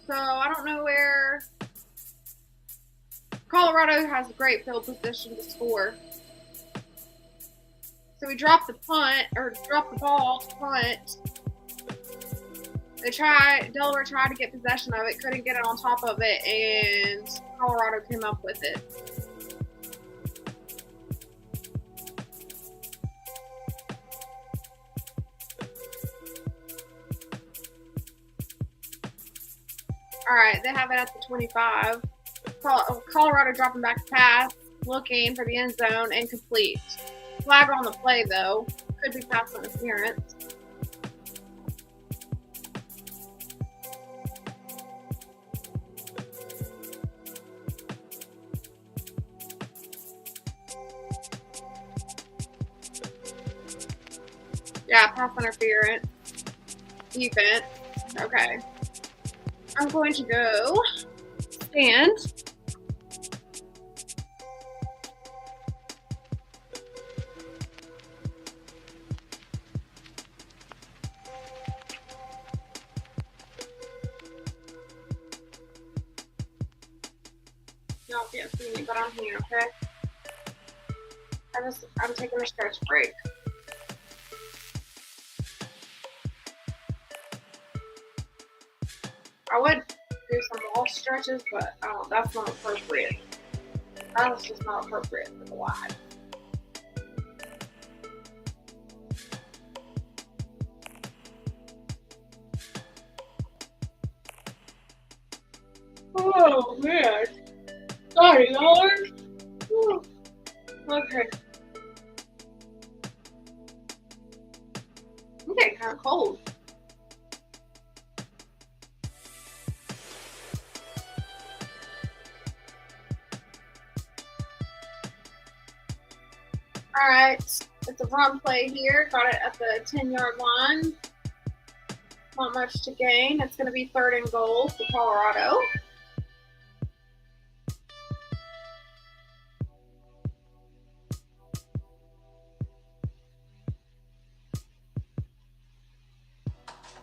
So, I don't know where... Colorado has great field position to score. So we dropped the ball to punt. Delaware tried to get possession of it, couldn't get it on top of it, and Colorado came up with it. All right, they have it at the 25. Colorado dropping back to pass, looking for the end zone, incomplete. Flag on the play, though. Could be pass interference. Yeah, pass interference. Defense. Okay. I'm going to go stand. Y'all can't see me, but I'm here, okay? I'm taking a stretch break. I would do some wall stretches, but that's not appropriate. That's just not appropriate for the live. Oh man. Sorry, Lord. Whew. Okay. I'm getting kind of cold. Alright, it's a run play here. Got it at the 10-yard line. Not much to gain. It's going to be 3rd and goal for Colorado.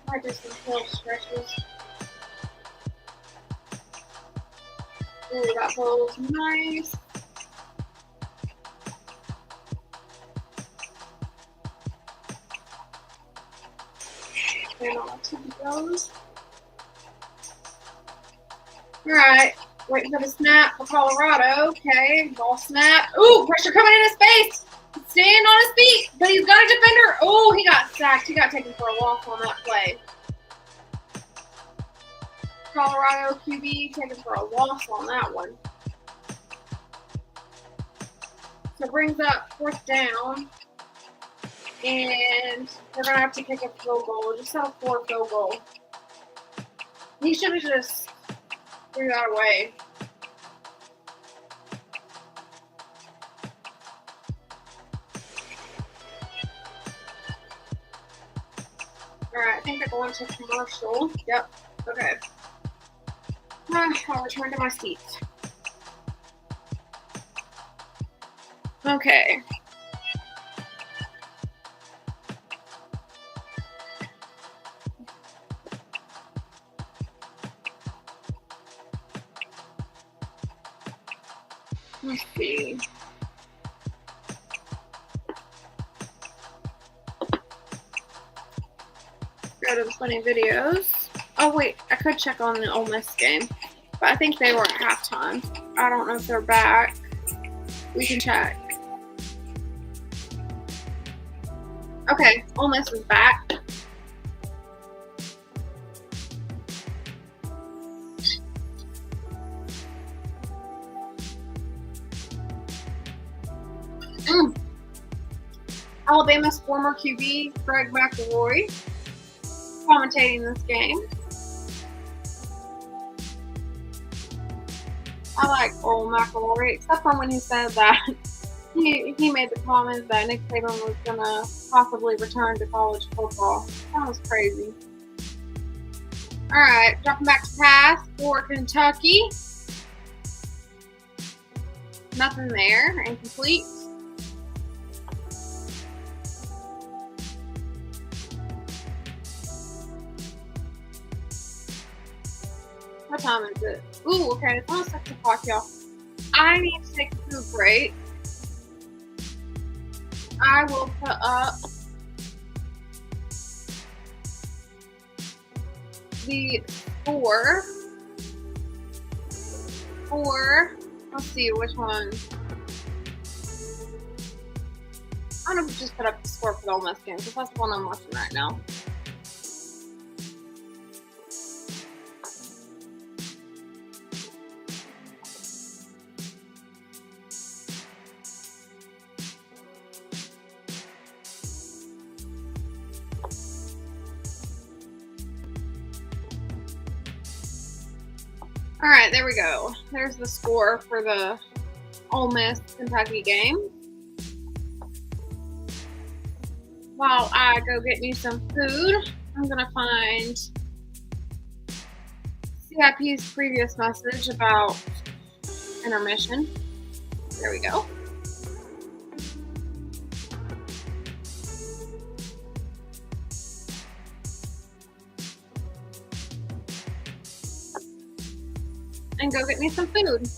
I do some hill stretches. Ooh, that bowl's nice. Alright, waiting for the snap for Colorado. Okay, ball snap. Ooh, pressure coming in his face. Staying on his feet, but he's got a defender. Oh, he got sacked. He got taken for a loss on that play. Colorado QB taken for a loss on that one. So it brings up 4th down. And they're going to have to kick a field goal. Just have a 4 field goal. He should have just threw that away. Alright, I think they're going to commercial. Yep. Okay. I'll return to my seat. Okay. Let's see. Go to the funny videos. Oh wait, I could check on the Ole Miss game, but I think they were at halftime. I don't know if they're back. We can check. Okay, Ole Miss is back. Alabama's former QB, Greg McElroy, commentating this game. I like old McElroy, except for when he said that he made the comment that Nick Saban was going to possibly return to college football. That was crazy. Alright, dropping back to pass for Kentucky. Nothing there, incomplete. What time is it? Ooh, okay, it's almost 6 o'clock, y'all. I need to take a food break. I will put up the score for, let's see, which one? I'm going to just put up the score for the Ole Miss game, because that's the one I'm watching right now. Alright, there we go. There's the score for the Ole Miss Kentucky game. while I go get me some food, I'm gonna find CIP's previous message about intermission. There we go. And go get me some food.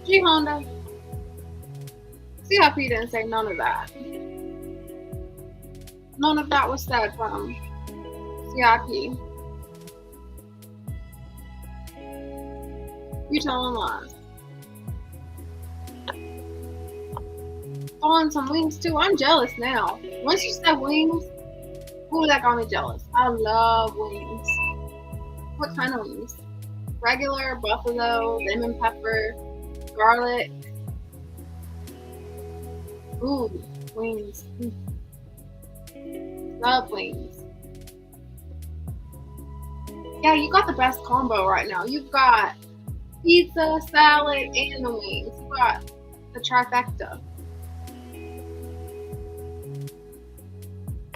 G Honda. CIP didn't say none of that. None of that was said from CIP. You telling lies. On some wings too. I'm jealous now. Once you said wings, ooh, that got me jealous. I love wings. What kind of wings? Regular, buffalo, lemon pepper, garlic. Ooh, wings. Love wings. Yeah, you got the best combo right now. You've got pizza, salad, and the wings. You got the trifecta.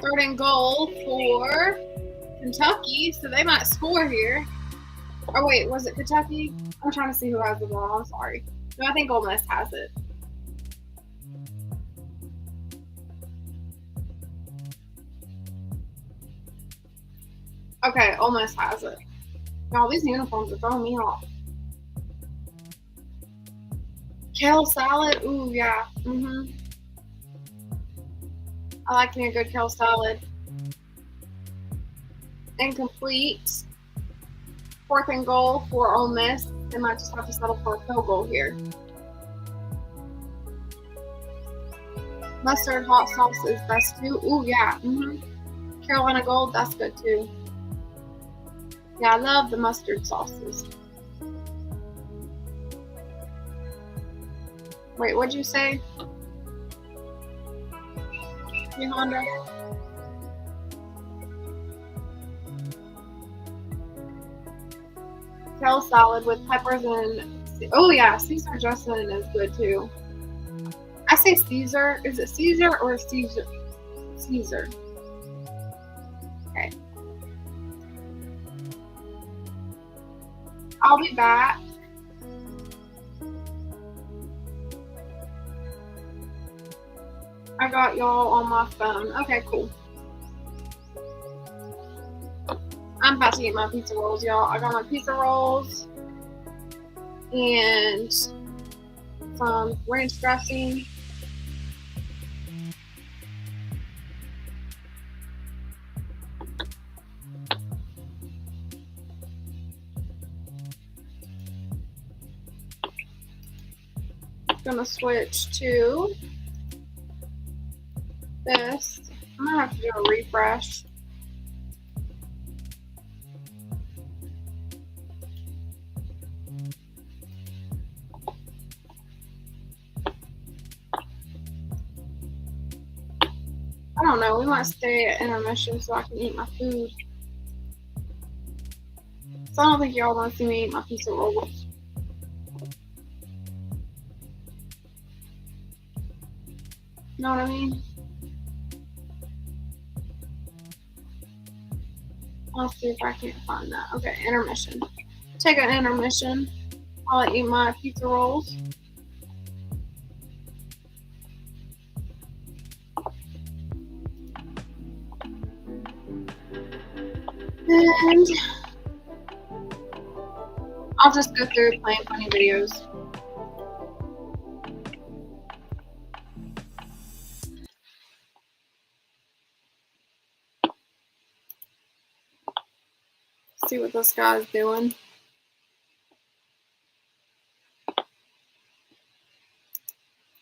Third and goal for Kentucky, so they might score here. Oh wait, was it Kentucky? I'm trying to see who has the ball. I'm sorry. No, I think Ole Miss has it. Okay, Ole Miss has it. Y'all, these uniforms are throwing me off. Kale salad, ooh yeah. I like me a good kale salad. Incomplete. Fourth and goal for Ole Miss. They might just have to settle for a field goal here. Mustard hot sauce is best too. Ooh yeah. Carolina Gold, that's good too. Yeah, I love the mustard sauces. Wait, what'd you say? Honda. Kale salad with peppers and oh yeah, Caesar dressing is good too. I say Caesar. Is it Caesar or Caesar? Caesar. Okay. I'll be back. I got y'all on my phone. Okay, cool. I'm about to get my pizza rolls, y'all. I got my pizza rolls and some ranch dressing. Gonna switch to this. I'm gonna have to do a refresh. I don't know, we might stay at intermission so I can eat my food. So I don't think y'all want to see me eat my pizza rolls. Know what I mean? Let's see if I can't find that. Okay, intermission. Take an intermission. I'll eat my pizza rolls. And I'll just go through playing funny videos. See what this guy's doing.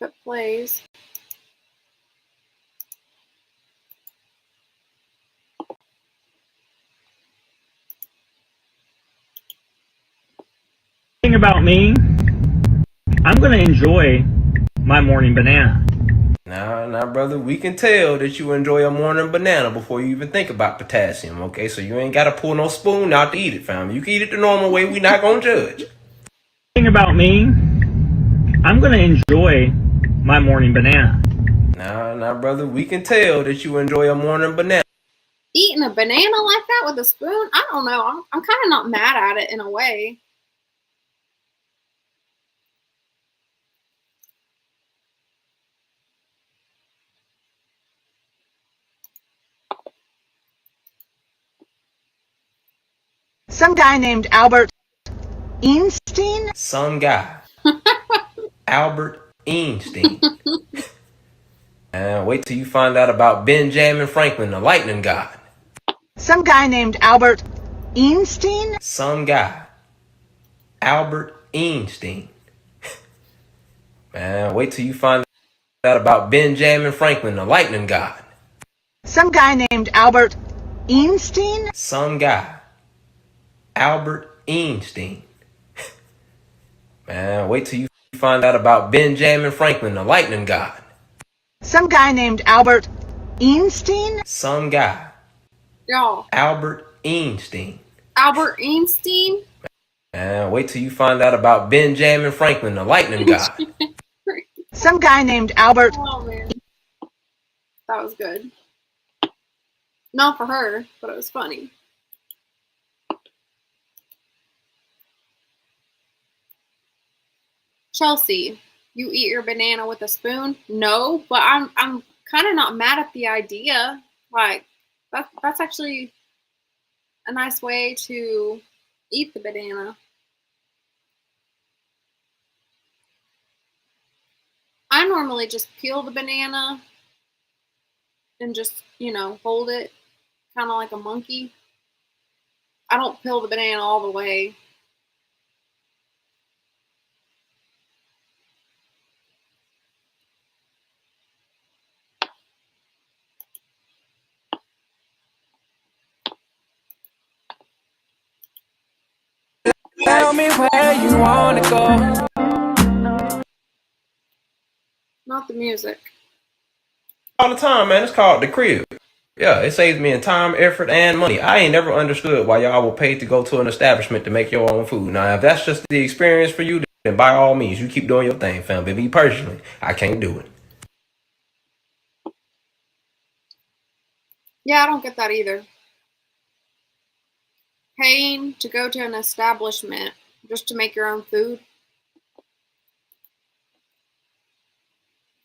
If it plays. Thing about me, I'm gonna enjoy my morning banana. Nah, brother, we can tell that you enjoy a morning banana before you even think about potassium, okay? So you ain't gotta pull no spoon out to eat it, fam. You can eat it the normal way, we not gonna judge. Thing about me, I'm gonna enjoy my morning banana. Nah, brother, we can tell that you enjoy a morning banana. Eating a banana like that with a spoon? I don't know. I'm kind of not mad at it in a way. Some guy named Albert Einstein? Some guy. Albert Einstein. And wait till you find out about Benjamin Franklin, the lightning god. Some guy named Albert Einstein? Some guy. Albert Einstein. Man, wait till you find out about Benjamin Franklin, the lightning god. Some guy named Albert Einstein? Some guy. Albert Einstein. Man, wait till you find out about Benjamin Franklin, the lightning god. Some guy named Albert Einstein? Some guy. Y'all. Albert Einstein. Albert Einstein? Man, wait till you find out about Benjamin Franklin, the lightning god. Some guy named Albert. Oh, man. That was good. Not for her, but it was funny. Chelsea, you eat your banana with a spoon? No, but I'm kind of not mad at the idea. Like that's actually a nice way to eat the banana. I normally just peel the banana and just, hold it kind of like a monkey. I don't peel the banana all the way. Tell me where you wanna go. Not the music. All the time, man. It's called The Crib. Yeah, it saves me in time, effort, and money. I ain't never understood why y'all will pay to go to an establishment to make your own food. Now, if that's just the experience for you, then by all means, you keep doing your thing, fam. But me personally, I can't do it. Yeah, I don't get that either. Paying to go to an establishment just to make your own food.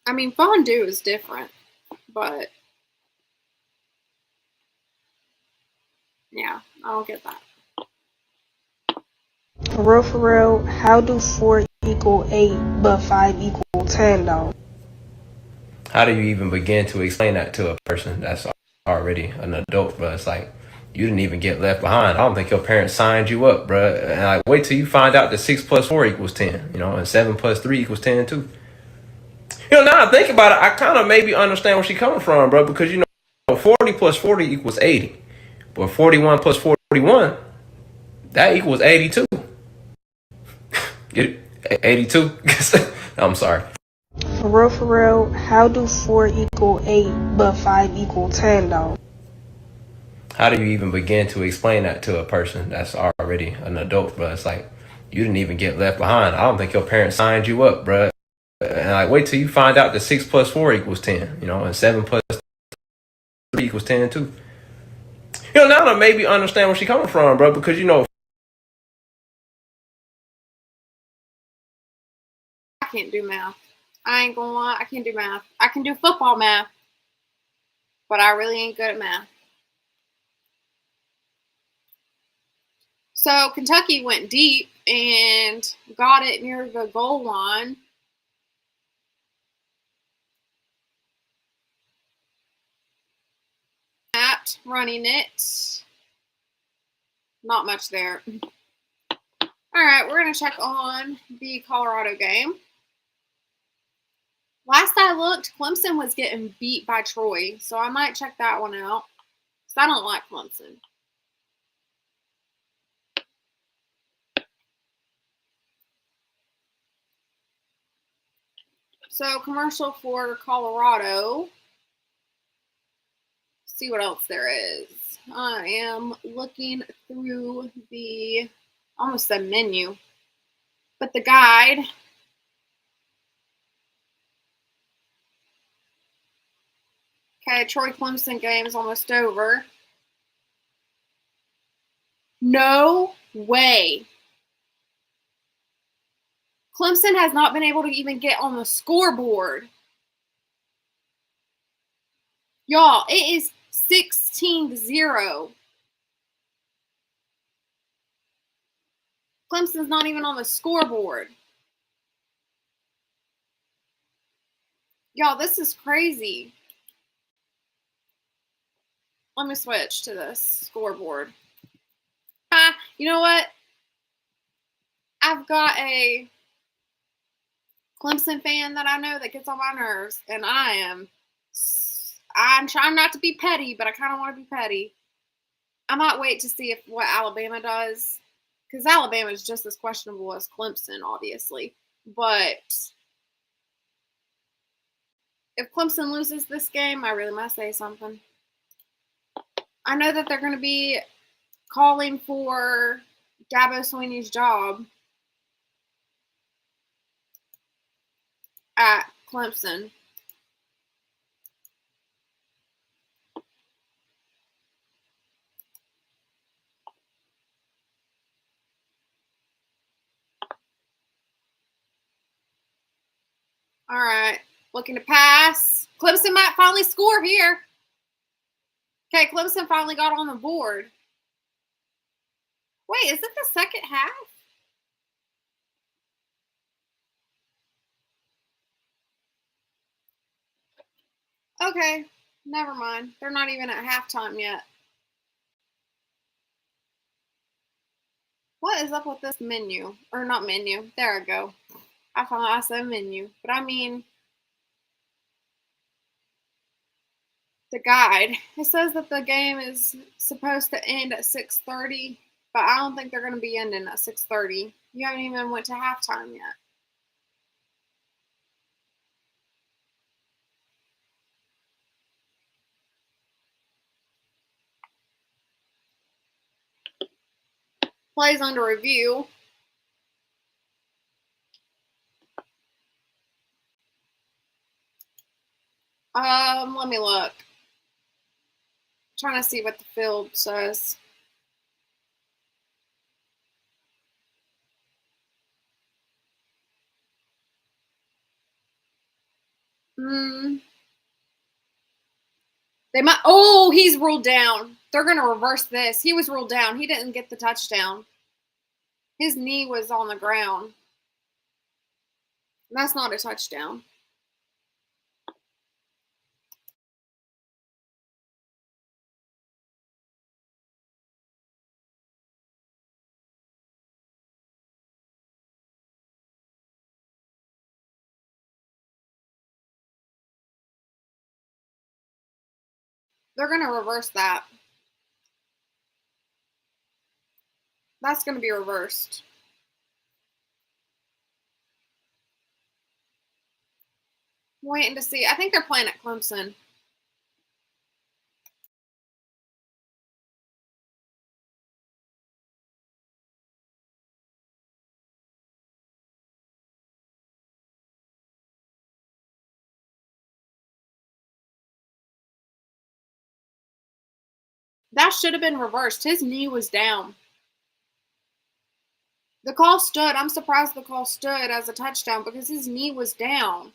I mean, fondue is different, but yeah, I don't get that. For real, how do 4 equal 8 but 5 equal 10 though? How do you even begin to explain that to a person that's already an adult, bro? It's like, you didn't even get left behind. I don't think your parents signed you up, bro. And like, wait till you find out that 6 plus 4 equals 10, and 7 plus 3 equals 10 too. Now I think about it, I kind of maybe understand where she's coming from, bro, because 40 plus 40 equals 80. But 41 plus 41, that equals 82. Get it? 82? I'm sorry. For real, how do 4 equal 8 but 5 equal 10 though? How do you even begin to explain that to a person that's already an adult, bro? It's like, you didn't even get left behind. I don't think your parents signed you up, bro. And like, wait till you find out that 6 plus 4 equals 10, and 7 plus 3 equals 10 too. Now I maybe understand where she's coming from, bro, because I can't do math. I ain't gonna lie, I can't do math. I can do football math, but I really ain't good at math. So Kentucky went deep and got it near the goal line. At running it. Not much there. All right, we're going to check on the Colorado game. Last I looked, Clemson was getting beat by Troy, so I might check that one out because I don't like Clemson. So, commercial for Colorado. See what else there is. I am looking through the, almost the menu, but the guide. Okay, Troy Clemson game is almost over. No way. Clemson has not been able to even get on the scoreboard. Y'all, it is 16-0. Clemson's not even on the scoreboard. Y'all, this is crazy. Let me switch to this scoreboard. You know what? I've got a Clemson fan that I know that gets on my nerves, and I'm trying not to be petty, but I kind of want to be petty. I might wait to see what Alabama does, because Alabama is just as questionable as Clemson, obviously. But if Clemson loses this game, I really must say something. I know that they're going to be calling for Dabo Swinney's job at Clemson. All right, looking to pass. Clemson might finally score here. Okay, Clemson finally got on the board. Wait, is it the second half? Okay, never mind. They're not even at halftime yet. What is up with this menu? Or not menu. There I go. I said menu. But I mean the guide. It says that the game is supposed to end at 6:30, but I don't think they're going to be ending at 6:30. You haven't even went to halftime yet. Plays under review. Let me look. Trying to see what the field says. They might. Oh, he's ruled down. They're going to reverse this. He was ruled down. He didn't get the touchdown. His knee was on the ground. That's not a touchdown. They're going to reverse that. That's going to be reversed. Waiting to see. I think they're playing at Clemson. That should have been reversed. His knee was down. The call stood. I'm surprised the call stood as a touchdown because his knee was down.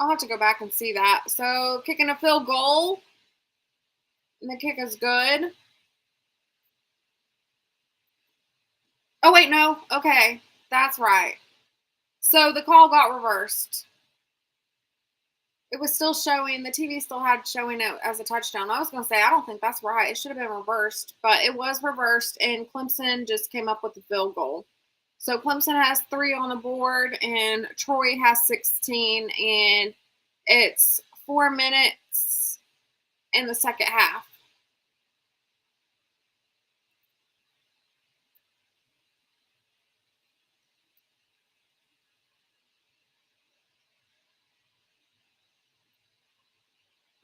I'll have to go back and see that. So, kicking a field goal. And the kick is good. Oh, wait, no. Okay. That's right. So, the call got reversed. It was still showing, the TV still had showing it as a touchdown. I was going to say, I don't think that's right. It should have been reversed, but it was reversed, and Clemson just came up with the field goal. So Clemson has 3 on the board, and Troy has 16, and it's 4 minutes in the second half.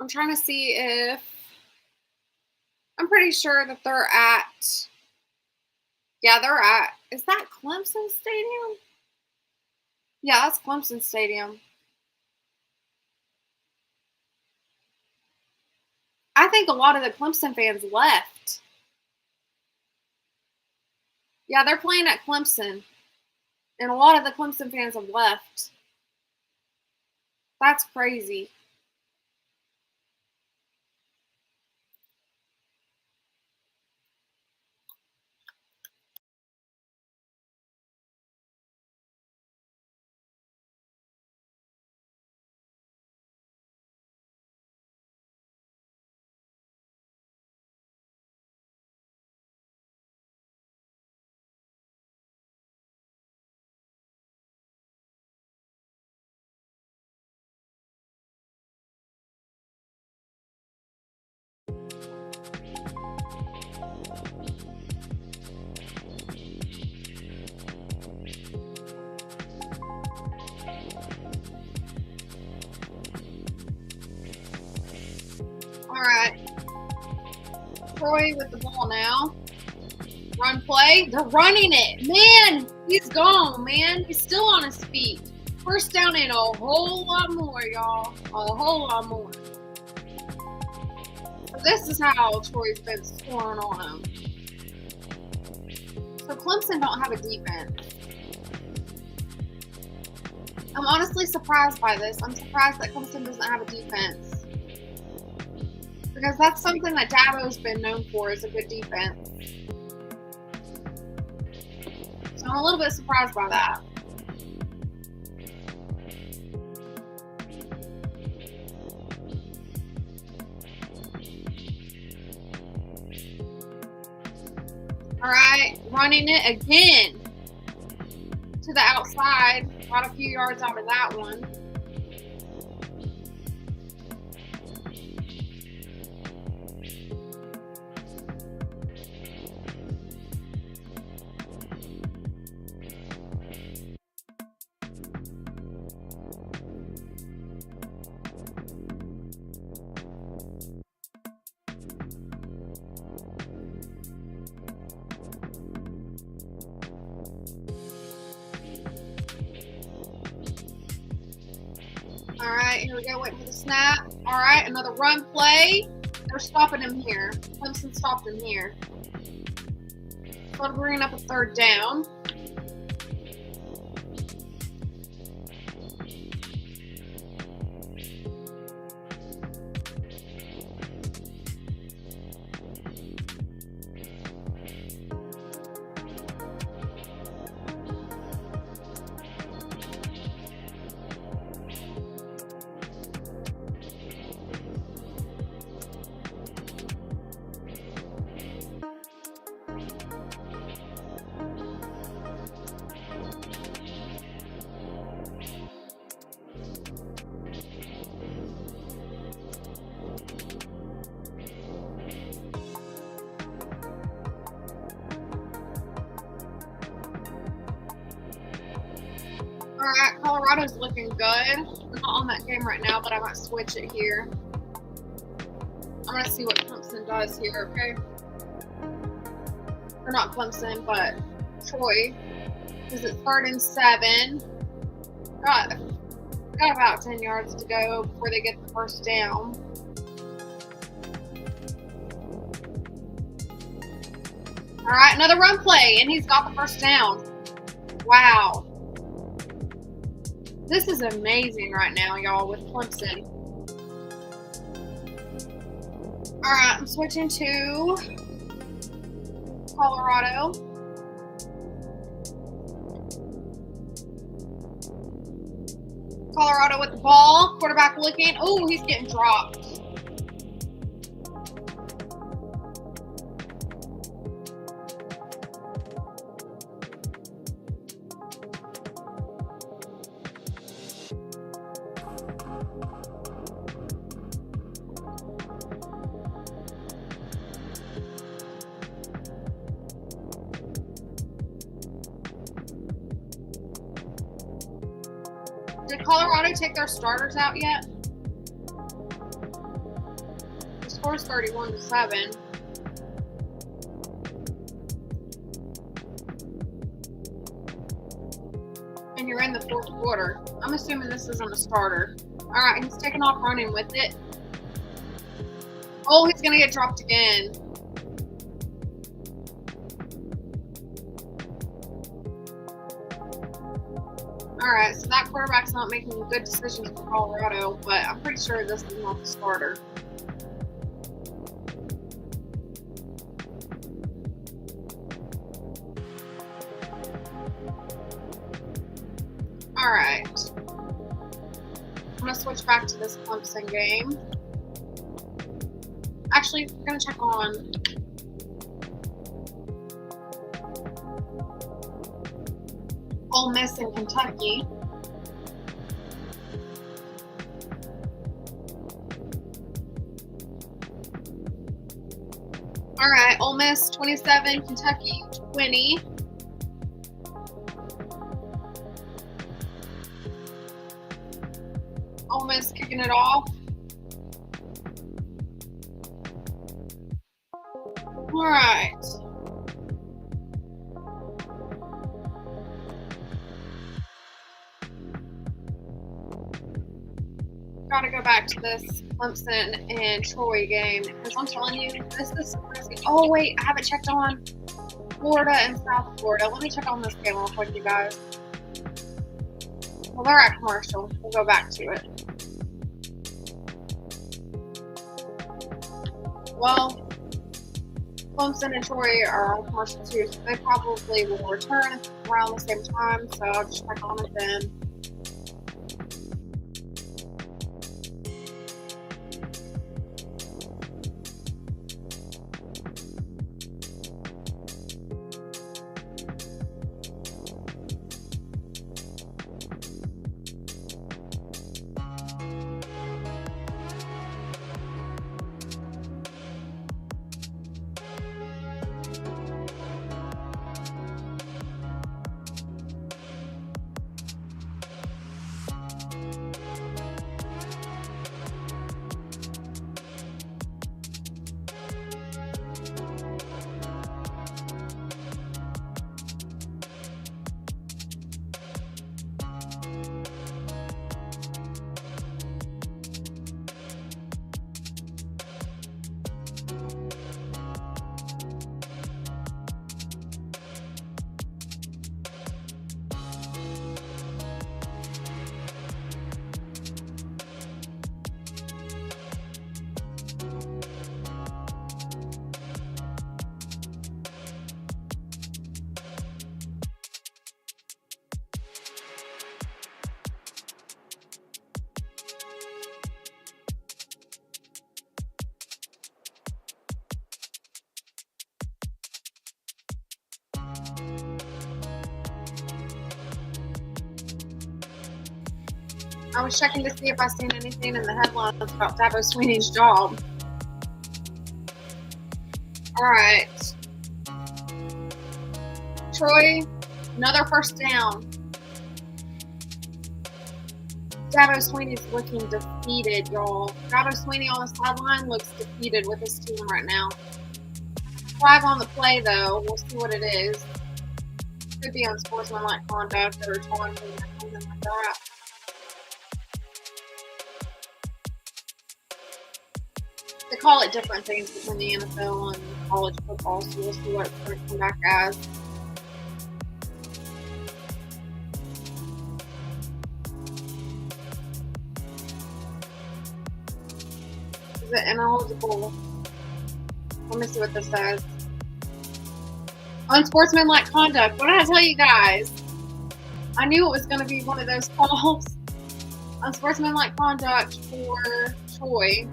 I'm trying to see if, I'm pretty sure that they're at, yeah, they're at, is that Clemson Stadium? Yeah, that's Clemson Stadium. I think a lot of the Clemson fans left. Yeah, they're playing at Clemson, and a lot of the Clemson fans have left. That's crazy. Troy with the ball now. Run play. They're running it. Man, he's gone, man. He's still on his feet. First down and a whole lot more, y'all. A whole lot more. So this is how Troy's been scoring on him. So Clemson don't have a defense. I'm honestly surprised by this. I'm surprised that Clemson doesn't have a defense. Because that's something that Dabo's been known for, is a good defense. So I'm a little bit surprised by that. Alright, running it again to the outside. Got a few yards out of that one. Alright, here we go, waiting for the snap. Alright, another run play. They're stopping him here. Clemson stopped him here. So we're bringing up a third down. Alright, Colorado's looking good. I'm not on that game right now, but I might switch it here. I'm going to see what Clemson does here, okay? Or not Clemson, but Troy. Because it's 3rd and 7. Got about 10 yards to go before they get the first down. Alright, another run play, and he's got the first down. Wow. This is amazing right now, y'all, with Clemson. Alright, I'm switching to Colorado. Colorado with the ball. Quarterback looking. Oh, he's getting dropped. Did Colorado take their starters out yet? The score's 31-7. And you're in the 4th quarter. I'm assuming this isn't a starter. Alright, he's taking off running with it. Oh, he's going to get dropped again. Alright, so that quarterback's not making good decisions for Colorado, but I'm pretty sure this is not the starter. Alright. I'm going to switch back to this Clemson game. Actually, we're going to check on Ole Miss in Kentucky. All right, Ole Miss 27, Kentucky 20. Ole Miss kicking it off. All right. Gotta go back to this Clemson and Troy game because I'm telling you, this is crazy. Oh wait, I haven't checked on Florida and South Florida. Let me check on this game real quick, you guys. Well, they're at commercial. We'll go back to it. Well, Clemson and Troy are on commercial too, so they probably will return around the same time. So I'll just check on it then. I was checking to see if I seen anything in the headlines about Dabo Sweeney's job. All right. Troy, another first down. Dabo Sweeney's looking defeated, y'all. Dabo Sweeney on the sideline looks defeated with his team right now. Flag on the play, though. We'll see what it is. Could be unsportsmanlike conduct or taunting or something like that. They call it different things between the NFL and college football, so we'll see what it's going to come back as. Is it ineligible? Let me see what this says. Unsportsmanlike conduct. What did I tell you guys? I knew it was going to be one of those calls. Unsportsmanlike conduct for Troy.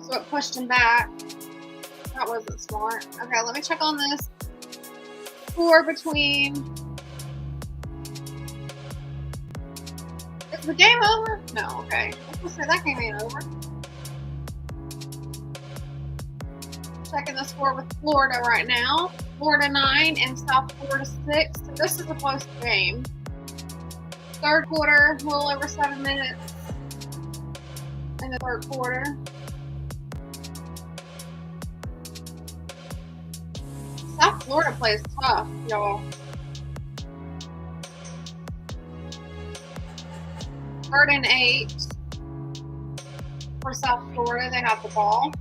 So it pushed him back. That wasn't smart. Okay, let me check on this. Score between... Is the game over? No, okay. I was gonna say that game ain't over. Checking the score with Florida right now. Florida 9 and South Florida 6. So this is a close game. Third quarter, a little over 7 minutes in the third quarter. South Florida plays tough, y'all. Third and 8 for South Florida. They have the ball.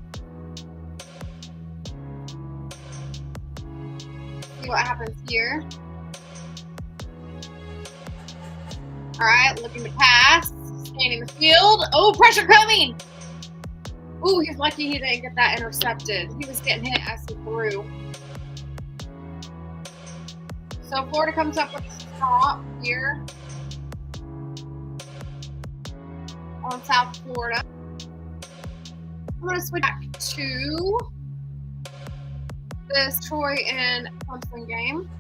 See what happens here. All right, looking to pass. Scanning the field. Oh, pressure coming. Ooh, he's lucky he didn't get that intercepted. He was getting hit as he threw. So Florida comes up with a stop here on South Florida. I'm going to switch back to this Troy and Clemson game.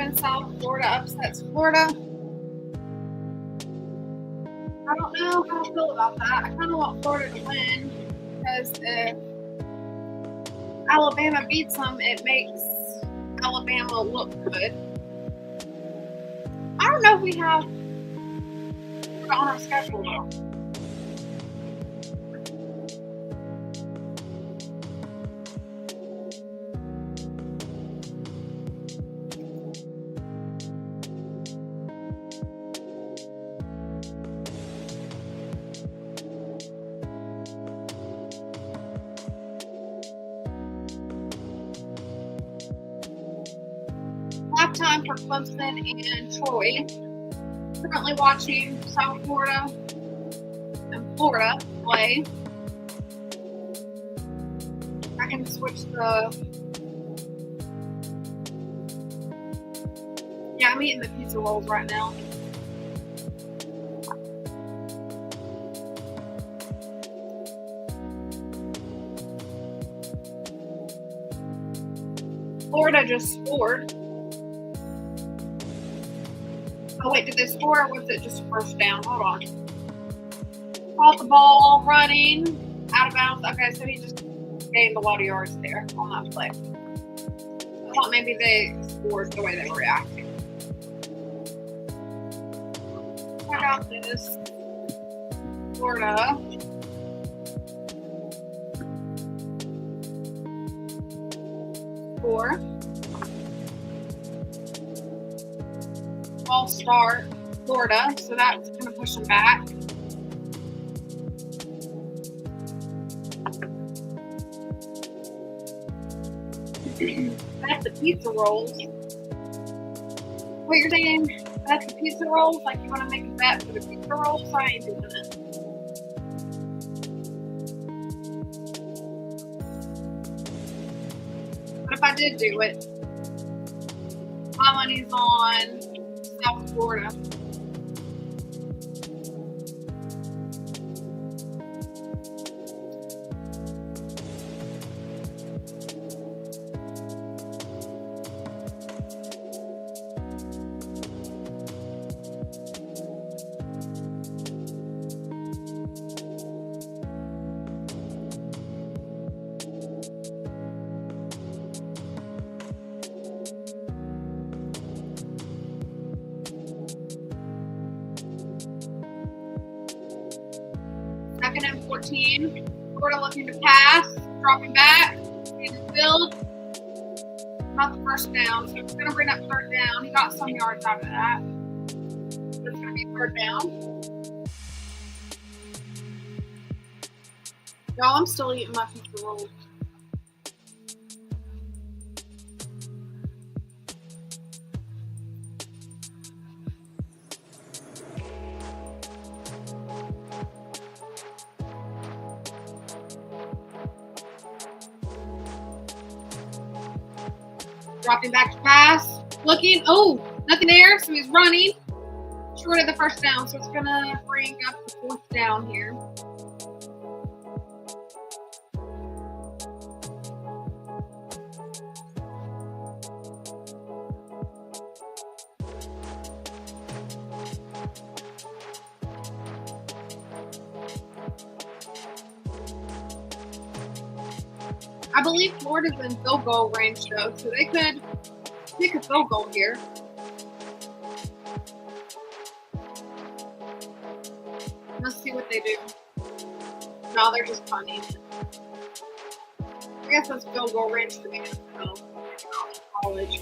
when South Florida upsets Florida. I don't know how I feel about that. I kind of want Florida to win because if Alabama beats them, it makes Alabama look good. I don't know if we have Florida on our schedule though. Halftime for Clemson and Troy. Currently watching South Florida and Florida play. I can switch the. Yeah, I'm eating the pizza rolls right now. Florida just scored. Oh wait, did they score or was it just first down? Hold on. Caught the ball, running, out of bounds. Okay, so he just gained a lot of yards there on that play. I thought maybe they scored the way they were reacting. Check out this. Florida. Score. All start Florida, so that's going to push them back. That's the pizza rolls. What you're saying? That's the pizza rolls? Like you want to make a bet for the pizza rolls? I ain't doing it. But if I did do it, my money's on South Florida. Second and 14. Florida looking to pass, dropping back, in the field. Not the first down, so it's going to bring up third down. He got some yards out of that. So it's going to be third down. Y'all, I'm still eating my pizza rolls. Dropping back to pass. Looking. Oh, nothing there. So he's running. Short of the first down. So it's going to bring up the fourth down here. I believe Florida's in field goal range though, so they could kick a field goal here. Let's see what they do. No, they're just punting. I guess that's field goal range for the NFL. College.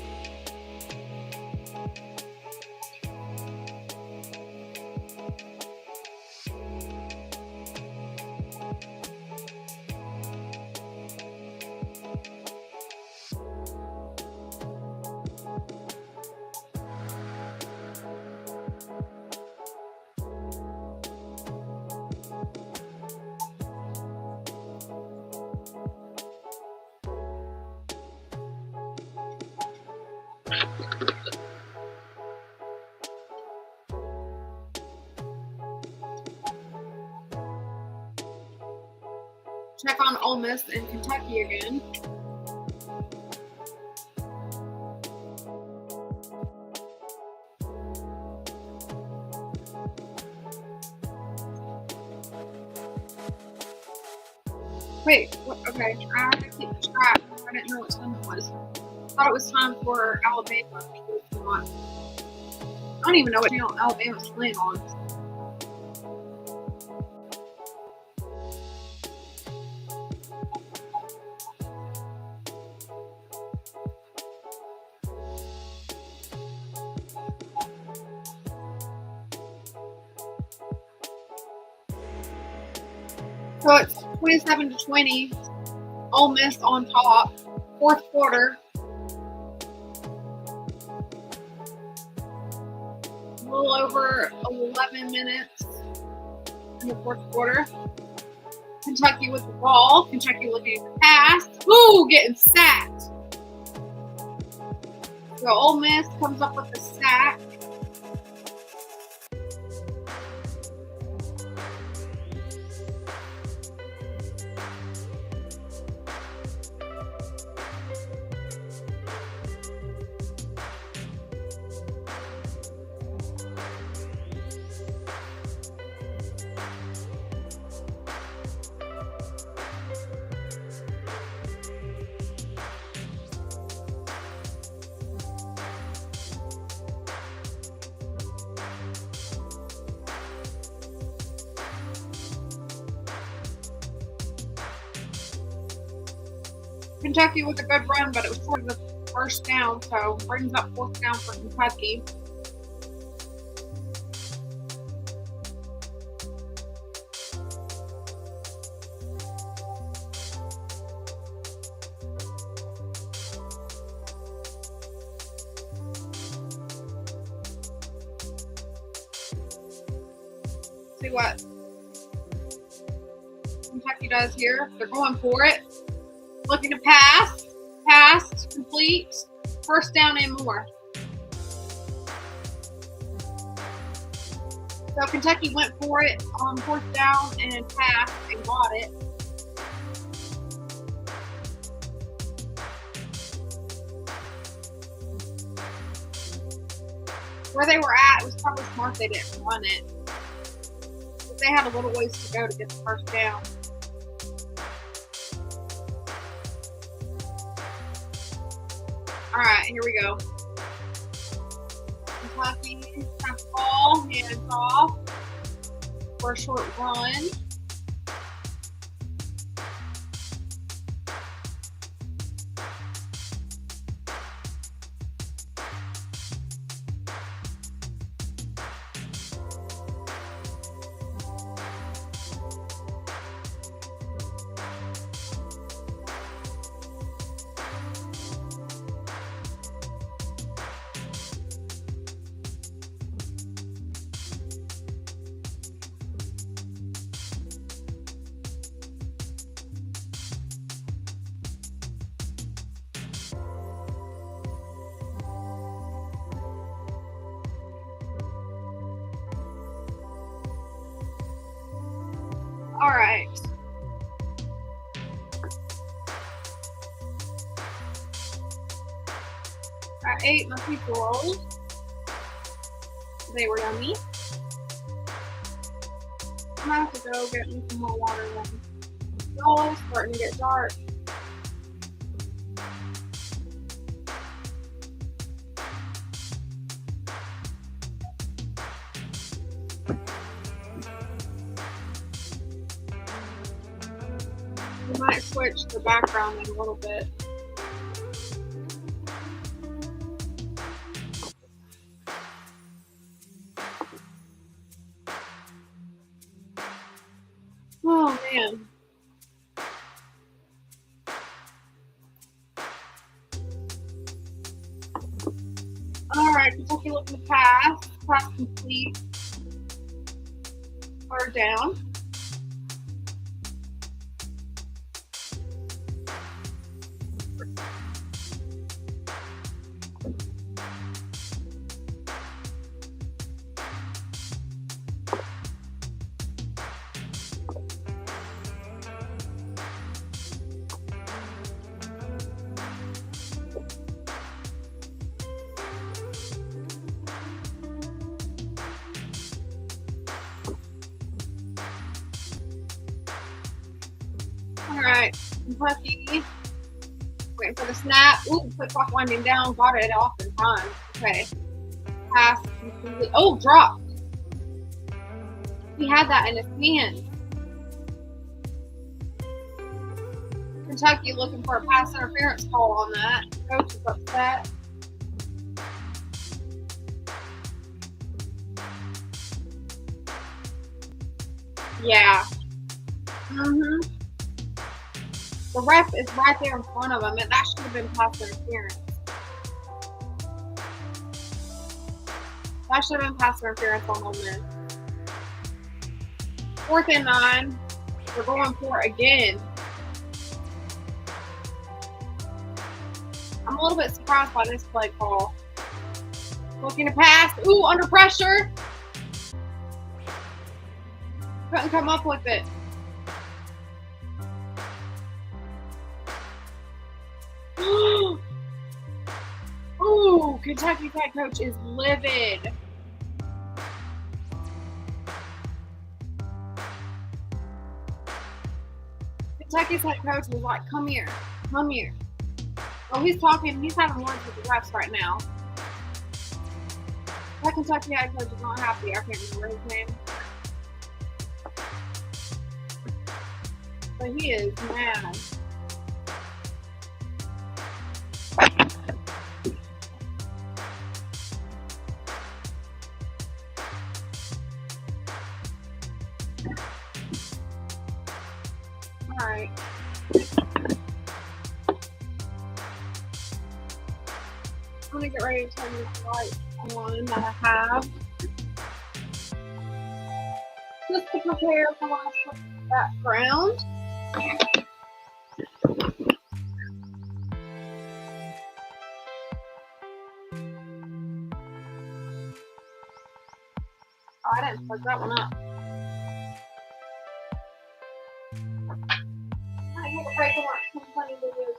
Check on Ole Miss and Kentucky again. Wait, what, okay, track. I keep track. I didn't know what time it was. I thought it was time for Alabama. I don't even know what channel Alabama's playing on. So it's 27-20. Ole Miss on top. Fourth quarter. A little over 11 minutes in the fourth quarter. Kentucky with the ball. Kentucky looking at the pass. Ooh, getting sacked. So Ole Miss comes up with the sack. Kentucky with a good run, but it was toward the first down, so brings up fourth down for Kentucky. See what Kentucky does here. They're going for it. Looking to pass. Pass. Complete. First down and more. So Kentucky went for it on fourth down and passed and got it. Where they were at, it was probably smart they didn't run it. But they had a little ways to go to get the first down. All right, here we go. Kentucky has the ball, hands off for a short run. All right. I ate my pizza rolls. They were yummy. I'm gonna have to go get me some more water then. Oh, it's starting to get dark. We might switch the background in a little bit. Oh man. Alright, Kentucky looking to pass. Pass complete. Third down. All right, Kentucky. Waiting for the snap. Ooh, quick clock winding down. Got it off in time. Okay. Pass completely. Oh, drop. He had that in his hands. Kentucky looking for a pass interference call on that. Coach is upset. Yeah. The ref is right there in front of him, and that should have been pass interference. That should have been pass interference on Ole Miss. 4th and 9. We're going for it again. I'm a little bit surprised by this play call. Looking to pass. Ooh, under pressure. Couldn't come up with it. Ooh, Kentucky's head coach is livid. Kentucky's head coach was like, come here, come here. Oh, he's having words with the refs right now. That Kentucky head coach is not happy. I can't remember his name. But he is mad. All right. I'm gonna get ready to turn this light on that I have. Just to prepare for my background. Oh, I didn't plug that one up. I need a break and watch some funny videos.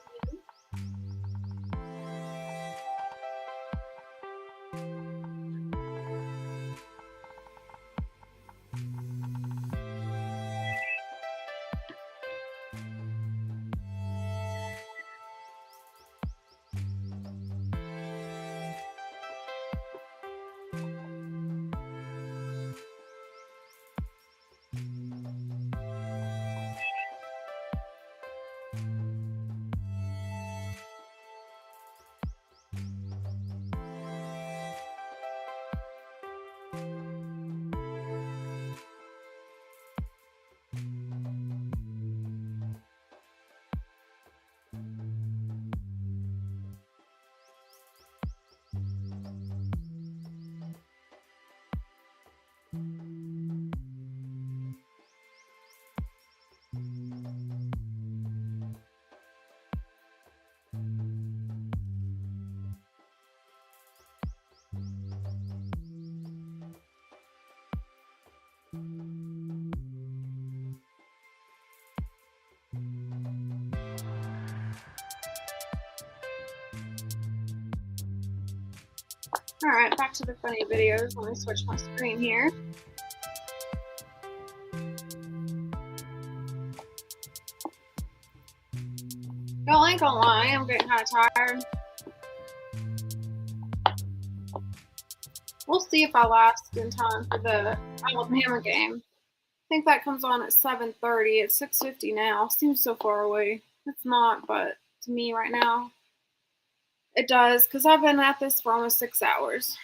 Alright, back to the funny videos. Let me switch my screen here. Y'all ain't gonna lie, I'm getting kind of tired. We'll see if I last in time for the Alabama game. I think that comes on at 7:30. It's 6:50 now. Seems so far away. It's not, but to me right now, it does, because I've been at this for almost 6 hours.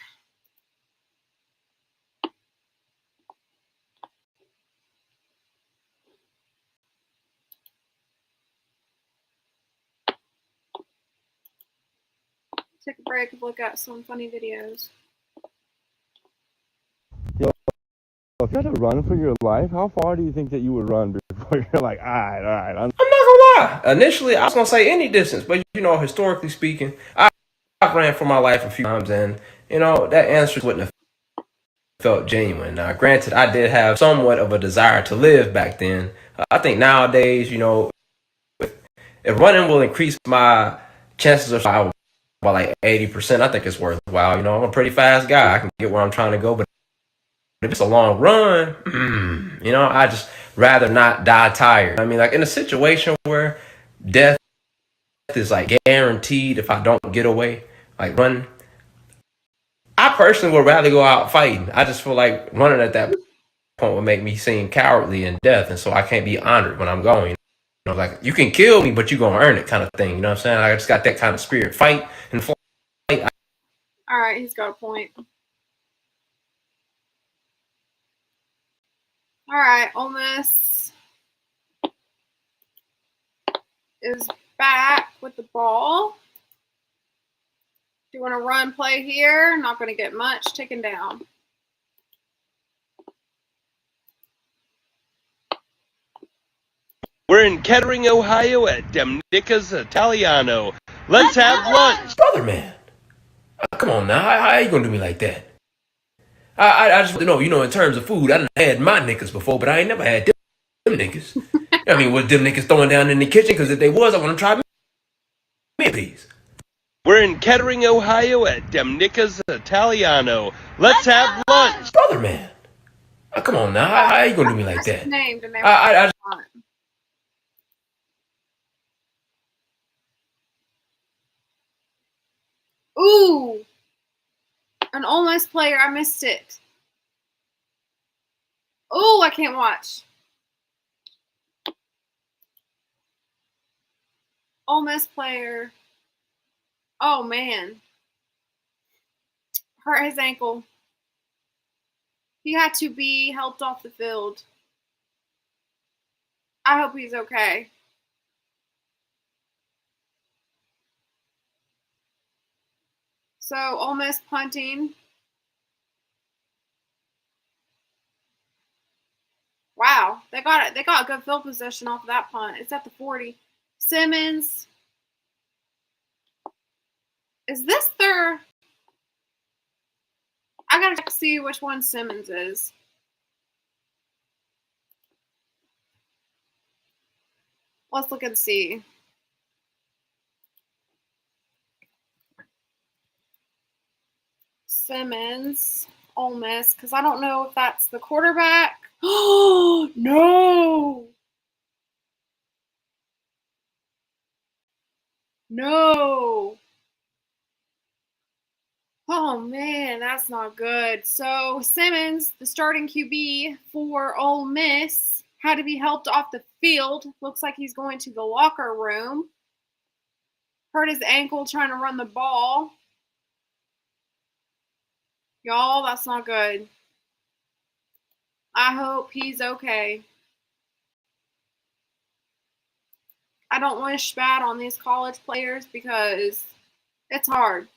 Take a break and look at some funny videos. Yo, if you had to run for your life, how far do you think that you would run before you're like, all right, I'm not gonna lie. Initially, I was gonna say any distance, but you know, historically speaking, I've ran for my life a few times, and you know, that answer wouldn't have felt genuine. Now, granted, I did have somewhat of a desire to live back then. I think nowadays, you know, if running will increase my chances of survival by like 80%, I think it's worthwhile. You know, I'm a pretty fast guy. I can get where I'm trying to go, but if it's a long run, you know, rather not die tired. I mean, like in a situation where death is like guaranteed if I don't get away, like run. I personally would rather go out fighting. I just feel like running at that point would make me seem cowardly in death, and so I can't be honored when I'm going. You know, like you can kill me, but you're gonna earn it, kind of thing. You know what I'm saying? I just got that kind of spirit. Fight and flight. All right, he's got a point. All right, Ole Miss is back with the ball. Do you want to run play here? Not going to get much taken down. We're in Kettering, Ohio at Demnica's Italiano. Let's have lunch. Brother, man. Come on now. How you going to do me like that? I just want to know, you know, in terms of food, I done had my niggas before, but I ain't never had them niggas. I mean, was them niggas throwing down in the kitchen? Because if they was, I want to try me a piece. We're in Kettering, Ohio at Demnica's Italiano. Let's have lunch. Brother, man. Come on now. How you going to do me like that? Named and I just... Ooh. An Ole Miss player. I missed it. Oh, I can't watch. Ole Miss player. Oh, man. Hurt his ankle. He had to be helped off the field. I hope he's okay. So, Ole Miss punting. Wow, they got it. They got a good field position off of that punt. It's at the 40. Simmons. Is this their... I gotta see which one Simmons is. Let's look and see. Simmons, Ole Miss, because I don't know if that's the quarterback. Oh, no. No. Oh, man, that's not good. So, Simmons, the starting QB for Ole Miss, had to be helped off the field. Looks like he's going to the locker room. Hurt his ankle trying to run the ball. Y'all, that's not good. I hope he's okay. I don't wish bad on these college players because it's hard.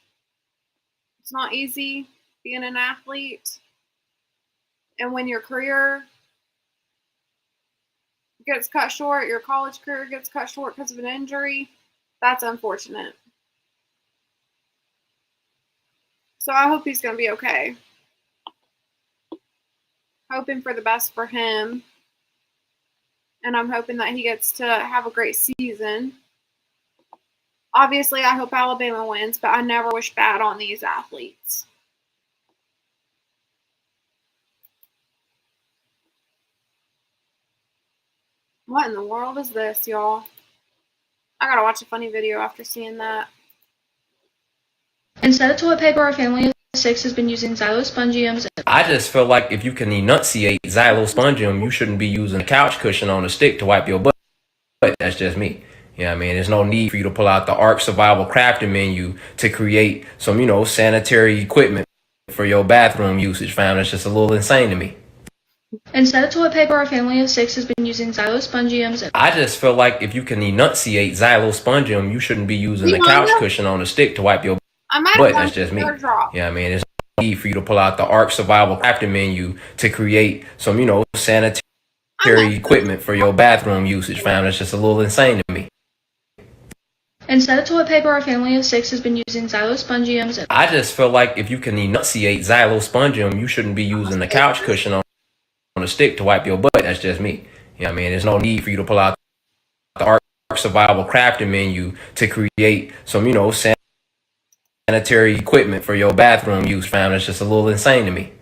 It's not easy being an athlete. And when your career gets cut short, your college career gets cut short because of an injury, that's unfortunate. So I hope he's going to be okay. Hoping for the best for him. And I'm hoping that he gets to have a great season. Obviously, I hope Alabama wins, but I never wish bad on these athletes. What in the world is this, y'all? I gotta watch a funny video after seeing that. Instead of toilet paper, our family of 6 has been using xylospongiums. I just feel like if you can enunciate xylospongium, you shouldn't be using a couch cushion on a stick to wipe your butt. But that's just me. You know what I mean? There's no need for you to pull out the ARC Survival Crafting menu to create some, you know, sanitary equipment for your bathroom usage, fam. That's just a little insane to me. Instead of toilet paper, our family of 6 has been using xylospongiums. I just feel like if you can enunciate xylospongium, you shouldn't be using a couch cushion on a stick to wipe your butt. That's just me. You know what I mean? There's no need for you to pull out the ARC Survival Crafting menu to create some, you know, sanitary equipment for your bathroom usage, fam. That's just a little insane to me. Instead of toilet paper, our family of 6 has been using xylospongiums. I just feel like if you can enunciate xylospongium, you shouldn't be using a couch cushion on a stick to wipe your butt. That's just me. You know what I mean? There's no need for you to pull out the ARC Survival Crafting menu to create some, you know, sanitary equipment for your bathroom use, fam. That's just a little insane to me.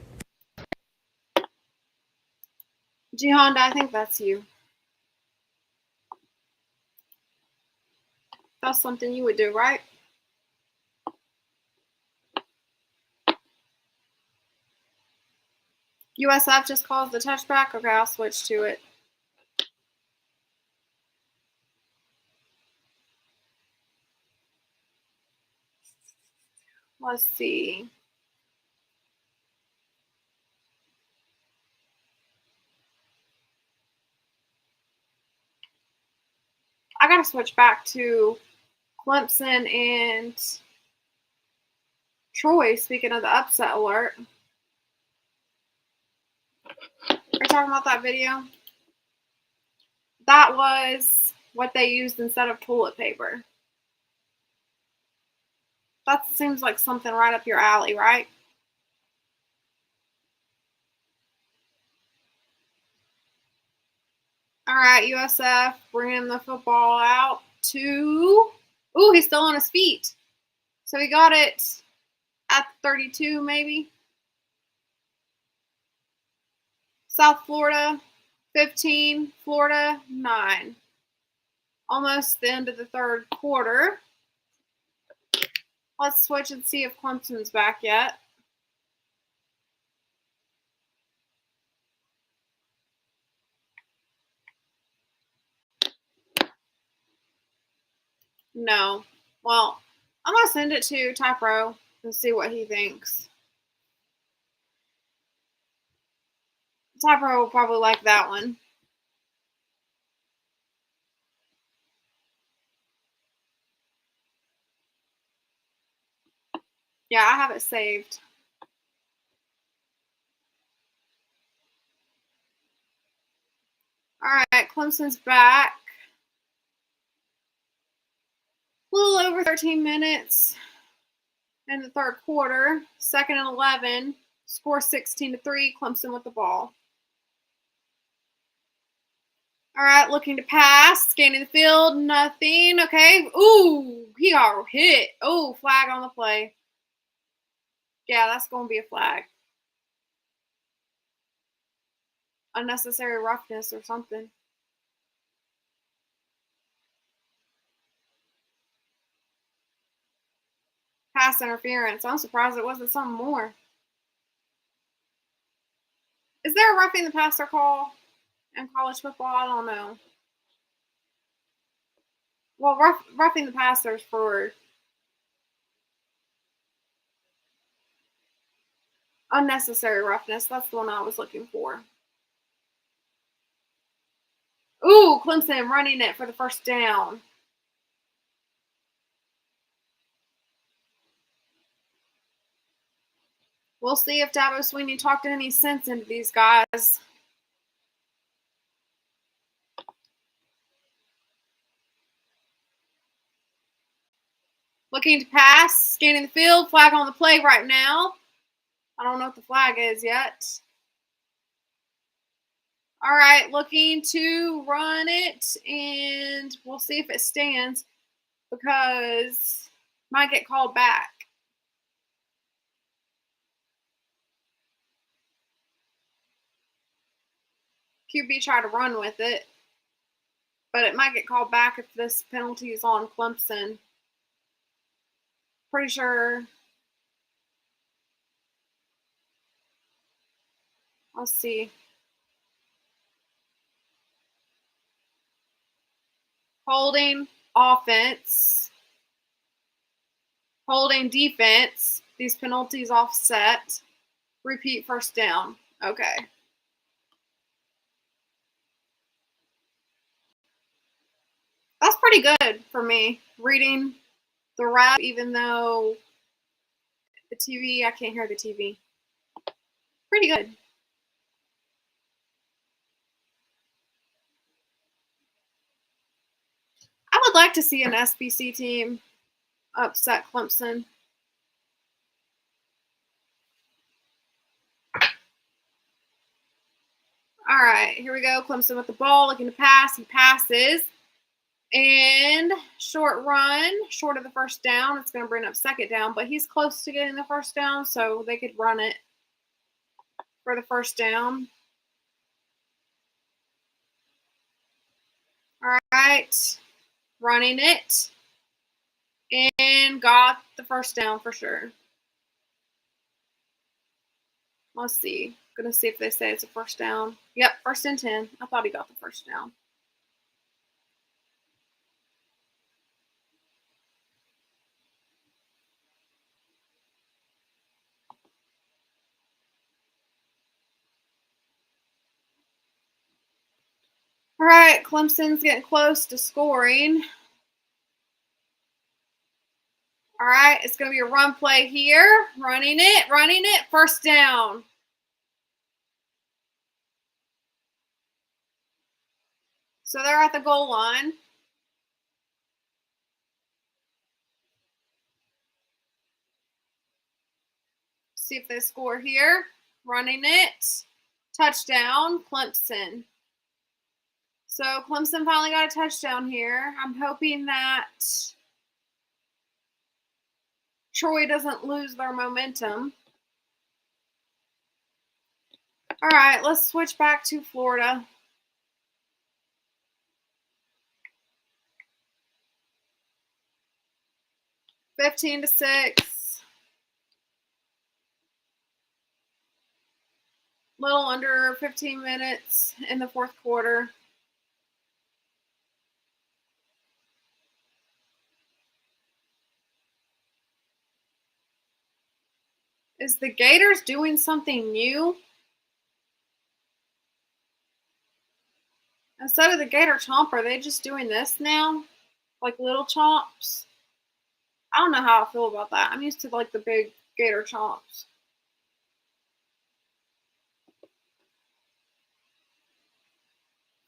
G Honda, I think that's you. That's something you would do, right? USF just calls the touchback. Okay, I'll switch to it. Let's see. I gotta switch back to Clemson and Troy. Speaking of the upset alert. Are you talking about that video? That was what they used instead of toilet paper. That seems like something right up your alley, right? All right, USF bringing the football out to... Ooh, he's still on his feet. So he got it at 32, maybe. South Florida, 15. Florida, 9. Almost the end of the third quarter. Let's switch and see if Clemson's back yet. No. Well, I'm going to send it to Typro and see what he thinks. Typro will probably like that one. Yeah, I have it saved. All right, Clemson's back. A little over 13 minutes in the third quarter. 2nd and 11. Score 16-3. Clemson with the ball. All right, looking to pass. Scanning the field. Nothing. Okay. Ooh, he got hit. Oh, flag on the play. Yeah, that's going to be a flag. Unnecessary roughness or something. Pass interference. I'm surprised it wasn't something more. Is there a roughing the passer call in college football? I don't know. Well, roughing the passers for unnecessary roughness. That's the one I was looking for. Ooh, Clemson running it for the first down. We'll see if Dabo Swinney talked any sense into these guys. Looking to pass, scanning the field, flag on the play right now. I don't know what the flag is yet. All right, looking to run it, and we'll see if it stands because it might get called back. QB tried to run with it, but it might get called back if this penalty is on Clemson. Pretty sure. Let's see. Holding offense. Holding defense. These penalties offset. Repeat first down. Okay. That's pretty good for me. Reading the rap, even though the TV, I can't hear the TV. Pretty good. I would like to see an SBC team upset Clemson. All right, here we go. Clemson with the ball, looking to pass. He passes. And short run, short of the first down. It's going to bring up second down, but he's close to getting the first down, so they could run it for the first down. right. Running it. And got the first down for sure. Let's see. Gonna see if they say it's a first down. Yep, 1st and 10. I thought he got the first down. All right, Clemson's getting close to scoring. All right, it's going to be a run play here. Running it, first down. So they're at the goal line. See if they score here. Running it. Touchdown, Clemson. So Clemson finally got a touchdown here. I'm hoping that Troy doesn't lose their momentum. All right, let's switch back to Florida. (15-6). Little under 15 minutes in the 4th quarter. Is the Gators doing something new? Instead of the Gator Chomp, are they just doing this now? Like little chomps? I don't know how I feel about that. I'm used to like the big Gator Chomps.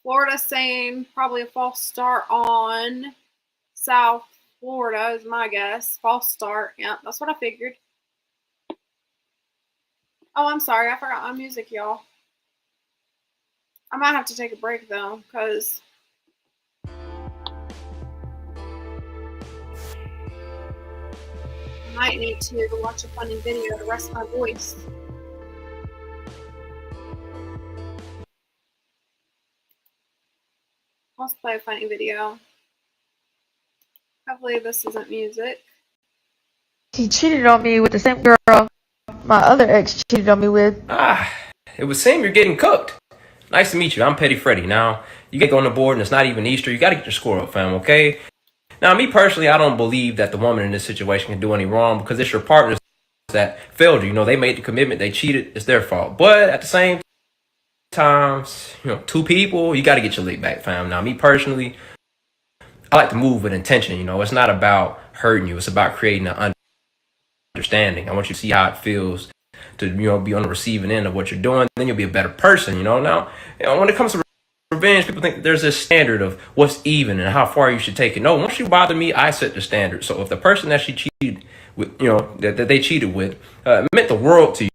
Florida saying probably a false start on South Florida is my guess. False start. Yeah, that's what I figured. Oh, I'm sorry. I forgot my music, y'all. I might have to take a break, though, because I might need to watch a funny video to rest my voice. Let's play a funny video. Hopefully this isn't music. He cheated on me with the same girl my other ex cheated on me with. It would seem you're getting cooked. Nice to meet you. I'm Petty Freddy. Now, you get on the board and it's not even Easter. You got to get your score up, fam, okay? Now, me personally, I don't believe that the woman in this situation can do any wrong because it's your partners that failed you. You know, they made the commitment. They cheated. It's their fault. But at the same time, you know, 2 people, you got to get your lick back, fam. Now, me personally, I like to move with intention. You know, it's not about hurting you. It's about creating an understanding. I want you to see how it feels to, you know, be on the receiving end of what you're doing. Then you'll be a better person, you know. Now, you know, when it comes to revenge, people think there's this standard of what's even and how far you should take it. No, once you bother me, I set the standard. So if the person that she cheated with, you know, that they cheated with, meant the world to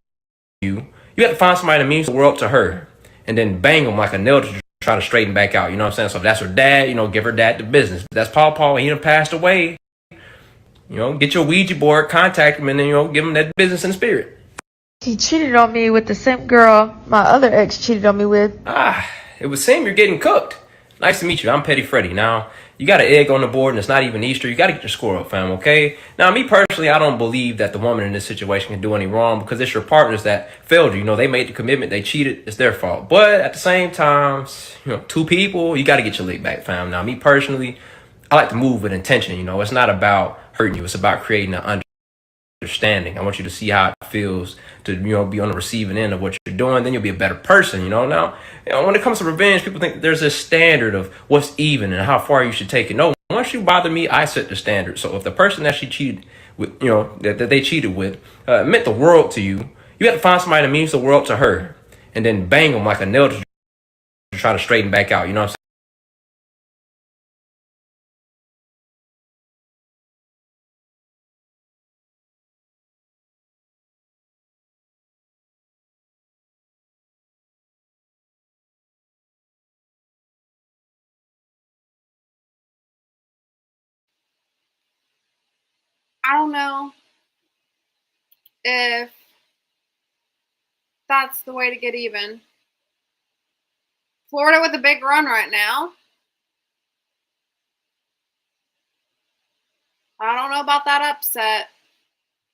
you, you have to find somebody that means the world to her and then bang them like a nail to try to straighten back out. You know what I'm saying? So if that's her dad, you know, give her dad the business. If that's Paul, he done passed away. You know, get your Ouija board, contact him, and then, you know, give him that business in spirit. He cheated on me with the same girl my other ex cheated on me with. It would seem you're getting cooked. Nice to meet you. I'm Petty Freddy. Now, you got an egg on the board and it's not even Easter. You got to get your score up, fam, okay? Now, me personally, I don't believe that the woman in this situation can do any wrong because it's your partners that failed you. You know, they made the commitment. They cheated. It's their fault. But at the same time, you know, 2 people, you got to get your lick back, fam. Now, me personally, I like to move with intention. You know, it's not about hurting you. It's about creating an understanding. I want you to see how it feels to, you know, be on the receiving end of what you're doing. Then you'll be a better person, you know. Now, you know, when it comes to revenge, people think there's this standard of what's even and how far you should take it. No, once you bother me, I set the standard. So if the person that she cheated with, you know, that they cheated with, meant the world to you, you have to find somebody that means the world to her and then bang them like a nail to try to straighten back out. You know what I'm saying? I don't know if that's the way to get even. Florida with a big run right now. I don't know about that upset.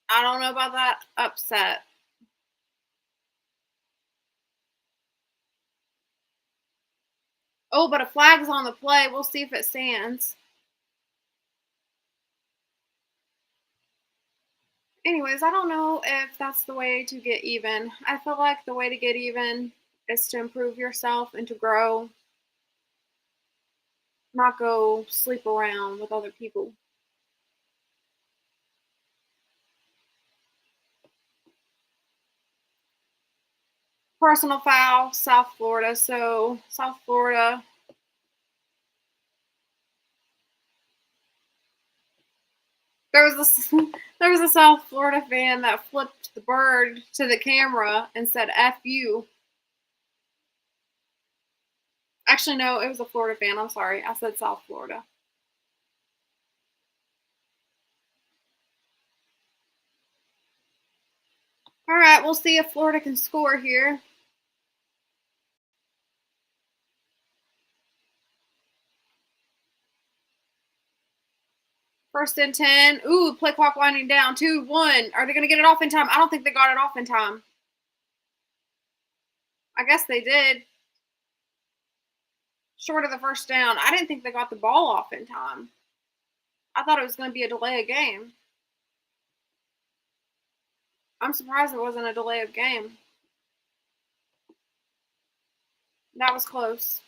I don't know about that upset. Oh, but a flag's on the play. We'll see if it stands. Anyways, I don't know if that's the way to get even. I feel like the way to get even is to improve yourself and to grow. Not go sleep around with other people. Personal foul, South Florida. So, South Florida. There was a South Florida fan that flipped the bird to the camera and said "F you." Actually, no, it was a Florida fan. I'm sorry. I said South Florida. All right, we'll see if Florida can score here. First and 10. Ooh, play clock winding down. 2-1. Are they going to get it off in time? I don't think they got it off in time. I guess they did. Short of the first down. I didn't think they got the ball off in time. I thought it was going to be a delay of game. I'm surprised it wasn't a delay of game. That was close.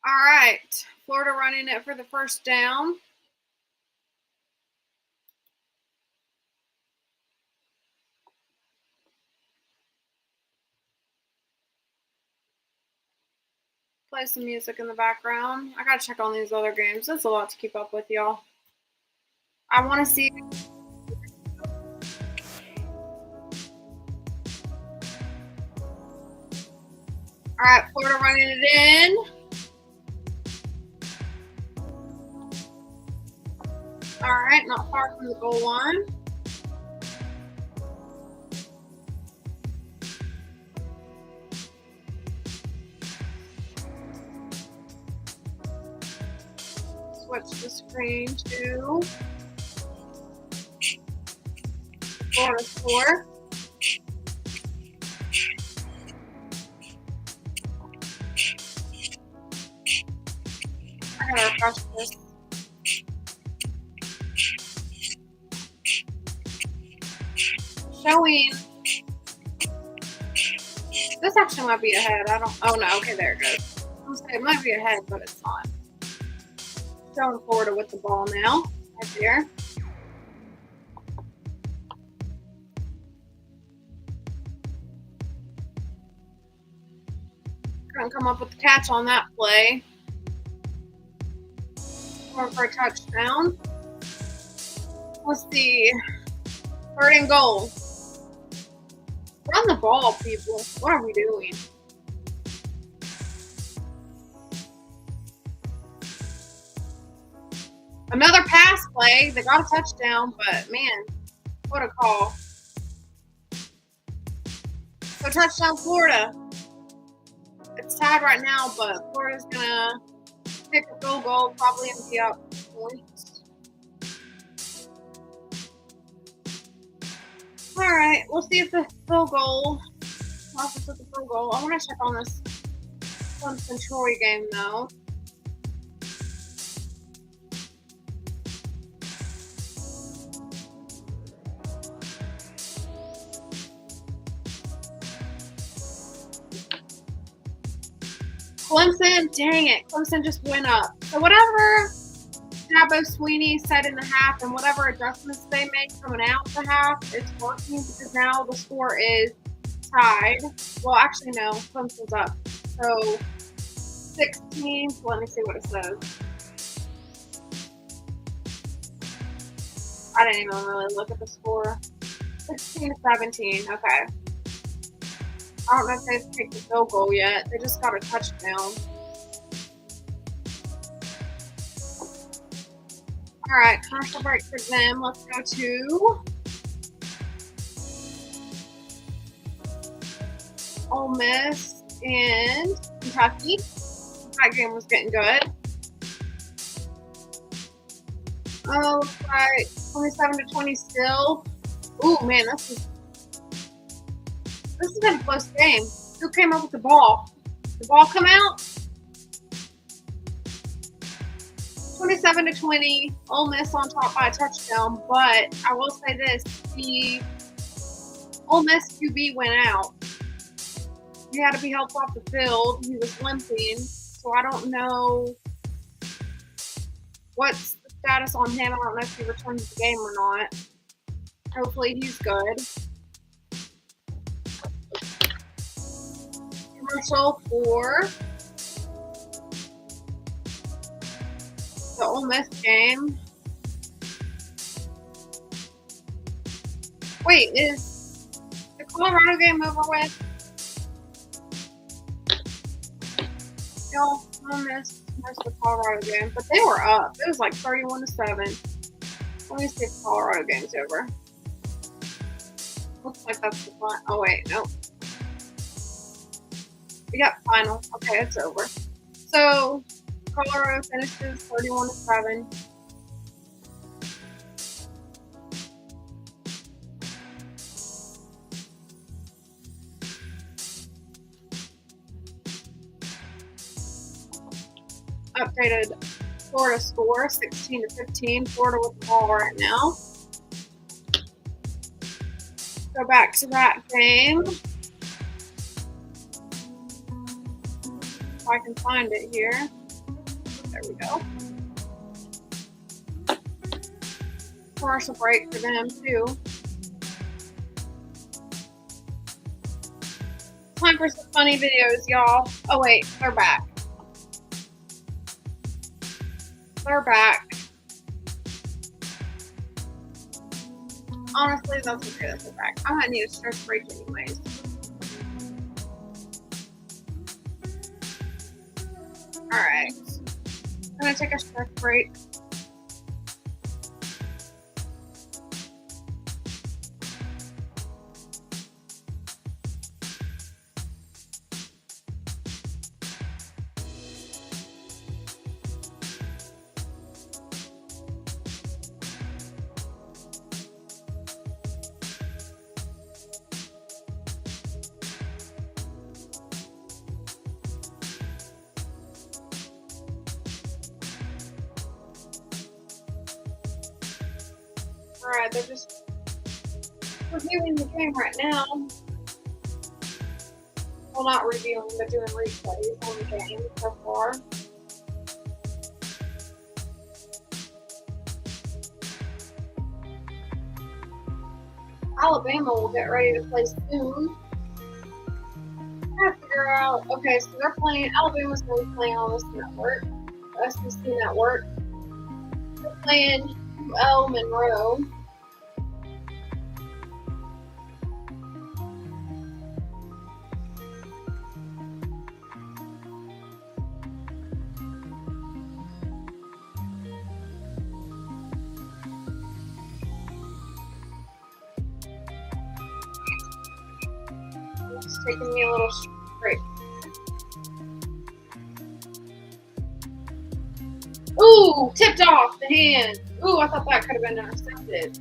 All right, Florida running it for the first down. Play some music in the background. I gotta check on these other games. That's a lot to keep up with, y'all. I want to see. All right, Florida running it in. All right, not far from the goal line. Switch the screen to Florida score. I gotta refresh this. Showing. This actually might be ahead. Oh no, okay, there it goes. I was gonna say it might be ahead, but it's not. Showing Florida with the ball now, right there. Gonna come up with the catch on that play. Going for a touchdown. Let's see. 3rd and goal. Run the ball, people. What are we doing? Another pass play. They got a touchdown, but man, what a call. So touchdown Florida. It's tied right now, but Florida's going to pick a field goal, probably empty out points. All right, we'll see if the field goal. I want to check on this Clemson Troy game, though. Clemson, dang it. Clemson just went up. So whatever Dabo Swinney said in the half and whatever adjustments they made coming out the half, it's working because now the score is tied. Well, actually, no. Clemson's up. So 16. So let me see what it says. I didn't even really look at the score. 16-17. Okay. I don't know if they've kicked the field goal yet. They just got a touchdown. Alright, commercial break for them. Let's go to Ole Miss and Kentucky. That game was getting good. Oh, looks like 27-20 still. Ooh, man, this has been a close game. Who came up with the ball? Did the ball come out? 27-20. Ole Miss on top by a touchdown, but I will say this: the Ole Miss QB went out. He had to be helped off the field. He was limping, so I don't know what's the status on him. I don't know if he returned to the game or not. Hopefully he's good. Commercial for the Ole Miss game. Wait, is the Colorado game over with? No, Ole Miss missed the Colorado game, but they were up. It was like 31-7. Let me see if the Colorado game's over. Looks like that's the final. Oh wait, nope. We got final. Okay, it's over. So Colorado finishes 31-7. Updated Florida score 16-15. Florida with the ball right now. Go back to that game. If I can find it here. There we go. Commercial break for them too. Time for some funny videos, y'all. Oh wait, they're back. They're back. Honestly, that's okay that they're back. I might need a stress break anyways. Alright. I'm gonna take a stress break. Alright, they're just reviewing the game right now. Well, not reviewing, but doing replays on the game so far. Alabama will get ready to play soon. I gotta figure out. Okay, so they're playing. Alabama's going to be playing on this network, the SEC network. They're playing UL Monroe. It's taking me a little break. Ooh, tipped off the hand. Ooh, I thought that could have been intercepted.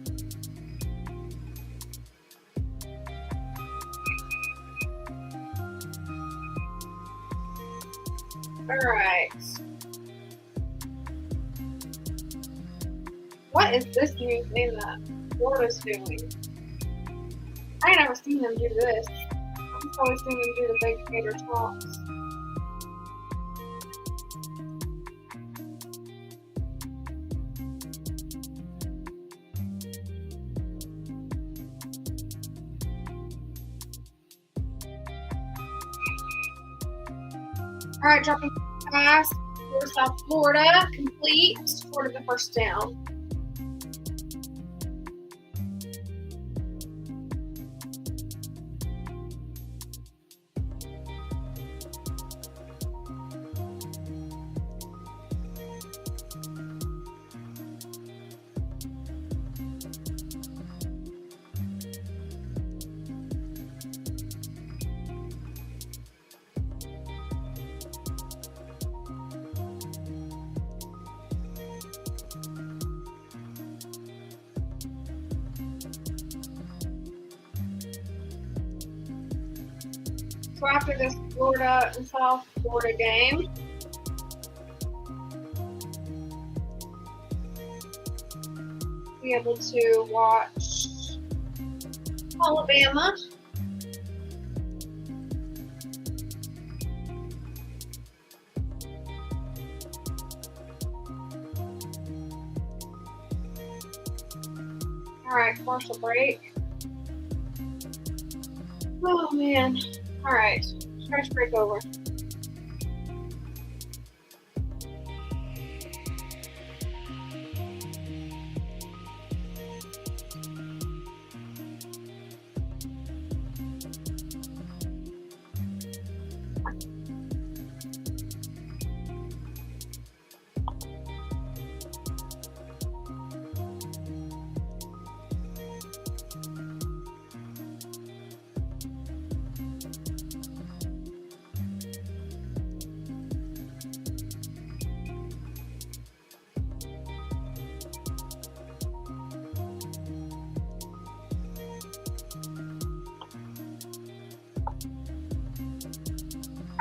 Alright. What is this new thing that Florida's doing? I ain't never seen them do this. I've always seen them do the big gator tops. Alright, dropping pass for South Florida. Complete. Florida the first down. So after this Florida and South Florida game, be able to watch Alabama. All right, commercial break. Oh man. All right, trash break over.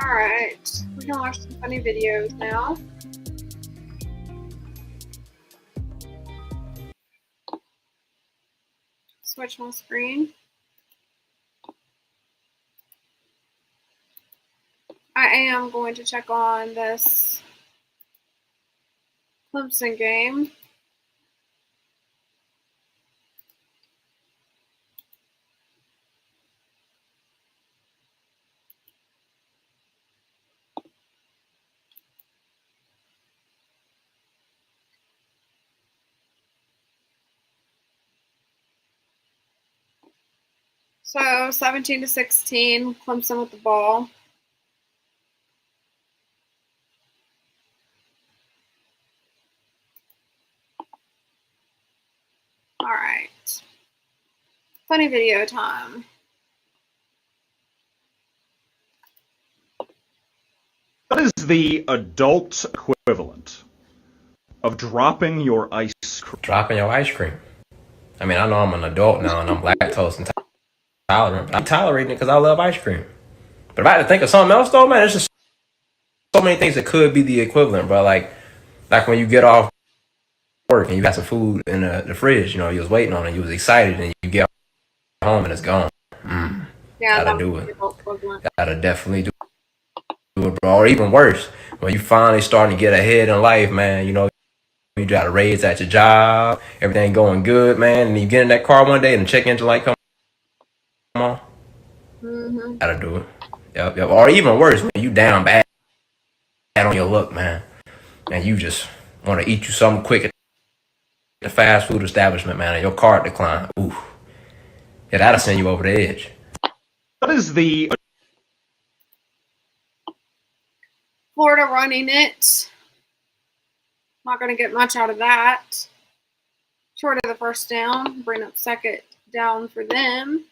Alright, we can watch some funny videos now. Switch my screen. I am going to check on this Clemson game. So 17-16, Clemson with the ball. All right. Funny video time. What is the adult equivalent of dropping your ice cream? Dropping your ice cream. I mean, I know I'm an adult now and I'm lactose intolerant. I'm tolerating it because I love ice cream. But if I had to think of something else, though, man, there's just so many things that could be the equivalent, bro. Like when you get off work and you got some food in the fridge, you know, you was waiting on it, you was excited, and you get home and it's gone. Yeah, gotta do it. Gotta definitely do it, bro. Or even worse, when you finally starting to get ahead in life, man, you know, you got a raise at your job, everything going good, man, and you get in that car one day and the check engine light come on. Gotta do it. Yep. Or even worse, when you down bad on your luck, man, and you just want to eat you something quick at the fast food establishment, man, and your card decline. Ooh. Yeah, that'll send you over the edge. What is the Florida running it. Not going to get much out of that. Short of the first down. Bring up second down for them.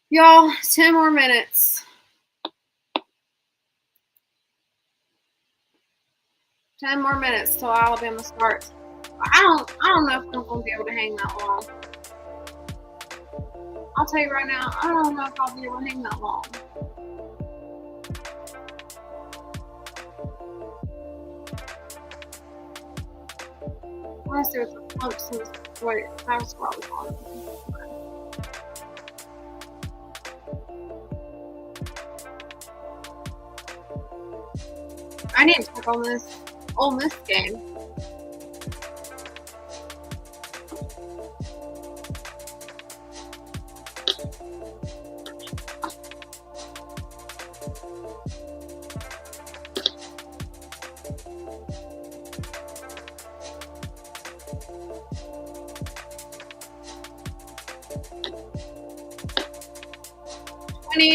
Y'all, 10 more minutes. 10 more minutes till Alabama starts. I don't know if I'm going to be able to hang that long. I'll tell you right now, I don't know if I'll be able to hang that long. Unless there's a Clemson. Wait, that's what I was on. I need to check on this Ole Miss game.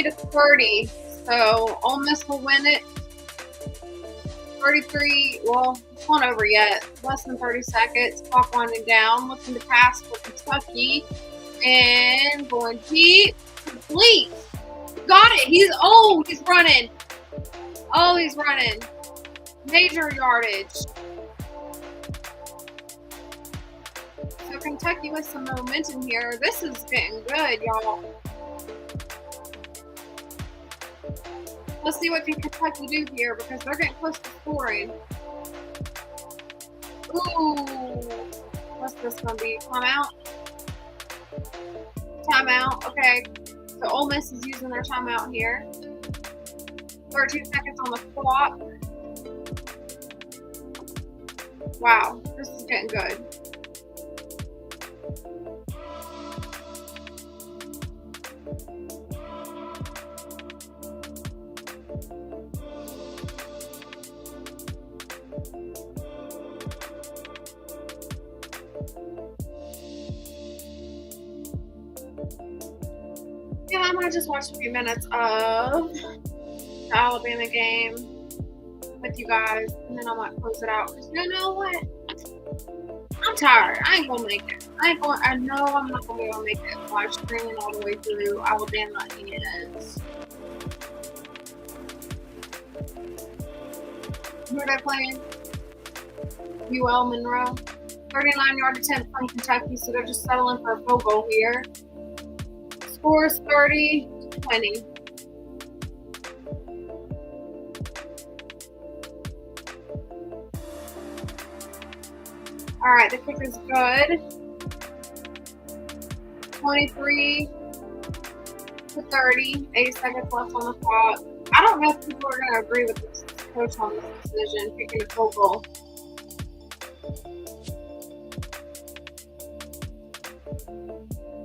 To 30, so Ole Miss will win it. 33, well, it's not over yet. Less than 30 seconds. Clock winding down. Looking to pass for Kentucky. And going deep. Complete. Got it. He's running. Oh, he's running. Major yardage. So Kentucky with some momentum here. This is getting good, y'all. Let's see what can Kentucky do here because they're getting close to scoring. Ooh. What's this going to be? Timeout? Timeout. Okay. So Ole Miss is using their timeout here. 13 seconds on the clock. Wow. This is getting good. Yeah, I might just watch a few minutes of the Alabama game with you guys, and then I might close it out. Cause you know what? I'm tired. I ain't gonna make it. I know I'm not gonna be able to make it live streaming all the way through Alabama is. Who are they playing? UL Monroe. 39-yard attempt from Kentucky, so they're just settling for a field goal here. Score is 30-20. All right, the kick is good. 23-30. 8 seconds left on the clock. I don't know if people are going to agree with this coach on this decision, kicking a field goal.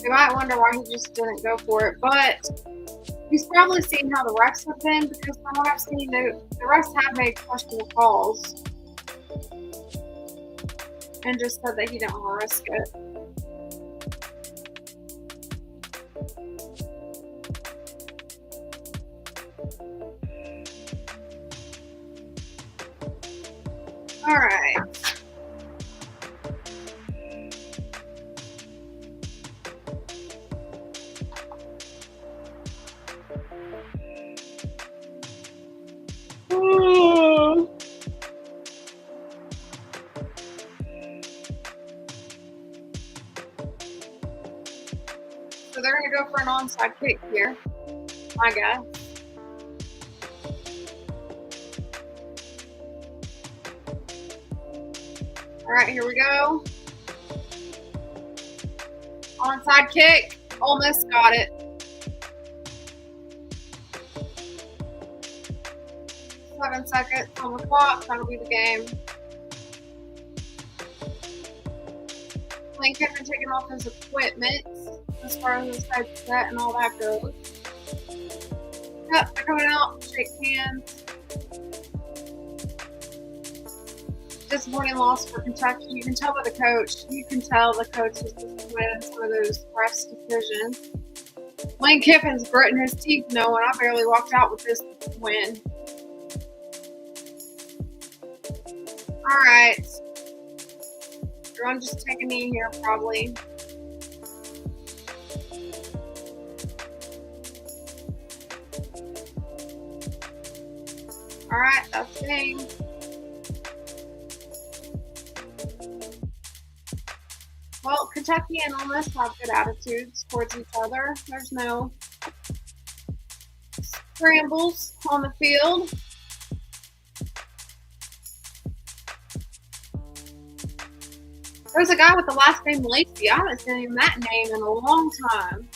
You might wonder why he just didn't go for it, but he's probably seen how the refs have been, because from what I've seen, the refs have made questionable calls and just said that he didn't want to risk it. All right. So they're going to go for an onside kick here, I guess. All right, here we go. Onside kick. Ole Miss got it. 7 seconds on the clock. That'll be the game. Lane Kiffin taking off his equipment as far as his headset and all that goes. Yep, they're coming out. Shake hands. Disappointing loss for Kentucky. You can tell by the coach. You can tell the coach is disappointed in some of those refs' decisions. Lane Kiffin's gritting his teeth knowing I barely walked out with this win. Alright. Everyone just take a knee here, probably. Alright, that's the game. Well, Kentucky and Ole Miss have good attitudes towards each other. There's no scrambles on the field. There's a guy with the last name Lacey. I haven't seen that name in a long time.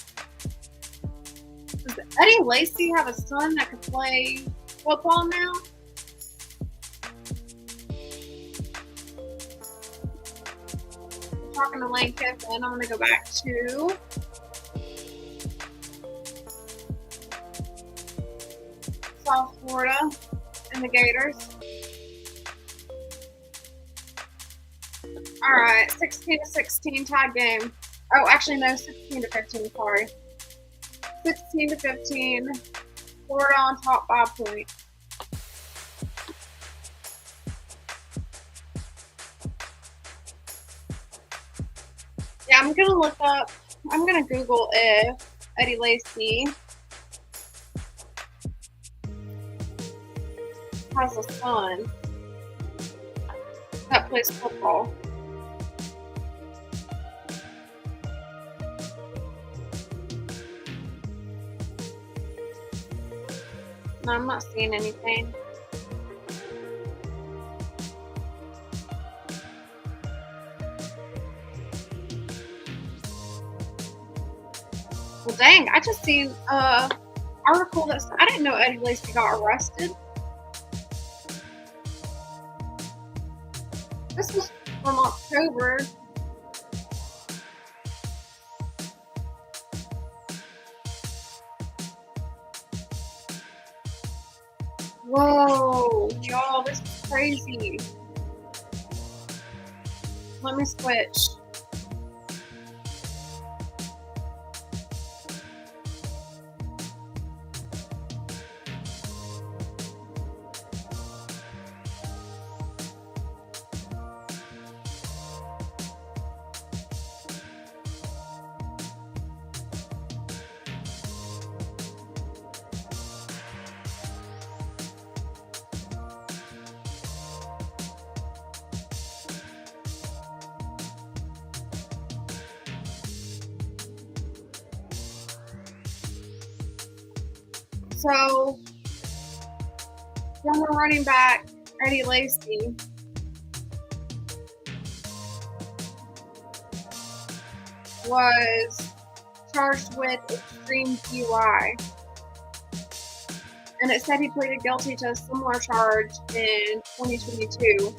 Does Eddie Lacy have a son that could play football now? Talking to Lane Kiffin, I'm going to go back to South Florida and the Gators. All right, 16-16 tied game. Oh, actually no, 16-15. Sorry, 16-15. Florida on top by a point. Yeah, I'm gonna Google if Eddie Lacy has a son that plays football. No, I'm not seeing anything. Well, dang, I just seen an article that I didn't know Eddie Lacy got arrested. This was from October. Whoa, y'all, this is crazy. Let me switch. So, former running back Eddie Lacy was charged with extreme DUI. And it said he pleaded guilty to a similar charge in 2022.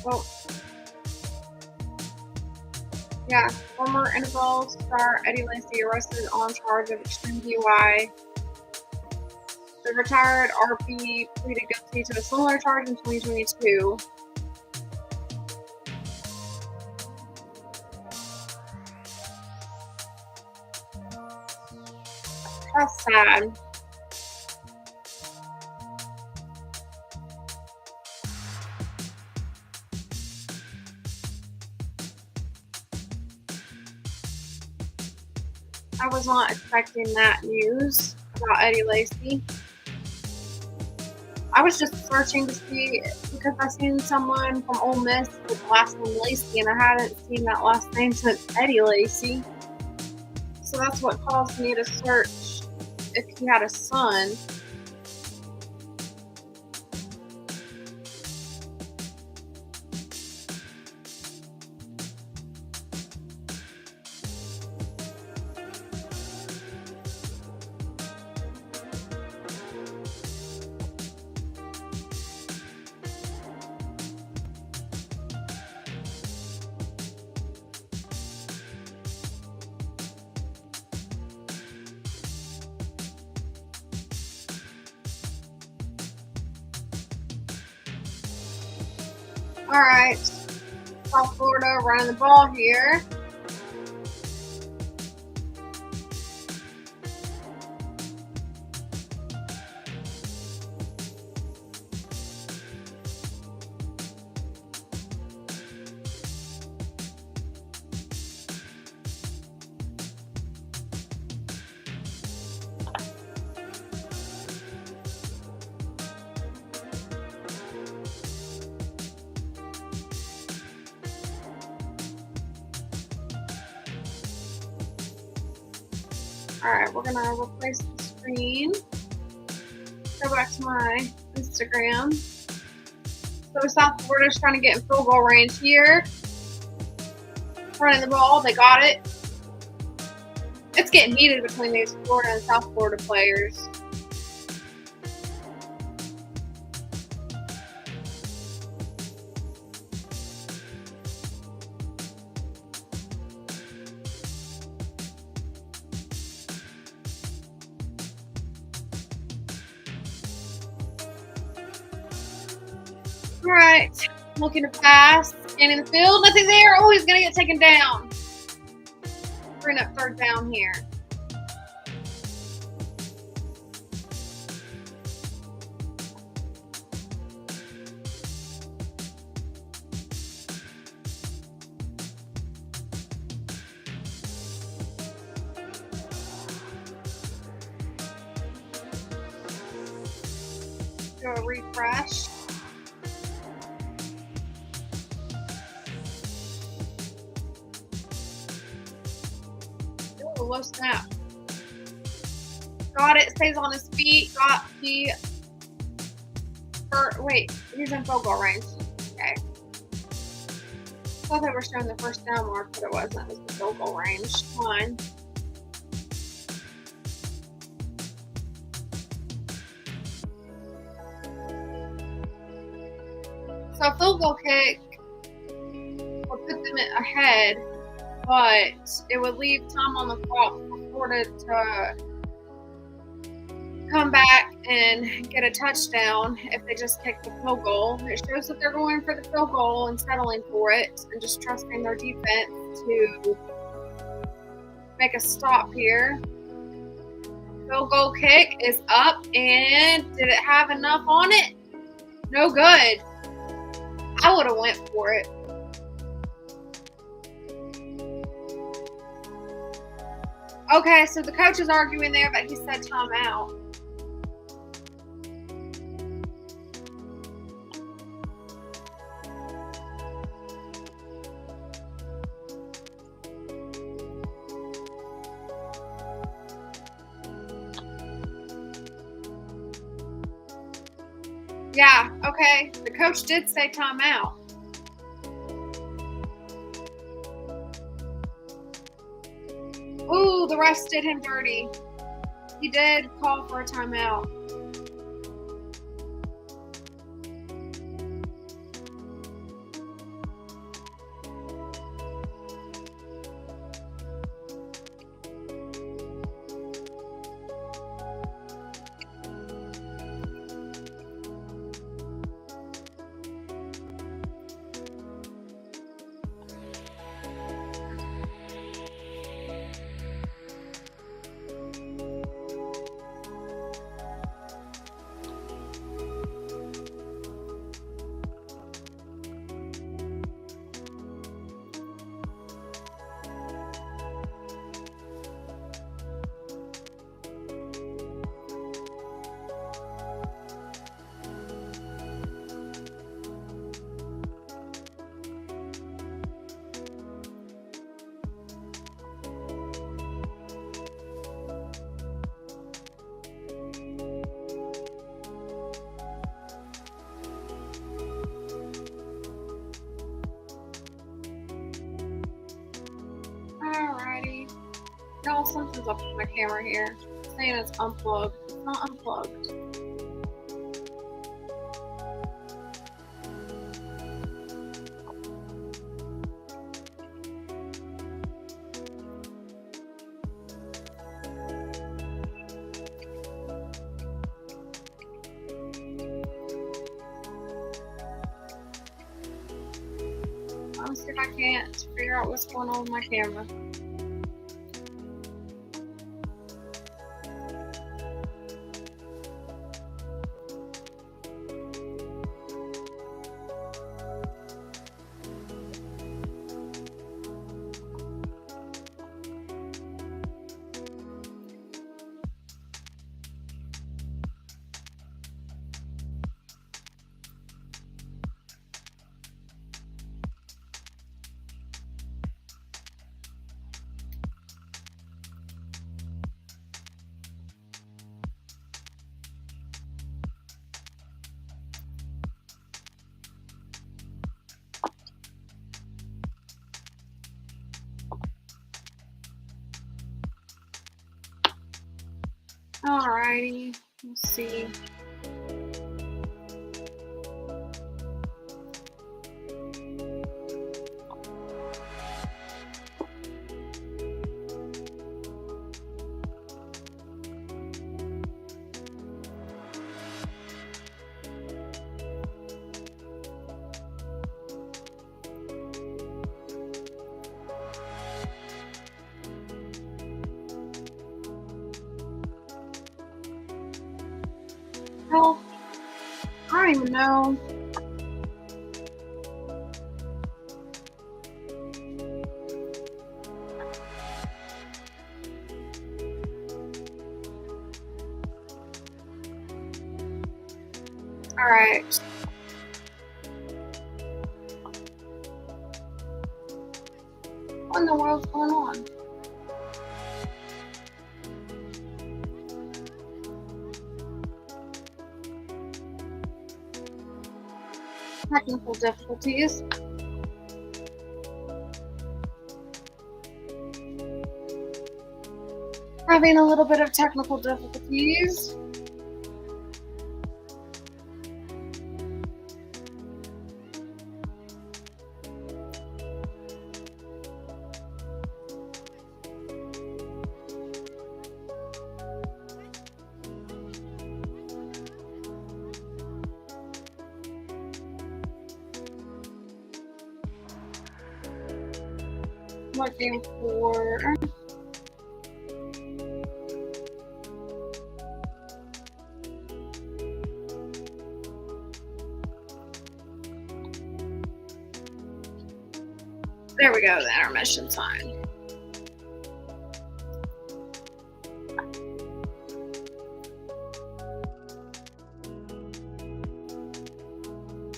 Well, yeah, former NFL star Eddie Lacy arrested on charge of extreme DUI. The retired RP pleaded guilty to a similar charge in 2022. That's sad. I was not expecting that news about Eddie Lacy. I was just searching to see, because I seen someone from Ole Miss with the last name Lacy, and I hadn't seen that last name since Eddie Lacy. So that's what caused me to search if he had a son. All right, South Florida running the ball here. Alright, we're gonna replace the screen. Go back to my Instagram. So South Florida's trying to get in field goal range here. Running the ball, they got it. It's getting heated between these Florida and South Florida players. Alright, looking to pass, scanning the field, nothing there. Oh, he's going to get taken down. Bring up third down here. do a refresh. Oh, low snap. Got it. Stays on his feet. Got the. Wait, he's in field goal range. Okay. I thought they were showing the first down mark, but it wasn't. It was the field goal range. Fine. So a field goal kick would put them ahead, but it would leave time on the clock for Florida to come back and get a touchdown if they just kick the field goal. It shows that they're going for the field goal and settling for it and just trusting their defense to make a stop here. Field goal kick is up, and did it have enough on it? No good. I would have went for it. Okay, so the coach is arguing there, but he said timeout. Yeah, okay. The coach did say timeout. Ooh, the refs did him dirty. He did call for a timeout. Alrighty. Y'all, something's up with my camera here. It's saying it's unplugged. It's not unplugged. Let me see if I can't figure out what's going on with my camera. Alrighty, let's see. Well, I don't even know. Alright. What in the world's going on? Technical difficulties. Having a little bit of technical difficulties. Looking for there we go, the intermission sign.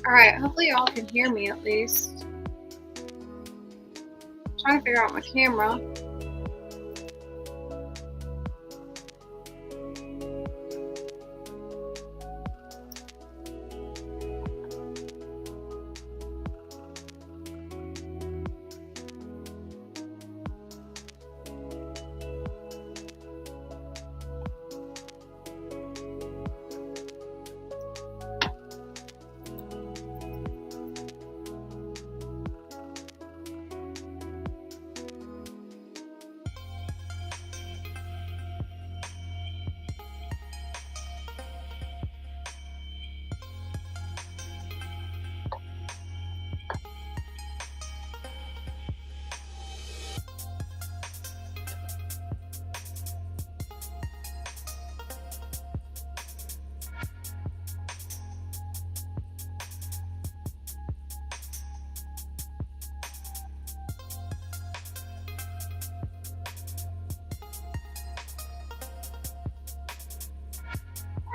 Alright, hopefully y'all can hear me at least. Trying to figure out my camera.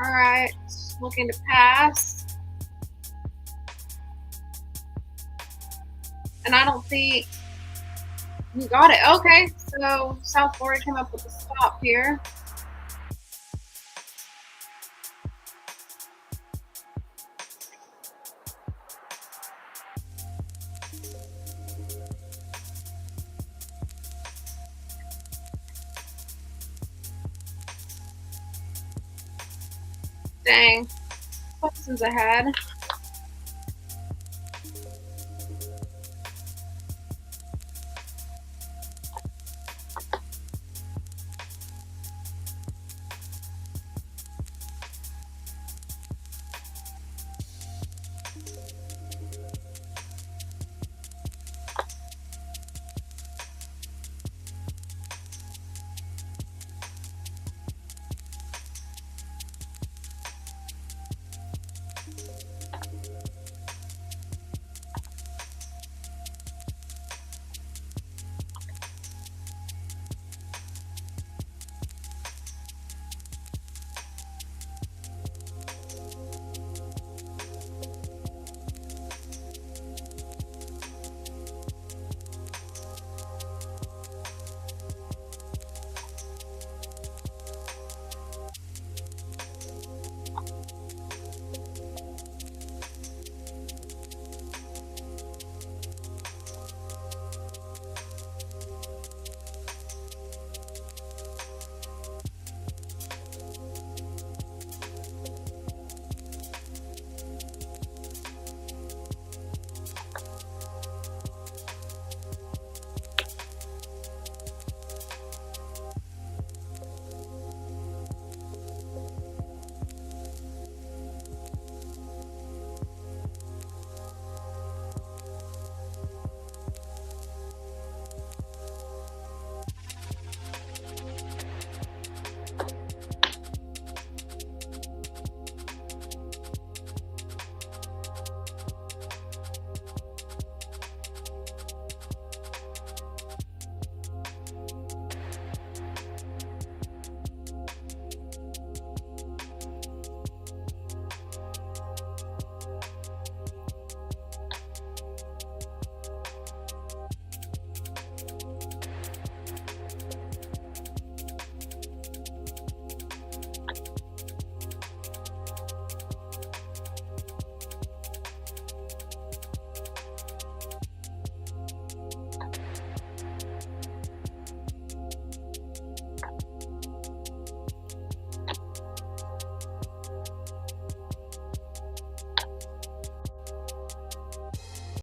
Alright, looking to pass. And I don't think you got it. Okay, so South Florida came up with a stop here. Dang. Clemson's ahead.